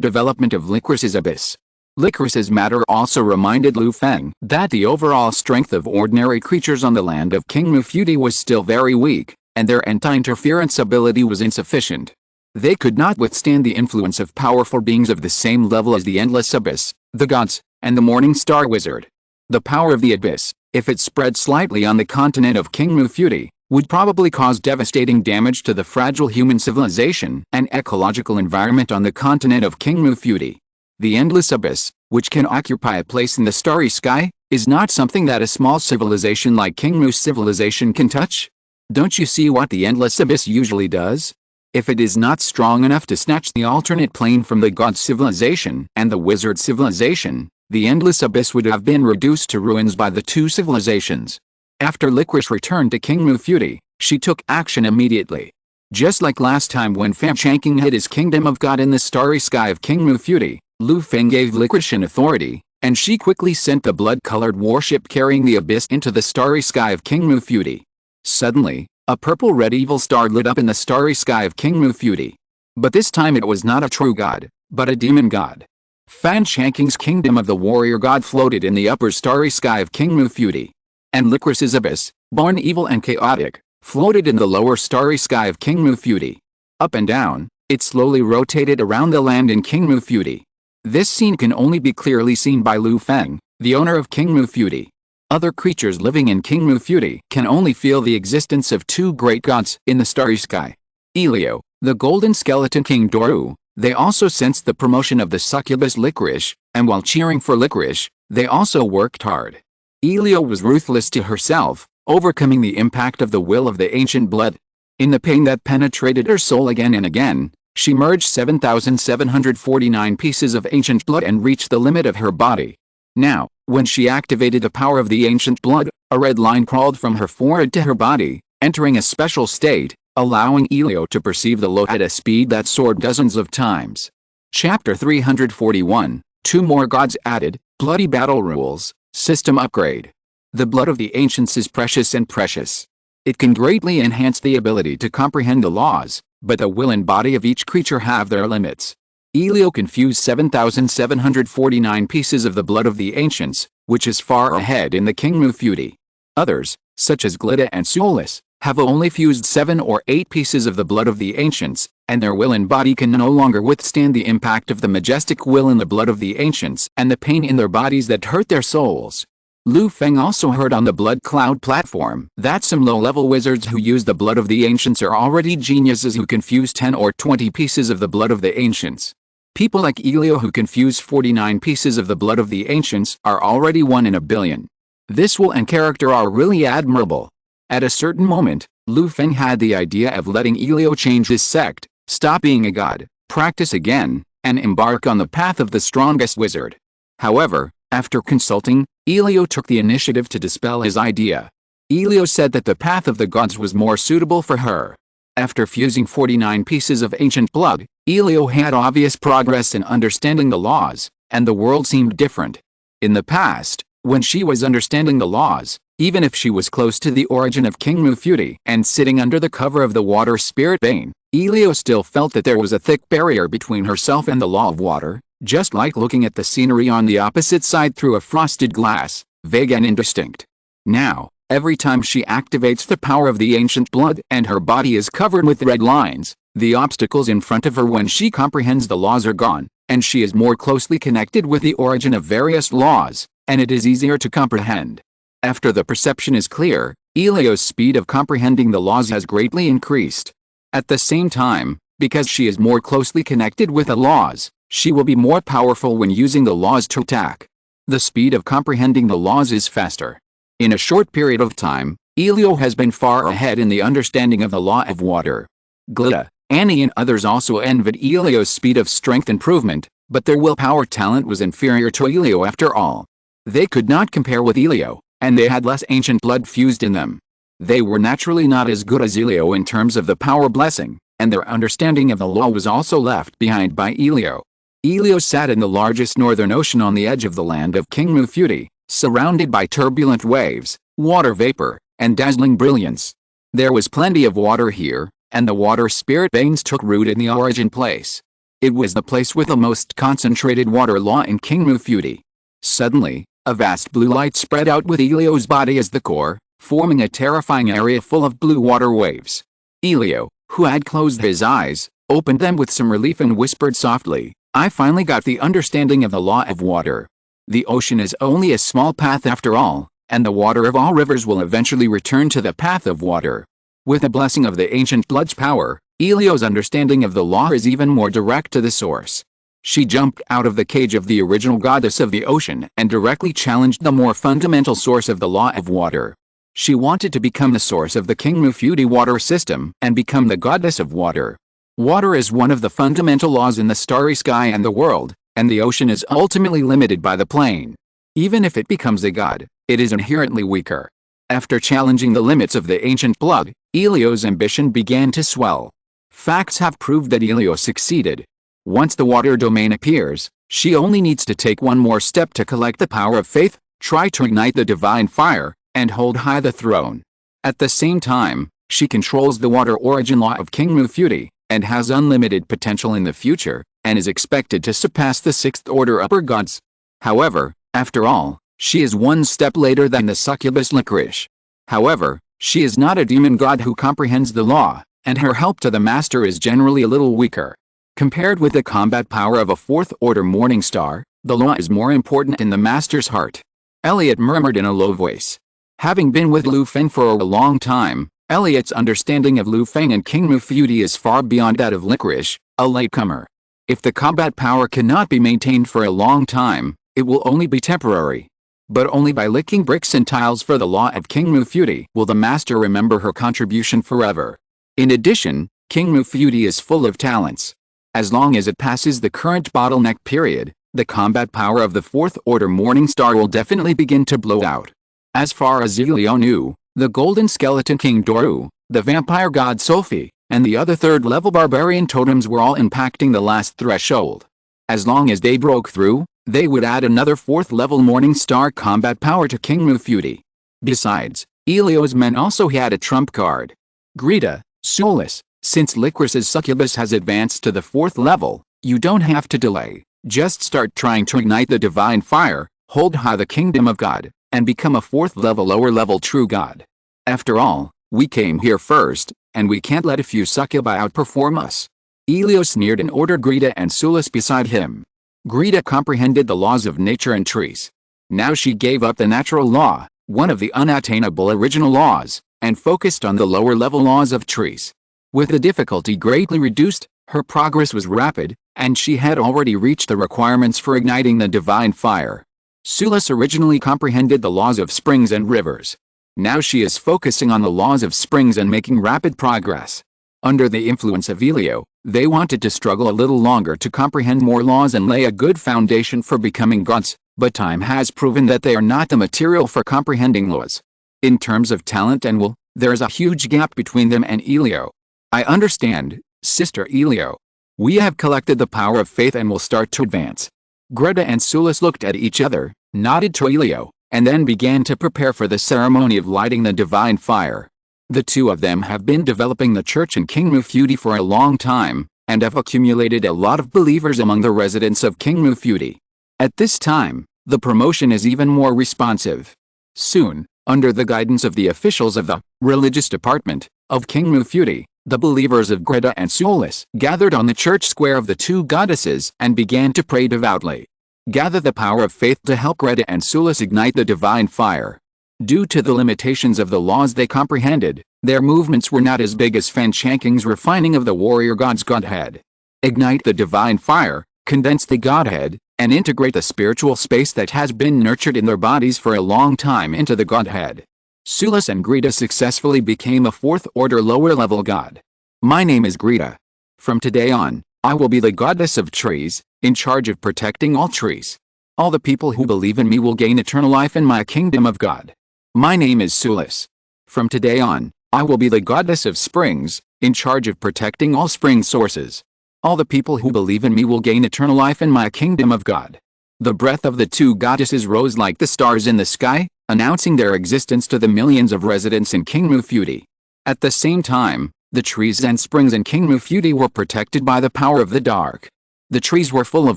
development of Licorice's abyss. Licorice's matter also reminded Lu Feng that the overall strength of ordinary creatures on the land of King Mufudi was still very weak, and their anti-interference ability was insufficient. They could not withstand the influence of powerful beings of the same level as the Endless Abyss, the gods, and the Morning Star Wizard. The power of the abyss, if it spread slightly on the continent of King Mufudi, would probably cause devastating damage to the fragile human civilization and ecological environment on the continent of King Mufudi. The Endless Abyss, which can occupy a place in the starry sky, is not something that a small civilization like King Mu's civilization can touch. Don't you see what the Endless Abyss usually does? If it is not strong enough to snatch the alternate plane from the god civilization and the wizard civilization, the endless abyss would have been reduced to ruins by the two civilizations. After Licorice returned to King Mufudi, she took action immediately. Just like last time when Feng hid his kingdom of God in the starry sky of King Mufudi, Lu Feng gave Licorice an authority, and she quickly sent the blood-colored warship carrying the abyss into the starry sky of King Mufudi. Suddenly, a purple-red evil star lit up in the starry sky of King Mufudi. But this time it was not a true god, but a demon god. Fan Shanking's kingdom of the warrior god floated in the upper starry sky of King Mufudi. And Licorice's abyss, born evil and chaotic, floated in the lower starry sky of King Mufudi. Up and down, it slowly rotated around the land in King Mufudi. This scene can only be clearly seen by Lu Feng, the owner of King Mufudi. Other creatures living in King Mufudi can only feel the existence of two great gods in the starry sky. Elio, the golden skeleton king Doru, they also sensed the promotion of the succubus Licorice, and while cheering for Licorice, they also worked hard. Elio was ruthless to herself, overcoming the impact of the will of the ancient blood. In the pain that penetrated her soul again and again, she merged 7,749 pieces of ancient blood and reached the limit of her body. Now, when she activated the power of the ancient blood, a red line crawled from her forehead to her body, entering a special state, allowing Elio to perceive the Lo at a speed that soared dozens of times. Chapter 341, 2 more gods added, Bloody Battle Rules, System Upgrade. The blood of the ancients is precious and precious. It can greatly enhance the ability to comprehend the laws, but the will and body of each creature have their limits. Elio can fuse 7,749 pieces of the blood of the ancients, which is far ahead in the King Mufudi. Others, such as Glitta and Soulless, have only fused 7 or 8 pieces of the blood of the ancients, and their will and body can no longer withstand the impact of the majestic will in the blood of the ancients and the pain in their bodies that hurt their souls. Lu Feng also heard on the Blood Cloud platform that some low-level wizards who use the blood of the ancients are already geniuses who can fuse 10 or 20 pieces of the blood of the ancients. People like Elio who can fuse 49 pieces of the blood of the ancients are already 1 in a billion. This will and character are really admirable. At a certain moment, Lu Feng had the idea of letting Elio change his sect, stop being a god, practice again, and embark on the path of the strongest wizard. However, after consulting, Elio took the initiative to dispel his idea. Elio said that the path of the gods was more suitable for her. After fusing 49 pieces of ancient blood, Elio had obvious progress in understanding the laws, and the world seemed different. In the past, when she was understanding the laws, even if she was close to the origin of King Mufudi and sitting under the cover of the water spirit vein, Elio still felt that there was a thick barrier between herself and the law of water, just like looking at the scenery on the opposite side through a frosted glass, vague and indistinct. Now, every time she activates the power of the ancient blood and her body is covered with red lines, the obstacles in front of her when she comprehends the laws are gone, and she is more closely connected with the origin of various laws, and it is easier to comprehend. After the perception is clear, Elio's speed of comprehending the laws has greatly increased. At the same time, because she is more closely connected with the laws, she will be more powerful when using the laws to attack. The speed of comprehending the laws is faster. In a short period of time, Elio has been far ahead in the understanding of the law of water. Glitta, Annie and others also envied Elio's speed of strength improvement, but their willpower talent was inferior to Elio after all. They could not compare with Elio, and they had less ancient blood fused in them. They were naturally not as good as Elio in terms of the power blessing, and their understanding of the law was also left behind by Elio. Elio sat in the largest northern ocean on the edge of the land of King Mufudi, surrounded by turbulent waves, water vapor, and dazzling brilliance. There was plenty of water here, and the water spirit veins took root in the origin place. It was the place with the most concentrated water law in King Mufudi. Suddenly, a vast blue light spread out with Elio's body as the core, forming a terrifying area full of blue water waves. Elio, who had closed his eyes, opened them with some relief and whispered softly, "I finally got the understanding of the law of water. The ocean is only a small path after all, and the water of all rivers will eventually return to the path of water." With the blessing of the ancient blood's power, Elio's understanding of the law is even more direct to the source. She jumped out of the cage of the original goddess of the ocean and directly challenged the more fundamental source of the law of water. She wanted to become the source of the King Mufudi water system and become the goddess of water. Water is one of the fundamental laws in the starry sky and the world, and the ocean is ultimately limited by the plane. Even if it becomes a god, it is inherently weaker. After challenging the limits of the ancient blood, Elio's ambition began to swell. Facts have proved that Elio succeeded. Once the water domain appears, she only needs to take one more step to collect the power of faith, try to ignite the divine fire, and hold high the throne. At the same time, she controls the water origin law of King Mufudi, and has unlimited potential in the future, and is expected to surpass the sixth order upper gods. However, after all, she is one step later than the succubus licorice. However, she is not a demon god who comprehends the law, and her help to the master is generally a little weaker. Compared with the combat power of a fourth order morning star, the law is more important in the master's heart. Elliot murmured in a low voice. Having been with Lu Feng for a long time, Elliot's understanding of Lu Feng and King Mufudi is far beyond that of licorice, a latecomer. If the combat power cannot be maintained for a long time, it will only be temporary. But only by licking bricks and tiles for the law of King Mufudi will the master remember her contribution forever. In addition, King Mufudi is full of talents. As long as it passes the current bottleneck period, the combat power of the fourth order morning star will definitely begin to blow out. As far as Elio knew, the golden skeleton King Doru, the vampire god Sophie, and the other third-level barbarian totems were all impacting the last threshold. As long as they broke through, they would add another fourth-level morning star combat power to King Mufudi. Besides, Elio's men also had a trump card. Greta, soulless, since Licorice's succubus has advanced to the fourth level, you don't have to delay. Just start trying to ignite the divine fire, hold high the kingdom of God, and become a fourth-level lower-level true god. After all, we came here first, and we can't let a few succubi outperform us. Elio sneered and ordered Greta and Sulis beside him. Greta comprehended the laws of nature and trees. Now she gave up the natural law, one of the unattainable original laws, and focused on the lower-level laws of trees. With the difficulty greatly reduced, her progress was rapid, and she had already reached the requirements for igniting the divine fire. Sulis originally comprehended the laws of springs and rivers. Now she is focusing on the laws of springs and making rapid progress. Under the influence of Elio, they wanted to struggle a little longer to comprehend more laws and lay a good foundation for becoming gods, but time has proven that they are not the material for comprehending laws. In terms of talent and will, there is a huge gap between them and Elio. I understand, Sister Elio. We have collected the power of faith and will start to advance. Greta and Sulis looked at each other, nodded to Elio, and then began to prepare for the ceremony of lighting the divine fire. The two of them have been developing the church in King Mufudi for a long time, and have accumulated a lot of believers among the residents of King Mufudi. At this time, the promotion is even more responsive. Soon, under the guidance of the officials of the religious department of King Mufudi, the believers of Greta and Sulis gathered on the church square of the two goddesses and began to pray devoutly. Gather the power of faith to help Greta and Sulis ignite the divine fire. Due to the limitations of the laws they comprehended, their movements were not as big as Fan Chanking's refining of the warrior god's godhead. Ignite the divine fire, condense the godhead, and integrate the spiritual space that has been nurtured in their bodies for a long time into the godhead. Sulis and Greta successfully became a fourth-order lower-level god. My name is Greta. From today on, I will be the goddess of trees, in charge of protecting all trees. All the people who believe in me will gain eternal life in my kingdom of God. My name is Sulis. From today on, I will be the goddess of springs, in charge of protecting all spring sources. All the people who believe in me will gain eternal life in my kingdom of God. The breath of the two goddesses rose like the stars in the sky, announcing their existence to the millions of residents in King Mufudi. At the same time, the trees and springs in King Mufudi were protected by the power of the dark. The trees were full of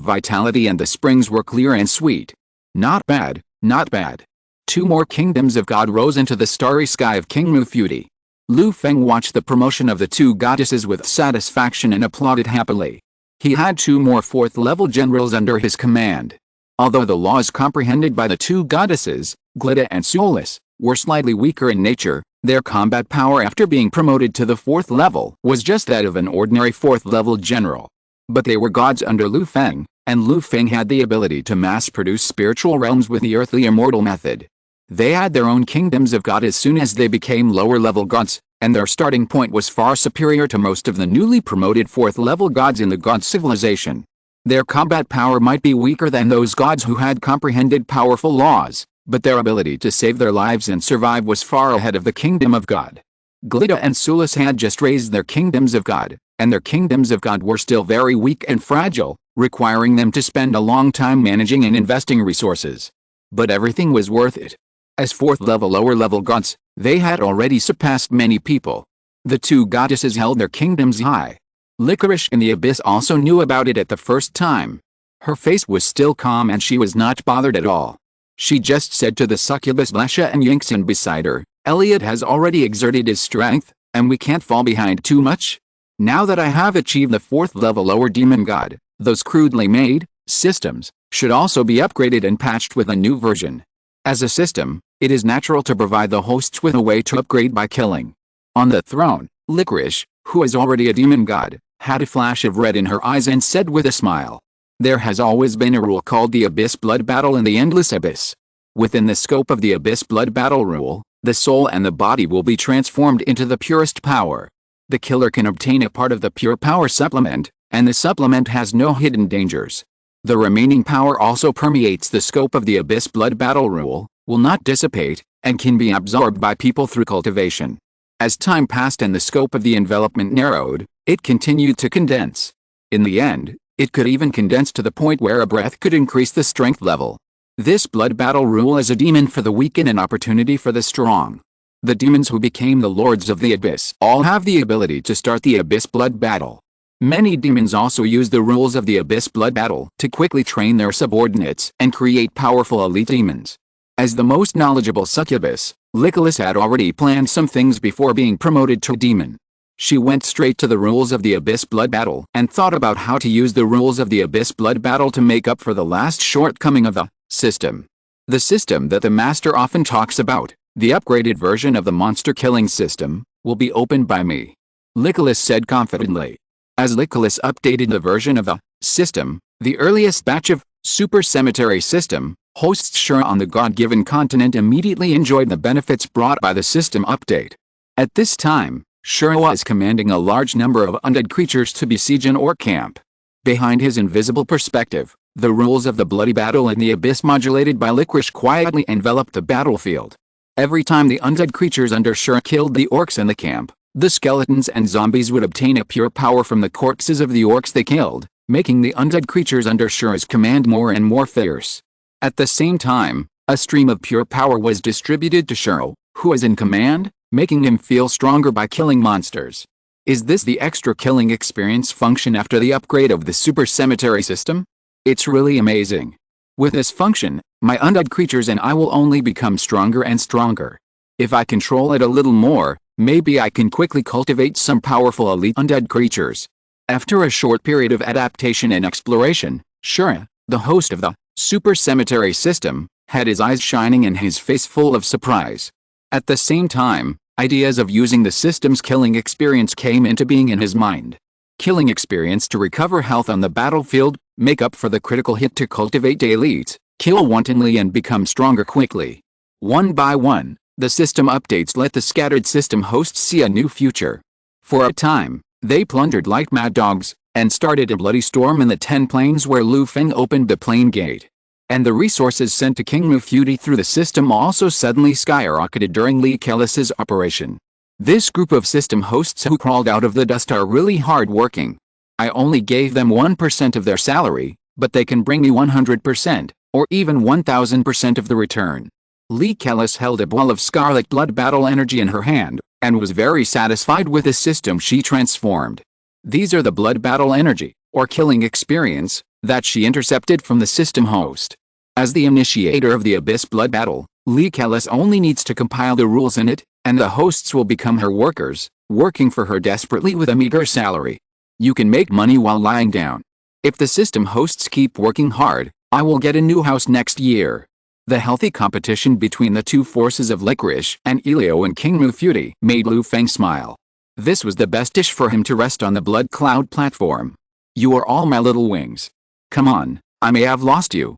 vitality and the springs were clear and sweet. Not bad, not bad. Two more kingdoms of God rose into the starry sky of King Mufudi. Lu Feng watched the promotion of the two goddesses with satisfaction and applauded happily. He had two more fourth-level generals under his command. Although the laws comprehended by the two goddesses, Greta and Sulis, were slightly weaker in nature, their combat power after being promoted to the fourth level was just that of an ordinary fourth-level general. But they were gods under Lu Feng, and Lu Feng had the ability to mass-produce spiritual realms with the earthly immortal method. They had their own kingdoms of God as soon as they became lower-level gods, and their starting point was far superior to most of the newly promoted 4th-level gods in the god civilization. Their combat power might be weaker than those gods who had comprehended powerful laws, but their ability to save their lives and survive was far ahead of the kingdom of God. Glida and Sulis had just raised their kingdoms of God, and their kingdoms of God were still very weak and fragile, requiring them to spend a long time managing and investing resources. But everything was worth it. As 4th-level lower-level gods, they had already surpassed many people. The two goddesses held their kingdoms high. Licorice in the Abyss also knew about it at the first time. Her face was still calm and she was not bothered at all. She just said to the succubus Lesha and Yinxin beside her, "Elliot has already exerted his strength, and we can't fall behind too much. Now that I have achieved the 4th-level lower demon god, those crudely made systems should also be upgraded and patched with a new version. As a system, it is natural to provide the hosts with a way to upgrade by killing." On the throne, Licorice, who is already a demon god, had a flash of red in her eyes and said with a smile, "There has always been a rule called the Abyss Blood Battle in the Endless Abyss. Within the scope of the Abyss Blood Battle rule, the soul and the body will be transformed into the purest power. The killer can obtain a part of the pure power supplement, and the supplement has no hidden dangers. The remaining power also permeates the scope of the Abyss Blood Battle rule, will not dissipate, and can be absorbed by people through cultivation." As time passed and the scope of the envelopment narrowed, it continued to condense. In the end, it could even condense to the point where a breath could increase the strength level. This blood battle rule is a demon for the weak and an opportunity for the strong. The demons who became the lords of the abyss all have the ability to start the abyss blood battle. Many demons also use the rules of the abyss blood battle to quickly train their subordinates and create powerful elite demons. As the most knowledgeable succubus, Licorice had already planned some things before being promoted to demon. She went straight to the rules of the Abyss Blood Battle and thought about how to use the rules of the Abyss Blood Battle to make up for the last shortcoming of the system. The system that the master often talks about, the upgraded version of the monster killing system, will be opened by me. Licorice said confidently. As Licorice updated the version of the system, the earliest batch of super cemetery system hosts Shura on the God-given continent immediately enjoyed the benefits brought by the system update. At this time, Shura was commanding a large number of undead creatures to besiege an orc camp. Behind his invisible perspective, the rules of the bloody battle in the abyss modulated by Licorice quietly enveloped the battlefield. Every time the undead creatures under Shura killed the orcs in the camp, the skeletons and zombies would obtain a pure power from the corpses of the orcs they killed, making the undead creatures under Shura's command more and more fierce. At the same time, a stream of pure power was distributed to Shura, who was in command, making him feel stronger by killing monsters. Is this the extra killing experience function after the upgrade of the super cemetery system? It's really amazing. With this function, my undead creatures and I will only become stronger and stronger. If I control it a little more, maybe I can quickly cultivate some powerful elite undead creatures. After a short period of adaptation and exploration, Shura, the host of the super cemetery system, had his eyes shining and his face full of surprise. At the same time, ideas of using the system's killing experience came into being in his mind. Killing experience to recover health on the battlefield, make up for the critical hit to cultivate elites, kill wantonly and become stronger quickly. One by one, the system updates let the scattered system hosts see a new future. For a time, they plundered like mad dogs, and started a bloody storm in the 10 plains where Feng opened the plain gate. And the resources sent to King Mufudi through the system also suddenly skyrocketed during Licorice's operation. This group of system hosts who crawled out of the dust are really hard working. I only gave them 1% of their salary, but they can bring me 100%, or even 1000% of the return. Licorice held a ball of scarlet blood battle energy in her hand, and was very satisfied with the system she transformed. These are the blood battle energy, or killing experience, that she intercepted from the system host. As the initiator of the Abyss Blood Battle, Licorice only needs to compile the rules in it, and the hosts will become her workers, working for her desperately with a meager salary. You can make money while lying down. If the system hosts keep working hard, I will get a new house next year. The healthy competition between the two forces of Licorice and Elio and King Mufudi made Feng smile. This was the best dish for him to rest on the Blood Cloud platform. You are all my little wings. Come on, I may have lost you.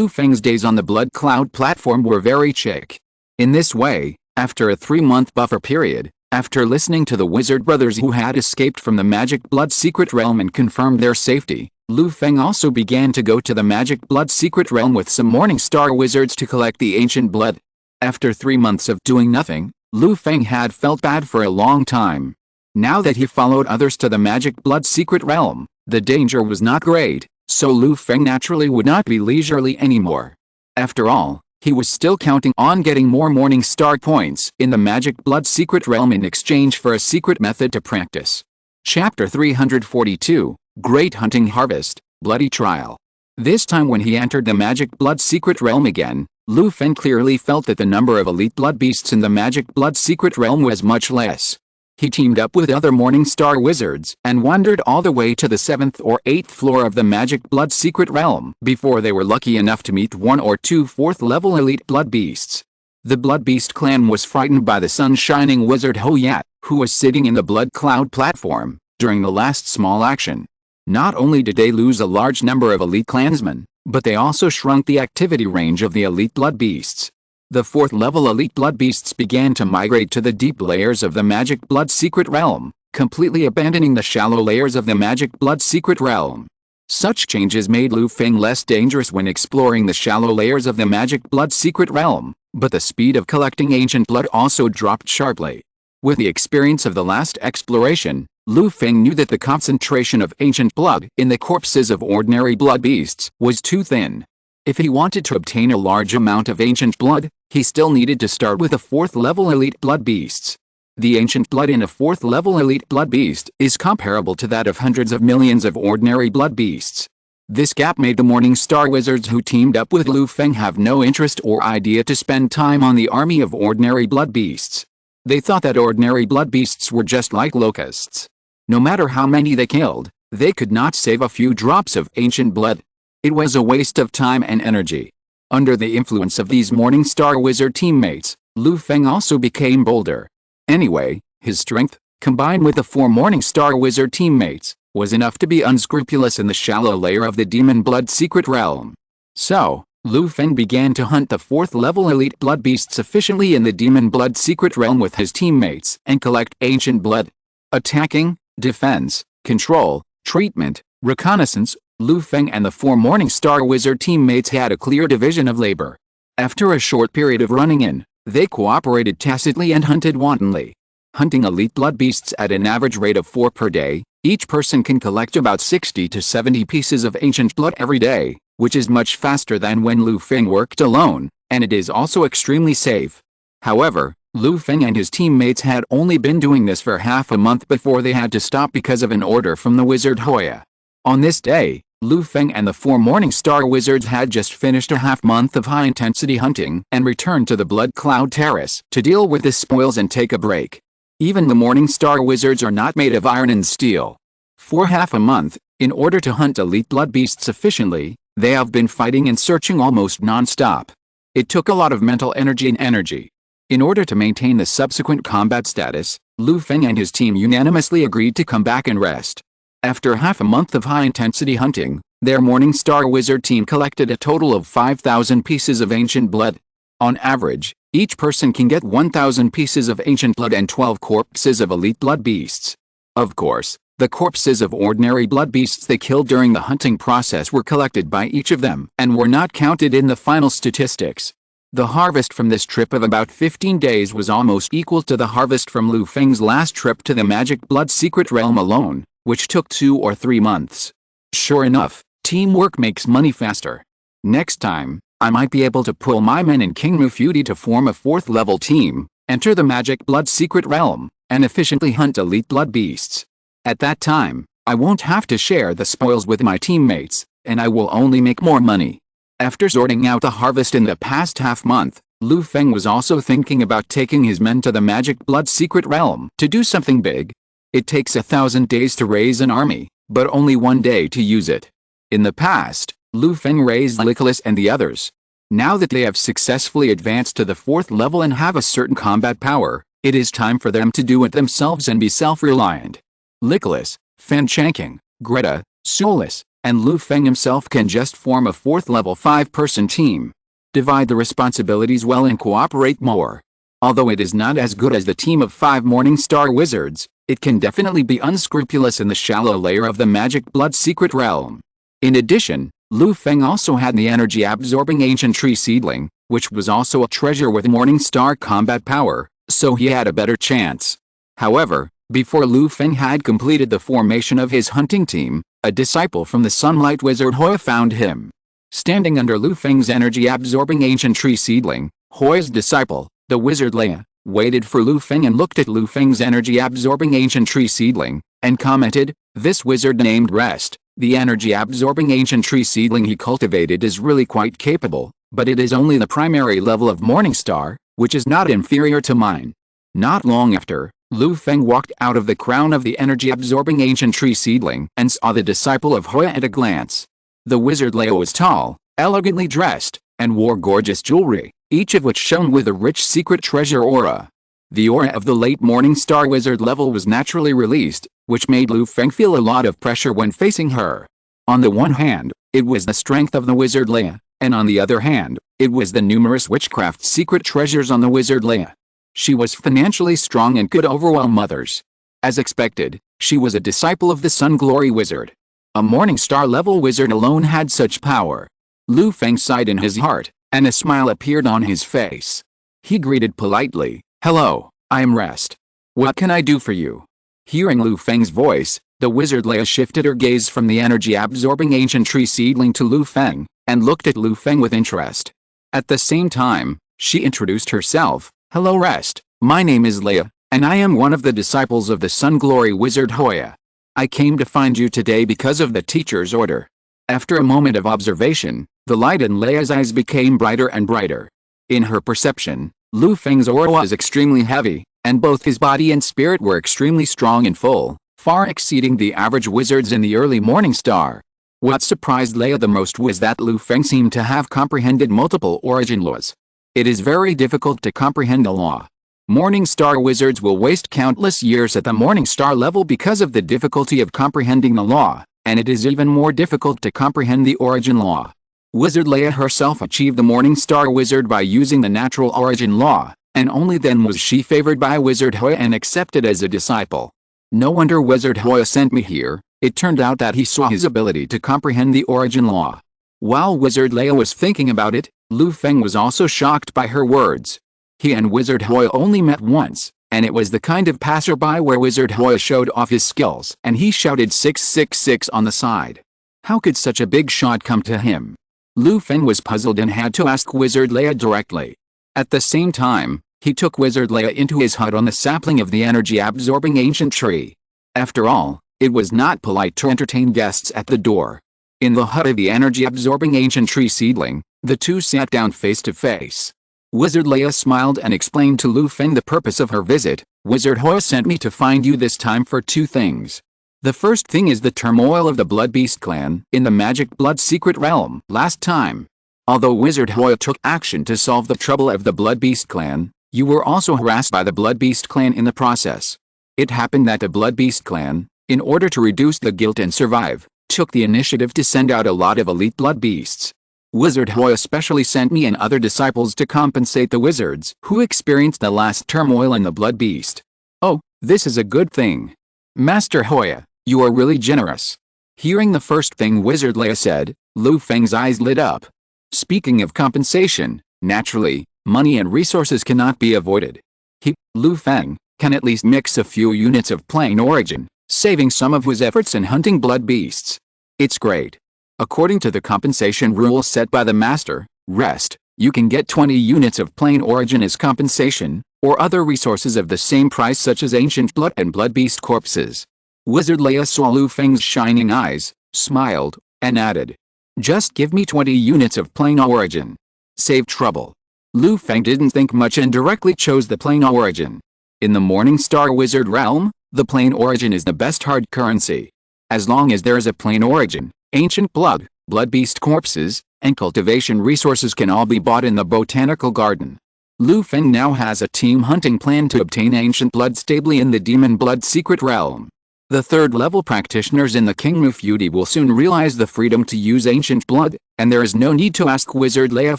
Feng's days on the Blood Cloud platform were very chic. In this way, after a 3-month buffer period, After listening to the wizard brothers who had escaped from the magic blood secret realm and confirmed their safety, Lu Feng also began to go to the magic blood secret realm with some morning star wizards to collect the ancient blood. After 3 months of doing nothing, Lu Feng had felt bad for a long time. Now that he followed others to the magic blood secret realm, the danger was not great, so Lu Feng naturally would not be leisurely anymore. After all, he was still counting on getting more morning star points in the magic blood secret realm in exchange for a secret method to practice. Chapter 342, Great Hunting Harvest, Bloody Trial. This time when he entered the magic blood secret realm again, Lu Feng clearly felt that the number of elite blood beasts in the magic blood secret realm was much less. He teamed up with other morning star wizards and wandered all the way to the 7th or 8th floor of the magic blood secret realm before they were lucky enough to meet 1 or 2 4th level elite blood beasts. The blood beast clan was frightened by the sun-shining wizard Hongye, who was sitting in the blood cloud platform during the last small action. Not only did they lose a large number of elite clansmen, but they also shrunk the activity range of the elite blood beasts. The 4th level elite blood beasts began to migrate to the deep layers of the magic blood secret realm, completely abandoning the shallow layers of the magic blood secret realm. Such changes made Lu Feng less dangerous when exploring the shallow layers of the magic blood secret realm, but the speed of collecting ancient blood also dropped sharply. With the experience of the last exploration, Lu Feng knew that the concentration of ancient blood in the corpses of ordinary blood beasts was too thin. If he wanted to obtain a large amount of ancient blood, he still needed to start with the 4th level elite blood beasts. The ancient blood in a 4th level elite blood beast is comparable to that of hundreds of millions of ordinary blood beasts. This gap made the morning star wizards who teamed up with Lu Feng have no interest or idea to spend time on the army of ordinary blood beasts. They thought that ordinary blood beasts were just like locusts. No matter how many they killed, they could not save a few drops of ancient blood. It was a waste of time and energy. Under the influence of these morning star wizard teammates, Lu Feng also became bolder. Anyway, his strength, combined with the 4 morning star wizard teammates, was enough to be unscrupulous in the shallow layer of the demon blood secret realm. So, Lu Feng began to hunt the 4th level elite blood beasts efficiently in the demon blood secret realm with his teammates and collect ancient blood. Attacking, defense, control, treatment, reconnaissance, Lu Feng and the 4 morning star wizard teammates had a clear division of labor. After a short period of running in, they cooperated tacitly and hunted wantonly. Hunting elite blood beasts at an average rate of 4 per day, each person can collect about 60 to 70 pieces of ancient blood every day, which is much faster than when Lu Feng worked alone, and it is also extremely safe. However, Lu Feng and his teammates had only been doing this for half a month before they had to stop because of an order from the wizard Hongye. On this day, Lu Feng and the 4 morning star wizards had just finished a half-month of high-intensity hunting and returned to the Blood Cloud Terrace to deal with the spoils and take a break. Even the morning star wizards are not made of iron and steel. For half a month, in order to hunt elite blood beasts efficiently, they have been fighting and searching almost non-stop. It took a lot of mental energy. In order to maintain the subsequent combat status, Lu Feng and his team unanimously agreed to come back and rest. After half a month of high-intensity hunting, their morning star wizard team collected a total of 5,000 pieces of ancient blood. On average, each person can get 1,000 pieces of ancient blood and 12 corpses of elite blood beasts. Of course, the corpses of ordinary blood beasts they killed during the hunting process were collected by each of them and were not counted in the final statistics. The harvest from this trip of about 15 days was almost equal to the harvest from Lu Feng's last trip to the magic blood secret realm alone, which took 2 or 3 months. Sure enough, teamwork makes money faster. Next time, I might be able to pull my men in King Mufudi to form a 4th level team, enter the magic blood secret realm, and efficiently hunt elite blood beasts. At that time, I won't have to share the spoils with my teammates, and I will only make more money. After sorting out the harvest in the past half-month, Lu Feng was also thinking about taking his men to the magic blood secret realm to do something big. It takes 1,000 days to raise an army, but only 1 day to use it. In the past, Lu Feng raised Nicholas and the others. Now that they have successfully advanced to the 4th level and have a certain combat power, it is time for them to do it themselves and be self-reliant. Nicholas, Fan Chanking, Greta, Soulless, and Lu Feng himself can just form a 4th level 5-person team. Divide the responsibilities well and cooperate more. Although it is not as good as the team of 5 Morningstar wizards, it can definitely be unscrupulous in the shallow layer of the magic blood secret realm. In addition, Lu Feng also had the energy-absorbing ancient tree seedling, which was also a treasure with Morningstar combat power, so he had a better chance. However, before Lu Feng had completed the formation of his hunting team, a disciple from the Sunlight Wizard Hongye found him. Standing under Lu Feng's energy-absorbing ancient tree seedling, Hongye's disciple, the wizard Leia, waited for Lu Feng and looked at Lu Feng's energy-absorbing ancient tree seedling, and commented, "This wizard named Rest, the energy-absorbing ancient tree seedling he cultivated is really quite capable, but it is only the primary level of Morningstar, which is not inferior to mine." Not long after, Lu Feng walked out of the crown of the energy-absorbing ancient tree seedling and saw the disciple of Hongye at a glance. The wizard Leia was tall, elegantly dressed, and wore gorgeous jewelry, each of which shone with a rich secret treasure aura. The aura of the late Morningstar wizard level was naturally released, which made Lu Feng feel a lot of pressure when facing her. On the one hand, it was the strength of the wizard Leia, and on the other hand, it was the numerous witchcraft secret treasures on the wizard Leia. She was financially strong and could overwhelm others. As expected, she was a disciple of the Sun Glory Wizard. A Morningstar level wizard alone had such power. Lu Feng sighed in his heart, and a smile appeared on his face. He greeted politely, "Hello, I am Rest. What can I do for you?" Hearing Lu Feng's voice, the wizard Leia shifted her gaze from the energy-absorbing ancient tree seedling to Lu Feng, and looked at Lu Feng with interest. At the same time, she introduced herself. "Hello Rest, my name is Leia, and I am one of the disciples of the Sun Glory Wizard Hongye. I came to find you today because of the teacher's order." After a moment of observation, the light in Leia's eyes became brighter and brighter. In her perception, Lu Feng's aura was extremely heavy, and both his body and spirit were extremely strong and full, far exceeding the average wizards in the early Morningstar. What surprised Leia the most was that Lu Feng seemed to have comprehended multiple origin laws. It is very difficult to comprehend a law. Morningstar wizards will waste countless years at the Morningstar level because of the difficulty of comprehending the law, and it is even more difficult to comprehend the origin law. Wizard Leia herself achieved the Morningstar wizard by using the natural origin law, and only then was she favored by Wizard Hongye and accepted as a disciple. No wonder Wizard Hongye sent me here. It turned out that he saw his ability to comprehend the origin law. While Wizard Leia was thinking about it, Lu Feng was also shocked by her words. He and Wizard Hongye only met once, and it was the kind of passerby where Wizard Hongye showed off his skills and he shouted 666 on the side. How could such a big shot come to him? Lu Feng was puzzled and had to ask Wizard Leia directly. At the same time, he took Wizard Leia into his hut on the sapling of the energy-absorbing ancient tree. After all, it was not polite to entertain guests at the door. In the hut of the energy-absorbing ancient tree seedling, the two sat down face to face. Wizard Leia smiled and explained to Lu Feng the purpose of her visit. "Wizard Hongye sent me to find you this time for two things. The first thing is the turmoil of the Blood Beast clan in the magic blood secret realm last time. Although Wizard Hongye took action to solve the trouble of the Blood Beast clan, you were also harassed by the Blood Beast clan in the process. It happened that the Blood Beast clan, in order to reduce the guilt and survive, took the initiative to send out a lot of elite blood beasts. Wizard Hongye especially sent me and other disciples to compensate the wizards who experienced the last turmoil in the Blood Beast." "Oh, this is a good thing. Master Hongye, you are really generous." Hearing the first thing Wizard Leia said, Lu Feng's eyes lit up. Speaking of compensation, naturally, money and resources cannot be avoided. He, Lu Feng, can at least mix a few units of plain origin, saving some of his efforts in hunting blood beasts. It's great. According to the compensation rules set by the Master, Rest, you can get 20 units of plain origin as compensation, or other resources of the same price such as ancient blood and blood beast corpses. Wizard Leia saw Lu Feng's shining eyes, smiled, and added, "Just give me 20 units of plain origin. Save trouble." Lu Feng didn't think much and directly chose the plain origin. In the Morningstar Wizard realm, the plain origin is the best hard currency. As long as there is a plain origin, ancient blood, blood beast corpses, and cultivation resources can all be bought in the botanical garden. Lu Feng now has a team hunting plan to obtain ancient blood stably in the demon blood secret realm. The third-level practitioners in the Kingmu Feudi will soon realize the freedom to use ancient blood, and there is no need to ask Wizard Leia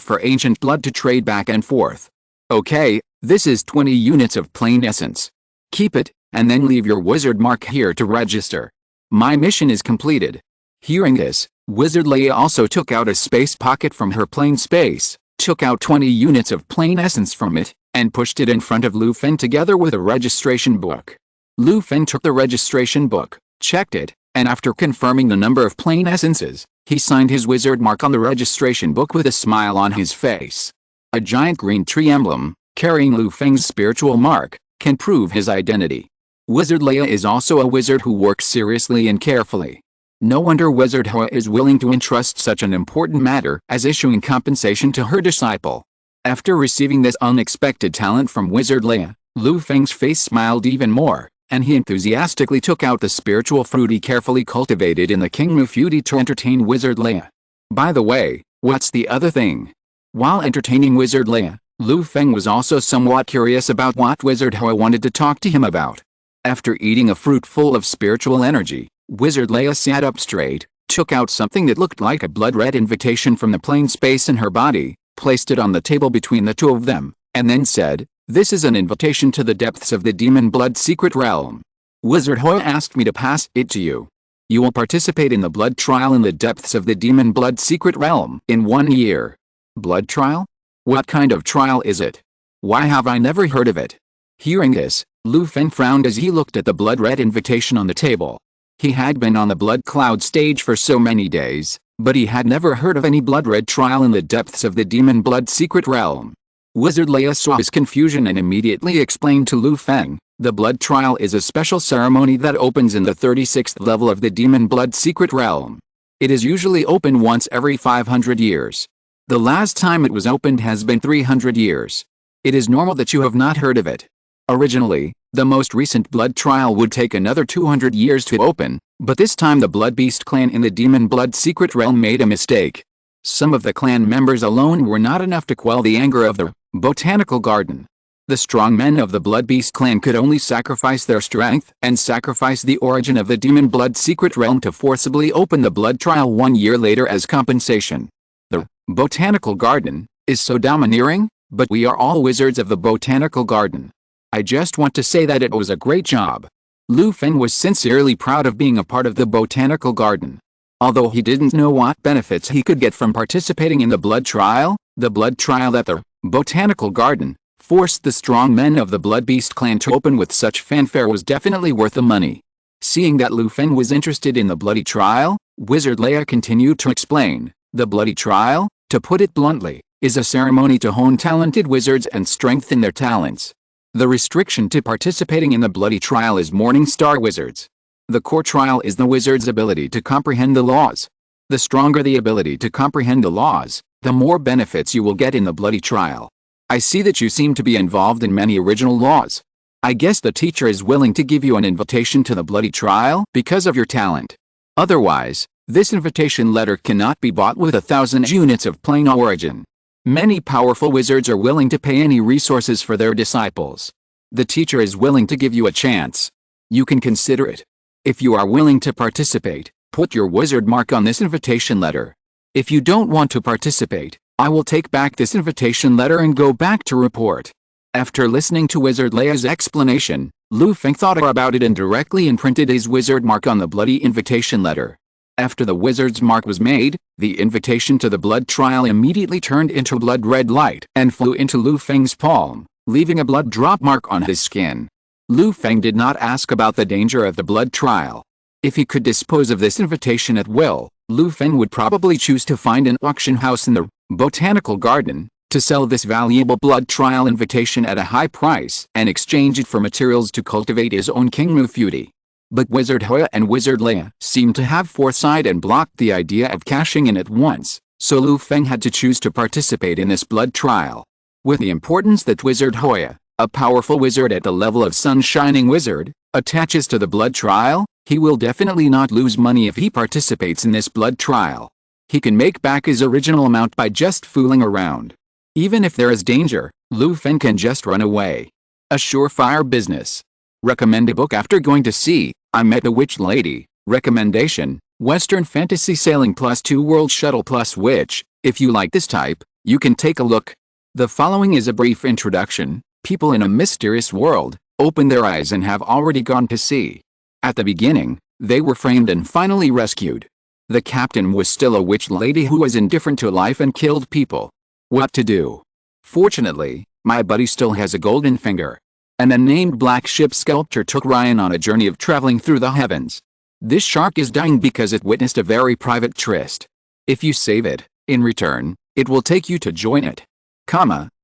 for ancient blood to trade back and forth. Okay, this is 20 units of plain essence. Keep it, and then leave your wizard mark here to register. My mission is completed. Hearing this, Wizard Leia also took out a space pocket from her plain space, took out 20 units of plain essence from it, and pushed it in front of Lu Feng together with a registration book. Lu Feng took the registration book, checked it, and after confirming the number of plain essences, he signed his wizard mark on the registration book with a smile on his face. A giant green tree emblem, carrying Lu Feng's spiritual mark, can prove his identity. Wizard Leia is also a wizard who works seriously and carefully. No wonder Wizard Hongye is willing to entrust such an important matter as issuing compensation to her disciple. After receiving this unexpected talent from Wizard Leia, Lu Feng's face smiled even more, and he enthusiastically took out the spiritual fruit he carefully cultivated in the Kingmu Futi to entertain Wizard Leia. By the way, what's the other thing? While entertaining Wizard Leia, Lu Feng was also somewhat curious about what Wizard Hongye wanted to talk to him about. After eating a fruit full of spiritual energy, Wizard Leia sat up straight, took out something that looked like a blood-red invitation from the plain space in her body, placed it on the table between the two of them, and then said, "This is an invitation to the depths of the demon blood secret realm. Wizard Hongye asked me to pass it to you. You will participate in the blood trial in the depths of the demon blood secret realm in 1 year. Blood trial? What kind of trial is it? Why have I never heard of it?" Hearing this, Lu Feng frowned as he looked at the blood-red invitation on the table. He had been on the blood cloud stage for so many days, but he had never heard of any blood-red trial in the depths of the demon blood secret realm. Wizard Leia saw his confusion and immediately explained to Lu Feng, "The blood trial is a special ceremony that opens in the 36th level of the demon blood secret realm. It is usually open once every 500 years. The last time it was opened has been 300 years. It is normal that you have not heard of it. Originally, the most recent blood trial would take another 200 years to open, but this time the Blood Beast clan in the Demon Blood Secret Realm made a mistake. Some of the clan members alone were not enough to quell the anger of the Botanical Garden. The strong men of the Blood Beast clan could only sacrifice their strength and sacrifice the origin of the Demon Blood Secret Realm to forcibly open the blood trial 1 year later as compensation. The Botanical Garden is so domineering, but we are all wizards of the Botanical Garden. I just want to say that it was a great job." Lu Feng was sincerely proud of being a part of the Botanical Garden. Although he didn't know what benefits he could get from participating in the blood trial at the Botanical Garden, forced the strong men of the Blood Beast clan to open with such fanfare was definitely worth the money. Seeing that Lu Feng was interested in the bloody trial, Wizard Leia continued to explain, "The bloody trial, to put it bluntly, is a ceremony to hone talented wizards and strengthen their talents. The restriction to participating in the bloody trial is Morning Star wizards. The core trial is the wizard's ability to comprehend the laws. The stronger the ability to comprehend the laws, the more benefits you will get in the bloody trial. I see that you seem to be involved in many original laws. I guess the teacher is willing to give you an invitation to the bloody trial because of your talent. Otherwise, this invitation letter cannot be bought with 1,000 units of plain origin. Many powerful wizards are willing to pay any resources for their disciples. The teacher is willing to give you a chance. You can consider it. If you are willing to participate, put your wizard mark on this invitation letter. If you don't want to participate, I will take back this invitation letter and go back to report." After listening to Wizard Leia's explanation, Lu Feng thought about it and directly imprinted his wizard mark on the bloody invitation letter. After the wizard's mark was made, the invitation to the blood trial immediately turned into blood-red light and flew into Lu Feng's palm, leaving a blood drop mark on his skin. Lu Feng did not ask about the danger of the blood trial. If he could dispose of this invitation at will, Lu Feng would probably choose to find an auction house in the Botanical Garden to sell this valuable blood trial invitation at a high price and exchange it for materials to cultivate his own Kingmu Futi. But Wizard Hongye and Wizard Leia seemed to have foresight and blocked the idea of cashing in at once, so Lu Feng had to choose to participate in this blood trial. With the importance that Wizard Hongye, a powerful wizard at the level of Sun Shining Wizard, attaches to the blood trial, he will definitely not lose money if he participates in this blood trial. He can make back his original amount by just fooling around. Even if there is danger, Lu Feng can just run away. A surefire business. Recommend a book after going to see I Met the Witch Lady. Recommendation: Western Fantasy Sailing +2 World Shuttle +Witch. If you like this type, you can take a look. The following is a brief introduction. People in a mysterious world open their eyes and have already gone to sea. At the beginning, they were framed and finally rescued. The captain was still a witch lady who was indifferent to life and killed people. What to do? Fortunately, my buddy still has a golden finger. An unnamed black ship sculptor took Ryan on a journey of traveling through the heavens. This shark is dying because it witnessed a very private tryst. If you save it, in return, it will take you to join it.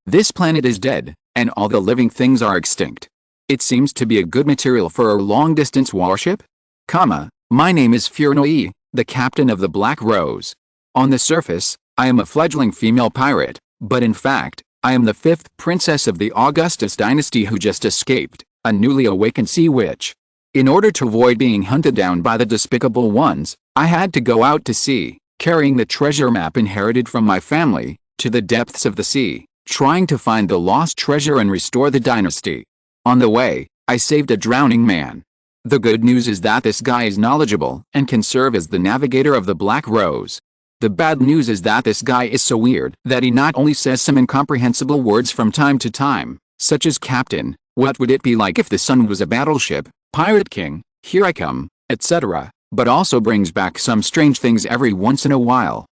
This planet is dead, and all the living things are extinct. It seems to be a good material for a long-distance warship. My name is Fernoi, the captain of the Black Rose. On the surface, I am a fledgling female pirate, but in fact, I am the 5th princess of the Augustus dynasty who just escaped, a newly awakened sea witch. In order to avoid being hunted down by the despicable ones, I had to go out to sea, carrying the treasure map inherited from my family, to the depths of the sea, trying to find the lost treasure and restore the dynasty. On the way, I saved a drowning man. The good news is that this guy is knowledgeable and can serve as the navigator of the Black Rose. The bad news is that this guy is so weird that he not only says some incomprehensible words from time to time, such as Captain, what would it be like if the sun was a battleship, Pirate King, here I come, etc., but also brings back some strange things every once in a while.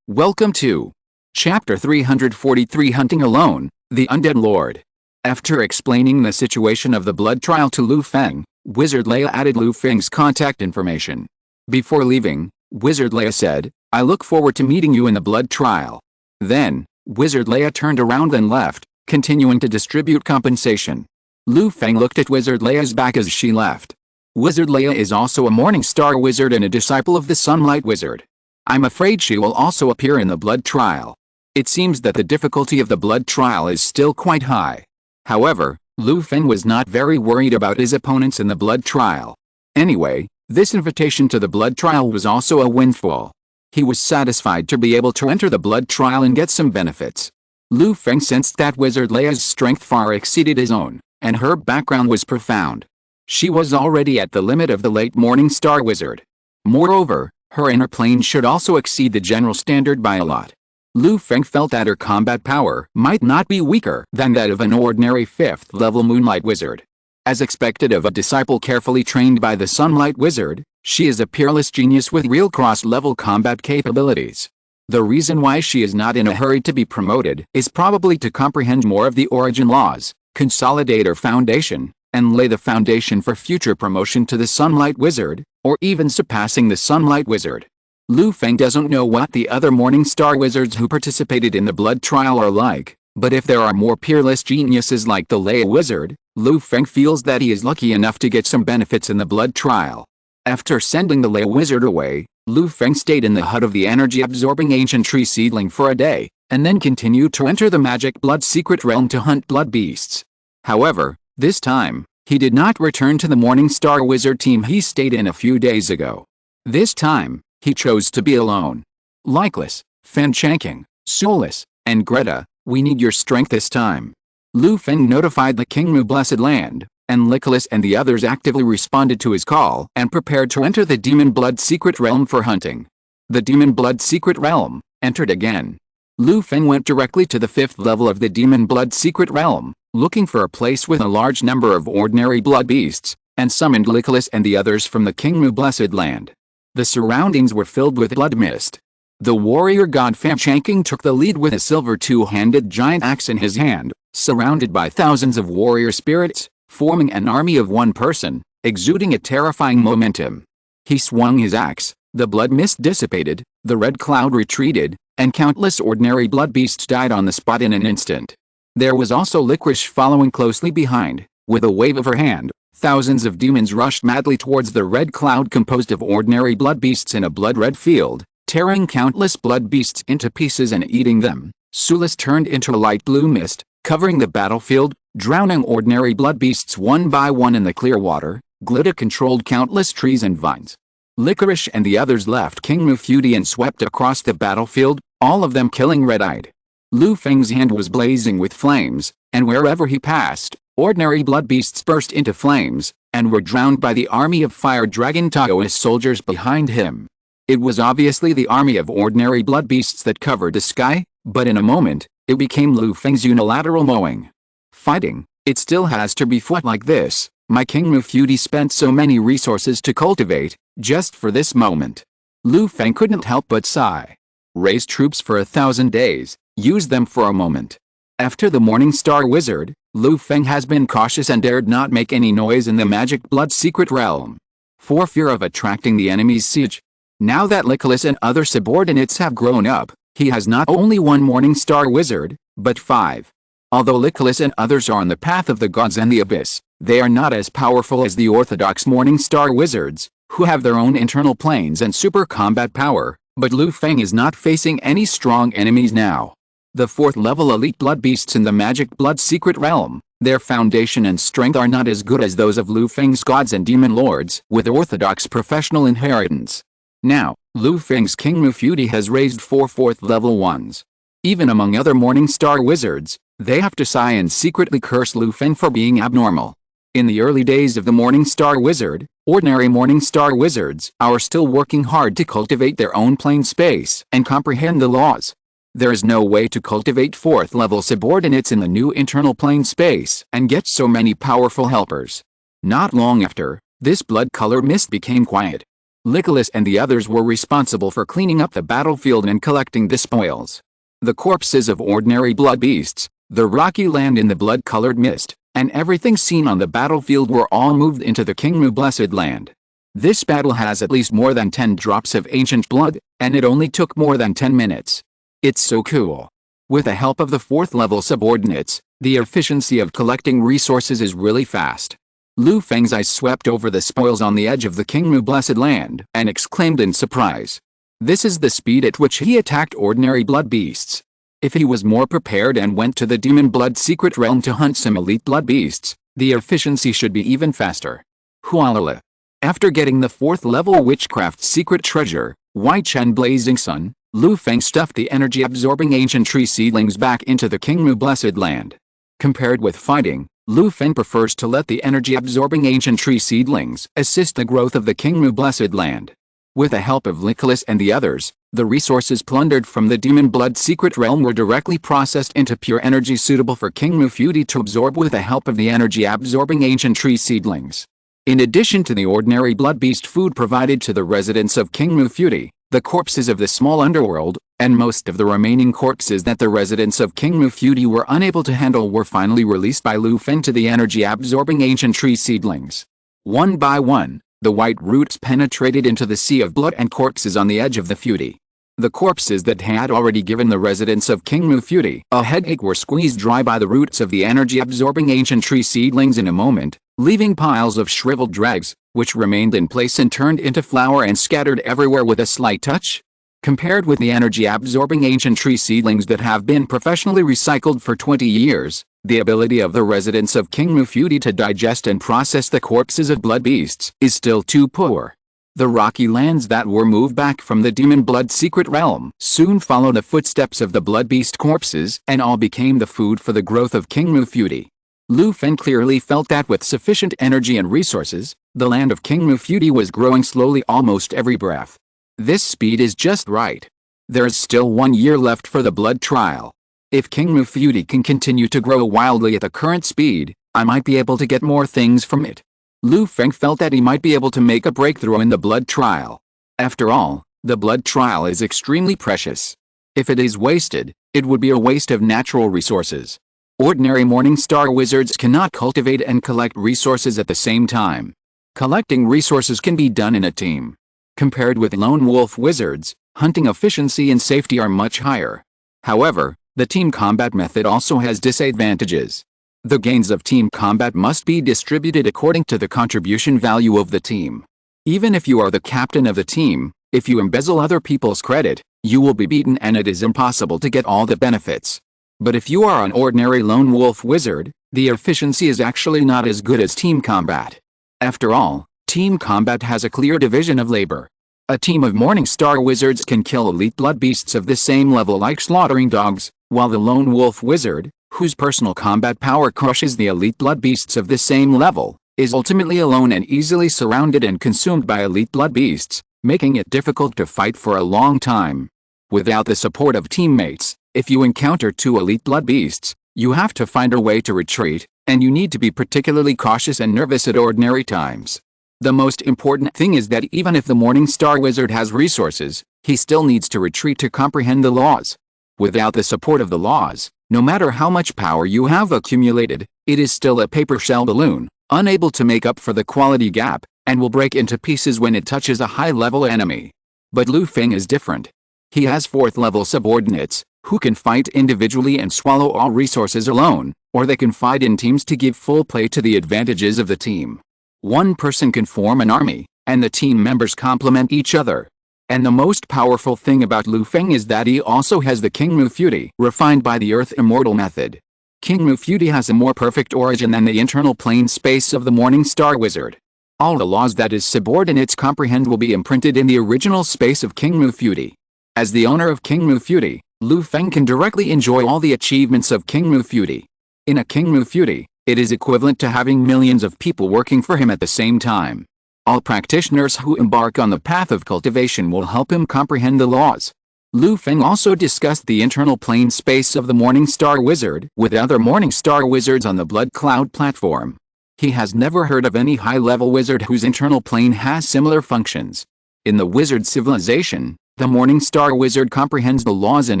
Welcome to Chapter 343 Hunting Alone, the Undead Lord. After explaining the situation of the blood trial to Lu Feng, Wizard Leia added Lu Feng's contact information. Before leaving, Wizard Leia said, I look forward to meeting you in the blood trial. Then, Wizard Leia turned around and left, continuing to distribute compensation. Lu Feng looked at Wizard Leia's back as she left. Wizard Leia is also a Morning Star Wizard and a disciple of the Sunlight Wizard. I'm afraid she will also appear in the blood trial. It seems that the difficulty of the blood trial is still quite high. However, Lu Feng was not very worried about his opponents in the blood trial. Anyway, this invitation to the blood trial was also a windfall. He was satisfied to be able to enter the blood trial and get some benefits. Lu Feng sensed that Wizard Leia's strength far exceeded his own, and her background was profound. She was already at the limit of the late Morning Star Wizard. Moreover, her inner plane should also exceed the general standard by a lot. Lu Feng felt that her combat power might not be weaker than that of an ordinary 5th-level Moonlight Wizard. As expected of a disciple carefully trained by the Sunlight Wizard, she is a peerless genius with real cross-level combat capabilities. The reason why she is not in a hurry to be promoted is probably to comprehend more of the origin laws, consolidate her foundation, and lay the foundation for future promotion to the Sunlight Wizard, or even surpassing the Sunlight Wizard. Lu Feng doesn't know what the other Morning Star Wizards who participated in the blood trial are like, but if there are more peerless geniuses like the Leia Wizard, Lu Feng feels that he is lucky enough to get some benefits in the blood trial. After sending the Leia Wizard away, Lu Feng stayed in the hut of the energy-absorbing ancient tree seedling for a day, and then continued to enter the magic blood secret realm to hunt blood beasts. However, this time, he did not return to the Morning Star Wizard team he stayed in a few days ago. This time, he chose to be alone. Likeless, Fanchanking, Soulless, and Greta, we need your strength this time. Lu Feng notified the Kingmu Blessed Land, and Likeless and the others actively responded to his call and prepared to enter the Demon Blood Secret Realm for hunting. The Demon Blood Secret Realm entered again. Lu Feng went directly to the 5th level of the Demon Blood Secret Realm, looking for a place with a large number of ordinary blood beasts, and summoned Likeless and the others from the Kingmu Blessed Land. The surroundings were filled with blood mist. The warrior god Fanchanking took the lead with a silver two-handed giant axe in his hand, surrounded by thousands of warrior spirits, forming an army of one person, exuding a terrifying momentum. He swung his axe, the blood mist dissipated, the red cloud retreated, and countless ordinary blood beasts died on the spot in an instant. There was also Licorice following closely behind. With a wave of her hand, thousands of demons rushed madly towards the red cloud composed of ordinary blood beasts in a blood-red field, tearing countless blood beasts into pieces and eating them. Soulless turned into a light blue mist, covering the battlefield, drowning ordinary blood beasts one by one in the clear water. Glitta controlled countless trees and vines. Licorice and the others left King Mufudi and swept across the battlefield, all of them killing red-eyed. Lu Feng's hand was blazing with flames, and wherever he passed, ordinary blood beasts burst into flames, and were drowned by the army of Fire Dragon Taoist soldiers behind him. It was obviously the army of ordinary blood beasts that covered the sky, but in a moment, It became Lu Feng's unilateral mowing. Fighting, it still has to be fought like this. My Kingmu feudi spent so many resources to cultivate, just for this moment. Lu Feng couldn't help but sigh. Raise troops for 1,000 days, use them for a moment. After the Morning Star Wizard, Lu Feng has been cautious and dared not make any noise in the Magic Blood Secret Realm, for fear of attracting the enemy's siege. Now that Nicholas and other subordinates have grown up, he has not only one Morning Star Wizard, but 5. Although Nicholas and others are on the path of the gods and the abyss, they are not as powerful as the orthodox Morning Star Wizards, who have their own internal planes and super combat power, but Lu Feng is not facing any strong enemies now. The 4th level elite blood beasts in the Magic Blood Secret Realm, their foundation and strength are not as good as those of Lu Feng's gods and demon lords with orthodox professional inheritance. Now, Lu Feng's Kingmu feudi has raised 4 4th level ones. Even among other Morning Star Wizards, they have to sigh and secretly curse Lu Feng for being abnormal. In the early days of the Morning Star Wizard, ordinary Morning Star Wizards are still working hard to cultivate their own plane space and comprehend the laws. There is no way to cultivate 4th level subordinates in the new internal plane space and get so many powerful helpers. Not long after, this blood-colored mist became quiet. Nicholas and the others were responsible for cleaning up the battlefield and collecting the spoils. The corpses of ordinary blood beasts, the rocky land in the blood-colored mist, and everything seen on the battlefield were all moved into the Kingmu Blessed Land. This battle has at least more than 10 drops of ancient blood, and it only took more than 10 minutes. It's so cool. With the help of the 4th level subordinates, the efficiency of collecting resources is really fast. Lu Feng's eyes swept over the spoils on the edge of the Kingmu Blessed Land and exclaimed in surprise. This is the speed at which he attacked ordinary blood beasts. If he was more prepared and went to the Demon Blood Secret Realm to hunt some elite blood beasts, the efficiency should be even faster. Hualala. After getting the 4th level Witchcraft Secret Treasure, White Chen Blazing Sun, Lu Feng stuffed the energy-absorbing ancient tree seedlings back into the Kingmu Blessed Land. Compared with fighting, Lu Feng prefers to let the energy-absorbing ancient tree seedlings assist the growth of the Kingmu Blessed Land. With the help of Nicholas and the others, the resources plundered from the Demon Blood Secret Realm were directly processed into pure energy suitable for Kingmu feudi to absorb with the help of the energy-absorbing ancient tree seedlings. In addition to the ordinary blood beast food provided to the residents of Kingmu feudi, the corpses of the small underworld, and most of the remaining corpses that the residents of Kingmu feudi were unable to handle were finally released by Lu Feng to the energy-absorbing ancient tree seedlings. One by one, the white roots penetrated into the sea of blood and corpses on the edge of the feudi. The corpses that had already given the residents of Kingmu feudi a headache were squeezed dry by the roots of the energy-absorbing ancient tree seedlings in a moment, leaving piles of shriveled dregs, which remained in place and turned into flour and scattered everywhere with a slight touch. Compared with the energy-absorbing ancient tree seedlings that have been professionally recycled for 20 years, the ability of the residents of Kingmu feudi to digest and process the corpses of blood beasts is still too poor. The rocky lands that were moved back from the Demon Blood Secret Realm soon followed the footsteps of the blood beast corpses and all became the food for the growth of Kingmu feudi. Lu Feng clearly felt that with sufficient energy and resources, the land of Kingmu feudi was growing slowly almost every breath. This speed is just right. There is still 1 year left for the blood trial. If Kingmu feudi can continue to grow wildly at the current speed, I might be able to get more things from it. Lu Feng felt that he might be able to make a breakthrough in the blood trial. After all, the blood trial is extremely precious. If it is wasted, it would be a waste of natural resources. Ordinary Morning Star Wizards cannot cultivate and collect resources at the same time. Collecting resources can be done in a team. Compared with lone wolf wizards, hunting efficiency and safety are much higher. However, the team combat method also has disadvantages. The gains of team combat must be distributed according to the contribution value of the team. Even if you are the captain of the team, if you embezzle other people's credit, you will be beaten and it is impossible to get all the benefits. But if you are an ordinary lone wolf wizard, the efficiency is actually not as good as team combat. After all, team combat has a clear division of labor. A team of Morning Star Wizards can kill elite blood beasts of the same level like slaughtering dogs, while the lone wolf wizard, whose personal combat power crushes the elite blood beasts of the same level, is ultimately alone and easily surrounded and consumed by elite blood beasts, making it difficult to fight for a long time. Without the support of teammates, If you encounter two elite blood beasts, you have to find a way to retreat, and you need to be particularly cautious and nervous at ordinary times. The most important thing is that even if the Morning Star Wizard has resources, he still needs to retreat to comprehend the laws. Without the support of the laws, no matter how much power you have accumulated, it is still a paper shell balloon, unable to make up for the quality gap, and will break into pieces when it touches a high-level enemy. But Lu Feng is different. He has 4th-level subordinates, who can fight individually and swallow all resources alone, or they can fight in teams to give full play to the advantages of the team. One person can form an army, and the team members complement each other. And the most powerful thing about Lu Feng is that he also has the King Mu Fury, refined by the Earth Immortal method. King Mu Fury has a more perfect origin than the internal plane space of the Morning Star Wizard. All the laws that his subordinates comprehend will be imprinted in the original space of King Mu Fury. As the owner of King Mu Fury, Lu Feng can directly enjoy all the achievements of King Mu Fury. In a King Mu Fury, it is equivalent to having millions of people working for him at the same time. All practitioners who embark on the path of cultivation will help him comprehend the laws. Lu Feng also discussed the internal plane space of the Morning Star Wizard with other Morning Star Wizards on the Blood Cloud platform. He has never heard of any high-level wizard whose internal plane has similar functions. In the wizard civilization, the Morning Star Wizard comprehends the laws and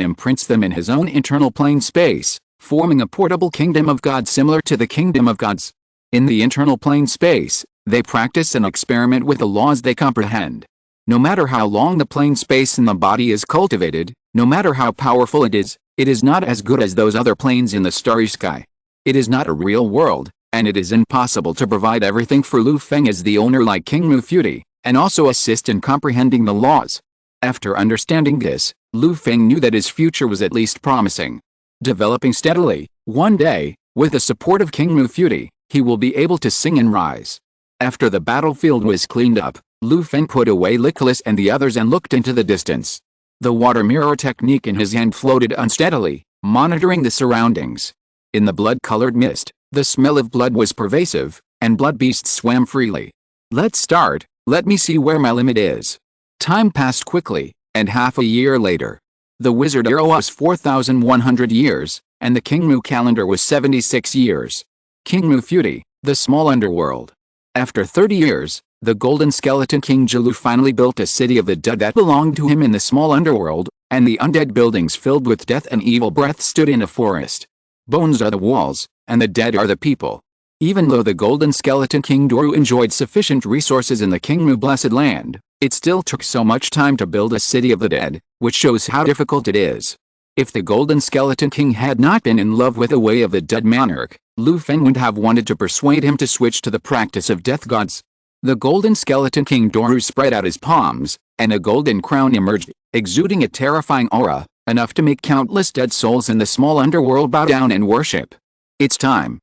imprints them in his own internal plane space, forming a portable kingdom of gods similar to the kingdom of gods. In the internal plane space, they practice and experiment with the laws they comprehend. No matter how long the plane space in the body is cultivated, no matter how powerful it is not as good as those other planes in the starry sky. It is not a real world, and it is impossible to provide everything for Lu Feng as the owner like King Mu Fury, and also assist in comprehending the laws. After understanding this, Lu Feng knew that his future was at least promising. Developing steadily, one day, with the support of King Mu Fury, he will be able to sing and rise. After the battlefield was cleaned up, Lu Feng put away Nicholas and the others and looked into the distance. The water mirror technique in his hand floated unsteadily, monitoring the surroundings. In the blood-colored mist, the smell of blood was pervasive, and blood beasts swam freely. Let's start, let me see where my limit is. Time passed quickly, and half a year later. The wizard era was 4,100 years, and the King Mu calendar was 76 years. King Mu Fury, the small underworld. After 30 years, the Golden Skeleton King Jilu finally built a city of the dead that belonged to him in the small underworld, and the undead buildings filled with death and evil breath stood in a forest. Bones are the walls, and the dead are the people. Even though the Golden Skeleton King Doru enjoyed sufficient resources in the King Mu Blessed Land, it still took so much time to build a city of the dead, which shows how difficult it is. If the Golden Skeleton King had not been in love with the way of the dead monarch, Lu Feng would have wanted to persuade him to switch to the practice of death gods. The Golden Skeleton King Doru spread out his palms, and a golden crown emerged, exuding a terrifying aura, enough to make countless dead souls in the small underworld bow down and worship. It's time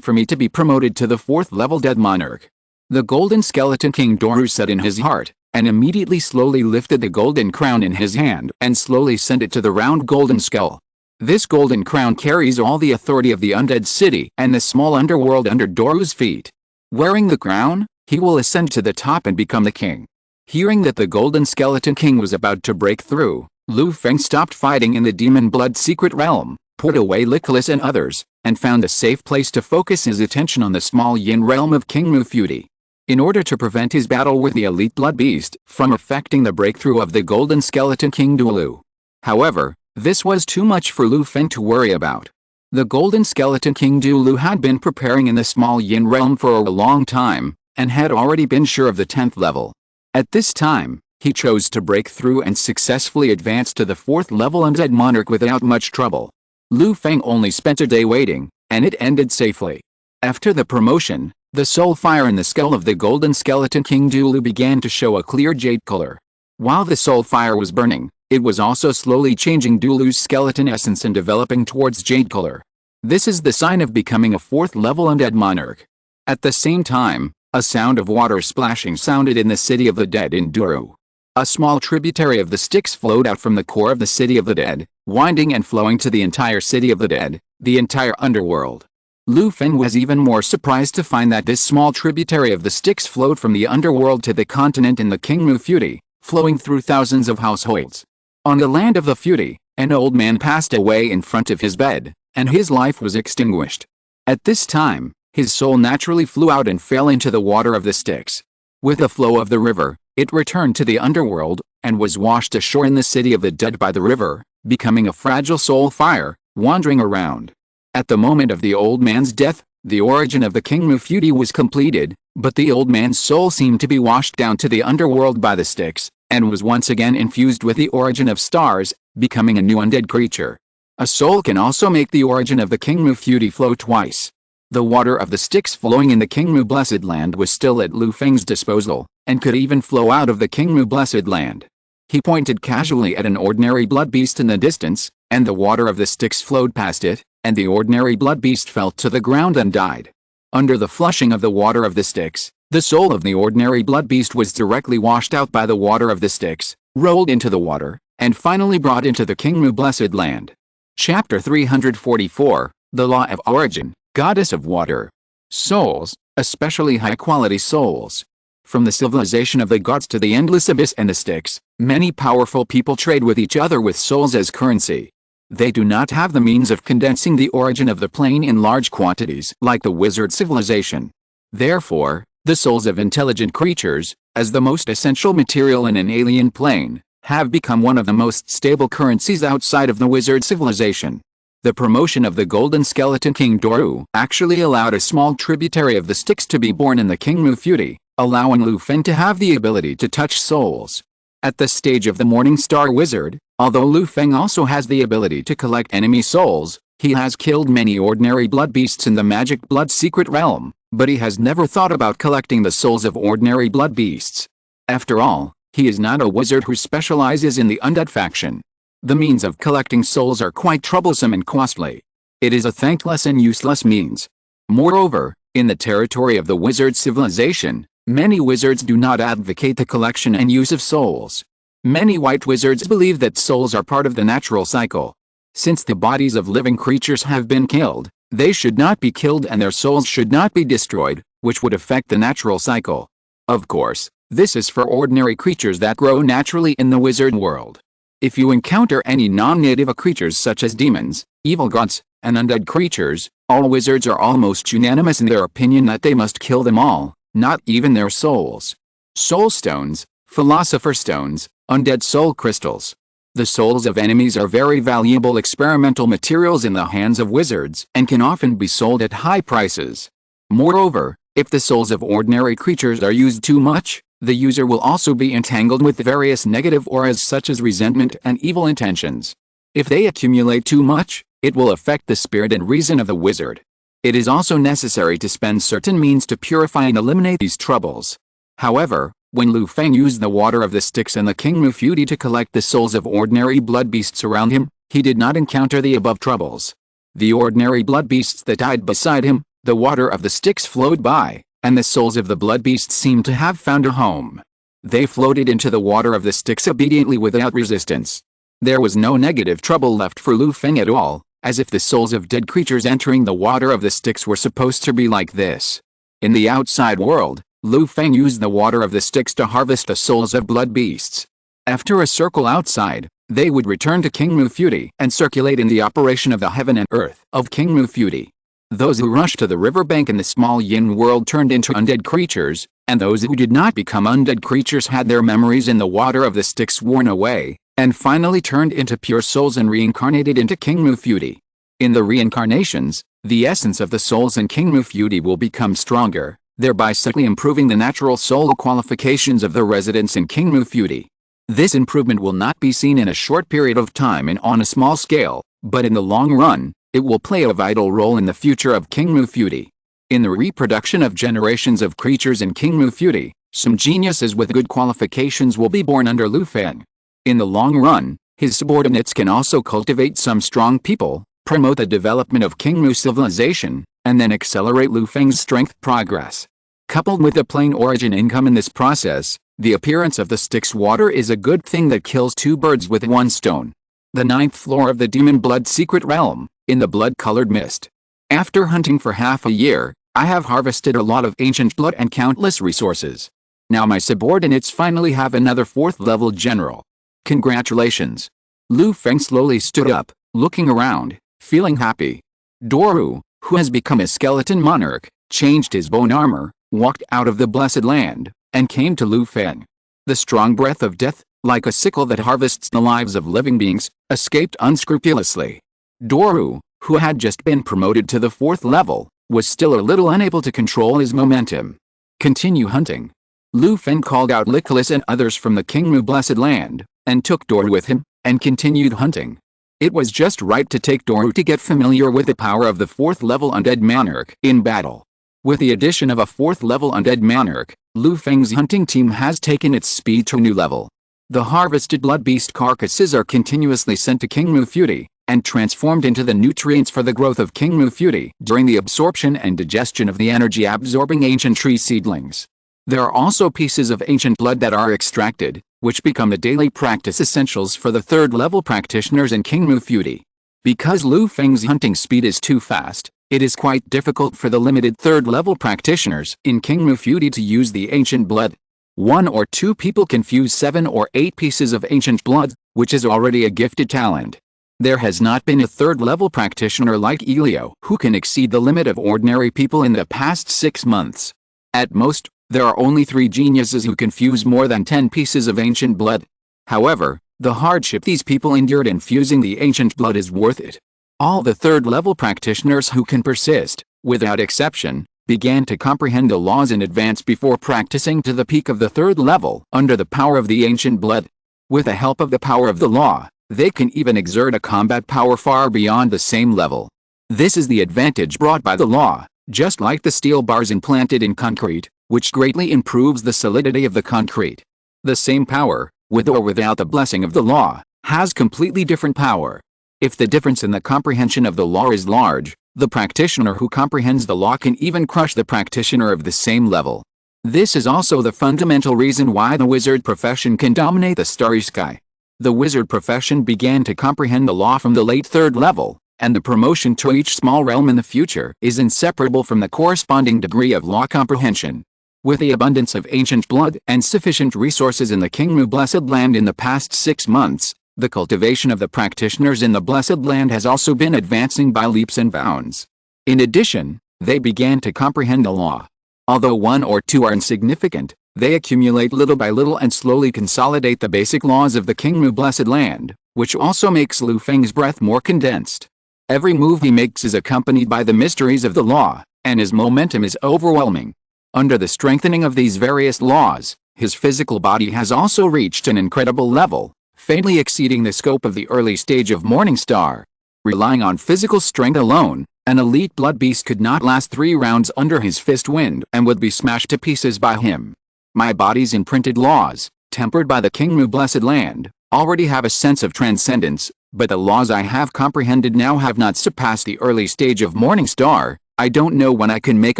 for me to be promoted to the 4th level dead monarch. The Golden Skeleton King Doru said in his heart, and immediately slowly lifted the golden crown in his hand and slowly sent it to the round golden skull. This golden crown carries all the authority of the undead city and the small underworld under Doru's feet. Wearing the crown, he will ascend to the top and become the king. Hearing that the Golden Skeleton King was about to break through, Lu Feng stopped fighting in the demon blood secret realm, put away Nicholas and others, and found a safe place to focus his attention on the small yin realm of King Mu Fury. In order to prevent his battle with the elite blood beast from affecting the breakthrough of the Golden Skeleton King Dulu. However, this was too much for Lu Feng to worry about. The Golden Skeleton King Dulu had been preparing in the small yin realm for a long time, and had already been sure of the 10th level. At this time, he chose to break through and successfully advance to the 4th level undead monarch without much trouble. Lu Feng only spent a day waiting, and it ended safely. After the promotion, the soul fire in the skull of the Golden Skeleton King Dulu began to show a clear jade color. While the soul fire was burning, it was also slowly changing Dulu's skeleton essence and developing towards jade color. This is the sign of becoming a 4th level undead monarch. At the same time, a sound of water splashing sounded in the city of the dead in Duru. A small tributary of the Styx flowed out from the core of the city of the dead, winding and flowing to the entire city of the dead, the entire underworld. Lu Feng was even more surprised to find that this small tributary of the Styx flowed from the underworld to the continent in the King Mu Fury, flowing through thousands of households. On the land of the Fury, An old man passed away in front of his bed, and his life was extinguished. At this time, his soul naturally flew out and fell into the water of the Styx. With the flow of the river, it returned to the underworld, and was washed ashore in the city of the dead by the river, becoming a fragile soul fire, wandering around. At the moment of the old man's death, the origin of the King Mufudi was completed, but the old man's soul seemed to be washed down to the underworld by the Styx, and was once again infused with the origin of stars, becoming a new undead creature. A soul can also make the origin of the King Mufudi flow twice. The water of the Styx flowing in the King Mu Blessed Land was still at Lu Feng's disposal, and could even flow out of the King Mu Blessed Land. He pointed casually at an ordinary blood beast in the distance, and the water of the Styx flowed past it, and the ordinary blood beast fell to the ground and died. Under the flushing of the water of the Styx, the soul of the ordinary blood beast was directly washed out by the water of the Styx, rolled into the water, and finally brought into the King Mu Blessed Land. Chapter 344, The Law of Origin, Goddess of Water. Souls, especially high-quality souls. From the civilization of the gods to the endless abyss and the Styx, many powerful people trade with each other with souls as currency. They do not have the means of condensing the origin of the plane in large quantities like the wizard civilization. Therefore, the souls of intelligent creatures, as the most essential material in an alien plane, have become one of the most stable currencies outside of the wizard civilization. The promotion of the Golden Skeleton King Doru actually allowed a small tributary of the Styx to be born in the King Mufudi, allowing Lu Feng to have the ability to touch souls. At the stage of the Morning Star Wizard, although Lu Feng also has the ability to collect enemy souls, he has killed many ordinary blood beasts in the magic blood secret realm, but he has never thought about collecting the souls of ordinary blood beasts. After all, he is not a wizard who specializes in the undead faction. The means of collecting souls are quite troublesome and costly. It is a thankless and useless means. Moreover, in the territory of the wizard civilization, many wizards do not advocate the collection and use of souls. Many white wizards believe that souls are part of the natural cycle. Since the bodies of living creatures have been killed, they should not be killed and their souls should not be destroyed, which would affect the natural cycle. Of course, this is for ordinary creatures that grow naturally in the wizard world. If you encounter any non-native creatures such as demons, evil gods, and undead creatures, all wizards are almost unanimous in their opinion that they must kill them all, not even their souls. Soul stones, philosopher stones, undead soul crystals. The souls of enemies are very valuable experimental materials in the hands of wizards and can often be sold at high prices. Moreover, if the souls of ordinary creatures are used too much, the user will also be entangled with various negative auras such as resentment and evil intentions. If they accumulate too much, it will affect the spirit and reason of the wizard. It is also necessary to spend certain means to purify and eliminate these troubles. However, when Lu Feng used the water of the Styx and the King Mufudi to collect the souls of ordinary blood beasts around him, he did not encounter the above troubles. The ordinary blood beasts that died beside him, the water of the Styx flowed by, and the souls of the blood beasts seemed to have found a home. They floated into the water of the Styx obediently without resistance. There was no negative trouble left for Lu Feng at all, as if the souls of dead creatures entering the water of the Styx were supposed to be like this. In the outside world, Lu Feng used the water of the Styx to harvest the souls of blood beasts. After a circle outside, they would return to King Mufudi and circulate in the operation of the heaven and earth of King Mufudi. Those who rushed to the riverbank in the small yin world turned into undead creatures, and those who did not become undead creatures had their memories in the water of the Styx worn away, and finally turned into pure souls and reincarnated into King Mufudi. In the reincarnations, the essence of the souls in King Mufudi will become stronger, thereby subtly improving the natural soul qualifications of the residents in King Mufudi. This improvement will not be seen in a short period of time and on a small scale, but in the long run, it will play a vital role in the future of King Mufudi. In the reproduction of generations of creatures in King Mufudi, some geniuses with good qualifications will be born under Lu Feng. In the long run, his subordinates can also cultivate some strong people, promote the development of King Mu civilization, and then accelerate Lu Feng's strength progress. Coupled with the plain origin income in this process, the appearance of the Styx water is a good thing that kills two birds with one stone. The 9th floor of the demon blood secret realm, in the blood-colored mist. After hunting for half a year, I have harvested a lot of ancient blood and countless resources. Now my subordinates finally have another 4th level general. Congratulations. Lu Feng slowly stood up, looking around, feeling happy. Doru, who has become a skeleton monarch, changed his bone armor, walked out of the blessed land, and came to Lu Feng. The strong breath of death, like a sickle that harvests the lives of living beings, escaped unscrupulously. Doru, who had just been promoted to the 4th level, was still a little unable to control his momentum. Continue hunting. Lu Feng called out Nicholas and others from the Kingmu Blessed Land, and took Doru with him, and continued hunting. It was just right to take Doru to get familiar with the power of the 4th level undead monarch in battle. With the addition of a 4th level undead monarch, Lu Feng's hunting team has taken its speed to a new level. The harvested blood beast carcasses are continuously sent to Kingmu Futi, and transformed into the nutrients for the growth of Kingmu Futi during the absorption and digestion of the energy-absorbing ancient tree seedlings. There are also pieces of ancient blood that are extracted, which become the daily practice essentials for the 3rd level practitioners in Kingmu Futi. Because Lu Feng's hunting speed is too fast, it is quite difficult for the limited 3rd level practitioners in Kingmu Futi to use the ancient blood. 1 or 2 people can fuse 7 or 8 pieces of ancient blood, which is already a gifted talent. There has not been a 3rd level practitioner like Elio who can exceed the limit of ordinary people in the past 6 months. At most, there are only 3 geniuses who can fuse more than 10 pieces of ancient blood. However, the hardship these people endured in fusing the ancient blood is worth it. All the 3rd level practitioners who can persist, without exception, began to comprehend the laws in advance before practicing to the peak of the 3rd level under the power of the ancient blood. With the help of the power of the law, they can even exert a combat power far beyond the same level. This is the advantage brought by the law, just like the steel bars implanted in concrete, which greatly improves the solidity of the concrete. The same power, with or without the blessing of the law, has completely different power. If the difference in the comprehension of the law is large, the practitioner who comprehends the law can even crush the practitioner of the same level. This is also the fundamental reason why the wizard profession can dominate the starry sky. The wizard profession began to comprehend the law from the late 3rd level, and the promotion to each small realm in the future is inseparable from the corresponding degree of law comprehension. With the abundance of ancient blood and sufficient resources in the Kingmu Blessed Land in the past 6 months, the cultivation of the practitioners in the Blessed Land has also been advancing by leaps and bounds. In addition, they began to comprehend the law. Although 1 or 2 are insignificant, they accumulate little by little and slowly consolidate the basic laws of the Kingmu Blessed Land, which also makes Lu Feng's breath more condensed. Every move he makes is accompanied by the mysteries of the law, and his momentum is overwhelming. Under the strengthening of these various laws, his physical body has also reached an incredible level, faintly exceeding the scope of the early stage of Morning Star. Relying on physical strength alone, an elite blood beast could not last 3 rounds under his fist wind and would be smashed to pieces by him. My body's imprinted laws, tempered by the Kingmu Blessed Land, already have a sense of transcendence, but the laws I have comprehended now have not surpassed the early stage of Morning Star. I don't know when I can make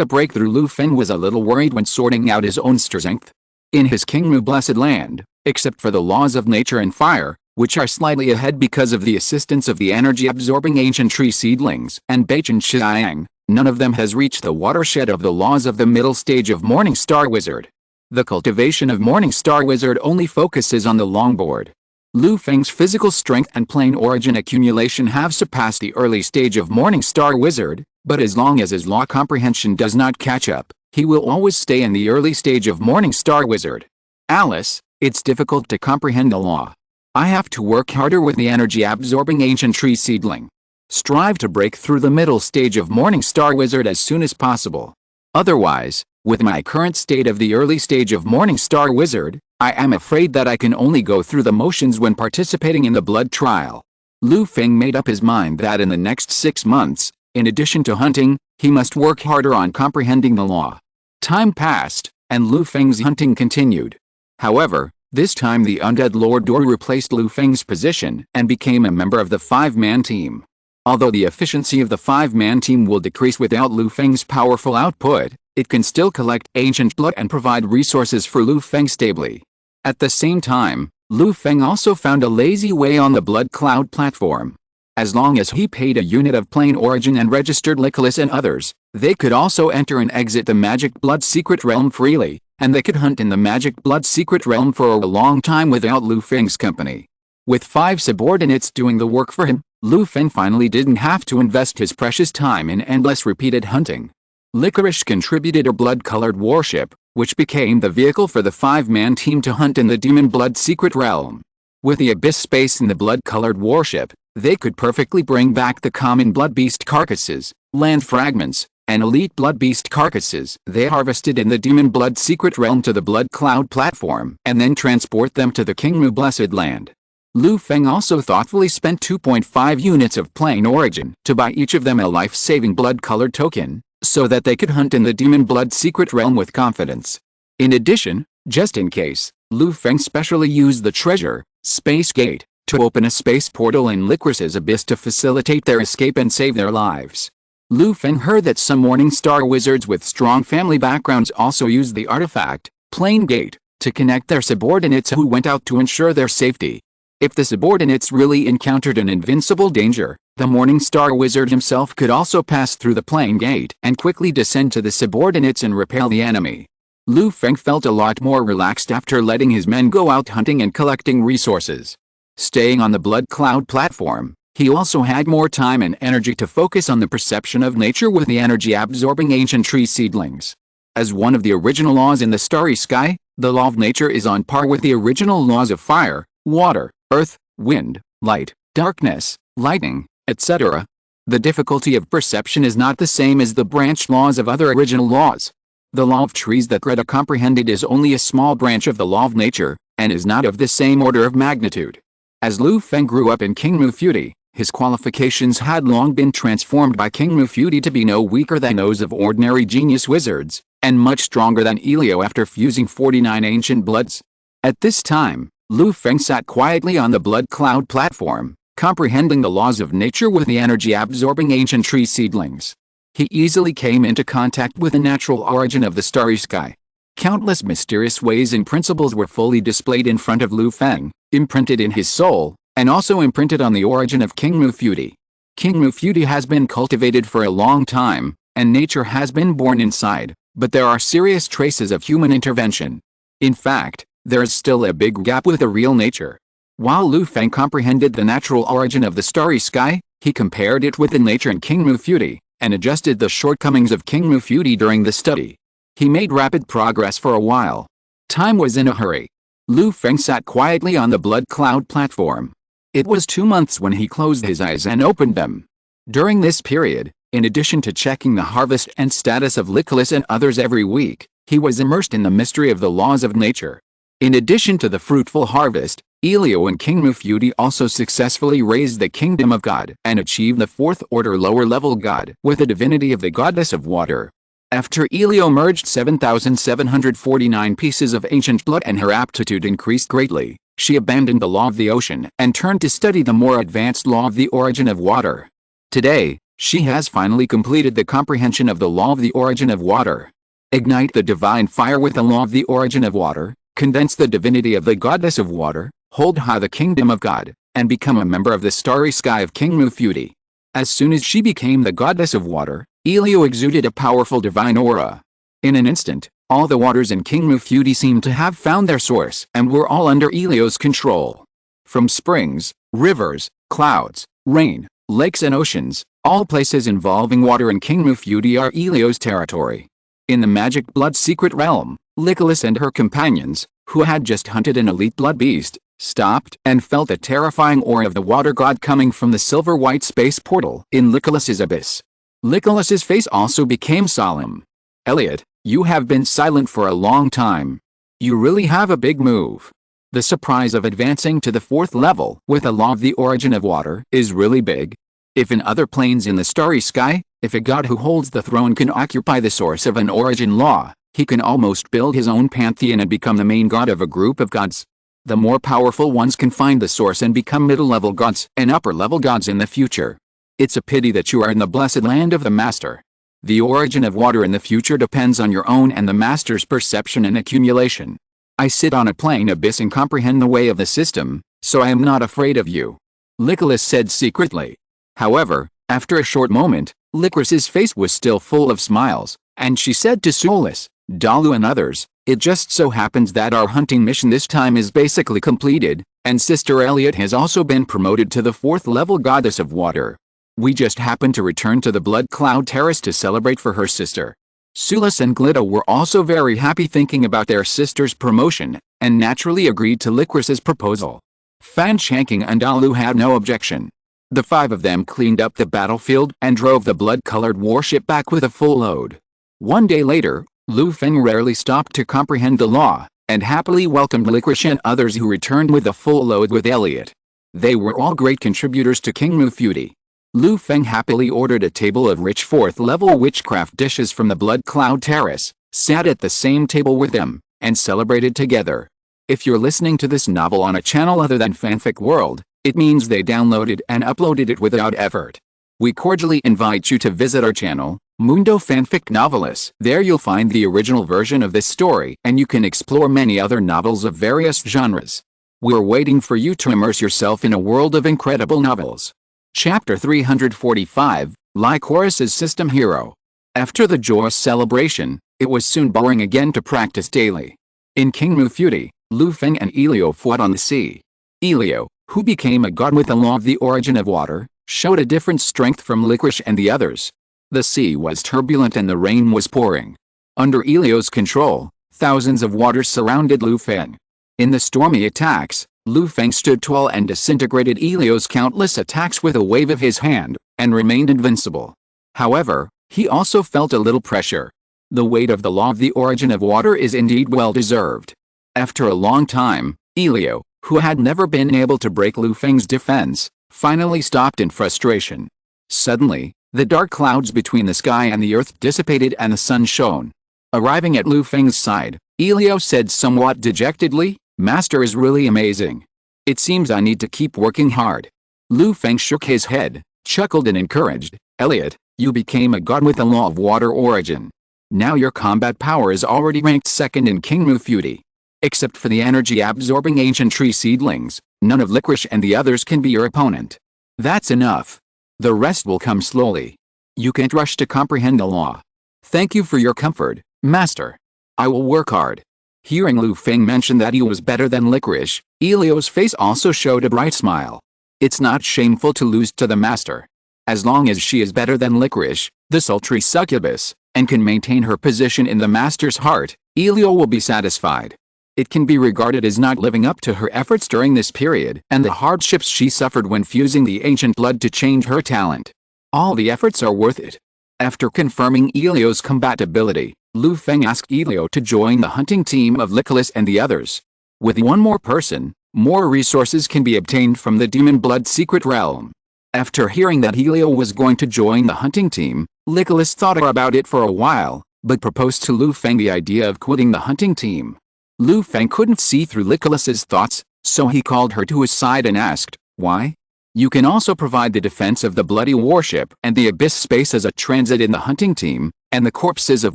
a breakthrough. Lu Feng was a little worried when sorting out his own strength. In his Kingmu Blessed Land, except for the laws of nature and fire, which are slightly ahead because of the assistance of the energy-absorbing ancient tree seedlings and Beichen Xiang, none of them has reached the watershed of the laws of the middle stage of Morning Star Wizard. The cultivation of Morning Star Wizard only focuses on the longboard. Lu Feng's physical strength and plane origin accumulation have surpassed the early stage of Morning Star Wizard, but as long as his law comprehension does not catch up, he will always stay in the early stage of Morning Star Wizard. Alice, it's difficult to comprehend the law. I have to work harder with the energy-absorbing ancient tree seedling. Strive to break through the middle stage of Morning Star Wizard as soon as possible. Otherwise, with my current state of the early stage of Morning Star Wizard, I am afraid that I can only go through the motions when participating in the blood trial. Lu Feng made up his mind that in the next 6 months, in addition to hunting, he must work harder on comprehending the law. Time passed, and Lu Feng's hunting continued. However, this time the undead Lord Doru replaced Lu Feng's position and became a member of the 5-man team. Although the efficiency of the 5-man team will decrease without Lu Feng's powerful output, it can still collect ancient blood and provide resources for Lu Feng stably. At the same time, Lu Feng also found a lazy way on the Blood Cloud platform. As long as he paid a unit of plane origin and registered Nicholas and others, they could also enter and exit the Magic Blood Secret Realm freely, and they could hunt in the Magic Blood Secret Realm for a long time without Lu Feng's company. With 5 subordinates doing the work for him, Lu Feng finally didn't have to invest his precious time in endless repeated hunting. Licorice contributed a blood-colored warship, which became the vehicle for the 5-man team to hunt in the demon blood secret realm. With the abyss space in the blood-colored warship, they could perfectly bring back the common blood beast carcasses, land fragments, and elite blood beast carcasses they harvested in the demon blood secret realm to the blood cloud platform and then transport them to the Kingmu blessed land. Lu Feng also thoughtfully spent 2.5 units of plain origin to buy each of them a life-saving blood-colored token, so that they could hunt in the demon blood secret realm with confidence. In addition, just in case, Lu Feng specially used the treasure, Space Gate, to open a space portal in Licorice's abyss to facilitate their escape and save their lives. Lu Feng heard that some Morning Star wizards with strong family backgrounds also used the artifact, Plain Gate, to connect their subordinates who went out to ensure their safety. If the subordinates really encountered an invincible danger, the Morning Star wizard himself could also pass through the Plain Gate and quickly descend to the subordinates and repel the enemy. Lu Feng felt a lot more relaxed after letting his men go out hunting and collecting resources. Staying on the Blood Cloud platform, he also had more time and energy to focus on the perception of nature with the energy-absorbing ancient tree seedlings. As one of the original laws in the starry sky, the law of nature is on par with the original laws of fire, water, earth, wind, light, darkness, lightning, etc. The difficulty of perception is not the same as the branch laws of other original laws. The law of trees that Greta comprehended is only a small branch of the law of nature, and is not of the same order of magnitude. As Lu Feng grew up in Kingmu Futi, his qualifications had long been transformed by Kingmu Futi to be no weaker than those of ordinary genius wizards, and much stronger than Elio after fusing 49 ancient bloods. At this time, Lu Feng sat quietly on the Blood Cloud platform, comprehending the laws of nature with the energy-absorbing ancient tree seedlings. He easily came into contact with the natural origin of the starry sky. Countless mysterious ways and principles were fully displayed in front of Lu Feng, imprinted in his soul, and also imprinted on the origin of Kingmu Futi. Kingmu Futi has been cultivated for a long time, and nature has been born inside, but there are serious traces of human intervention. In fact, there is still a big gap with the real nature. While Lu Feng comprehended the natural origin of the starry sky, he compared it with the nature in Kingmu Futi, and adjusted the shortcomings of Kingmu Futi during the study. He made rapid progress for a while. Time was in a hurry. Lu Feng sat quietly on the Blood Cloud platform. It was 2 months when he closed his eyes and opened them. During this period, in addition to checking the harvest and status of Licorice and others every week, he was immersed in the mystery of the laws of nature. In addition to the fruitful harvest, Elio and Kingmu Futi also successfully raised the Kingdom of God and achieved the 4th order lower-level god with the divinity of the goddess of water. After Elio merged 7,749 pieces of ancient blood and her aptitude increased greatly, she abandoned the law of the ocean and turned to study the more advanced law of the origin of water. Today, she has finally completed the comprehension of the law of the origin of water. Ignite the divine fire with the law of the origin of water, condense the divinity of the goddess of water, hold high the kingdom of God, and become a member of the starry sky of Kingmu Futi. As soon as she became the goddess of water, Elio exuded a powerful divine aura. In an instant, all the waters in Kingmu Futi seemed to have found their source and were all under Elio's control. From springs, rivers, clouds, rain, lakes and oceans, all places involving water in Kingmu Futi are Elio's territory. In the magic blood secret realm, Licorice and her companions, who had just hunted an elite blood beast, stopped and felt the terrifying aura of the water god coming from the silver-white space portal in Licorice's abyss. Licorice's face also became solemn. "Elliot, you have been silent for a long time. You really have a big move. The surprise of advancing to the 4th level with the law of the origin of water is really big. If in other planes in the starry sky, if a god who holds the throne can occupy the source of an origin law, he can almost build his own pantheon and become the main god of a group of gods. The more powerful ones can find the source and become middle-level gods and upper-level gods in the future. It's a pity that you are in the blessed land of the Master. The origin of water in the future depends on your own and the Master's perception and accumulation. I sit on a plain abyss and comprehend the way of the system, so I am not afraid of you," Licorice said secretly. However, after a short moment, Licorice's face was still full of smiles, and she said to Solus, Dalu and others, It just so happens that our hunting mission this time is basically completed, and Sister Elliot has also been promoted to the 4th level goddess of water. We just happened to return to the Blood Cloud Terrace to celebrate for her sister. Sulis and Glitto were also very happy thinking about their sister's promotion, and naturally agreed to Licorice's proposal. Fan Shanking and Alu had no objection. The 5 of them cleaned up the battlefield and drove the blood-colored warship back with a full load. One day later, Lu Feng rarely stopped to comprehend the law, and happily welcomed Licorice and others who returned with a full load with Elliot. They were all great contributors to King Mu Feudi. Lu Feng happily ordered a table of rich 4th-level witchcraft dishes from the Blood Cloud Terrace, sat at the same table with them, and celebrated together. If you're listening to this novel on a channel other than Fanfic World, it means they downloaded and uploaded it without effort. We cordially invite you to visit our channel, Mundo Fanfic Novelis. There you'll find the original version of this story, and you can explore many other novels of various genres. We're waiting for you to immerse yourself in a world of incredible novels. Chapter 345, Lycoris's System Hero. After the joyous celebration, it was soon boring again to practice daily. In King Mu Feudi, Lu Feng and Elio fought on the sea. Elio, who became a god with the law of the origin of water, showed a different strength from Licorice and the others. The sea was turbulent and the rain was pouring. Under Elio's control, thousands of waters surrounded Lu Feng. In the stormy attacks, Lu Feng stood tall and disintegrated Elio's countless attacks with a wave of his hand, and remained invincible. However, he also felt a little pressure. The weight of the law of the origin of water is indeed well deserved. After a long time, Elio, who had never been able to break Lu Feng's defense, finally stopped in frustration. Suddenly, the dark clouds between the sky and the earth dissipated and the sun shone. Arriving at Lu Feng's side, Elio said somewhat dejectedly, "Master is really amazing. It seems I need to keep working hard." Lu Feng shook his head, chuckled and encouraged, "Elliot, you became a god with the law of water origin. Now your combat power is already ranked 2nd in King Mu Feudi. Except for the energy-absorbing ancient tree seedlings, none of Licorice and the others can be your opponent. That's enough. The rest will come slowly. You can't rush to comprehend the law. Thank you for your comfort, Master. I will work hard." Hearing Lu Feng mention that he was better than Licorice, Elio's face also showed a bright smile. It's not shameful to lose to the Master. As long as she is better than Licorice, the sultry succubus, and can maintain her position in the Master's heart, Elio will be satisfied. It can be regarded as not living up to her efforts during this period and the hardships she suffered when fusing the ancient blood to change her talent. All the efforts are worth it. After confirming Elio's compatibility, Lu Feng asked Elio to join the hunting team of Licorice and the others. With one more person, more resources can be obtained from the Demon Blood Secret Realm. After hearing that Elio was going to join the hunting team, Licorice thought about it for a while, but proposed to Lu Feng the idea of quitting the hunting team. Lu Feng couldn't see through Licorice's thoughts, so he called her to his side and asked, "Why? You can also provide the defense of the bloody warship and the abyss space as a transit in the hunting team, and the corpses of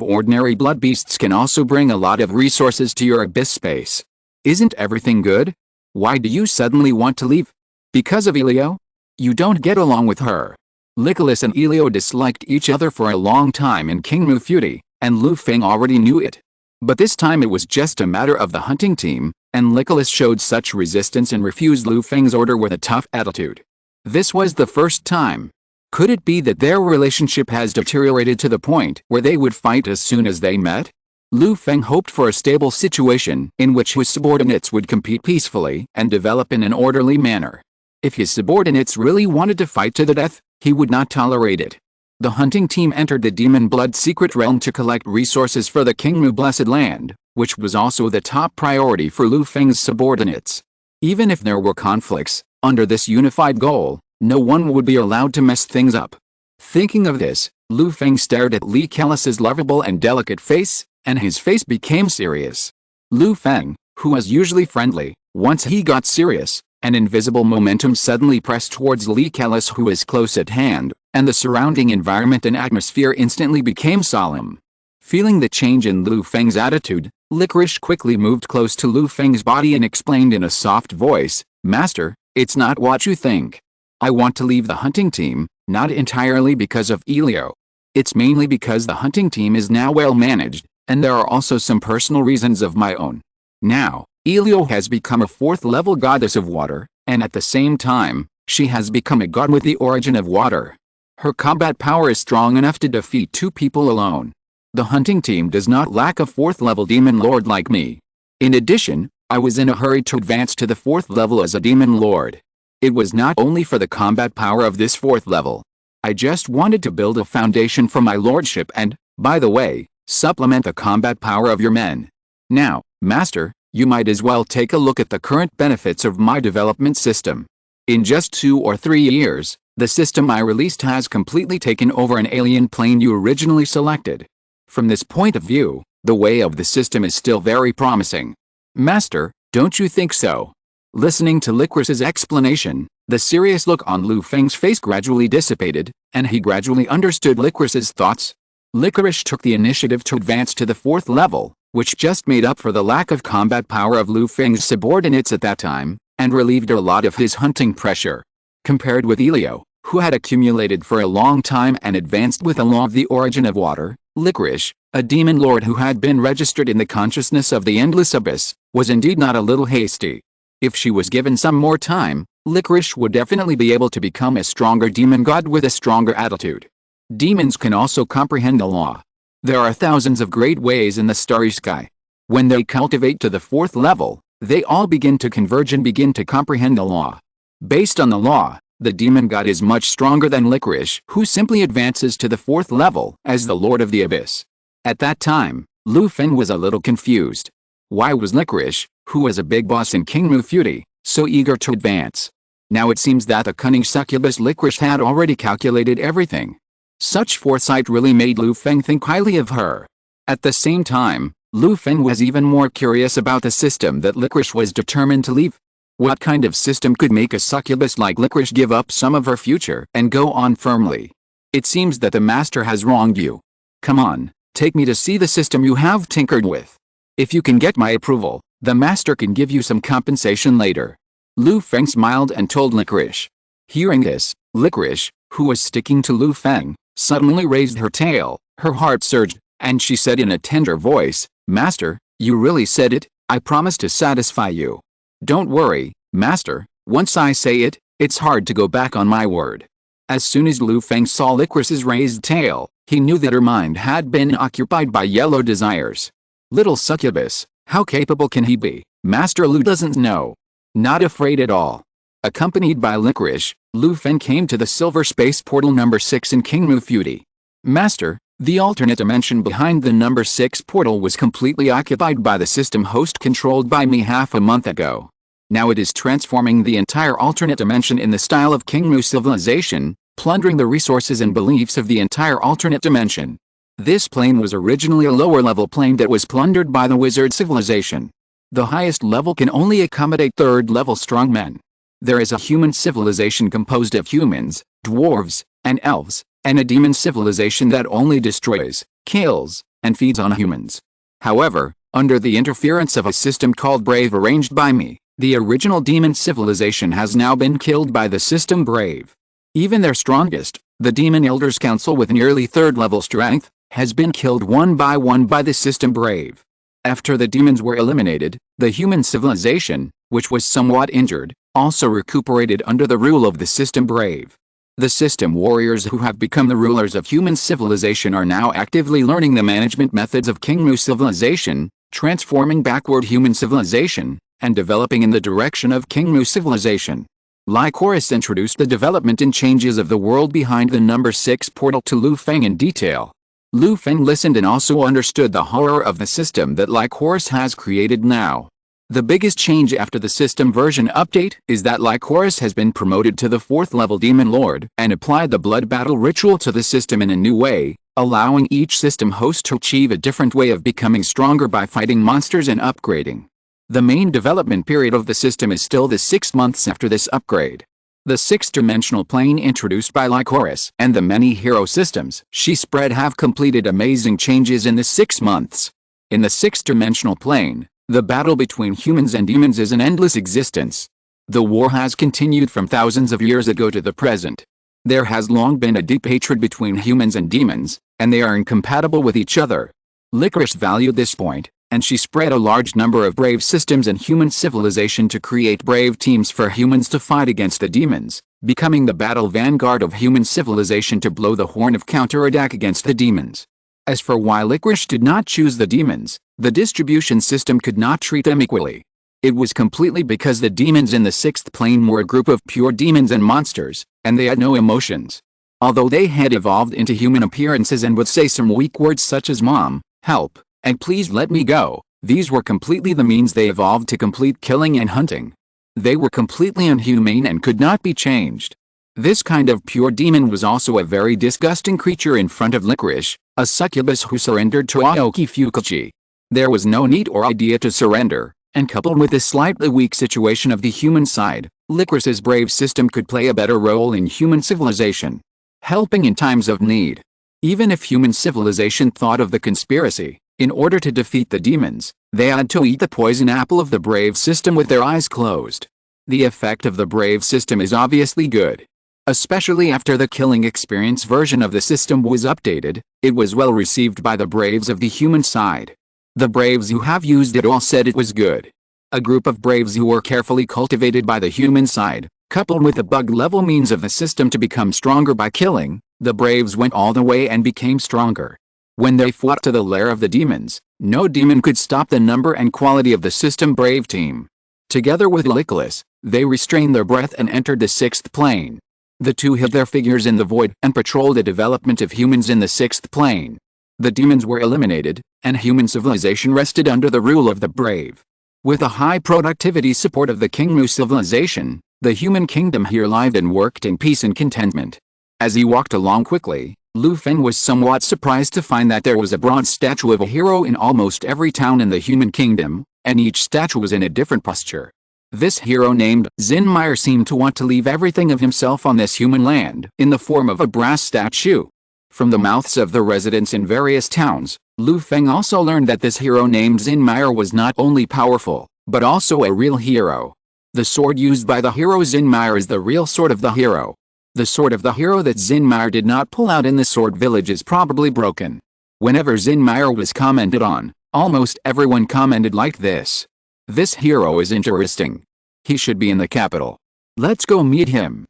ordinary blood beasts can also bring a lot of resources to your abyss space. Isn't everything good? Why do you suddenly want to leave? Because of Elio? You don't get along with her." Licorice and Elio disliked each other for a long time in King Mu Feudi, and Lu Feng already knew it. But this time it was just a matter of the hunting team, and Licorice showed such resistance and refused Lu Feng's order with a tough attitude. This was the first time. Could it be that their relationship has deteriorated to the point where they would fight as soon as they met? Lu Feng hoped for a stable situation in which his subordinates would compete peacefully and develop in an orderly manner. If his subordinates really wanted to fight to the death, he would not tolerate it. The hunting team entered the Demon Blood Secret Realm to collect resources for the King Mu Blessed Land, which was also the top priority for Lu Feng's subordinates. Even if there were conflicts, under this unified goal, no one would be allowed to mess things up. Thinking of this, Lu Feng stared at Li Kellis's lovable and delicate face, and his face became serious. Lu Feng, who was usually friendly, once he got serious, an invisible momentum suddenly pressed towards Li Kellis, who was close at hand, and the surrounding environment and atmosphere instantly became solemn. Feeling the change in Lu Feng's attitude, Licorice quickly moved close to Lu Feng's body and explained in a soft voice, "Master, it's not what you think. I want to leave the hunting team, not entirely because of Elio. It's mainly because the hunting team is now well managed, And there are also some personal reasons of my own. Now, Elio has become a 4th level goddess of water, and at the same time, she has become a god with the origin of water. Her combat power is strong enough to defeat 2 people alone. The hunting team does not lack a 4th level demon lord like me. In addition, I was in a hurry to advance to the 4th level as a demon lord. It was not only for the combat power of this 4th level. I just wanted to build a foundation for my lordship and, by the way, supplement the combat power of your men. Now, Master, you might as well take a look at the current benefits of my development system. In just 2 or 3 years, the system I released has completely taken over an alien plane you originally selected. From this point of view, the way of the system is still very promising. Master, don't you think so? Listening to Licorice's explanation, the serious look on Lu Feng's face gradually dissipated, and he gradually understood Licorice's thoughts. Licorice took the initiative to advance to the 4th level, which just made up for the lack of combat power of Lu Feng's subordinates at that time, and relieved a lot of his hunting pressure. Compared with Elio, who had accumulated for a long time and advanced with a law of the origin of water, Licorice, a demon lord who had been registered in the consciousness of the endless abyss, was indeed not a little hasty. If she was given some more time, Licorice would definitely be able to become a stronger demon god with a stronger attitude. Demons can also comprehend the law. There are thousands of great ways in the starry sky. When they cultivate to the 4th level, they all begin to converge and begin to comprehend the law. Based on the law, the demon god is much stronger than Licorice, who simply advances to the 4th level as the Lord of the Abyss. At that time, Lu Feng was a little confused. Why was Licorice, who was a big boss in Kingmu Feudi, so eager to advance? Now it seems that the cunning succubus Licorice had already calculated everything. Such foresight really made Lu Feng think highly of her. At the same time, Lu Feng was even more curious about the system that Licorice was determined to leave. What kind of system could make a succubus like Licorice give up some of her future and go on firmly? It seems that the master has wronged you. Come on, take me to see the system you have tinkered with. If you can get my approval, the master can give you some compensation later. Lu Feng smiled and told Licorice. Hearing this, Licorice, who was sticking to Lu Feng, suddenly raised her tail, her heart surged, and she said in a tender voice, Master, you really said it, I promise to satisfy you. Don't worry, Master, once I say it, it's hard to go back on my word. As soon as Lu Feng saw Licorice's raised tail, he knew that her mind had been occupied by yellow desires. Little succubus, how capable can he be? Master Lu doesn't know. Not afraid at all. Accompanied by Licorice, Lu Feng came to the silver space portal number 6 in Kingmu Feudi. Master, the alternate dimension behind the number 6 portal was completely occupied by the system host controlled by me half a month ago. Now it is transforming the entire alternate dimension in the style of Kingmu civilization, plundering the resources and beliefs of the entire alternate dimension. This plane was originally a lower-level plane that was plundered by the wizard civilization. The highest level can only accommodate 3rd-level strongmen. There is a human civilization composed of humans, dwarves, and elves, and a demon civilization that only destroys, kills, and feeds on humans. However, under the interference of a system called Brave arranged by me, the original demon civilization has now been killed by the system Brave. Even their strongest, the Demon Elders Council with nearly 3rd-level strength, has been killed one by the system Brave. After the demons were eliminated, the human civilization, which was somewhat injured, also recuperated under the rule of the system Brave. The system warriors who have become the rulers of human civilization are now actively learning the management methods of Kingmu civilization, transforming backward human civilization, and developing in the direction of Kingmu civilization. Licorice introduced the development and changes of the world behind the number 6 portal to Lu Feng in detail. Lu Feng listened and also understood the horror of the system that Licorice has created now. The biggest change after the system version update is that Licorice has been promoted to the 4th-level Demon Lord and applied the blood battle ritual to the system in a new way, allowing each system host to achieve a different way of becoming stronger by fighting monsters and upgrading. The main development period of the system is still the 6 months after this upgrade. The 6th-dimensional plane introduced by Licorice and the many hero systems she spread have completed amazing changes in the 6 months. In the 6th-dimensional plane, the battle between humans and demons is an endless existence. The war has continued from thousands of years ago to the present. There has long been a deep hatred between humans and demons, and they are incompatible with each other. Licorice valued this point, and she spread a large number of brave systems in human civilization to create brave teams for humans to fight against the demons, becoming the battle vanguard of human civilization to blow the horn of counterattack against the demons. As for why Licorice did not choose the demons, the distribution system could not treat them equally. It was completely because the demons in the sixth plane were a group of pure demons and monsters, and they had no emotions. Although they had evolved into human appearances and would say some weak words such as mom, help, and please let me go, these were completely the means they evolved to complete killing and hunting. They were completely inhumane and could not be changed. This kind of pure demon was also a very disgusting creature in front of Licorice, a succubus who surrendered to Aoki Fukuchi. There was no need or idea to surrender, and coupled with the slightly weak situation of the human side, Licorice's brave system could play a better role in human civilization, helping in times of need. Even if human civilization thought of the conspiracy, in order to defeat the demons, they had to eat the poison apple of the brave system with their eyes closed. The effect of the brave system is obviously good. Especially after the killing experience version of the system was updated, it was well received by the braves of the human side. The braves who have used it all said it was good. A group of braves who were carefully cultivated by the human side, coupled with the bug level means of the system to become stronger by killing, the braves went all the way and became stronger. When they fought to the lair of the demons, no demon could stop the number and quality of the system brave team. Together with Licorice, they restrained their breath and entered the sixth plane. The two hid their figures in the void and patrolled the development of humans in the sixth plane. The demons were eliminated, and human civilization rested under the rule of the brave. With the high productivity support of the Kingmu civilization, the human kingdom here lived and worked in peace and contentment. As he walked along quickly, Feng was somewhat surprised to find that there was a bronze statue of a hero in almost every town in the human kingdom, and each statue was in a different posture. This hero named Zinmire seemed to want to leave everything of himself on this human land in the form of a brass statue. From the mouths of the residents in various towns, Feng also learned that this hero named Zinmire was not only powerful, but also a real hero. The sword used by the hero Zinmire is the real sword of the hero. The sword of the hero that Zinmire did not pull out in the sword village is probably broken. Whenever Zinmire was commented on, almost everyone commented like this. This hero is interesting. He should be in the capital. Let's go meet him.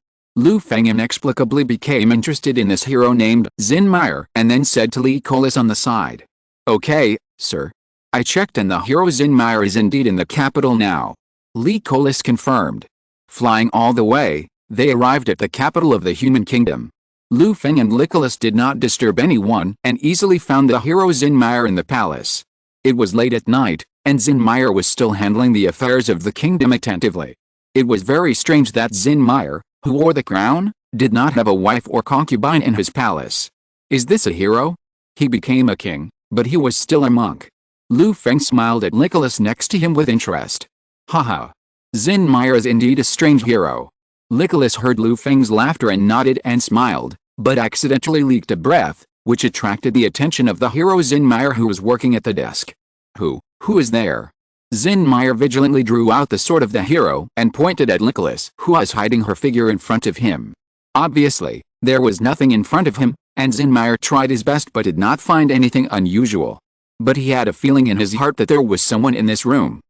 Feng inexplicably became interested in this hero named Zinmire and then said to Licorice on the side. Okay, sir. I checked and the hero Zinmire is indeed in the capital now. Licorice confirmed. Flying all the way, they arrived at the capital of the human kingdom. Feng and Licorice did not disturb anyone and easily found the hero Zinmire in the palace. It was late at night, and Zinmire was still handling the affairs of the kingdom attentively. It was very strange that Zinmire, who wore the crown, did not have a wife or concubine in his palace. Is this a hero? He became a king, but he was still a monk. Feng smiled at Licorice next to him with interest. Haha. Zinmire is indeed a strange hero. Licorice heard Feng's laughter and nodded and smiled, but accidentally leaked a breath, which attracted the attention of the hero Zinmire who was working at the desk. Who is there? Zinmire vigilantly drew out the sword of the hero and pointed at Licorice, who was hiding her figure in front of him. Obviously, there was nothing in front of him, and Zinmire tried his best but did not find anything unusual. But he had a feeling in his heart that there was someone in this room.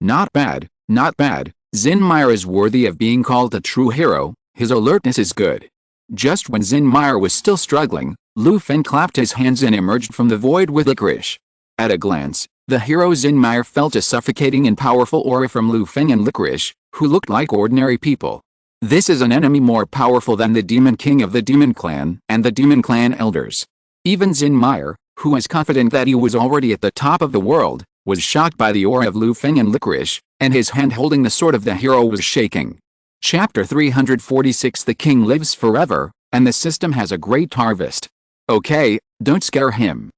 Not bad, not bad. Zinmire is worthy of being called a true hero, his alertness is good. Just when Zinmire was still struggling, Feng clapped his hands and emerged from the void with Licorice. At a glance, the hero Zinmire felt a suffocating and powerful aura from Feng and Licorice, who looked like ordinary people. This is an enemy more powerful than the Demon King of the Demon Clan and the Demon Clan elders. Even Zinmire, who was confident that he was already at the top of the world, was shocked by the aura of Feng and Licorice, and his hand holding the sword of the hero was shaking. Chapter 346 The King lives forever, and the system has a great harvest. Okay, don't scare him.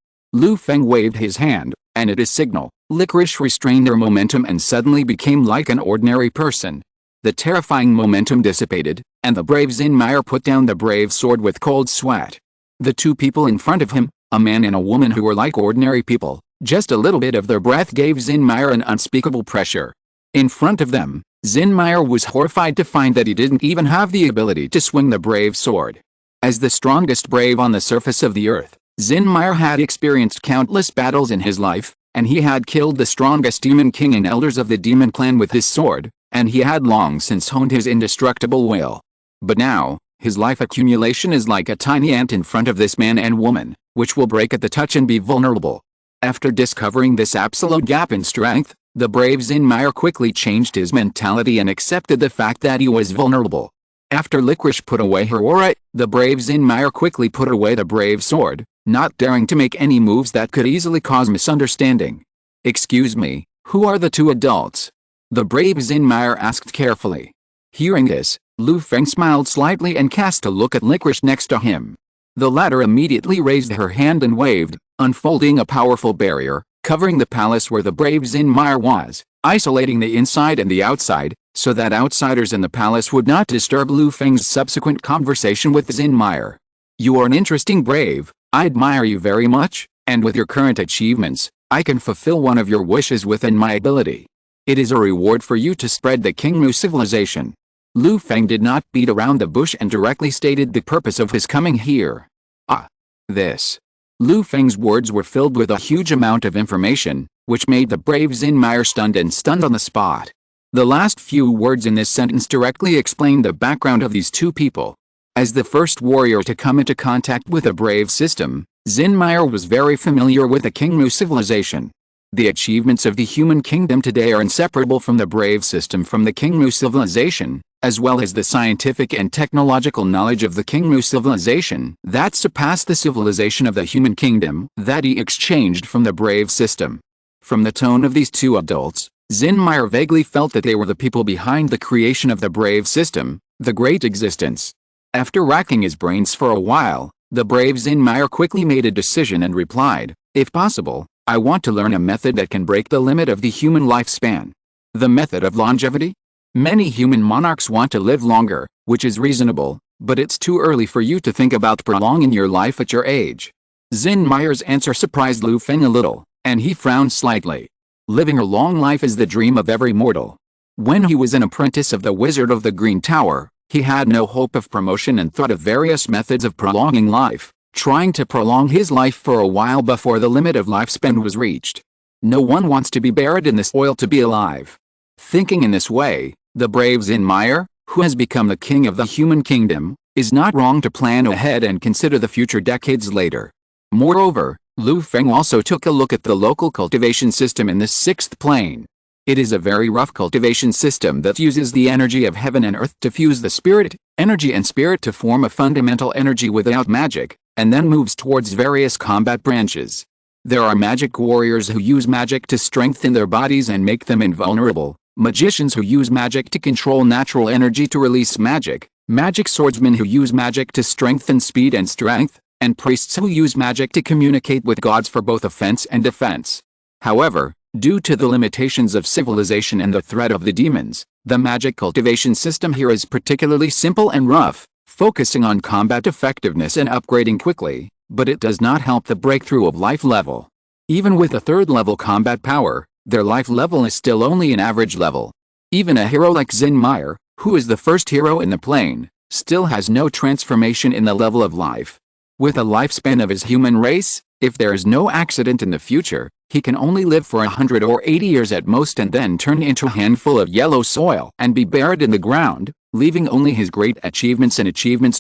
Feng waved his hand, and at his signal, Licorice restrained her momentum and suddenly became like an ordinary person. The terrifying momentum dissipated, and the brave Zinmire put down the brave sword with cold sweat. The two people in front of him, a man and a woman who were like ordinary people, just a little bit of their breath gave Zinmire an unspeakable pressure. In front of them, Zinmire was horrified to find that he didn't even have the ability to swing the brave sword. As the strongest brave on the surface of the earth, Xinmire had experienced countless battles in his life, and he had killed the strongest demon king and elders of the demon clan with his sword, and he had long since honed his indestructible will. But now, his life accumulation is like a tiny ant in front of this man and woman, which will break at the touch and be vulnerable. After discovering this absolute gap in strength, the brave Xinmire quickly changed his mentality and accepted the fact that he was vulnerable. After Licorice put away her aura, the brave Xinmire quickly put away the brave sword, not daring to make any moves that could easily cause misunderstanding. "Excuse me, who are the two adults?" the brave Xinmire asked carefully. Hearing this, Lu Feng smiled slightly and cast a look at Licorice next to him. The latter immediately raised her hand and waved, unfolding a powerful barrier, covering the palace where the brave Xinmire was, isolating the inside and the outside, so that outsiders in the palace would not disturb Lu Feng's subsequent conversation with Xinmire. "You are an interesting brave, I admire you very much, and with your current achievements, I can fulfill one of your wishes within my ability. It is a reward for you to spread the Qingmu civilization." Lu Feng did not beat around the bush and directly stated the purpose of his coming here. "Ah. This." Lu Feng's words were filled with a huge amount of information, which made the brave Xinmire stunned on the spot. The last few words in this sentence directly explained the background of these two people. As the first warrior to come into contact with a brave system, Xinmire was very familiar with the Qingmu civilization. The achievements of the human kingdom today are inseparable from the brave system from the Qingmu civilization, as well as the scientific and technological knowledge of the Qingmu civilization that surpassed the civilization of the human kingdom that he exchanged from the brave system. From the tone of these two adults, Xinmire vaguely felt that they were the people behind the creation of the brave system, the great existence. After racking his brains for a while, the brave Xinmire quickly made a decision and replied, "If possible, I want to learn a method that can break the limit of the human lifespan." "The method of longevity?" "Many human monarchs want to live longer, which is reasonable, but it's too early for you to think about prolonging your life at your age." Xinmire's answer surprised Lu Feng a little, and he frowned slightly. Living a long life is the dream of every mortal. When he was an apprentice of the Wizard of the Green Tower, he had no hope of promotion and thought of various methods of prolonging life, trying to prolong his life for a while before the limit of lifespan was reached. No one wants to be buried in this oil to be alive. Thinking in this way, the brave Xinmire, who has become the king of the human kingdom, is not wrong to plan ahead and consider the future decades later. Moreover, Lu Feng also took a look at the local cultivation system in the sixth plane. It is a very rough cultivation system that uses the energy of heaven and earth to fuse the spirit, energy and spirit to form a fundamental energy without magic, and then moves towards various combat branches. There are magic warriors who use magic to strengthen their bodies and make them invulnerable, magicians who use magic to control natural energy to release magic, magic swordsmen who use magic to strengthen speed and strength, and priests who use magic to communicate with gods for both offense and defense. However, due to the limitations of civilization and the threat of the demons, the magic cultivation system here is particularly simple and rough, focusing on combat effectiveness and upgrading quickly, but it does not help the breakthrough of life level. Even with a third-level combat power, their life level is still only an average level. Even a hero like Xinmire, who is the first hero in the plane, still has no transformation in the level of life. With a lifespan of his human race, if there is no accident in the future, he can only live for 100 or 80 years at most and then turn into a handful of yellow soil and be buried in the ground, leaving only his great achievements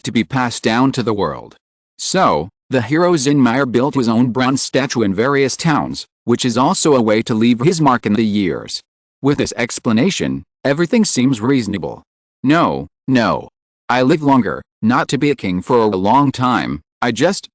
to be passed down to the world. So, the hero Xinmire built his own bronze statue in various towns, which is also a way to leave his mark in the years. With this explanation, everything seems reasonable. No. I live longer, not to be a king for a long time, I just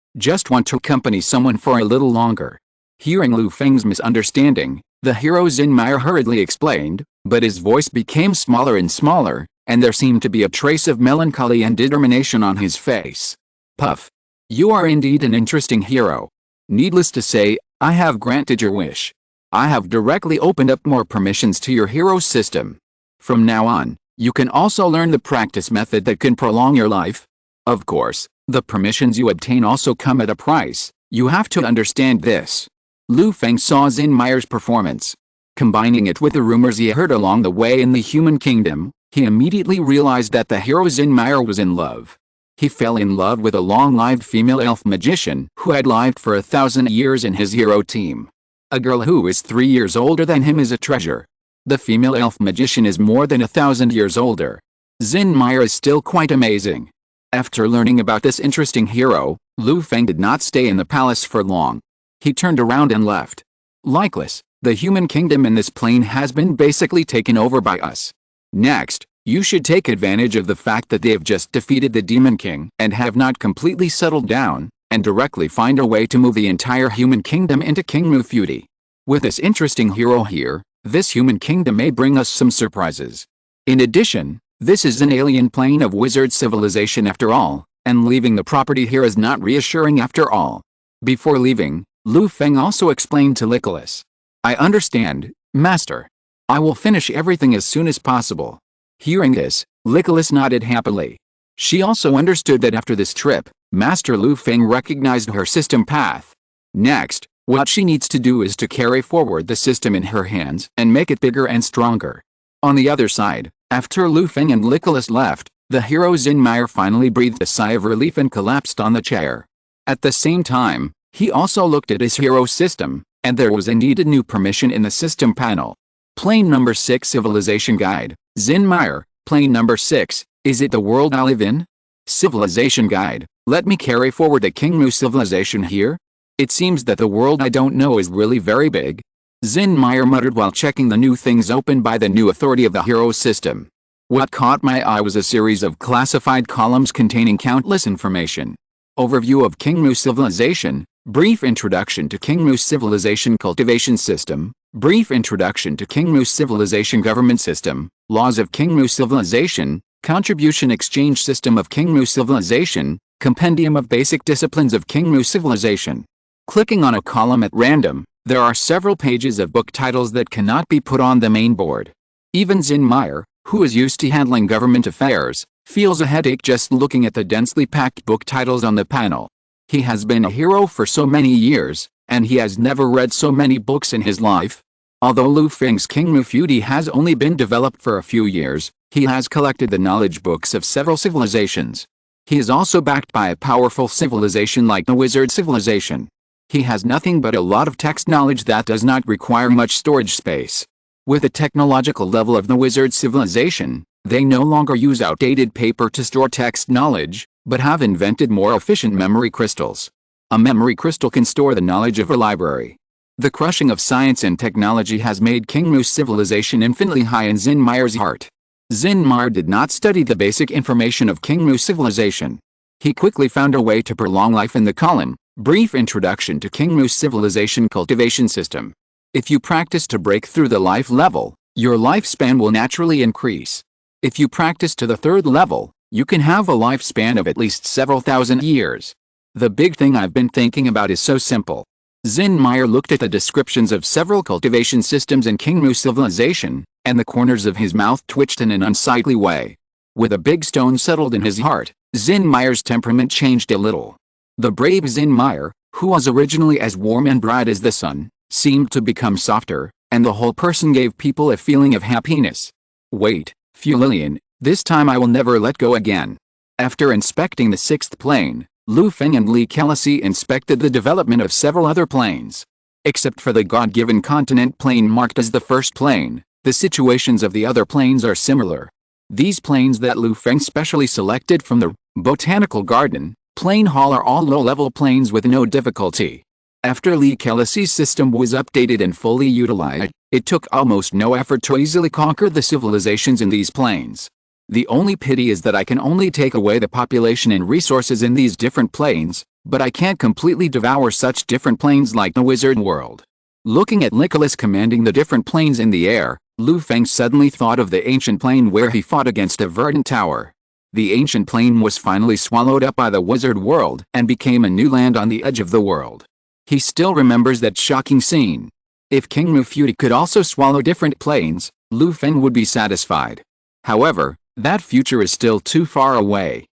want to accompany someone for a little longer. Hearing Lu Feng's misunderstanding, the hero Xinmire hurriedly explained, but his voice became smaller and smaller, and there seemed to be a trace of melancholy and determination on his face. Puff. You are indeed an interesting hero. Needless to say, I have granted your wish. I have directly opened up more permissions to your hero system. From now on, you can also learn the practice method that can prolong your life. Of course, the permissions you obtain also come at a price. You have to understand this. Lu Feng saw Xinmire's performance. Combining it with the rumors he heard along the way in the human kingdom, he immediately realized that the hero Xinmire was in love. He fell in love with a long-lived female elf magician who had lived for 1,000 years in his hero team. A girl who is 3 years older than him is a treasure. The female elf magician is more than 1,000 years older. Feng is still quite amazing. After learning about this interesting hero, Feng did not stay in the palace for long. He turned around and left. Likeless, the human kingdom in this plane has been basically taken over by us. Next, you should take advantage of the fact that they have just defeated the Demon King and have not completely settled down, and directly find a way to move the entire human kingdom into King Mu feudi. With this interesting hero here, this human kingdom may bring us some surprises. In addition, this is an alien plane of wizard civilization after all, and leaving the property here is not reassuring after all. Before leaving, Feng also explained to Nicholas. I understand, Master. I will finish everything as soon as possible. Hearing this, Nicholas nodded happily. She also understood that after this trip, Master Feng recognized her system path. Next, what she needs to do is to carry forward the system in her hands and make it bigger and stronger. On the other side, after Feng and Nicholas left, the hero Feng finally breathed a sigh of relief and collapsed on the chair. At the same time, he also looked at his hero system, and there was indeed a new permission in the system panel. Plane number 6 Civilization Guide, Feng. Plane number 6, is it the world I live in? Civilization Guide, let me carry forward the King Mu civilization here? It seems that the world I don't know is really very big. Feng muttered while checking the new things opened by the new authority of the hero system. What caught my eye was a series of classified columns containing countless information. Overview of King Mu civilization, brief introduction to King Mu civilization cultivation system, brief introduction to King Mu civilization government system, laws of King Mu civilization, contribution exchange system of King Mu civilization, compendium of basic disciplines of King Mu civilization. Clicking on a column at random, there are several pages of book titles that cannot be put on the main board. Even Feng, who is used to handling government affairs, feels a headache just looking at the densely packed book titles on the panel. He has been a hero for so many years, and he has never read so many books in his life. Although Feng's King Mu feudi has only been developed for a few years, he has collected the knowledge books of several civilizations. He is also backed by a powerful civilization like the wizard civilization. He has nothing but a lot of text knowledge that does not require much storage space. With the technological level of the wizard civilization, they no longer use outdated paper to store text knowledge, but have invented more efficient memory crystals. A memory crystal can store the knowledge of a library. The crushing of science and technology has made King Mu's civilization infinitely high in Feng's heart. Feng did not study the basic information of King Mu's civilization. He quickly found a way to prolong life in the column, brief introduction to King Mu's civilization cultivation system. If you practice to break through the life level, your lifespan will naturally increase. If you practice to the 3rd level, you can have a lifespan of at least several thousand years. The big thing I've been thinking about is so simple. Feng looked at the descriptions of several cultivation systems in King Mu civilization, and the corners of his mouth twitched in an unsightly way. With a big stone settled in his heart, Feng's temperament changed a little. The brave Feng, who was originally as warm and bright as the sun, seemed to become softer, and the whole person gave people a feeling of happiness. Wait, Fulillian, this time I will never let go again. After inspecting the 6th plane, Feng and Li Kelasi inspected the development of several other planes. Except for the God-given continent plane marked as the 1st plane, the situations of the other planes are similar. These planes that Feng specially selected from the Botanical Garden, Plane Hall are all low-level planes with no difficulty. After Li Kelasi's system was updated and fully utilized, it took almost no effort to easily conquer the civilizations in these planes. The only pity is that I can only take away the population and resources in these different planes, but I can't completely devour such different planes like the wizard world. Looking at Nicholas commanding the different planes in the air, Feng suddenly thought of the ancient plane where he fought against a verdant tower. The ancient plane was finally swallowed up by the wizard world and became a new land on the edge of the world. He still remembers that shocking scene. If King Mu feudi could also swallow different planes, Feng would be satisfied. However, that future is still too far away.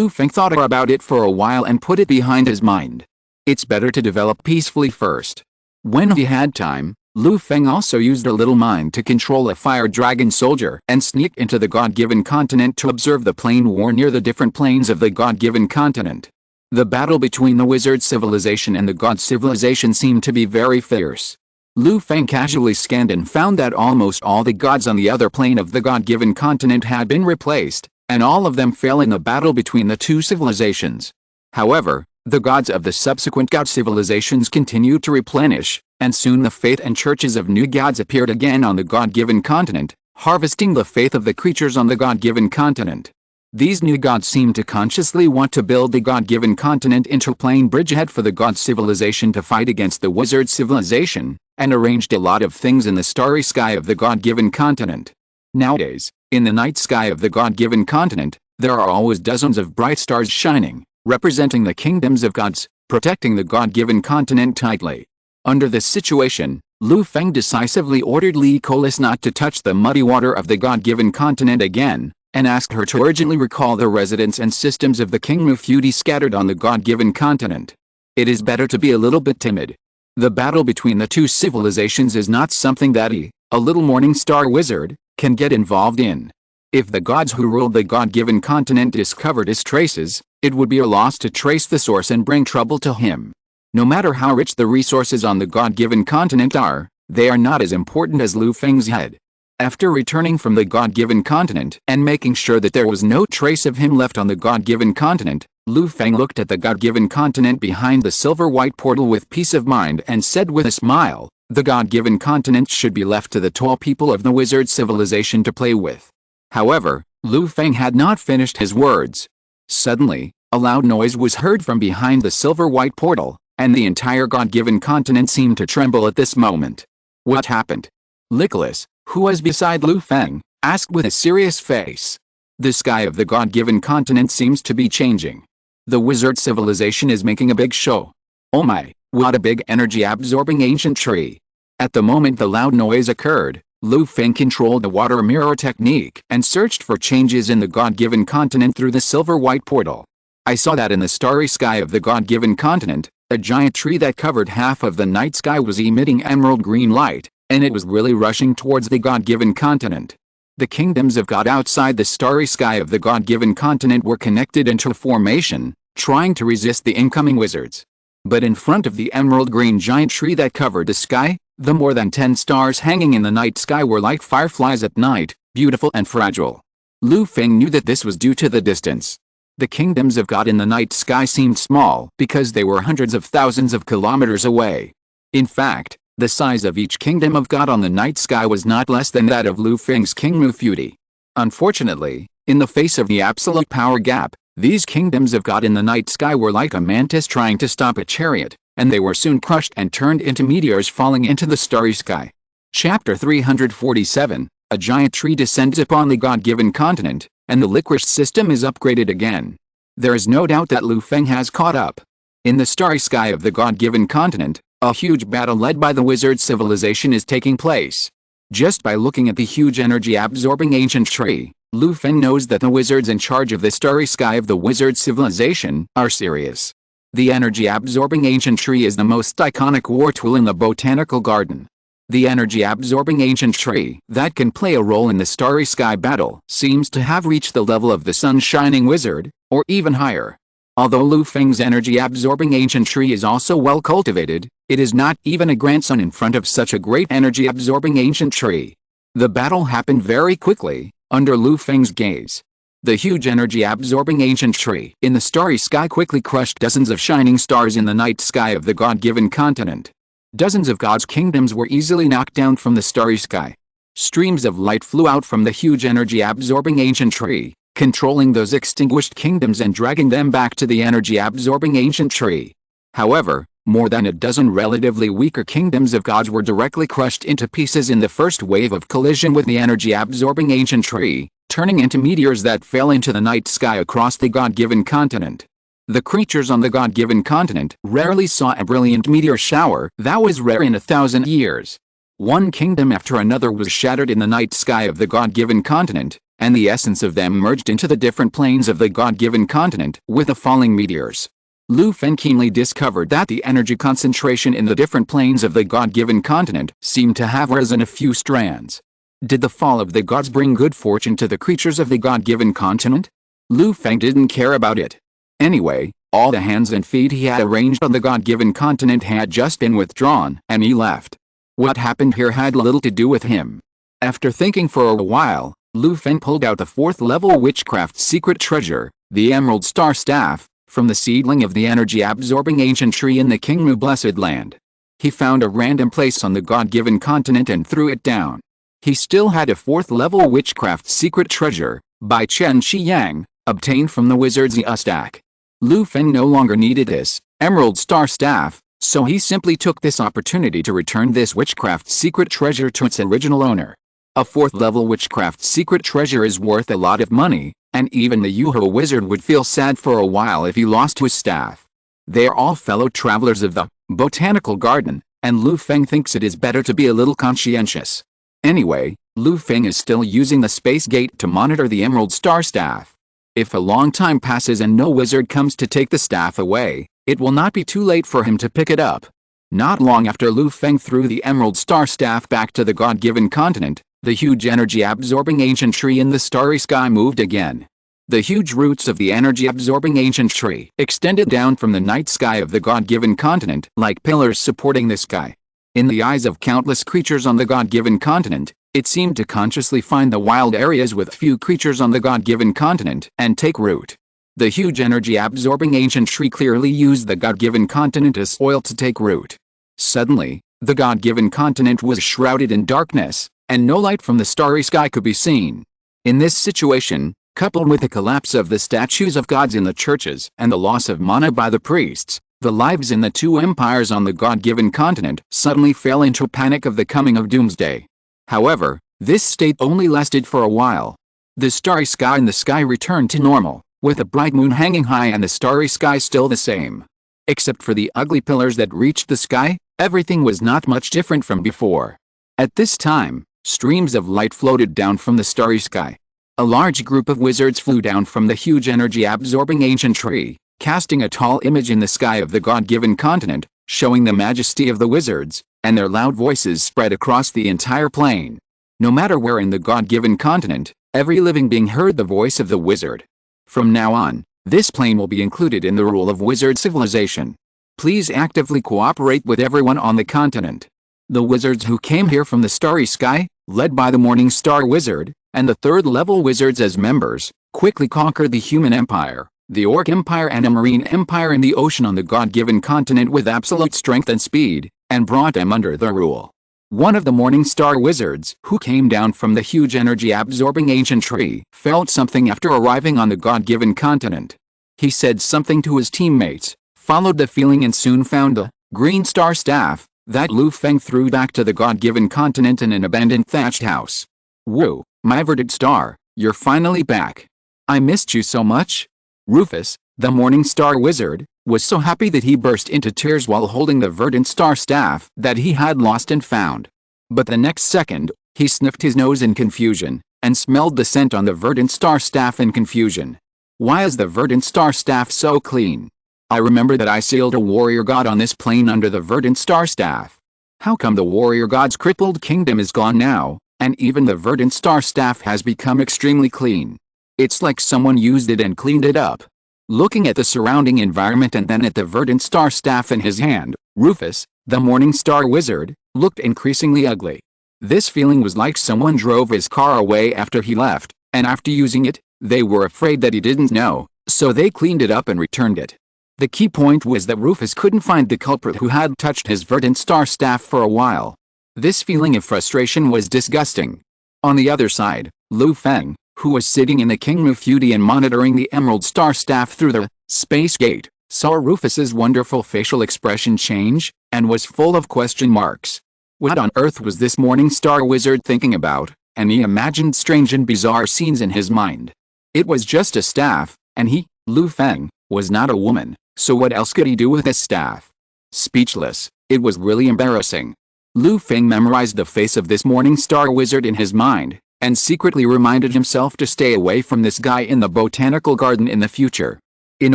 Feng thought about it for a while and put it behind his mind. It's better to develop peacefully first. When he had time, Lu Feng also used a little mind to control a fire dragon soldier and sneak into the God-given continent to observe the plane war near the different planes of the God-given continent. The battle between the wizard civilization and the god civilization seemed to be very fierce. Lu Feng casually scanned and found that almost all the gods on the other plane of the God-given continent had been replaced, and all of them fell in the battle between the two civilizations. However, the gods of the subsequent god civilizations continued to replenish, and soon the faith and churches of new gods appeared again on the God-given continent, harvesting the faith of the creatures on the God-given continent. These new gods seemed to consciously want to build the God-given continent into a plain bridgehead for the god civilization to fight against the wizard civilization, and arranged a lot of things in the starry sky of the God-given continent. Nowadays, in the night sky of the God-given continent, there are always dozens of bright stars shining, representing the kingdoms of gods, protecting the God-given continent tightly. Under this situation, Lu Feng decisively ordered Li Colis not to touch the muddy water of the God-given continent again, and asked her to urgently recall the residents and systems of the King feudi scattered on the God-given continent. It is better to be a little bit timid. The battle between the two civilizations is not something that a little morning star wizard, can get involved in. If the gods who ruled the God-given continent discovered his traces, it would be a loss to trace the source and bring trouble to him. No matter how rich the resources on the God-given continent are, they are not as important as Lu Feng's head. After returning from the God-given continent and making sure that there was no trace of him left on the God-given continent, Lu Feng looked at the God-given continent behind the silver-white portal with peace of mind and said with a smile, "The God-given continent should be left to the tall people of the wizard civilization to play with." However, Lu Feng had not finished his words. Suddenly, a loud noise was heard from behind the silver-white portal, and the entire God-given continent seemed to tremble at this moment. What happened? Nicholas, who was beside Lu Feng, asked with a serious face. The sky of the God-given continent seems to be changing. The wizard civilization is making a big show. Oh my, what a big energy-absorbing ancient tree. At the moment the loud noise occurred, Lu Feng controlled the water mirror technique and searched for changes in the God-given continent through the silver-white portal. I saw that in the starry sky of the God-given continent, a giant tree that covered half of the night sky was emitting emerald green light, and it was really rushing towards the God-given continent. The kingdoms of God outside the starry sky of the God-given continent were connected into a formation, trying to resist the incoming wizards. But in front of the emerald green giant tree that covered the sky, the more than 10 stars hanging in the night sky were like fireflies at night, beautiful and fragile. Lu Feng knew that this was due to the distance. The kingdoms of God in the night sky seemed small because they were hundreds of thousands of kilometers away. In fact, the size of each kingdom of God on the night sky was not less than that of Lu Feng's King feudi. Unfortunately, in the face of the absolute power gap, these kingdoms of God in the night sky were like a mantis trying to stop a chariot, and they were soon crushed and turned into meteors falling into the starry sky. Chapter 347, A giant tree descends upon the God-given continent, and the licorice system is upgraded again. There is no doubt that Lu Feng has caught up. In the starry sky of the God-given continent, a huge battle led by the wizard civilization is taking place. Just by looking at the huge energy-absorbing ancient tree, Lu Feng knows that the wizards in charge of the starry sky of the wizard civilization are serious. The energy-absorbing ancient tree is the most iconic war tool in the botanical garden. The energy-absorbing ancient tree that can play a role in the starry sky battle seems to have reached the level of the sun-shining wizard, or even higher. Although Lu Feng's energy-absorbing ancient tree is also well cultivated, it is not even a grandson in front of such a great energy-absorbing ancient tree. The battle happened very quickly, under Lu Feng's gaze. The huge energy-absorbing ancient tree in the starry sky quickly crushed dozens of shining stars in the night sky of the God-given continent. Dozens of God's kingdoms were easily knocked down from the starry sky. Streams of light flew out from the huge energy-absorbing ancient tree, controlling those extinguished kingdoms and dragging them back to the energy-absorbing ancient tree. However, more than a dozen relatively weaker kingdoms of gods were directly crushed into pieces in the first wave of collision with the energy-absorbing ancient tree, turning into meteors that fell into the night sky across the God-given continent. The creatures on the God-given continent rarely saw a brilliant meteor shower that was rare in 1,000 years. One kingdom after another was shattered in the night sky of the God-given continent, and the essence of them merged into the different planes of the God-given continent with the falling meteors. Lu Feng keenly discovered that the energy concentration in the different planes of the God-given continent seemed to have risen a few strands. Did the fall of the gods bring good fortune to the creatures of the God-given continent? Lu Feng didn't care about it. Anyway, all the hands and feet he had arranged on the God-given continent had just been withdrawn, and he left. What happened here had little to do with him. After thinking for a while, Lu Feng pulled out the 4th-level witchcraft secret treasure, the Emerald Star Staff, from the seedling of the energy-absorbing ancient tree in the Kingmu Blessed Land. He found a random place on the God-given continent and threw it down. He still had a 4th-level witchcraft secret treasure, by Chen Shiyang, obtained from the wizard's stack. Lu Feng no longer needed this Emerald Star Staff, so he simply took this opportunity to return this witchcraft secret treasure to its original owner. A 4th-level witchcraft secret treasure is worth a lot of money, and even the Yuho wizard would feel sad for a while if he lost his staff. They are all fellow travelers of the botanical garden, and Lu Feng thinks it is better to be a little conscientious. Anyway, Lu Feng is still using the space gate to monitor the Emerald Star Staff. If a long time passes and no wizard comes to take the staff away, it will not be too late for him to pick it up. Not long after Lu Feng threw the Emerald Star Staff back to the God-given continent, the huge energy-absorbing ancient tree in the starry sky moved again. The huge roots of the energy-absorbing ancient tree extended down from the night sky of the God-given continent like pillars supporting the sky. In the eyes of countless creatures on the God-given continent, it seemed to consciously find the wild areas with few creatures on the God-given continent and take root. The huge energy-absorbing ancient tree clearly used the God-given continent as soil to take root. Suddenly, the God-given continent was shrouded in darkness, and no light from the starry sky could be seen. In this situation, coupled with the collapse of the statues of gods in the churches and the loss of mana by the priests, the lives in the 2 empires on the God-given continent suddenly fell into panic of the coming of doomsday. However, this state only lasted for a while. The starry sky in the sky returned to normal, with a bright moon hanging high and the starry sky still the same. Except for the ugly pillars that reached the sky, everything was not much different from before. At this time, streams of light floated down from the starry sky. A large group of wizards flew down from the huge energy-absorbing ancient tree, casting a tall image in the sky of the God-given continent, showing the majesty of the wizards, and their loud voices spread across the entire plain. No matter where in the God-given continent, every living being heard the voice of the wizard. From now on, this plane will be included in the rule of wizard civilization. Please actively cooperate with everyone on the continent. The wizards who came here from the starry sky, led by the Morning Star Wizard, and the 3rd-level wizards as members, quickly conquered the human empire, the orc empire and a marine empire in the ocean on the God-given continent with absolute strength and speed, and brought them under their rule. One of the Morning Star Wizards, who came down from the huge energy-absorbing ancient tree, felt something after arriving on the God-given continent. He said something to his teammates, followed the feeling and soon found the green star staff that Lu Feng threw back to the God-given continent in an abandoned thatched house. "Woo, my verdant star, you're finally back. I missed you so much." Rufus, the Morning Star Wizard, was so happy that he burst into tears while holding the verdant star staff that he had lost and found. But the next second, he sniffed his nose in confusion, and smelled the scent on the verdant star staff in confusion. "Why is the verdant star staff so clean? I remember that I sealed a warrior god on this plane under the verdant star staff. How come the warrior god's crippled kingdom is gone now, and even the verdant star staff has become extremely clean? It's like someone used it and cleaned it up." Looking at the surrounding environment and then at the verdant star staff in his hand, Rufus, the Morning Star Wizard, looked increasingly ugly. This feeling was like someone drove his car away after he left, and after using it, they were afraid that he didn't know, so they cleaned it up and returned it. The key point was that Rufus couldn't find the culprit who had touched his verdant star staff for a while. This feeling of frustration was disgusting. On the other side, Lu Feng, who was sitting in the Kingmu Feudy and monitoring the Emerald Star Staff through the space gate, saw Rufus's wonderful facial expression change, and was full of question marks. What on earth was this Morning Star Wizard thinking about? And he imagined strange and bizarre scenes in his mind. It was just a staff, and he, Lu Feng, was not a woman, so what else could he do with this staff? Speechless, it was really embarrassing. Lu Feng memorized the face of this Morning Star Wizard in his mind, and secretly reminded himself to stay away from this guy in the botanical garden in the future. in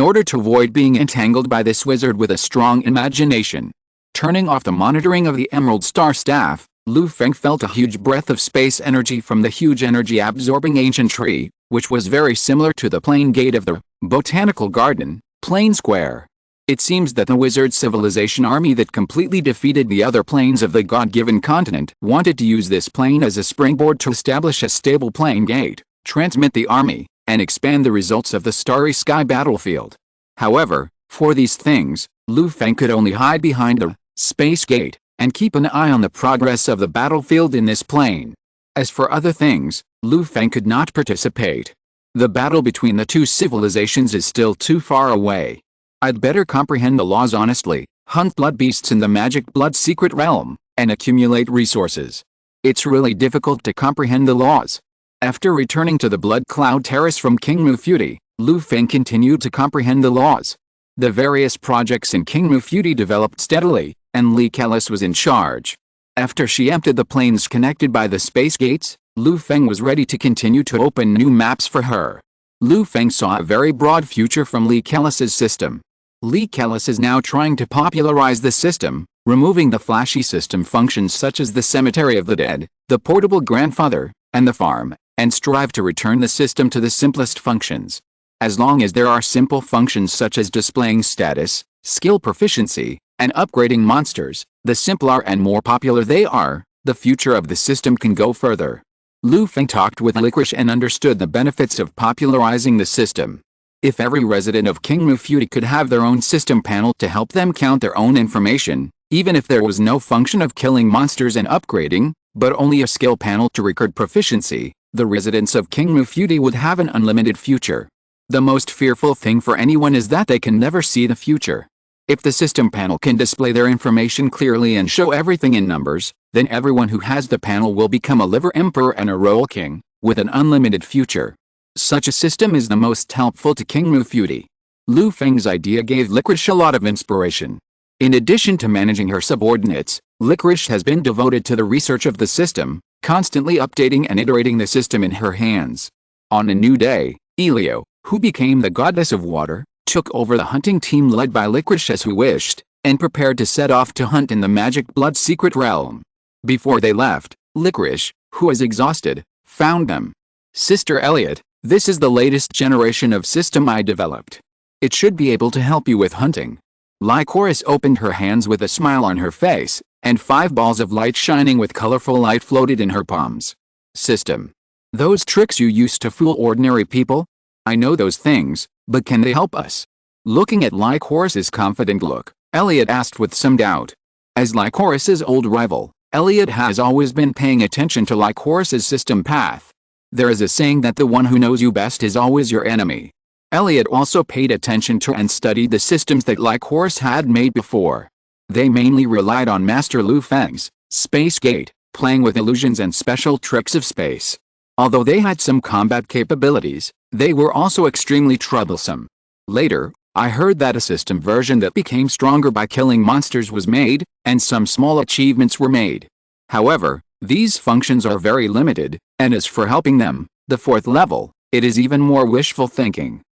order to avoid being entangled by this wizard with a strong imagination. Turning off the monitoring of the Emerald Star staff, Lu Feng felt a huge breath of space energy from the huge energy-absorbing ancient tree, which was very similar to the plain gate of the botanical garden, Plain Square. It seems that the wizard civilization army that completely defeated the other planes of the God-given continent wanted to use this plane as a springboard to establish a stable plain gate, transmit the army, and expand the results of the Starry Sky battlefield. However, for these things, Lu Feng could only hide behind the space gate and keep an eye on the progress of the battlefield in this plane. As for other things, Lu Feng could not participate. The battle between the two civilizations is still too far away. I'd better comprehend the laws honestly, hunt blood beasts in the magic blood secret realm, and accumulate resources. It's really difficult to comprehend the laws. After returning to the Blood Cloud Terrace from King Mufuti, Lu Feng continued to comprehend the laws. The various projects in King Mufuti developed steadily, and Lee Kellis was in charge. After she emptied the planes connected by the space gates, Lu Feng was ready to continue to open new maps for her. Lu Feng saw a very broad future from Lee Kellis's system. Lee Kellis is now trying to popularize the system, removing the flashy system functions such as the Cemetery of the Dead, the Portable Grandfather, and the Farm, and strive to return the system to the simplest functions. As long as there are simple functions such as displaying status, skill proficiency, and upgrading monsters, the simpler and more popular they are, the future of the system can go further. Lu Feng talked with Licorice and understood the benefits of popularizing the system. If every resident of King Mufuti could have their own system panel to help them count their own information, even if there was no function of killing monsters and upgrading, but only a skill panel to record proficiency, the residents of King Mufuti would have an unlimited future. The most fearful thing for anyone is that they can never see the future. If the system panel can display their information clearly and show everything in numbers, then everyone who has the panel will become a liver emperor and a royal king, with an unlimited future. Such a system is the most helpful to King Mufuti. Lu Feng's idea gave Licorice a lot of inspiration. In addition to managing her subordinates, Licorice has been devoted to the research of the system, constantly updating and iterating the system in her hands. On a new day, Elio, who became the goddess of water, took over the hunting team led by Licorice as he wished, and prepared to set off to hunt in the magic blood secret realm. Before they left, Licorice, who was exhausted, found them. Sister Elliot, this is the latest generation of system I developed. It should be able to help you with hunting. Licorice opened her hands with a smile on her face, and 5 balls of light shining with colorful light floated in her palms. System. Those tricks you used to fool ordinary people? I know those things, but can they help us? Looking at Licorice's confident look, Elliot asked with some doubt. As Licorice's old rival, Elliot has always been paying attention to Licorice's system path. There is a saying that the one who knows you best is always your enemy. Elliot also paid attention to and studied the systems that Licorice had made before. They mainly relied on Master Lu Feng's Space Gate, playing with illusions and special tricks of space. Although they had some combat capabilities, they were also extremely troublesome. Later, I heard that a system version that became stronger by killing monsters was made, and some small achievements were made. However, these functions are very limited, and as for helping them, the 4th level, it is even more wishful thinking.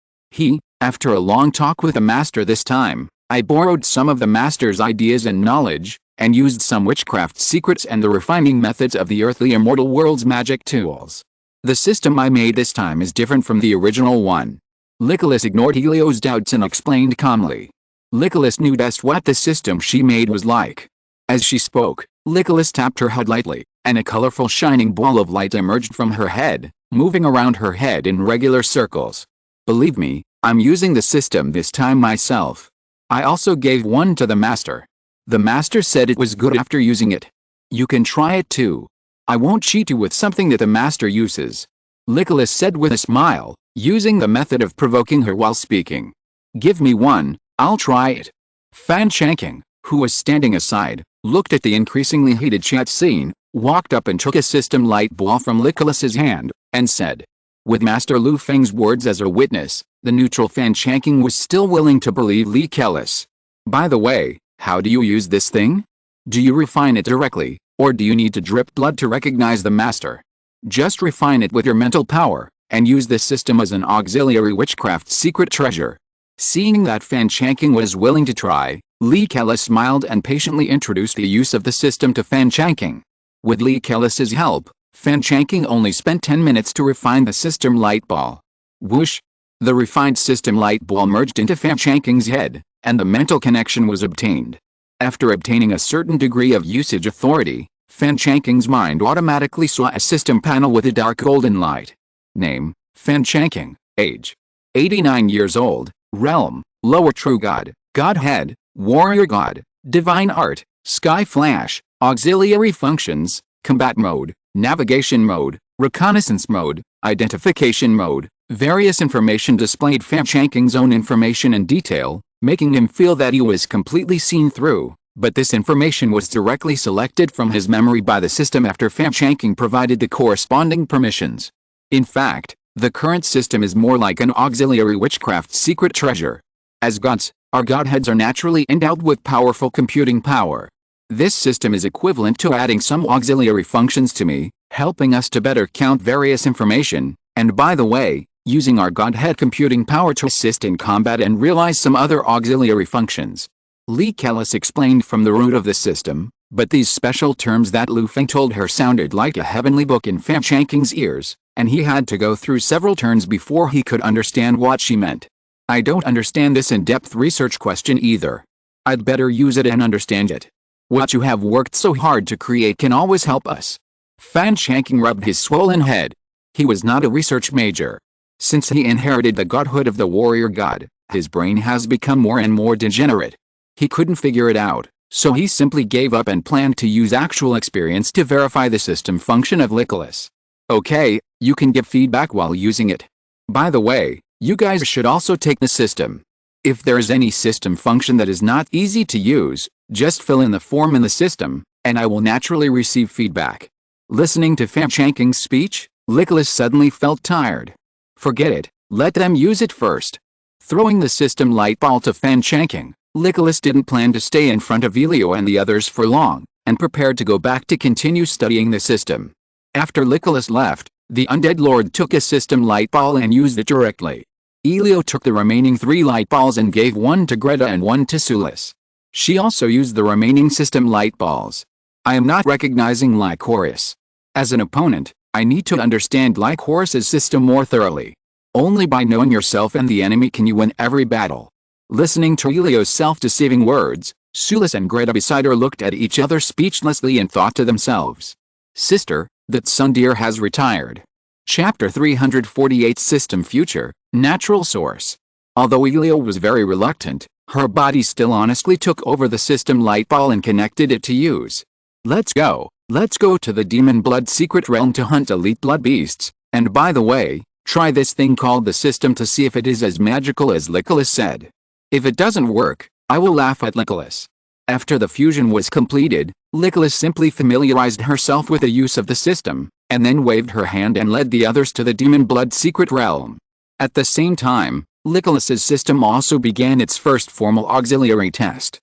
After a long talk with the master this time, I borrowed some of the master's ideas and knowledge, and used some witchcraft secrets and the refining methods of the earthly immortal world's magic tools. The system I made this time is different from the original one. Licorice ignored Helio's doubts and explained calmly. Licorice knew best what the system she made was like. As she spoke, Licorice tapped her head lightly, and a colorful shining ball of light emerged from her head, moving around her head in regular circles. Believe me, I'm using the system this time myself. I also gave one to the master. The master said it was good after using it. You can try it too. I won't cheat you with something that the master uses. Licorice said with a smile, using the method of provoking her while speaking. Give me one, I'll try it. Fan Chanking, who was standing aside, looked at the increasingly heated chat scene, walked up and took a system light ball from Licorice's hand, and said. With Master Lu Feng's words as a witness, the neutral Fan Chanking was still willing to believe Lee Kellis. By the way, how do you use this thing? Do you refine it directly, or do you need to drip blood to recognize the master? Just refine it with your mental power, and use this system as an auxiliary witchcraft secret treasure. Seeing that Fan Chanking was willing to try, Lee Kellis smiled and patiently introduced the use of the system to Fan Chanking. With Lee Kellis's help, Fan Chanking only spent 10 minutes to refine the system light ball. Whoosh! The refined system light ball merged into Fan Chanking's head, and the mental connection was obtained. After obtaining a certain degree of usage authority, Fan Chanking's mind automatically saw a system panel with a dark golden light. Name: Fan Chanking. Age: 89 years old. Realm: Lower True God, Godhead, Warrior God, Divine Art, Sky Flash. Auxiliary functions: Combat Mode, Navigation Mode, Reconnaissance Mode, Identification Mode. Various information displayed Fan Chanking's own information in detail, making him feel that he was completely seen through, but this information was directly selected from his memory by the system after Fan Chanking provided the corresponding permissions. In fact, the current system is more like an auxiliary witchcraft secret treasure. As gods, our godheads are naturally endowed with powerful computing power. This system is equivalent to adding some auxiliary functions to me, helping us to better count various information, and by the way, using our godhead computing power to assist in combat and realize some other auxiliary functions. Lee Kellis explained from the root of the system, but these special terms that Lu Feng told her sounded like a heavenly book in Fan Chanking's ears, and he had to go through several turns before he could understand what she meant. I don't understand this in-depth research question either. I'd better use it and understand it. What you have worked so hard to create can always help us. Fan Chanking rubbed his swollen head. He was not a research major. Since he inherited the godhood of the warrior god, his brain has become more and more degenerate. He couldn't figure it out, so he simply gave up and planned to use actual experience to verify the system function of Nicholas. Okay, you can give feedback while using it. By the way, you guys should also take the system. If there is any system function that is not easy to use, just fill in the form in the system, and I will naturally receive feedback. Listening to Fan Chanking's speech, Nicholas suddenly felt tired. Forget it, let them use it first. Throwing the system light ball to Fan Chanking, Nicholas didn't plan to stay in front of Elio and the others for long, and prepared to go back to continue studying the system. After Nicholas left, the Undead Lord took a system light ball and used it directly. Elio took the remaining 3 light balls and gave one to Greta and one to Sulis. She also used the remaining system light balls. I am not recognizing Lycoris. As an opponent, I need to understand Lycoris's system more thoroughly. Only by knowing yourself and the enemy can you win every battle. Listening to Elio's self-deceiving words, Sulis and Greta beside her looked at each other speechlessly and thought to themselves. Sister, that Sundeer has retired. Chapter 348 System Future, Natural Source. Although Elio was very reluctant, her body still honestly took over the system light ball and connected it to use. Let's go to the Demon Blood Secret Realm to hunt elite blood beasts, and by the way, try this thing called the system to see if it is as magical as Nicholas said. If it doesn't work, I will laugh at Nicholas. After the fusion was completed, Nicholas simply familiarized herself with the use of the system, and then waved her hand and led the others to the Demon Blood Secret Realm. At the same time, Nicholas's system also began its first formal auxiliary test.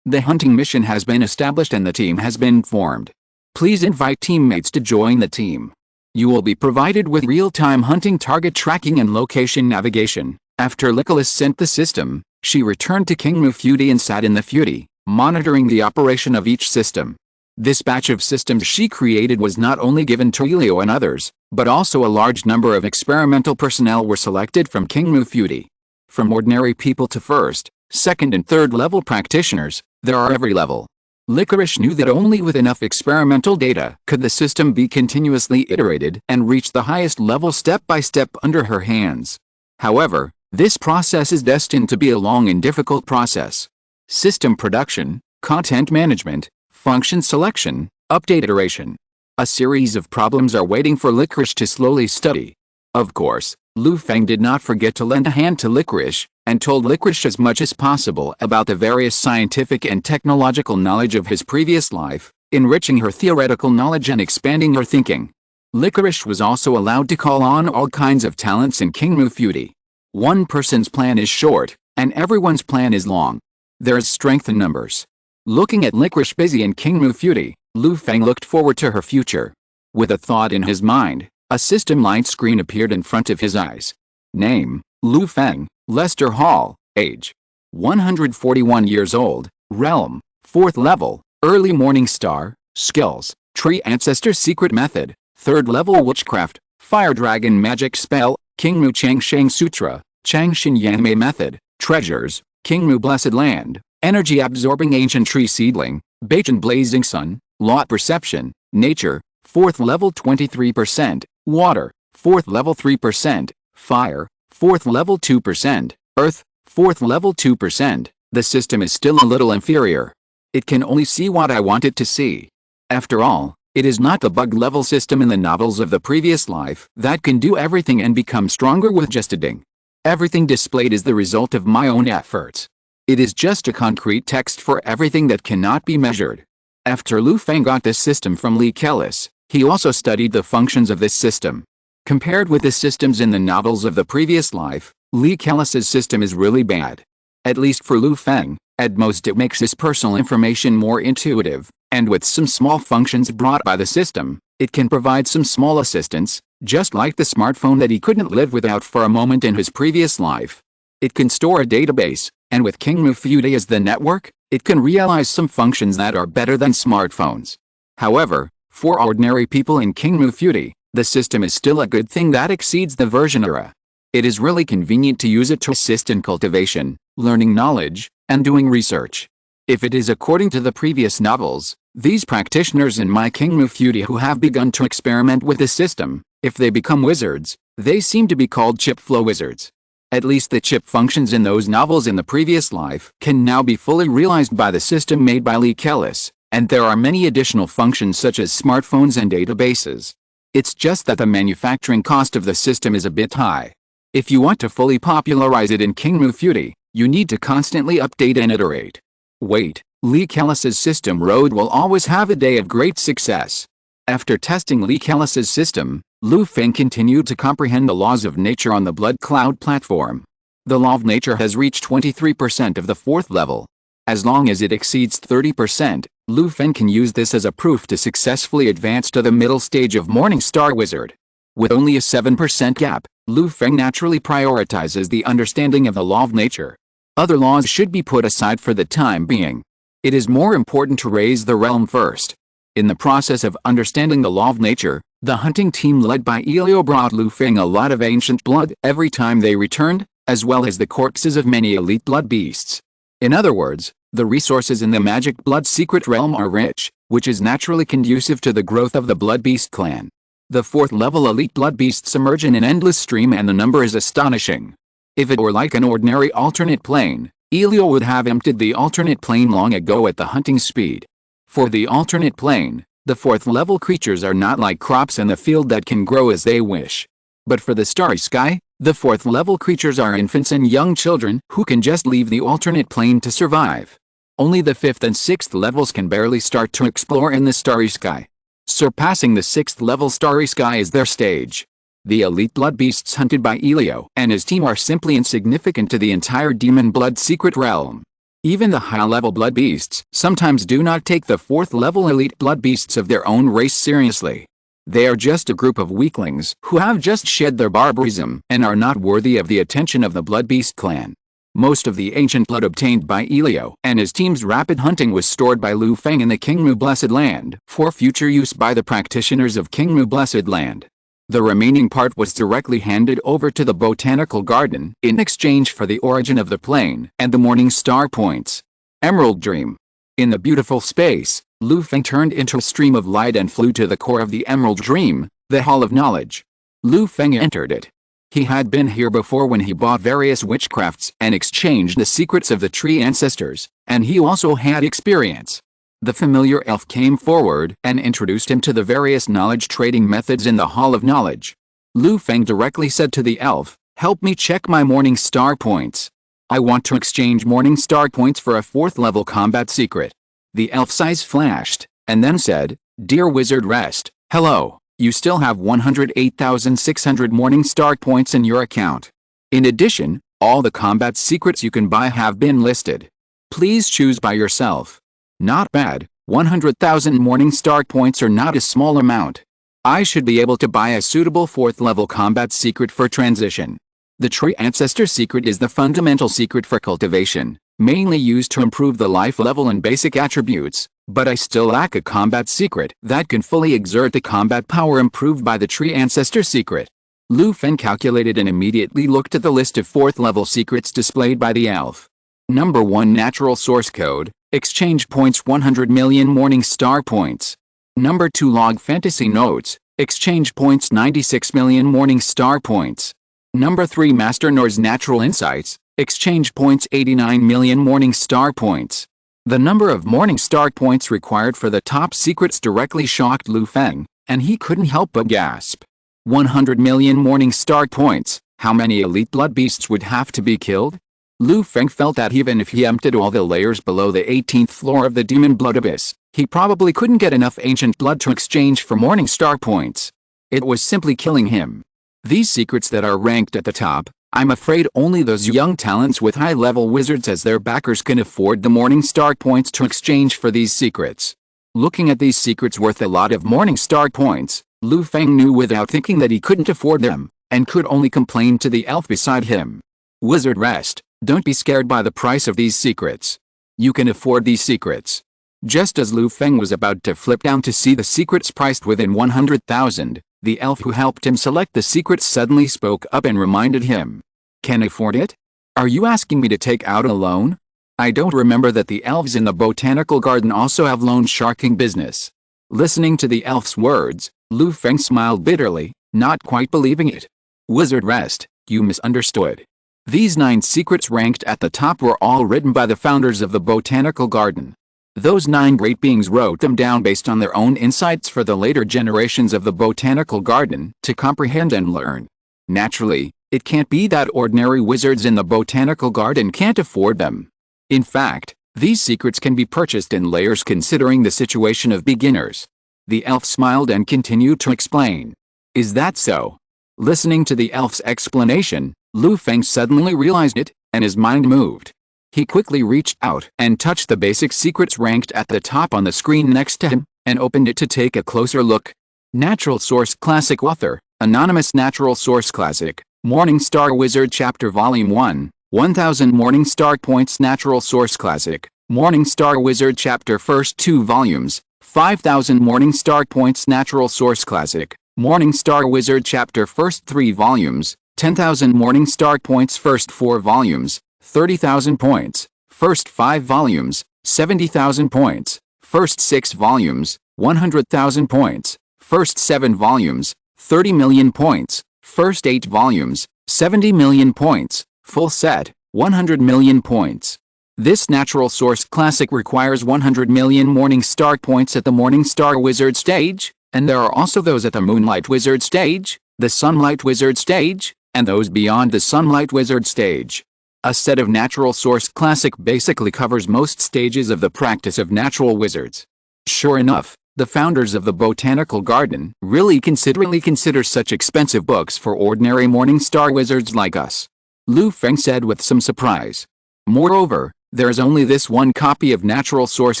The hunting mission has been established and the team has been formed. Please invite teammates to join the team. You will be provided with real-time hunting target tracking and location navigation. After Nicholas sent the system, she returned to King Mufudi and sat in the Fudi, monitoring the operation of each system. This batch of systems she created was not only given to Elio and others, but also a large number of experimental personnel were selected from King Mufudi. From ordinary people to first, second and third level practitioners, there are every level. Licorice knew that only with enough experimental data could the system be continuously iterated and reach the highest level step by step under her hands. However, this process is destined to be a long and difficult process. System production, content management, function selection, update iteration. A series of problems are waiting for Licorice to slowly study. Of course, Lu Feng did not forget to lend a hand to Licorice, and told Licorice as much as possible about the various scientific and technological knowledge of his previous life, enriching her theoretical knowledge and expanding her thinking. Licorice was also allowed to call on all kinds of talents in King Mufudi. One person's plan is short, and everyone's plan is long. There is strength in numbers. Looking at Licorice busy in King Mufudi, Lu Feng looked forward to her future. With a thought in his mind, a system light screen appeared in front of his eyes. Name: Lu Feng, Lester Hall, age 141 years old, realm 4th level, early morning star, skills, tree ancestor secret method, 3rd level witchcraft, fire dragon magic spell, Kingmu Changsheng Sutra, Changshin Yanmei method, treasures, Kingmu blessed land, energy absorbing ancient tree seedling, Bachan blazing sun, lot perception, nature, 4th level 23%, water, 4th level 3%, fire, 4th level 2%, earth, 4th level 2%. The system is still a little inferior. It can only see what I want it to see. After all, it is not the bug level system in the novels of the previous life that can do everything and become stronger with just a ding. Everything displayed is the result of my own efforts. It is just a concrete text for everything that cannot be measured. After Lu Feng got this system from Li Kellis, he also studied the functions of this system. Compared with the systems in the novels of the previous life, Li Kellis's system is really bad. At least for Lu Feng, at most it makes his personal information more intuitive, and with some small functions brought by the system, it can provide some small assistance, just like the smartphone that he couldn't live without for a moment in his previous life. It can store a database, and with Kingmu Fude as the network, it can realize some functions that are better than smartphones. However, for ordinary people in Kingmu Fude, the system is still a good thing that exceeds the version era. It is really convenient to use it to assist in cultivation, learning knowledge, and doing research. If it is according to the previous novels, these practitioners in my Kingmu Fude who have begun to experiment with the system, if they become wizards, they seem to be called chip flow wizards. At least the chip functions in those novels in the previous life can now be fully realized by the system made by Li Kellis, and there are many additional functions such as smartphones and databases. It's just that the manufacturing cost of the system is a bit high. If you want to fully popularize it in Kingmu Fude, you need to constantly update and iterate. Wait, Li Kellis's system road will always have a day of great success. After testing Li Kellis's system, Lu Feng continued to comprehend the laws of nature on the Blood Cloud platform. The law of nature has reached 23% of the 4th level. As long as it exceeds 30%, Lu Feng can use this as a proof to successfully advance to the middle stage of Morning Star Wizard. With only a 7% gap, Lu Feng naturally prioritizes the understanding of the law of nature. Other laws should be put aside for the time being. It is more important to raise the realm first. In the process of understanding the law of nature, the hunting team led by Elio brought Lu Feng a lot of ancient blood every time they returned, as well as the corpses of many elite blood beasts. In other words, the resources in the magic blood secret realm are rich, which is naturally conducive to the growth of the blood beast clan. The 4th level elite blood beasts emerge in an endless stream and the number is astonishing. If it were like an ordinary alternate plane, Elio would have emptied the alternate plane long ago at the hunting speed. For the alternate plane, the 4th level creatures are not like crops in the field that can grow as they wish. But for the starry sky, the 4th level creatures are infants and young children who can just leave the alternate plane to survive. Only the 5th and 6th levels can barely start to explore in the starry sky. Surpassing the 6th level starry sky is their stage. The elite blood beasts hunted by Elio and his team are simply insignificant to the entire demon blood secret realm. Even the high-level blood beasts sometimes do not take the 4th level elite blood beasts of their own race seriously. They are just a group of weaklings who have just shed their barbarism and are not worthy of the attention of the blood beast clan. Most of the ancient blood obtained by Elio and his team's rapid hunting was stored by Lu Feng in the Kingmu Blessed Land for future use by the practitioners of Kingmu Blessed Land. The remaining part was directly handed over to the botanical garden in exchange for the origin of the plane and the morning star points. Emerald Dream. In the beautiful space, Lu Feng turned into a stream of light and flew to the core of the Emerald Dream, the Hall of Knowledge. Lu Feng entered it. He had been here before when he bought various witchcrafts and exchanged the secrets of the tree ancestors, and he also had experience. The familiar elf came forward and introduced him to the various knowledge trading methods in the Hall of Knowledge. Lu Feng directly said to the elf, "Help me check my Morning Star points. I want to exchange Morning Star points for a 4th level combat secret." The elf's eyes flashed, and then said, "Dear Wizard Rest, hello. You still have 108,600 Morning Star points in your account. In addition, all the combat secrets you can buy have been listed. Please choose by yourself." Not bad, 100,000 Morning Star points are not a small amount. I should be able to buy a suitable 4th level combat secret for transition. The tree ancestor secret is the fundamental secret for cultivation, mainly used to improve the life level and basic attributes, but I still lack a combat secret that can fully exert the combat power improved by the tree ancestor secret. Lu Feng calculated and immediately looked at the list of 4th level secrets displayed by the elf. Number 1 Natural Source Code, Exchange Points 100 million Morning Star Points. Number 2 Log Fantasy Notes, Exchange Points 96 million Morning Star Points. Number 3 Master Nor's Natural Insights, Exchange Points 89 million Morning Star Points. The number of Morning Star Points required for the top secrets directly shocked Lu Feng, and he couldn't help but gasp. 100 million Morning Star Points, how many elite blood beasts would have to be killed? Lu Feng felt that even if he emptied all the layers below the 18th floor of the demon blood abyss, he probably couldn't get enough ancient blood to exchange for Morning Star Points. It was simply killing him. These secrets that are ranked at the top, I'm afraid only those young talents with high-level wizards as their backers can afford the Morning Star Points to exchange for these secrets. Looking at these secrets worth a lot of Morning Star Points, Lu Feng knew without thinking that he couldn't afford them, and could only complain to the elf beside him. Wizard rest, don't be scared by the price of these secrets. You can afford these secrets. Just as Lu Feng was about to flip down to see the secrets priced within 100,000, the elf who helped him select the secrets suddenly spoke up and reminded him. Can afford it? Are you asking me to take out a loan? I don't remember that the elves in the botanical garden also have loan sharking business. Listening to the elf's words, Lu Feng smiled bitterly, not quite believing it. Wizard rest, you misunderstood. These 9 secrets ranked at the top were all written by the founders of the botanical garden. Those 9 great beings wrote them down based on their own insights for the later generations of the botanical garden to comprehend and learn. Naturally, it can't be that ordinary wizards in the botanical garden can't afford them. In fact, these secrets can be purchased in layers considering the situation of beginners. The elf smiled and continued to explain. Is that so? Listening to the elf's explanation, Lu Feng suddenly realized it, and his mind moved. He quickly reached out and touched the basic secrets ranked at the top on the screen next to him, and opened it to take a closer look. Natural Source Classic Author, Anonymous Natural Source Classic, Morning Star Wizard Chapter Volume 1, 1000 Morning Star Points Natural Source Classic, Morning Star Wizard Chapter First 2 Volumes, 5000 Morning Star Points Natural Source Classic, Morning Star Wizard Chapter First 3 Volumes, 10,000 Morning Star Points First 4 Volumes, 30,000 points, First 5 Volumes, 70,000 points, First 6 Volumes, 100,000 points, First 7 Volumes, 30 million points, First 8 Volumes, 70 million points, Full Set, 100 million points. This Natural Source Classic requires 100 million Morning Star Points at the Morning Star Wizard stage, and there are also those at the Moonlight Wizard stage, the Sunlight Wizard stage, and those beyond the Sunlight Wizard stage. A set of Natural Source Classic basically covers most stages of the practice of natural wizards. Sure enough, the founders of the botanical garden really consider such expensive books for ordinary Morning Star wizards like us. Lu Feng said with some surprise. Moreover, there is only this one copy of Natural Source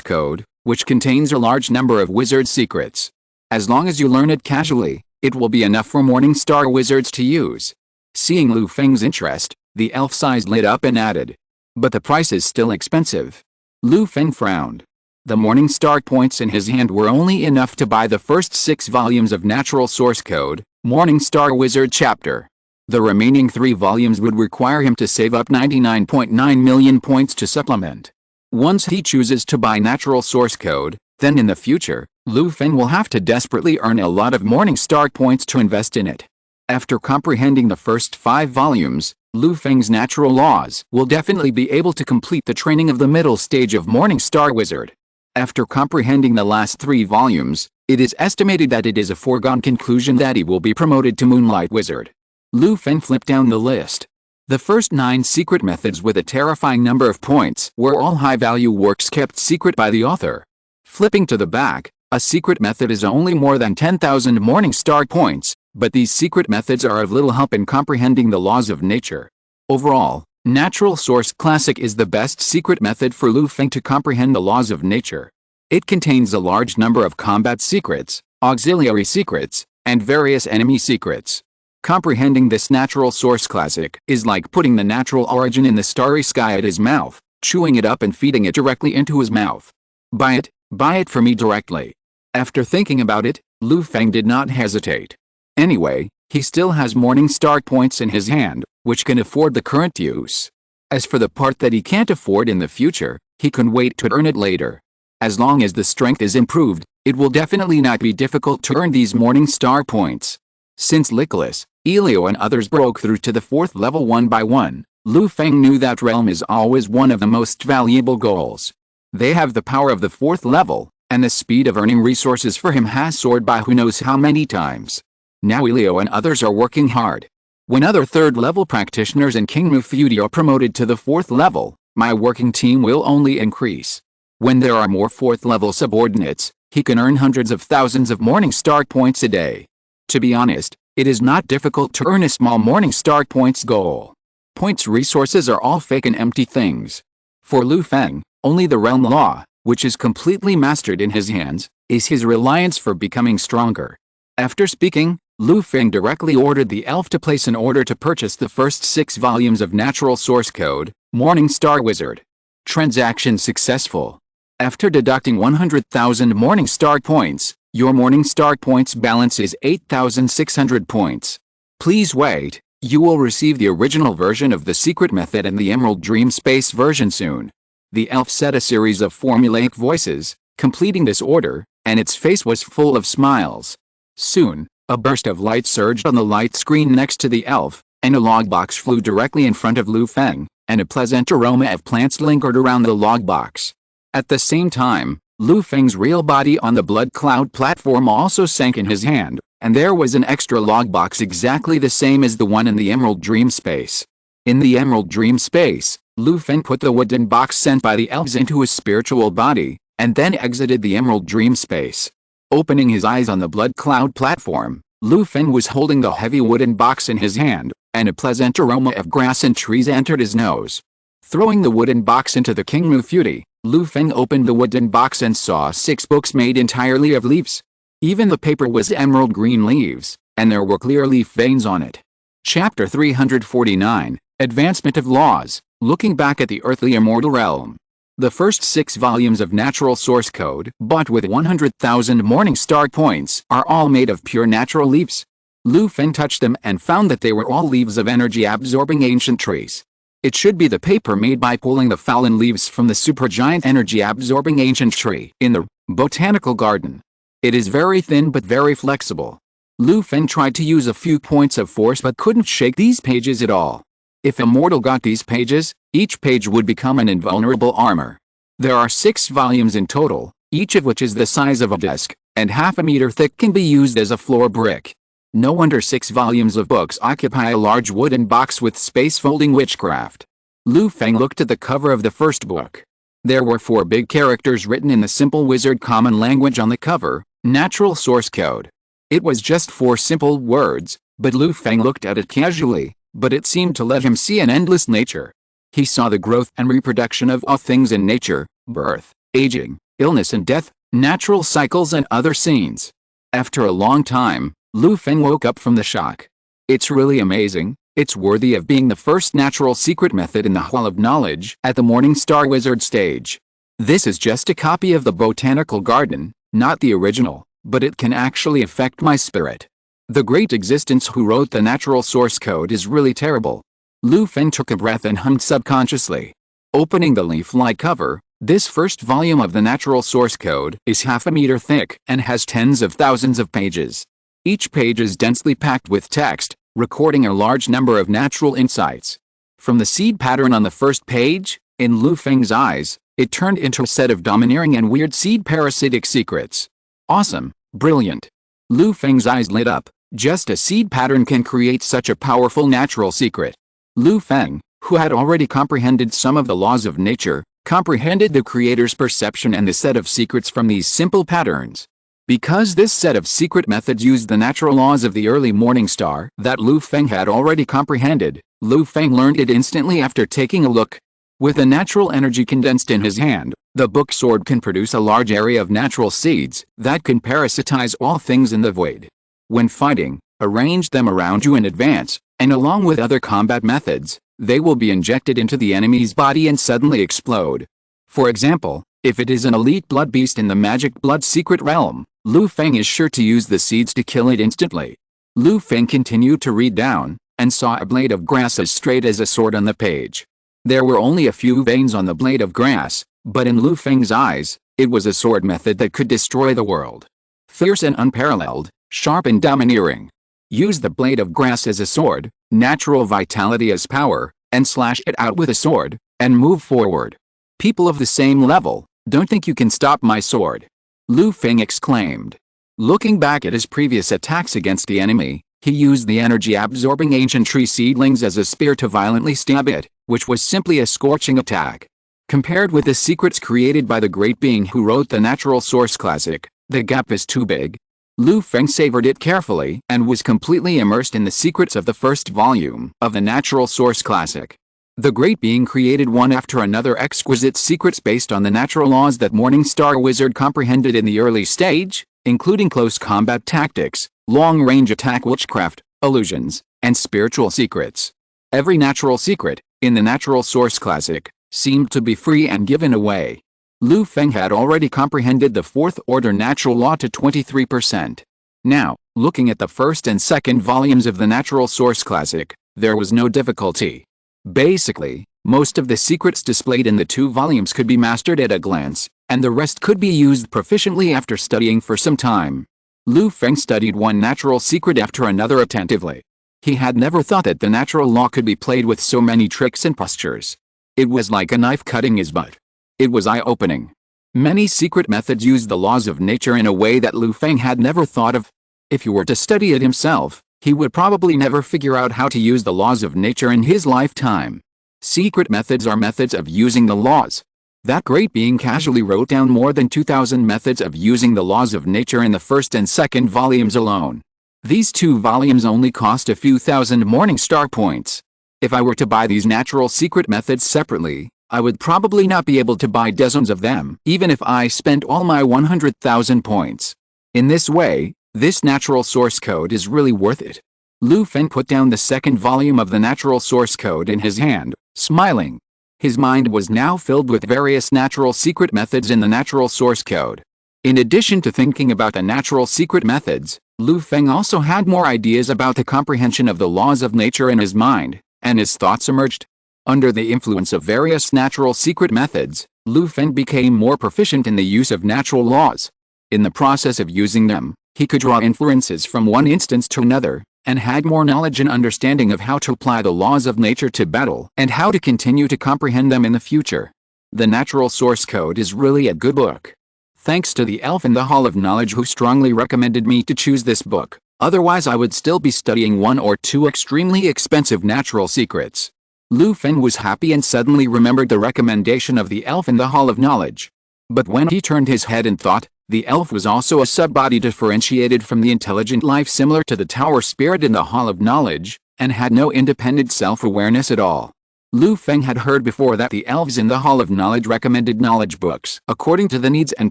Code, which contains a large number of wizard secrets. As long as you learn it casually, it will be enough for Morning Star wizards to use. Seeing Lu Feng's interest, the elf's eyes lit up and added. But the price is still expensive. Lu Feng frowned. The Morning Star Points in his hand were only enough to buy the first 6 volumes of Natural Source Code, Morning Star Wizard Chapter. The remaining 3 volumes would require him to save up 99.9 million points to supplement. Once he chooses to buy Natural Source Code, then in the future, Lu Feng will have to desperately earn a lot of Morning Star Points to invest in it. After comprehending the first 5 volumes, Lu Feng's natural laws will definitely be able to complete the training of the middle stage of Morning Star Wizard. After comprehending the last 3 volumes, it is estimated that it is a foregone conclusion that he will be promoted to Moonlight Wizard. Lu Feng flipped down the list. The first 9 secret methods with a terrifying number of points were all high-value works kept secret by the author. Flipping to the back, a secret method is only more than 10,000 Morning Star Points, but these secret methods are of little help in comprehending the laws of nature. Overall, Natural Source Classic is the best secret method for Lu Feng to comprehend the laws of nature. It contains a large number of combat secrets, auxiliary secrets, and various enemy secrets. Comprehending this natural source classic is like putting the natural origin in the starry sky at his mouth, chewing it up and feeding it directly into his mouth. Buy it for me directly. After thinking about it, Lu Feng did not hesitate. Anyway, he still has morning star points in his hand, which can afford the current use. As for the part that he can't afford in the future, he can wait to earn it later. As long as the strength is improved, it will definitely not be difficult to earn these morning star points. Since Nicholas, Elio and others broke through to the 4th level one by one, Lu Feng knew that realm is always one of the most valuable goals. They have the power of the 4th level, and the speed of earning resources for him has soared by who knows how many times. Now Elio and others are working hard. When other 3rd level practitioners in King Mufudi are promoted to the 4th level, my working team will only increase. When there are more 4th level subordinates, he can earn hundreds of thousands of morning star points a day. To be honest, it is not difficult to earn a small morning star points goal. Points resources are all fake and empty things. For Lu Feng, only the realm law, which is completely mastered in his hands, is his reliance for becoming stronger. After speaking, Lu Feng directly ordered the elf to place an order to purchase the first 6 volumes of Natural Source Code, Morning Star Wizard. Transaction successful. After deducting 100,000 Morning Star points, your Morning Star points balance is 8,600 points. Please wait, you will receive the original version of the secret method and the Emerald Dream Space version soon. The elf said a series of formulaic voices, completing this order, and its face was full of smiles. Soon, a burst of light surged on the light screen next to the elf, and a logbox flew directly in front of Lu Feng, and a pleasant aroma of plants lingered around the logbox. At the same time, Lu Feng's real body on the blood cloud platform also sank in his hand, and there was an extra logbox exactly the same as the one in the Emerald Dream Space. In the Emerald Dream Space, Lu Feng put the wooden box sent by the elves into his spiritual body, and then exited the Emerald Dream Space. Opening his eyes on the blood cloud platform, Lu Feng was holding the heavy wooden box in his hand, and a pleasant aroma of grass and trees entered his nose. Throwing the wooden box into the King Mufudi, Lu Feng opened the wooden box and saw 6 books made entirely of leaves. Even the paper was emerald green leaves, and there were clear leaf veins on it. Chapter 349, Advancement of Laws, Looking Back at the Earthly Immortal Realm. The first 6 volumes of Natural Source Code, bought with 100,000 Morning Star points, are all made of pure natural leaves. Lu Feng touched them and found that they were all leaves of energy-absorbing ancient trees. It should be the paper made by pulling the fallen leaves from the supergiant energy-absorbing ancient tree in the botanical garden. It is very thin but very flexible. Lu Feng tried to use a few points of force but couldn't shake these pages at all. If Immortal got these pages, each page would become an invulnerable armor. There are 6 volumes in total, each of which is the size of a desk, and half a meter thick can be used as a floor brick. No wonder 6 volumes of books occupy a large wooden box with space-folding witchcraft. Lu Feng looked at the cover of the first book. There were 4 big characters written in the simple wizard common language on the cover, Natural Source Code. It was just 4 simple words, but Lu Feng looked at it casually, but it seemed to let him see an endless nature. He saw the growth and reproduction of all things in nature, birth, aging, illness and death, natural cycles and other scenes. After a long time, Lu Feng woke up from the shock. It's really amazing, it's worthy of being the first natural secret method in the Hall of Knowledge at the Morning Star Wizard stage. This is just a copy of the Botanical Garden, not the original, but it can actually affect my spirit. The great existence who wrote the Natural Source Code is really terrible. Lu Feng took a breath and hummed subconsciously. Opening the leaf-like cover, this first volume of the Natural Source Code is half a meter thick and has tens of thousands of pages. Each page is densely packed with text, recording a large number of natural insights. From the seed pattern on the first page, in Lu Feng's eyes, it turned into a set of domineering and weird seed parasitic secrets. Awesome, brilliant. Lu Feng's eyes lit up. Just a seed pattern can create such a powerful natural secret. Lu Feng, who had already comprehended some of the laws of nature, comprehended the creator's perception and the set of secrets from these simple patterns. Because this set of secret methods used the natural laws of the early morning star that Lu Feng had already comprehended, Lu Feng learned it instantly after taking a look. With the natural energy condensed in his hand, the book sword can produce a large area of natural seeds that can parasitize all things in the void. When fighting, Arrange them around you in advance, and along with other combat methods, they will be injected into the enemy's body and suddenly explode. For example, if it is an elite blood beast in the magic blood secret realm, Lu Feng is sure to use the seeds to kill it instantly. Lu Feng continued to read down, and saw a blade of grass as straight as a sword on the page. There were only a few veins on the blade of grass, but in Lu Feng's eyes, it was a sword method that could destroy the world. Fierce and unparalleled, sharp and domineering. Use the blade of grass as a sword, natural vitality as power, and slash it out with a sword, and move forward. People of the same level, don't think you can stop my sword. Lu Feng exclaimed. Looking back at his previous attacks against the enemy, he used the energy-absorbing ancient tree seedlings as a spear to violently stab it, which was simply a scorching attack. Compared with the secrets created by the great being who wrote the Natural Source Classic, the gap is too big. Lu Feng savored it carefully and was completely immersed in the secrets of the first volume of the Natural Source Classic. The great being created one after another exquisite secrets based on the natural laws that Morning Star Wizard comprehended in the early stage, including close combat tactics, long-range attack, witchcraft, illusions, and spiritual secrets. Every natural secret, in the Natural Source Classic, seemed to be free and given away. Lu Feng had already comprehended the fourth-order natural law to 23%. Now, looking at the first and second volumes of the Natural Source Classic, there was no difficulty. Basically, most of the secrets displayed in the two volumes could be mastered at a glance, and the rest could be used proficiently after studying for some time. Lu Feng studied one natural secret after another attentively. He had never thought that the natural law could be played with so many tricks and postures. It was like a knife cutting his butt. It was eye-opening. Many secret methods used the laws of nature in a way that Lu Feng had never thought of. If he were to study it himself, he would probably never figure out how to use the laws of nature in his lifetime. Secret methods are methods of using the laws. That great being casually wrote down more than 2,000 methods of using the laws of nature in the first and second volumes alone. These two volumes only cost a few thousand Morning Star points. If I were to buy these natural secret methods separately, I would probably not be able to buy dozens of them, even if I spent all my 100,000 points. In this way, this natural source code is really worth it. Lu Feng put down the second volume of the natural source code in his hand, smiling. His mind was now filled with various natural secret methods in the natural source code. In addition to thinking about the natural secret methods, Lu Feng also had more ideas about the comprehension of the laws of nature in his mind, and his thoughts emerged. Under the influence of various natural secret methods, Lu Feng became more proficient in the use of natural laws. In the process of using them, he could draw inferences from one instance to another, and had more knowledge and understanding of how to apply the laws of nature to battle and how to continue to comprehend them in the future. The Natural Source Code is really a good book. Thanks to the elf in the Hall of Knowledge who strongly recommended me to choose this book, otherwise I would still be studying one or two extremely expensive natural secrets. Lu Feng was happy and suddenly remembered the recommendation of the elf in the Hall of Knowledge. But when he turned his head and thought, the elf was also a sub-body differentiated from the intelligent life similar to the tower spirit in the Hall of Knowledge, and had no independent self-awareness at all. Lu Feng had heard before that the elves in the Hall of Knowledge recommended knowledge books according to the needs and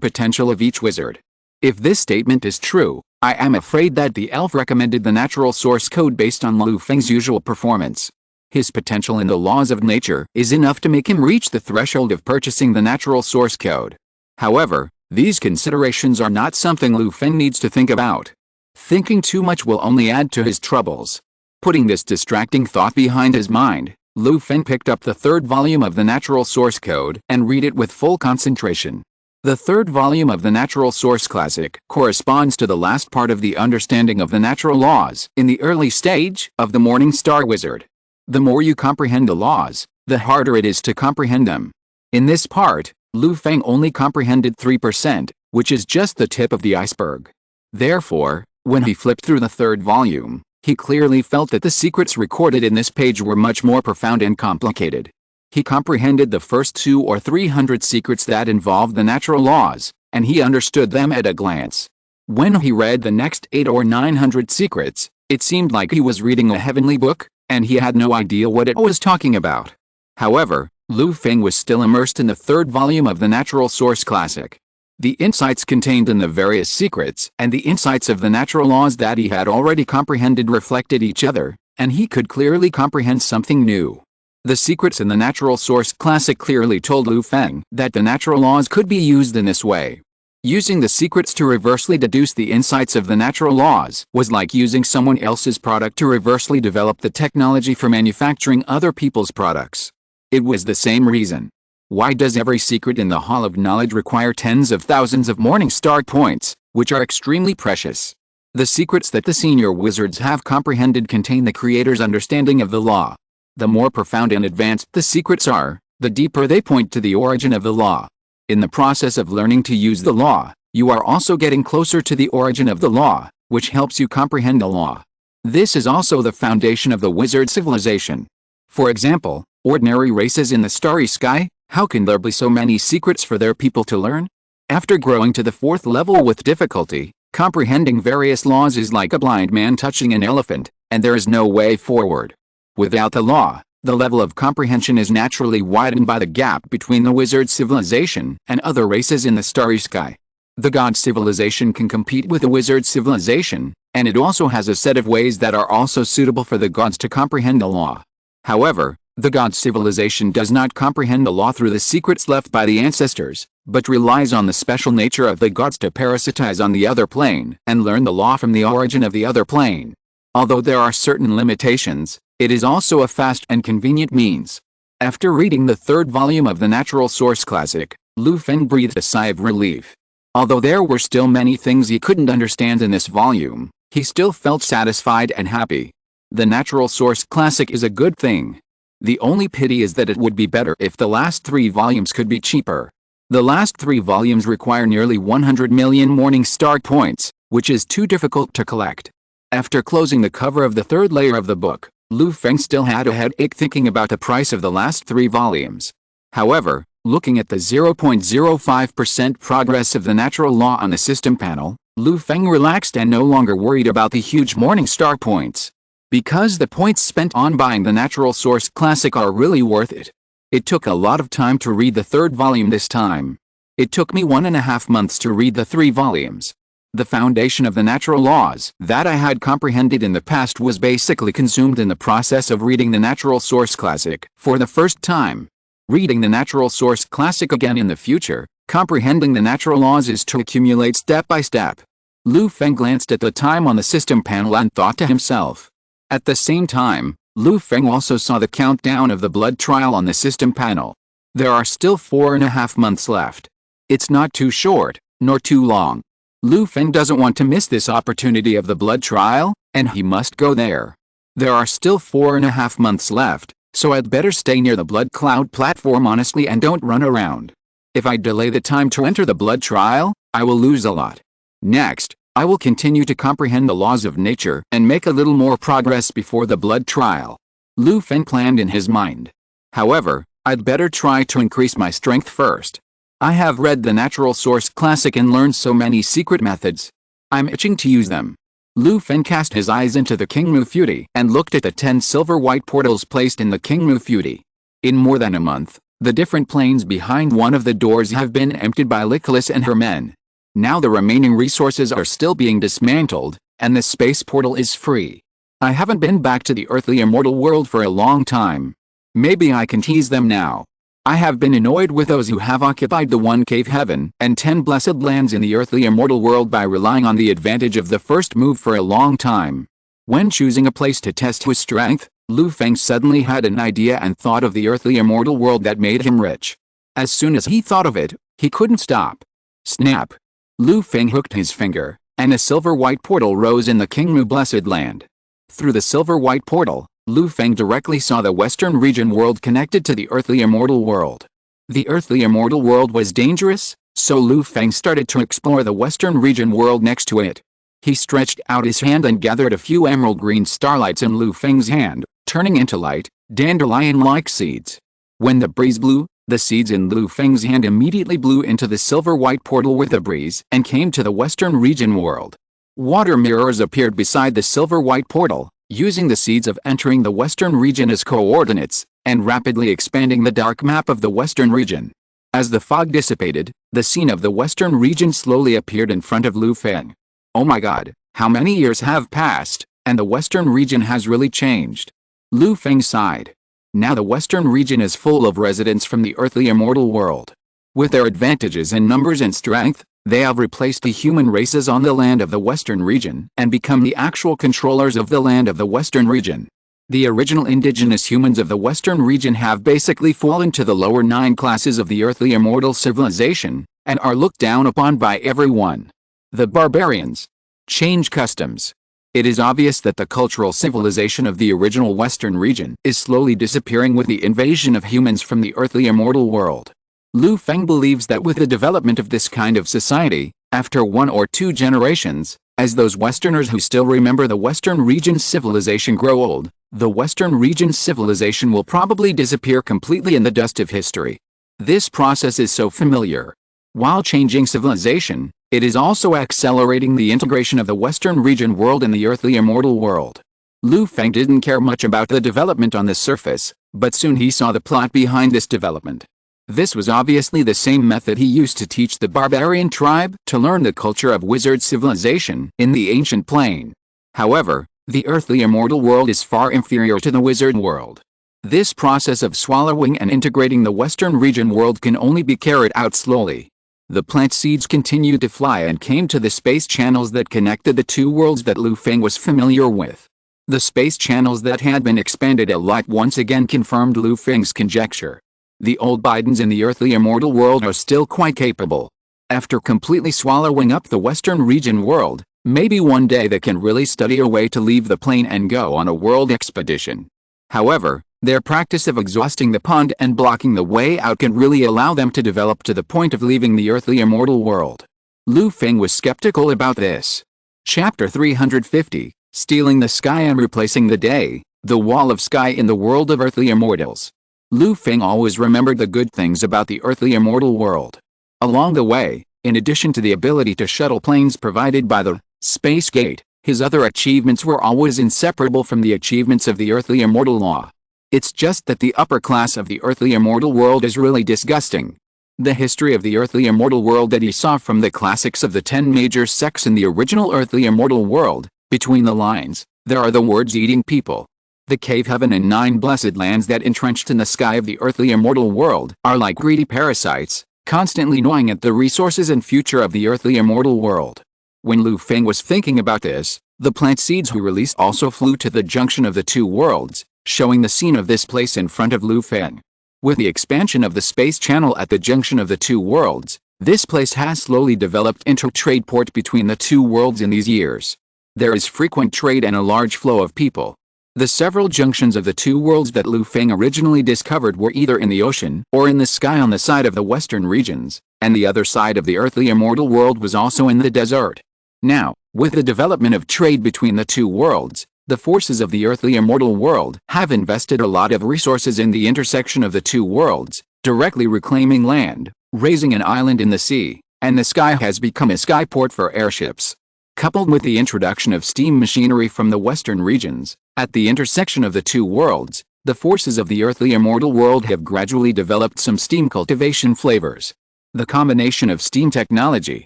potential of each wizard. If this statement is true, I am afraid that the elf recommended the natural source code based on Lu Feng's usual performance. His potential in the laws of nature is enough to make him reach the threshold of purchasing the natural source code. However, these considerations are not something Lu Feng needs to think about. Thinking too much will only add to his troubles. Putting this distracting thought behind his mind, Lu Feng picked up the third volume of the Natural Source Code and read it with full concentration. The third volume of the Natural Source Classic corresponds to the last part of the understanding of the natural laws in the early stage of the Morning Star Wizard. The more you comprehend the laws, the harder it is to comprehend them. In this part, Lu Feng only comprehended 3%, which is just the tip of the iceberg. Therefore, when he flipped through the third volume, he clearly felt that the secrets recorded in this page were much more profound and complicated. He comprehended the first 200 or 300 secrets that involved the natural laws, and he understood them at a glance. When he read the next 800 or 900 secrets, it seemed like he was reading a heavenly book, and he had no idea what it was talking about. However, Lu Feng was still immersed in the third volume of the Natural Source Classic. The insights contained in the various secrets and the insights of the natural laws that he had already comprehended reflected each other, and he could clearly comprehend something new. The secrets in the Natural Source Classic clearly told Lu Feng that the natural laws could be used in this way. Using the secrets to reversely deduce the insights of the natural laws was like using someone else's product to reversely develop the technology for manufacturing other people's products. It was the same reason. Why does every secret in the Hall of Knowledge require tens of thousands of morning star points, which are extremely precious? The secrets that the senior wizards have comprehended contain the creator's understanding of the law. The more profound and advanced the secrets are, the deeper they point to the origin of the law. In the process of learning to use the law, you are also getting closer to the origin of the law, which helps you comprehend the law. This is also the foundation of the wizard civilization. For example, ordinary races in the starry sky, how can there be so many secrets for their people to learn? After growing to the 4th level with difficulty, comprehending various laws is like a blind man touching an elephant, and there is no way forward. Without the law, the level of comprehension is naturally widened by the gap between the wizard civilization and other races in the starry sky. The god civilization can compete with the wizard civilization, and it also has a set of ways that are also suitable for the gods to comprehend the law. However, the god civilization does not comprehend the law through the secrets left by the ancestors, but relies on the special nature of the gods to parasitize on the other plane and learn the law from the origin of the other plane. Although there are certain limitations, it is also a fast and convenient means. After reading the 3rd volume of the Natural Source Classic, Lu Feng breathed a sigh of relief. Although there were still many things he couldn't understand in this volume, he still felt satisfied and happy. The Natural Source Classic is a good thing. The only pity is that it would be better if the last 3 volumes could be cheaper. The last 3 volumes require nearly 100 million morning star points, which is too difficult to collect. After closing the cover of the 3rd layer of the book, Lu Feng still had a headache thinking about the price of the last 3 volumes. However, looking at the 0.05% progress of the natural law on the system panel, Lu Feng relaxed and no longer worried about the huge morning star points. Because the points spent on buying the Natural Source Classic are really worth it. It took a lot of time to read the 3rd volume this time. It took me 1.5 months to read the 3 volumes. The foundation of the natural laws that I had comprehended in the past was basically consumed in the process of reading the Natural Source Classic for the first time. Reading the Natural Source Classic again in the future, comprehending the natural laws is to accumulate step by step. Lu Feng glanced at the time on the system panel and thought to himself. At the same time, Lu Feng also saw the countdown of the blood trial on the system panel. There are still 4.5 months left. It's not too short, nor too long. Lu Feng doesn't want to miss this opportunity of the blood trial, and he must go there. There are still 4.5 months left, so I'd better stay near the blood cloud platform honestly and don't run around. If I delay the time to enter the blood trial, I will lose a lot. Next, I will continue to comprehend the laws of nature and make a little more progress before the blood trial. Lu Feng planned in his mind. However, I'd better try to increase my strength first. I have read the Natural Source Classic and learned so many secret methods. I'm itching to use them. Lu Feng cast his eyes into the Kingmu Futi and looked at the 10 silver white portals placed in the Kingmu Futi. In more than a month, the different planes behind one of the doors have been emptied by Nicholas and her men. Now the remaining resources are still being dismantled, and the space portal is free. I haven't been back to the earthly immortal world for a long time. Maybe I can tease them now. I have been annoyed with those who have occupied the 1 cave heaven and 10 blessed lands in the earthly immortal world by relying on the advantage of the first move for a long time. When choosing a place to test his strength, Lu Feng suddenly had an idea and thought of the earthly immortal world that made him rich. As soon as he thought of it, he couldn't stop. Snap! Lu Feng hooked his finger, and a silver white portal rose in the Kingmu blessed land. Through the silver white portal, Lu Feng directly saw the Western region world connected to the earthly immortal world. The earthly immortal world was dangerous, so Lu Feng started to explore the Western region world next to it. He stretched out his hand and gathered a few emerald green starlights in Lu Feng's hand, turning into light, dandelion-like seeds. When the breeze blew, the seeds in Lu Feng's hand immediately blew into the silver white portal with the breeze and came to the Western region world. Water mirrors appeared beside the silver white portal, using the seeds of entering the Western region as coordinates, and rapidly expanding the dark map of the Western region. As the fog dissipated, The scene of the western region slowly appeared in front of Lu Feng. Oh my god, how many years have passed, and the western region has really changed. Lu Feng sighed. Now the western region is full of residents from the earthly immortal world. With their advantages in numbers and strength, they have replaced the human races on the land of the western region and become the actual controllers of the land of the western region. The original indigenous humans of the western region have basically fallen to the lower 9 classes of the earthly immortal civilization, and are looked down upon by everyone. The barbarians change customs. It is obvious that the cultural civilization of the original western region is slowly disappearing with the invasion of humans from the earthly immortal world. Lu Feng believes that with the development of this kind of society, after 1 or 2 generations, as those Westerners who still remember the Western region's civilization grow old, the Western region's civilization will probably disappear completely in the dust of history. This process is so familiar. While changing civilization, it is also accelerating the integration of the Western region world in the earthly immortal world. Lu Feng didn't care much about the development on the surface, but soon he saw the plot behind this development. This was obviously the same method he used to teach the barbarian tribe to learn the culture of wizard civilization in the ancient plane. However, the earthly immortal world is far inferior to the wizard world. This process of swallowing and integrating the western region world can only be carried out slowly. The plant seeds continued to fly and came to the space channels that connected the 2 worlds that Lu Feng was familiar with. The space channels that had been expanded a lot once again confirmed Lu Feng's conjecture. The old Bidens in the earthly immortal world are still quite capable. After completely swallowing up the western region world, maybe one day they can really study a way to leave the plane and go on a world expedition. However, their practice of exhausting the pond and blocking the way out can really allow them to develop to the point of leaving the earthly immortal world. Lu Feng was skeptical about this. Chapter 350, Stealing the Sky and Replacing the Day, the Wall of Sky in the World of Earthly Immortals. Lu Feng always remembered the good things about the earthly immortal world. Along the way, in addition to the ability to shuttle planes provided by the Space Gate, his other achievements were always inseparable from the achievements of the earthly immortal law. It's just that the upper class of the earthly immortal world is really disgusting. The history of the earthly immortal world that he saw from the classics of the 10 major sects in the original earthly immortal world, between the lines, there are the words eating people. The cave heaven and 9 blessed lands that entrenched in the sky of the earthly immortal world are like greedy parasites, constantly gnawing at the resources and future of the earthly immortal world. When Lu Feng was thinking about this, the plant seeds he released also flew to the junction of the 2 worlds, showing the scene of this place in front of Lu Feng. With the expansion of the space channel at the junction of the 2 worlds, this place has slowly developed into a trade port between the 2 worlds in these years. There is frequent trade and a large flow of people. The several junctions of the 2 worlds that Lu Feng originally discovered were either in the ocean or in the sky on the side of the western regions, and the other side of the earthly immortal world was also in the desert. Now, with the development of trade between the 2 worlds, the forces of the earthly immortal world have invested a lot of resources in the intersection of the 2 worlds, directly reclaiming land, raising an island in the sea, and the sky has become a skyport for airships. Coupled with the introduction of steam machinery from the western regions, at the intersection of the 2 worlds, the forces of the earthly immortal world have gradually developed some steam cultivation flavors. The combination of steam technology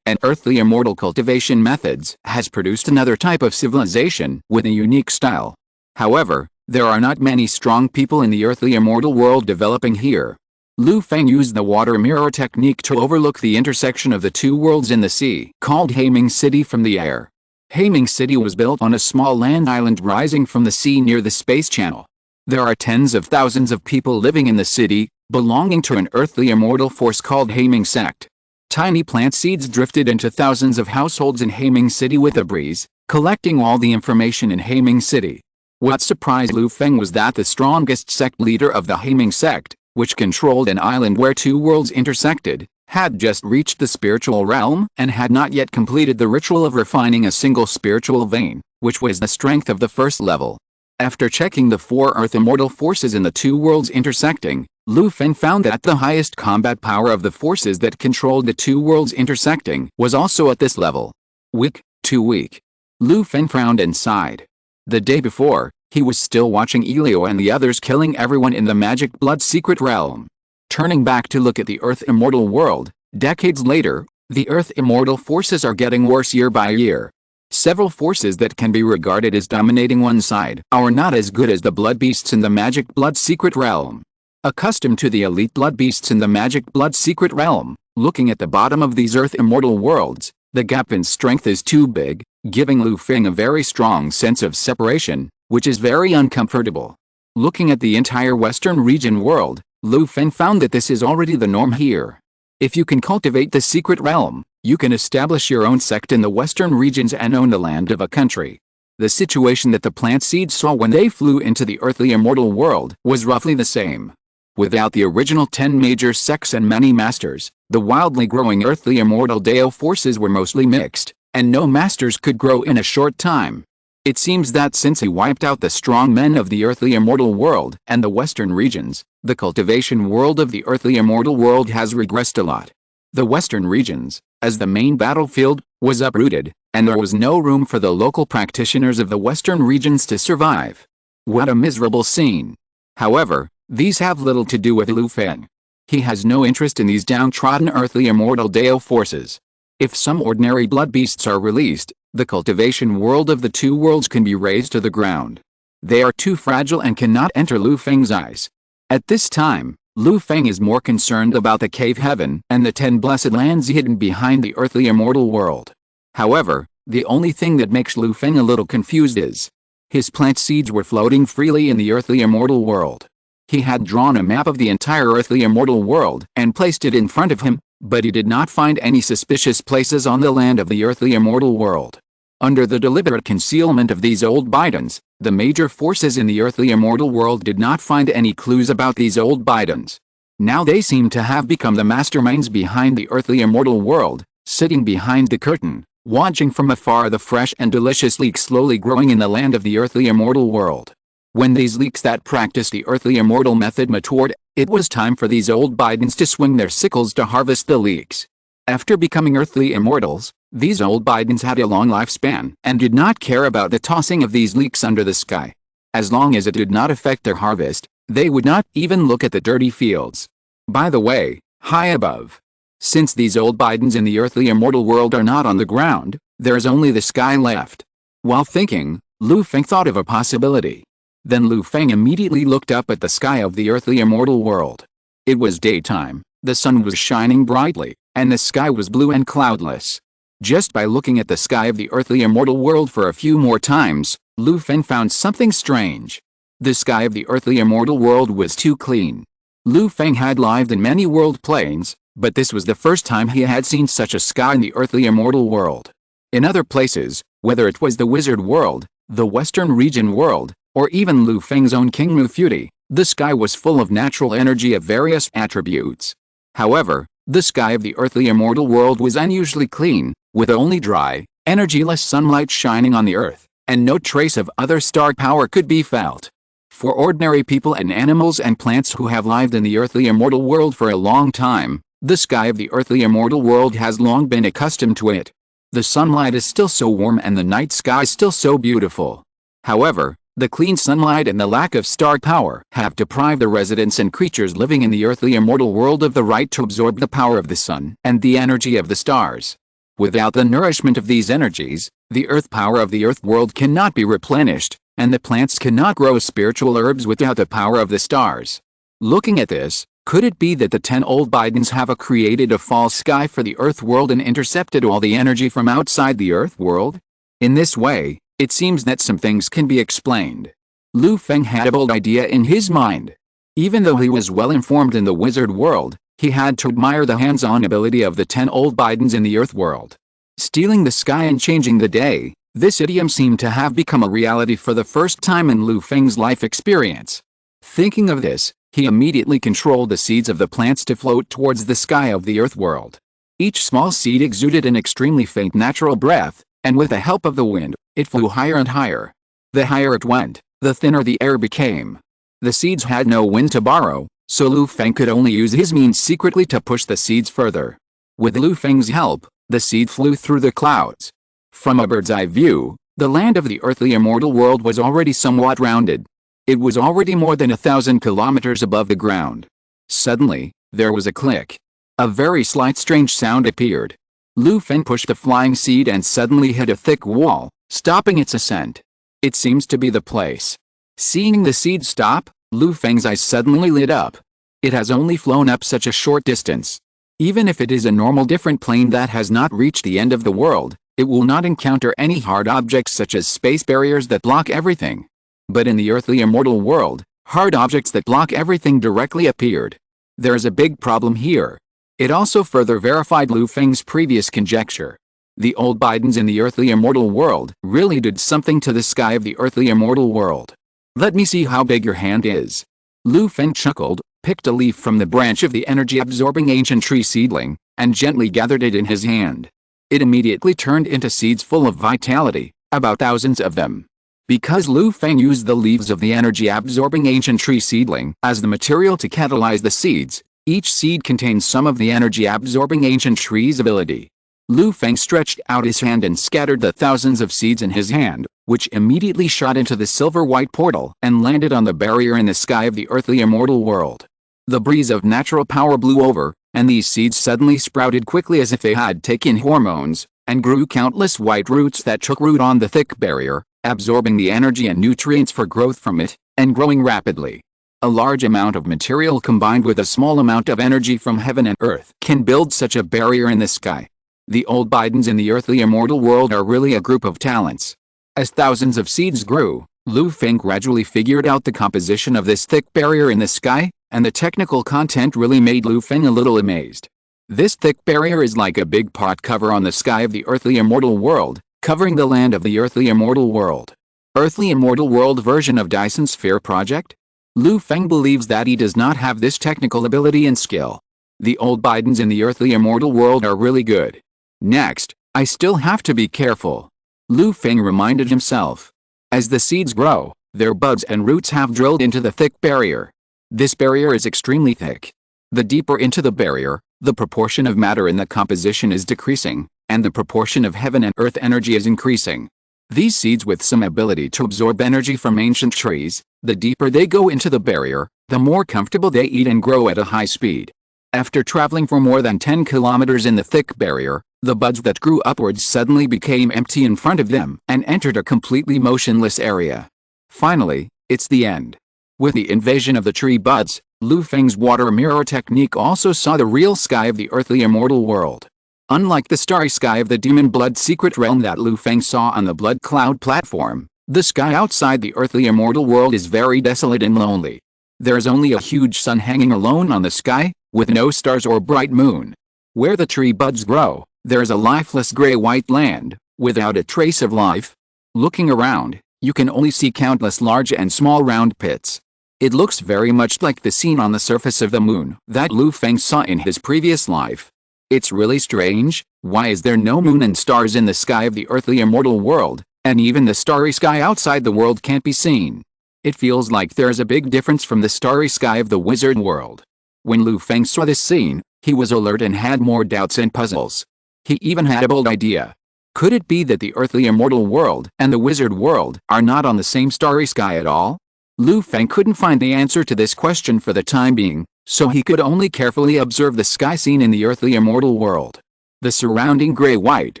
and earthly immortal cultivation methods has produced another type of civilization with a unique style. However, there are not many strong people in the earthly immortal world developing here. Lu Feng used the water mirror technique to overlook the intersection of the 2 worlds in the sea, called Haming City, from the air. Haming City was built on a small land island rising from the sea near the space channel. There are tens of thousands of people living in the city, belonging to an earthly immortal force called Haming Sect. Tiny plant seeds drifted into thousands of households in Haming City with a breeze, collecting all the information in Haming City. What surprised Lu Feng was that the strongest sect leader of the Haming Sect, which controlled an island where 2 worlds intersected, had just reached the spiritual realm and had not yet completed the ritual of refining a single spiritual vein, which was the strength of the first level. After checking the 4 earth immortal forces in the 2 worlds intersecting, Lu Feng found that the highest combat power of the forces that controlled the 2 worlds intersecting was also at this level. Weak, too weak. Lu Feng frowned and sighed. The day before, he was still watching Elio and the others killing everyone in the magic blood secret realm. Turning back to look at the earth immortal world, Decades later, the Earth immortal forces are getting worse year by year. Several forces that can be regarded as dominating one side are not as good as the blood beasts in the magic blood secret realm. Accustomed to the elite blood beasts in the magic blood secret realm, looking at the bottom of these Earth immortal worlds, the gap in strength is too big, giving Lu Feng a very strong sense of separation, which is very uncomfortable. Looking at the entire Western region world, Lu Feng found that this is already the norm here. If you can cultivate the secret realm, you can establish your own sect in the Western regions and own the land of a country. The situation that the plant seeds saw when they flew into the earthly immortal world was roughly the same. Without the original 10 major sects and many masters, the wildly growing earthly immortal Dao forces were mostly mixed, and no masters could grow in a short time. It seems that since he wiped out the strong men of the earthly immortal world and the western regions, the cultivation world of the earthly immortal world has regressed a lot. The western regions, as the main battlefield, was uprooted, and there was no room for the local practitioners of the western regions to survive. What a miserable scene. However, these have little to do with Lu Feng. He has no interest in these downtrodden earthly immortal Dao forces. If some ordinary blood beasts are released, the cultivation world of the two worlds can be razed to the ground. They are too fragile and cannot enter Lu Feng's eyes. At this time, Lu Feng is more concerned about the cave heaven and the 10 blessed lands hidden behind the earthly immortal world. However, the only thing that makes Lu Feng a little confused is his plant seeds were floating freely in the earthly immortal world. He had drawn a map of the entire earthly immortal world and placed it in front of him, but he did not find any suspicious places on the land of the earthly immortal world. Under the deliberate concealment of these old bidons, the major forces in the earthly immortal world did not find any clues about these old bidons. Now they seem to have become the masterminds behind the earthly immortal world, sitting behind the curtain, watching from afar the fresh and delicious leeks slowly growing in the land of the earthly immortal world. When these leeks that practiced the earthly immortal method matured, it was time for these old bidons to swing their sickles to harvest the leeks. After becoming earthly immortals, these old bidons had a long lifespan and did not care about the tossing of these leeks under the sky. As long as it did not affect their harvest, they would not even look at the dirty fields. By the way, high above, since these old bidons in the earthly immortal world are not on the ground, there is only the sky left. While thinking, Lu Feng thought of a possibility. Then Lu Feng immediately looked up at the sky of the earthly immortal world. It was daytime, the sun was shining brightly, and the sky was blue and cloudless. Just by looking at the sky of the earthly immortal world for a few more times, Lu Feng found something strange. The sky of the earthly immortal world was too clean. Lu Feng had lived in many world planes, but this was the first time he had seen such a sky in the earthly immortal world. In other places, whether it was the wizard world, the western region world, or even Lu Feng's own King Mufuti, the sky was full of natural energy of various attributes. However, the sky of the earthly immortal world was unusually clean, with only dry, energyless sunlight shining on the earth, and no trace of other star power could be felt. For ordinary people and animals and plants who have lived in the earthly immortal world for a long time, the sky of the earthly immortal world has long been accustomed to it. The sunlight is still so warm and the night sky still so beautiful. However, the clean sunlight and the lack of star power have deprived the residents and creatures living in the earthly immortal world of the right to absorb the power of the sun and the energy of the stars. Without the nourishment of these energies, the earth power of the earth world cannot be replenished, and the plants cannot grow spiritual herbs without the power of the stars. Looking at this, could it be that the 10 old bidons have created a false sky for the earth world and intercepted all the energy from outside the earth world? In this way, it seems that some things can be explained. Lu Feng had a bold idea in his mind. Even though he was well informed in the wizard world, he had to admire the hands-on ability of the 10 old bidons in the earth world. Stealing the sky and changing the day, this idiom seemed to have become a reality for the first time in Lu Feng's life experience. Thinking of this, he immediately controlled the seeds of the plants to float towards the sky of the earth world. Each small seed exuded an extremely faint natural breath, and with the help of the wind, it flew higher and higher. The higher it went, the thinner the air became. The seeds had no wind to borrow, so Lu Feng could only use his means secretly to push the seeds further. With Lu Feng's help, the seed flew through the clouds. From a bird's eye view, the land of the earthly immortal world was already somewhat rounded. It was already more than 1,000 kilometers above the ground. Suddenly, there was a click. A very slight strange sound appeared. Lu Feng pushed the flying seed and suddenly hit a thick wall, stopping its ascent. It seems to be the place. Seeing the seed stop, Lu Feng's eyes suddenly lit up. It has only flown up such a short distance. Even if it is a normal different plane that has not reached the end of the world, it will not encounter any hard objects such as space barriers that block everything. But in the earthly immortal world, hard objects that block everything directly appeared. There is a big problem here. It also further verified Lu Feng's previous conjecture. The old Bidens in the earthly immortal world really did something to the sky of the earthly immortal world. Let me see how big your hand is. Lu Feng chuckled, picked a leaf from the branch of the energy-absorbing ancient tree seedling, and gently gathered it in his hand. It immediately turned into seeds full of vitality, about thousands of them. Because Lu Feng used the leaves of the energy-absorbing ancient tree seedling as the material to catalyze the seeds, each seed contains some of the energy-absorbing ancient tree's ability. Lu Feng stretched out his hand and scattered the thousands of seeds in his hand, which immediately shot into the silver-white portal and landed on the barrier in the sky of the earthly immortal world. The breeze of natural power blew over, and these seeds suddenly sprouted quickly as if they had taken hormones, and grew countless white roots that took root on the thick barrier, absorbing the energy and nutrients for growth from it, and growing rapidly. A large amount of material combined with a small amount of energy from heaven and earth can build such a barrier in the sky. The old Bidens in the earthly immortal world are really a group of talents. As thousands of seeds grew, Lu Feng gradually figured out the composition of this thick barrier in the sky, and the technical content really made Lu Feng a little amazed. This thick barrier is like a big pot cover on the sky of the earthly immortal world, covering the land of the earthly immortal world. Earthly immortal world version of Dyson Sphere project? Lu Feng believes that he does not have this technical ability and skill. The old Bidens in the earthly immortal world are really good. Next, I still have to be careful. Lu Feng reminded himself. As the seeds grow, their buds and roots have drilled into the thick barrier. This barrier is extremely thick. The deeper into the barrier, the proportion of matter in the composition is decreasing, and the proportion of heaven and earth energy is increasing. These seeds with some ability to absorb energy from ancient trees, the deeper they go into the barrier, the more comfortable they eat and grow at a high speed. After traveling for more than 10 kilometers in the thick barrier, the buds that grew upwards suddenly became empty in front of them and entered a completely motionless area. Finally, it's the end. With the invasion of the tree buds, Lu Feng's water mirror technique also saw the real sky of the earthly immortal world. Unlike the starry sky of the demon blood secret realm that Lu Feng saw on the blood cloud platform, the sky outside the earthly immortal world is very desolate and lonely. There is only a huge sun hanging alone on the sky, with no stars or bright moon. Where the tree buds grow, there is a lifeless gray-white land, without a trace of life. Looking around, you can only see countless large and small round pits. It looks very much like the scene on the surface of the moon that Lu Feng saw in his previous life. It's really strange. Why is there no moon and stars in the sky of the earthly immortal world, and even the starry sky outside the world can't be seen? It feels like there is a big difference from the starry sky of the wizard world. When Lu Feng saw this scene, he was alert and had more doubts and puzzles. He even had a bold idea. Could it be that the earthly immortal world and the wizard world are not on the same starry sky at all? Lu Feng couldn't find the answer to this question for the time being, so he could only carefully observe the sky scene in the earthly immortal world. The surrounding gray-white,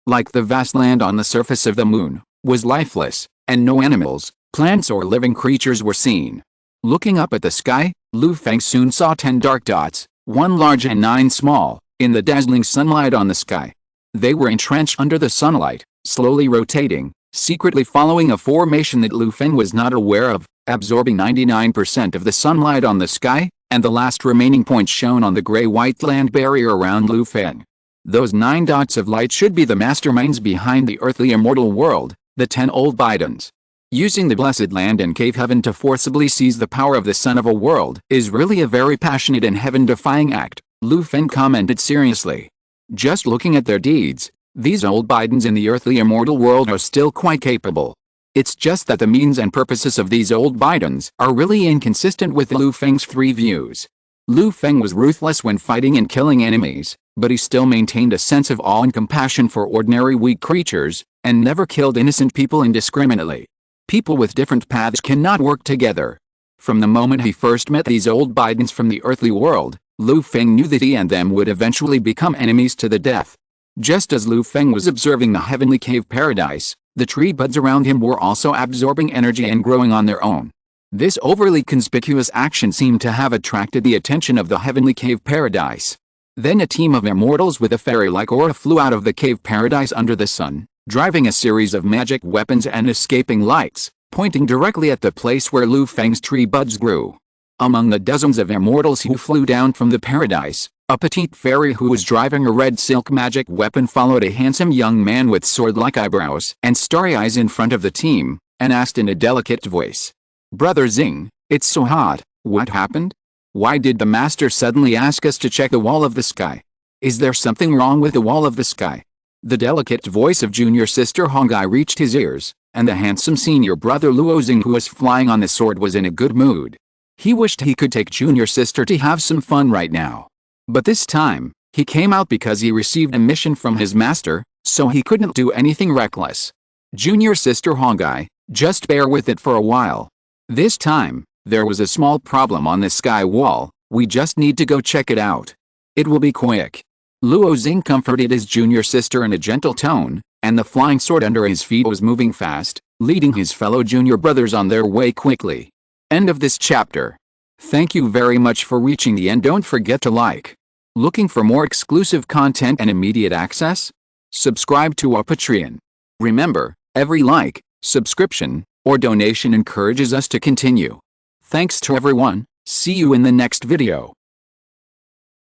like the vast land on the surface of the moon, was lifeless, and no animals, plants or living creatures were seen. Looking up at the sky, Lu Feng soon saw 10 dark dots, 1 large and 9 small, in the dazzling sunlight on the sky. They were entrenched under the sunlight, slowly rotating, secretly following a formation that Lu Feng was not aware of, absorbing 99% of the sunlight on the sky, and the last remaining point shown on the gray-white land barrier around Lu Feng. Those 9 dots of light should be the masterminds behind the earthly immortal world, the 10 old Bidens. Using the blessed land and cave heaven to forcibly seize the power of the son of a world is really a very passionate and heaven-defying act, Lu Feng commented seriously. Just looking at their deeds, these old Bidens in the earthly immortal world are still quite capable. It's just that the means and purposes of these old Bidens are really inconsistent with Lu Feng's 3 views. Lu Feng was ruthless when fighting and killing enemies, but he still maintained a sense of awe and compassion for ordinary weak creatures, and never killed innocent people indiscriminately. People with different paths cannot work together. From the moment he first met these old Bidens from the earthly world, Lu Feng knew that he and them would eventually become enemies to the death. Just as Lu Feng was observing the heavenly cave paradise, the tree buds around him were also absorbing energy and growing on their own. This overly conspicuous action seemed to have attracted the attention of the heavenly cave paradise. Then a team of immortals with a fairy-like aura flew out of the cave paradise under the sun, driving a series of magic weapons and escaping lights, pointing directly at the place where Lu Feng's tree buds grew. Among the dozens of immortals who flew down from the paradise, a petite fairy who was driving a red silk magic weapon followed a handsome young man with sword-like eyebrows and starry eyes in front of the team, and asked in a delicate voice, "Brother Xing, it's so hot, what happened? Why did the master suddenly ask us to check the wall of the sky? Is there something wrong with the wall of the sky?" The delicate voice of junior sister Hongye reached his ears, and the handsome senior brother Luo Xing who was flying on the sword was in a good mood. He wished he could take junior sister to have some fun right now. But this time, he came out because he received a mission from his master, so he couldn't do anything reckless. Junior sister Hongye, just bear with it for a while. This time, there was a small problem on the sky wall, we just need to go check it out. It will be quick. Luo Xing comforted his junior sister in a gentle tone, and the flying sword under his feet was moving fast, leading his fellow junior brothers on their way quickly. End of this chapter. Thank you very much for reaching the end. Don't forget to like. Looking for more exclusive content and immediate access? Subscribe to our Patreon. Remember, every like, subscription, or donation encourages us to continue. Thanks to everyone, see you in the next video.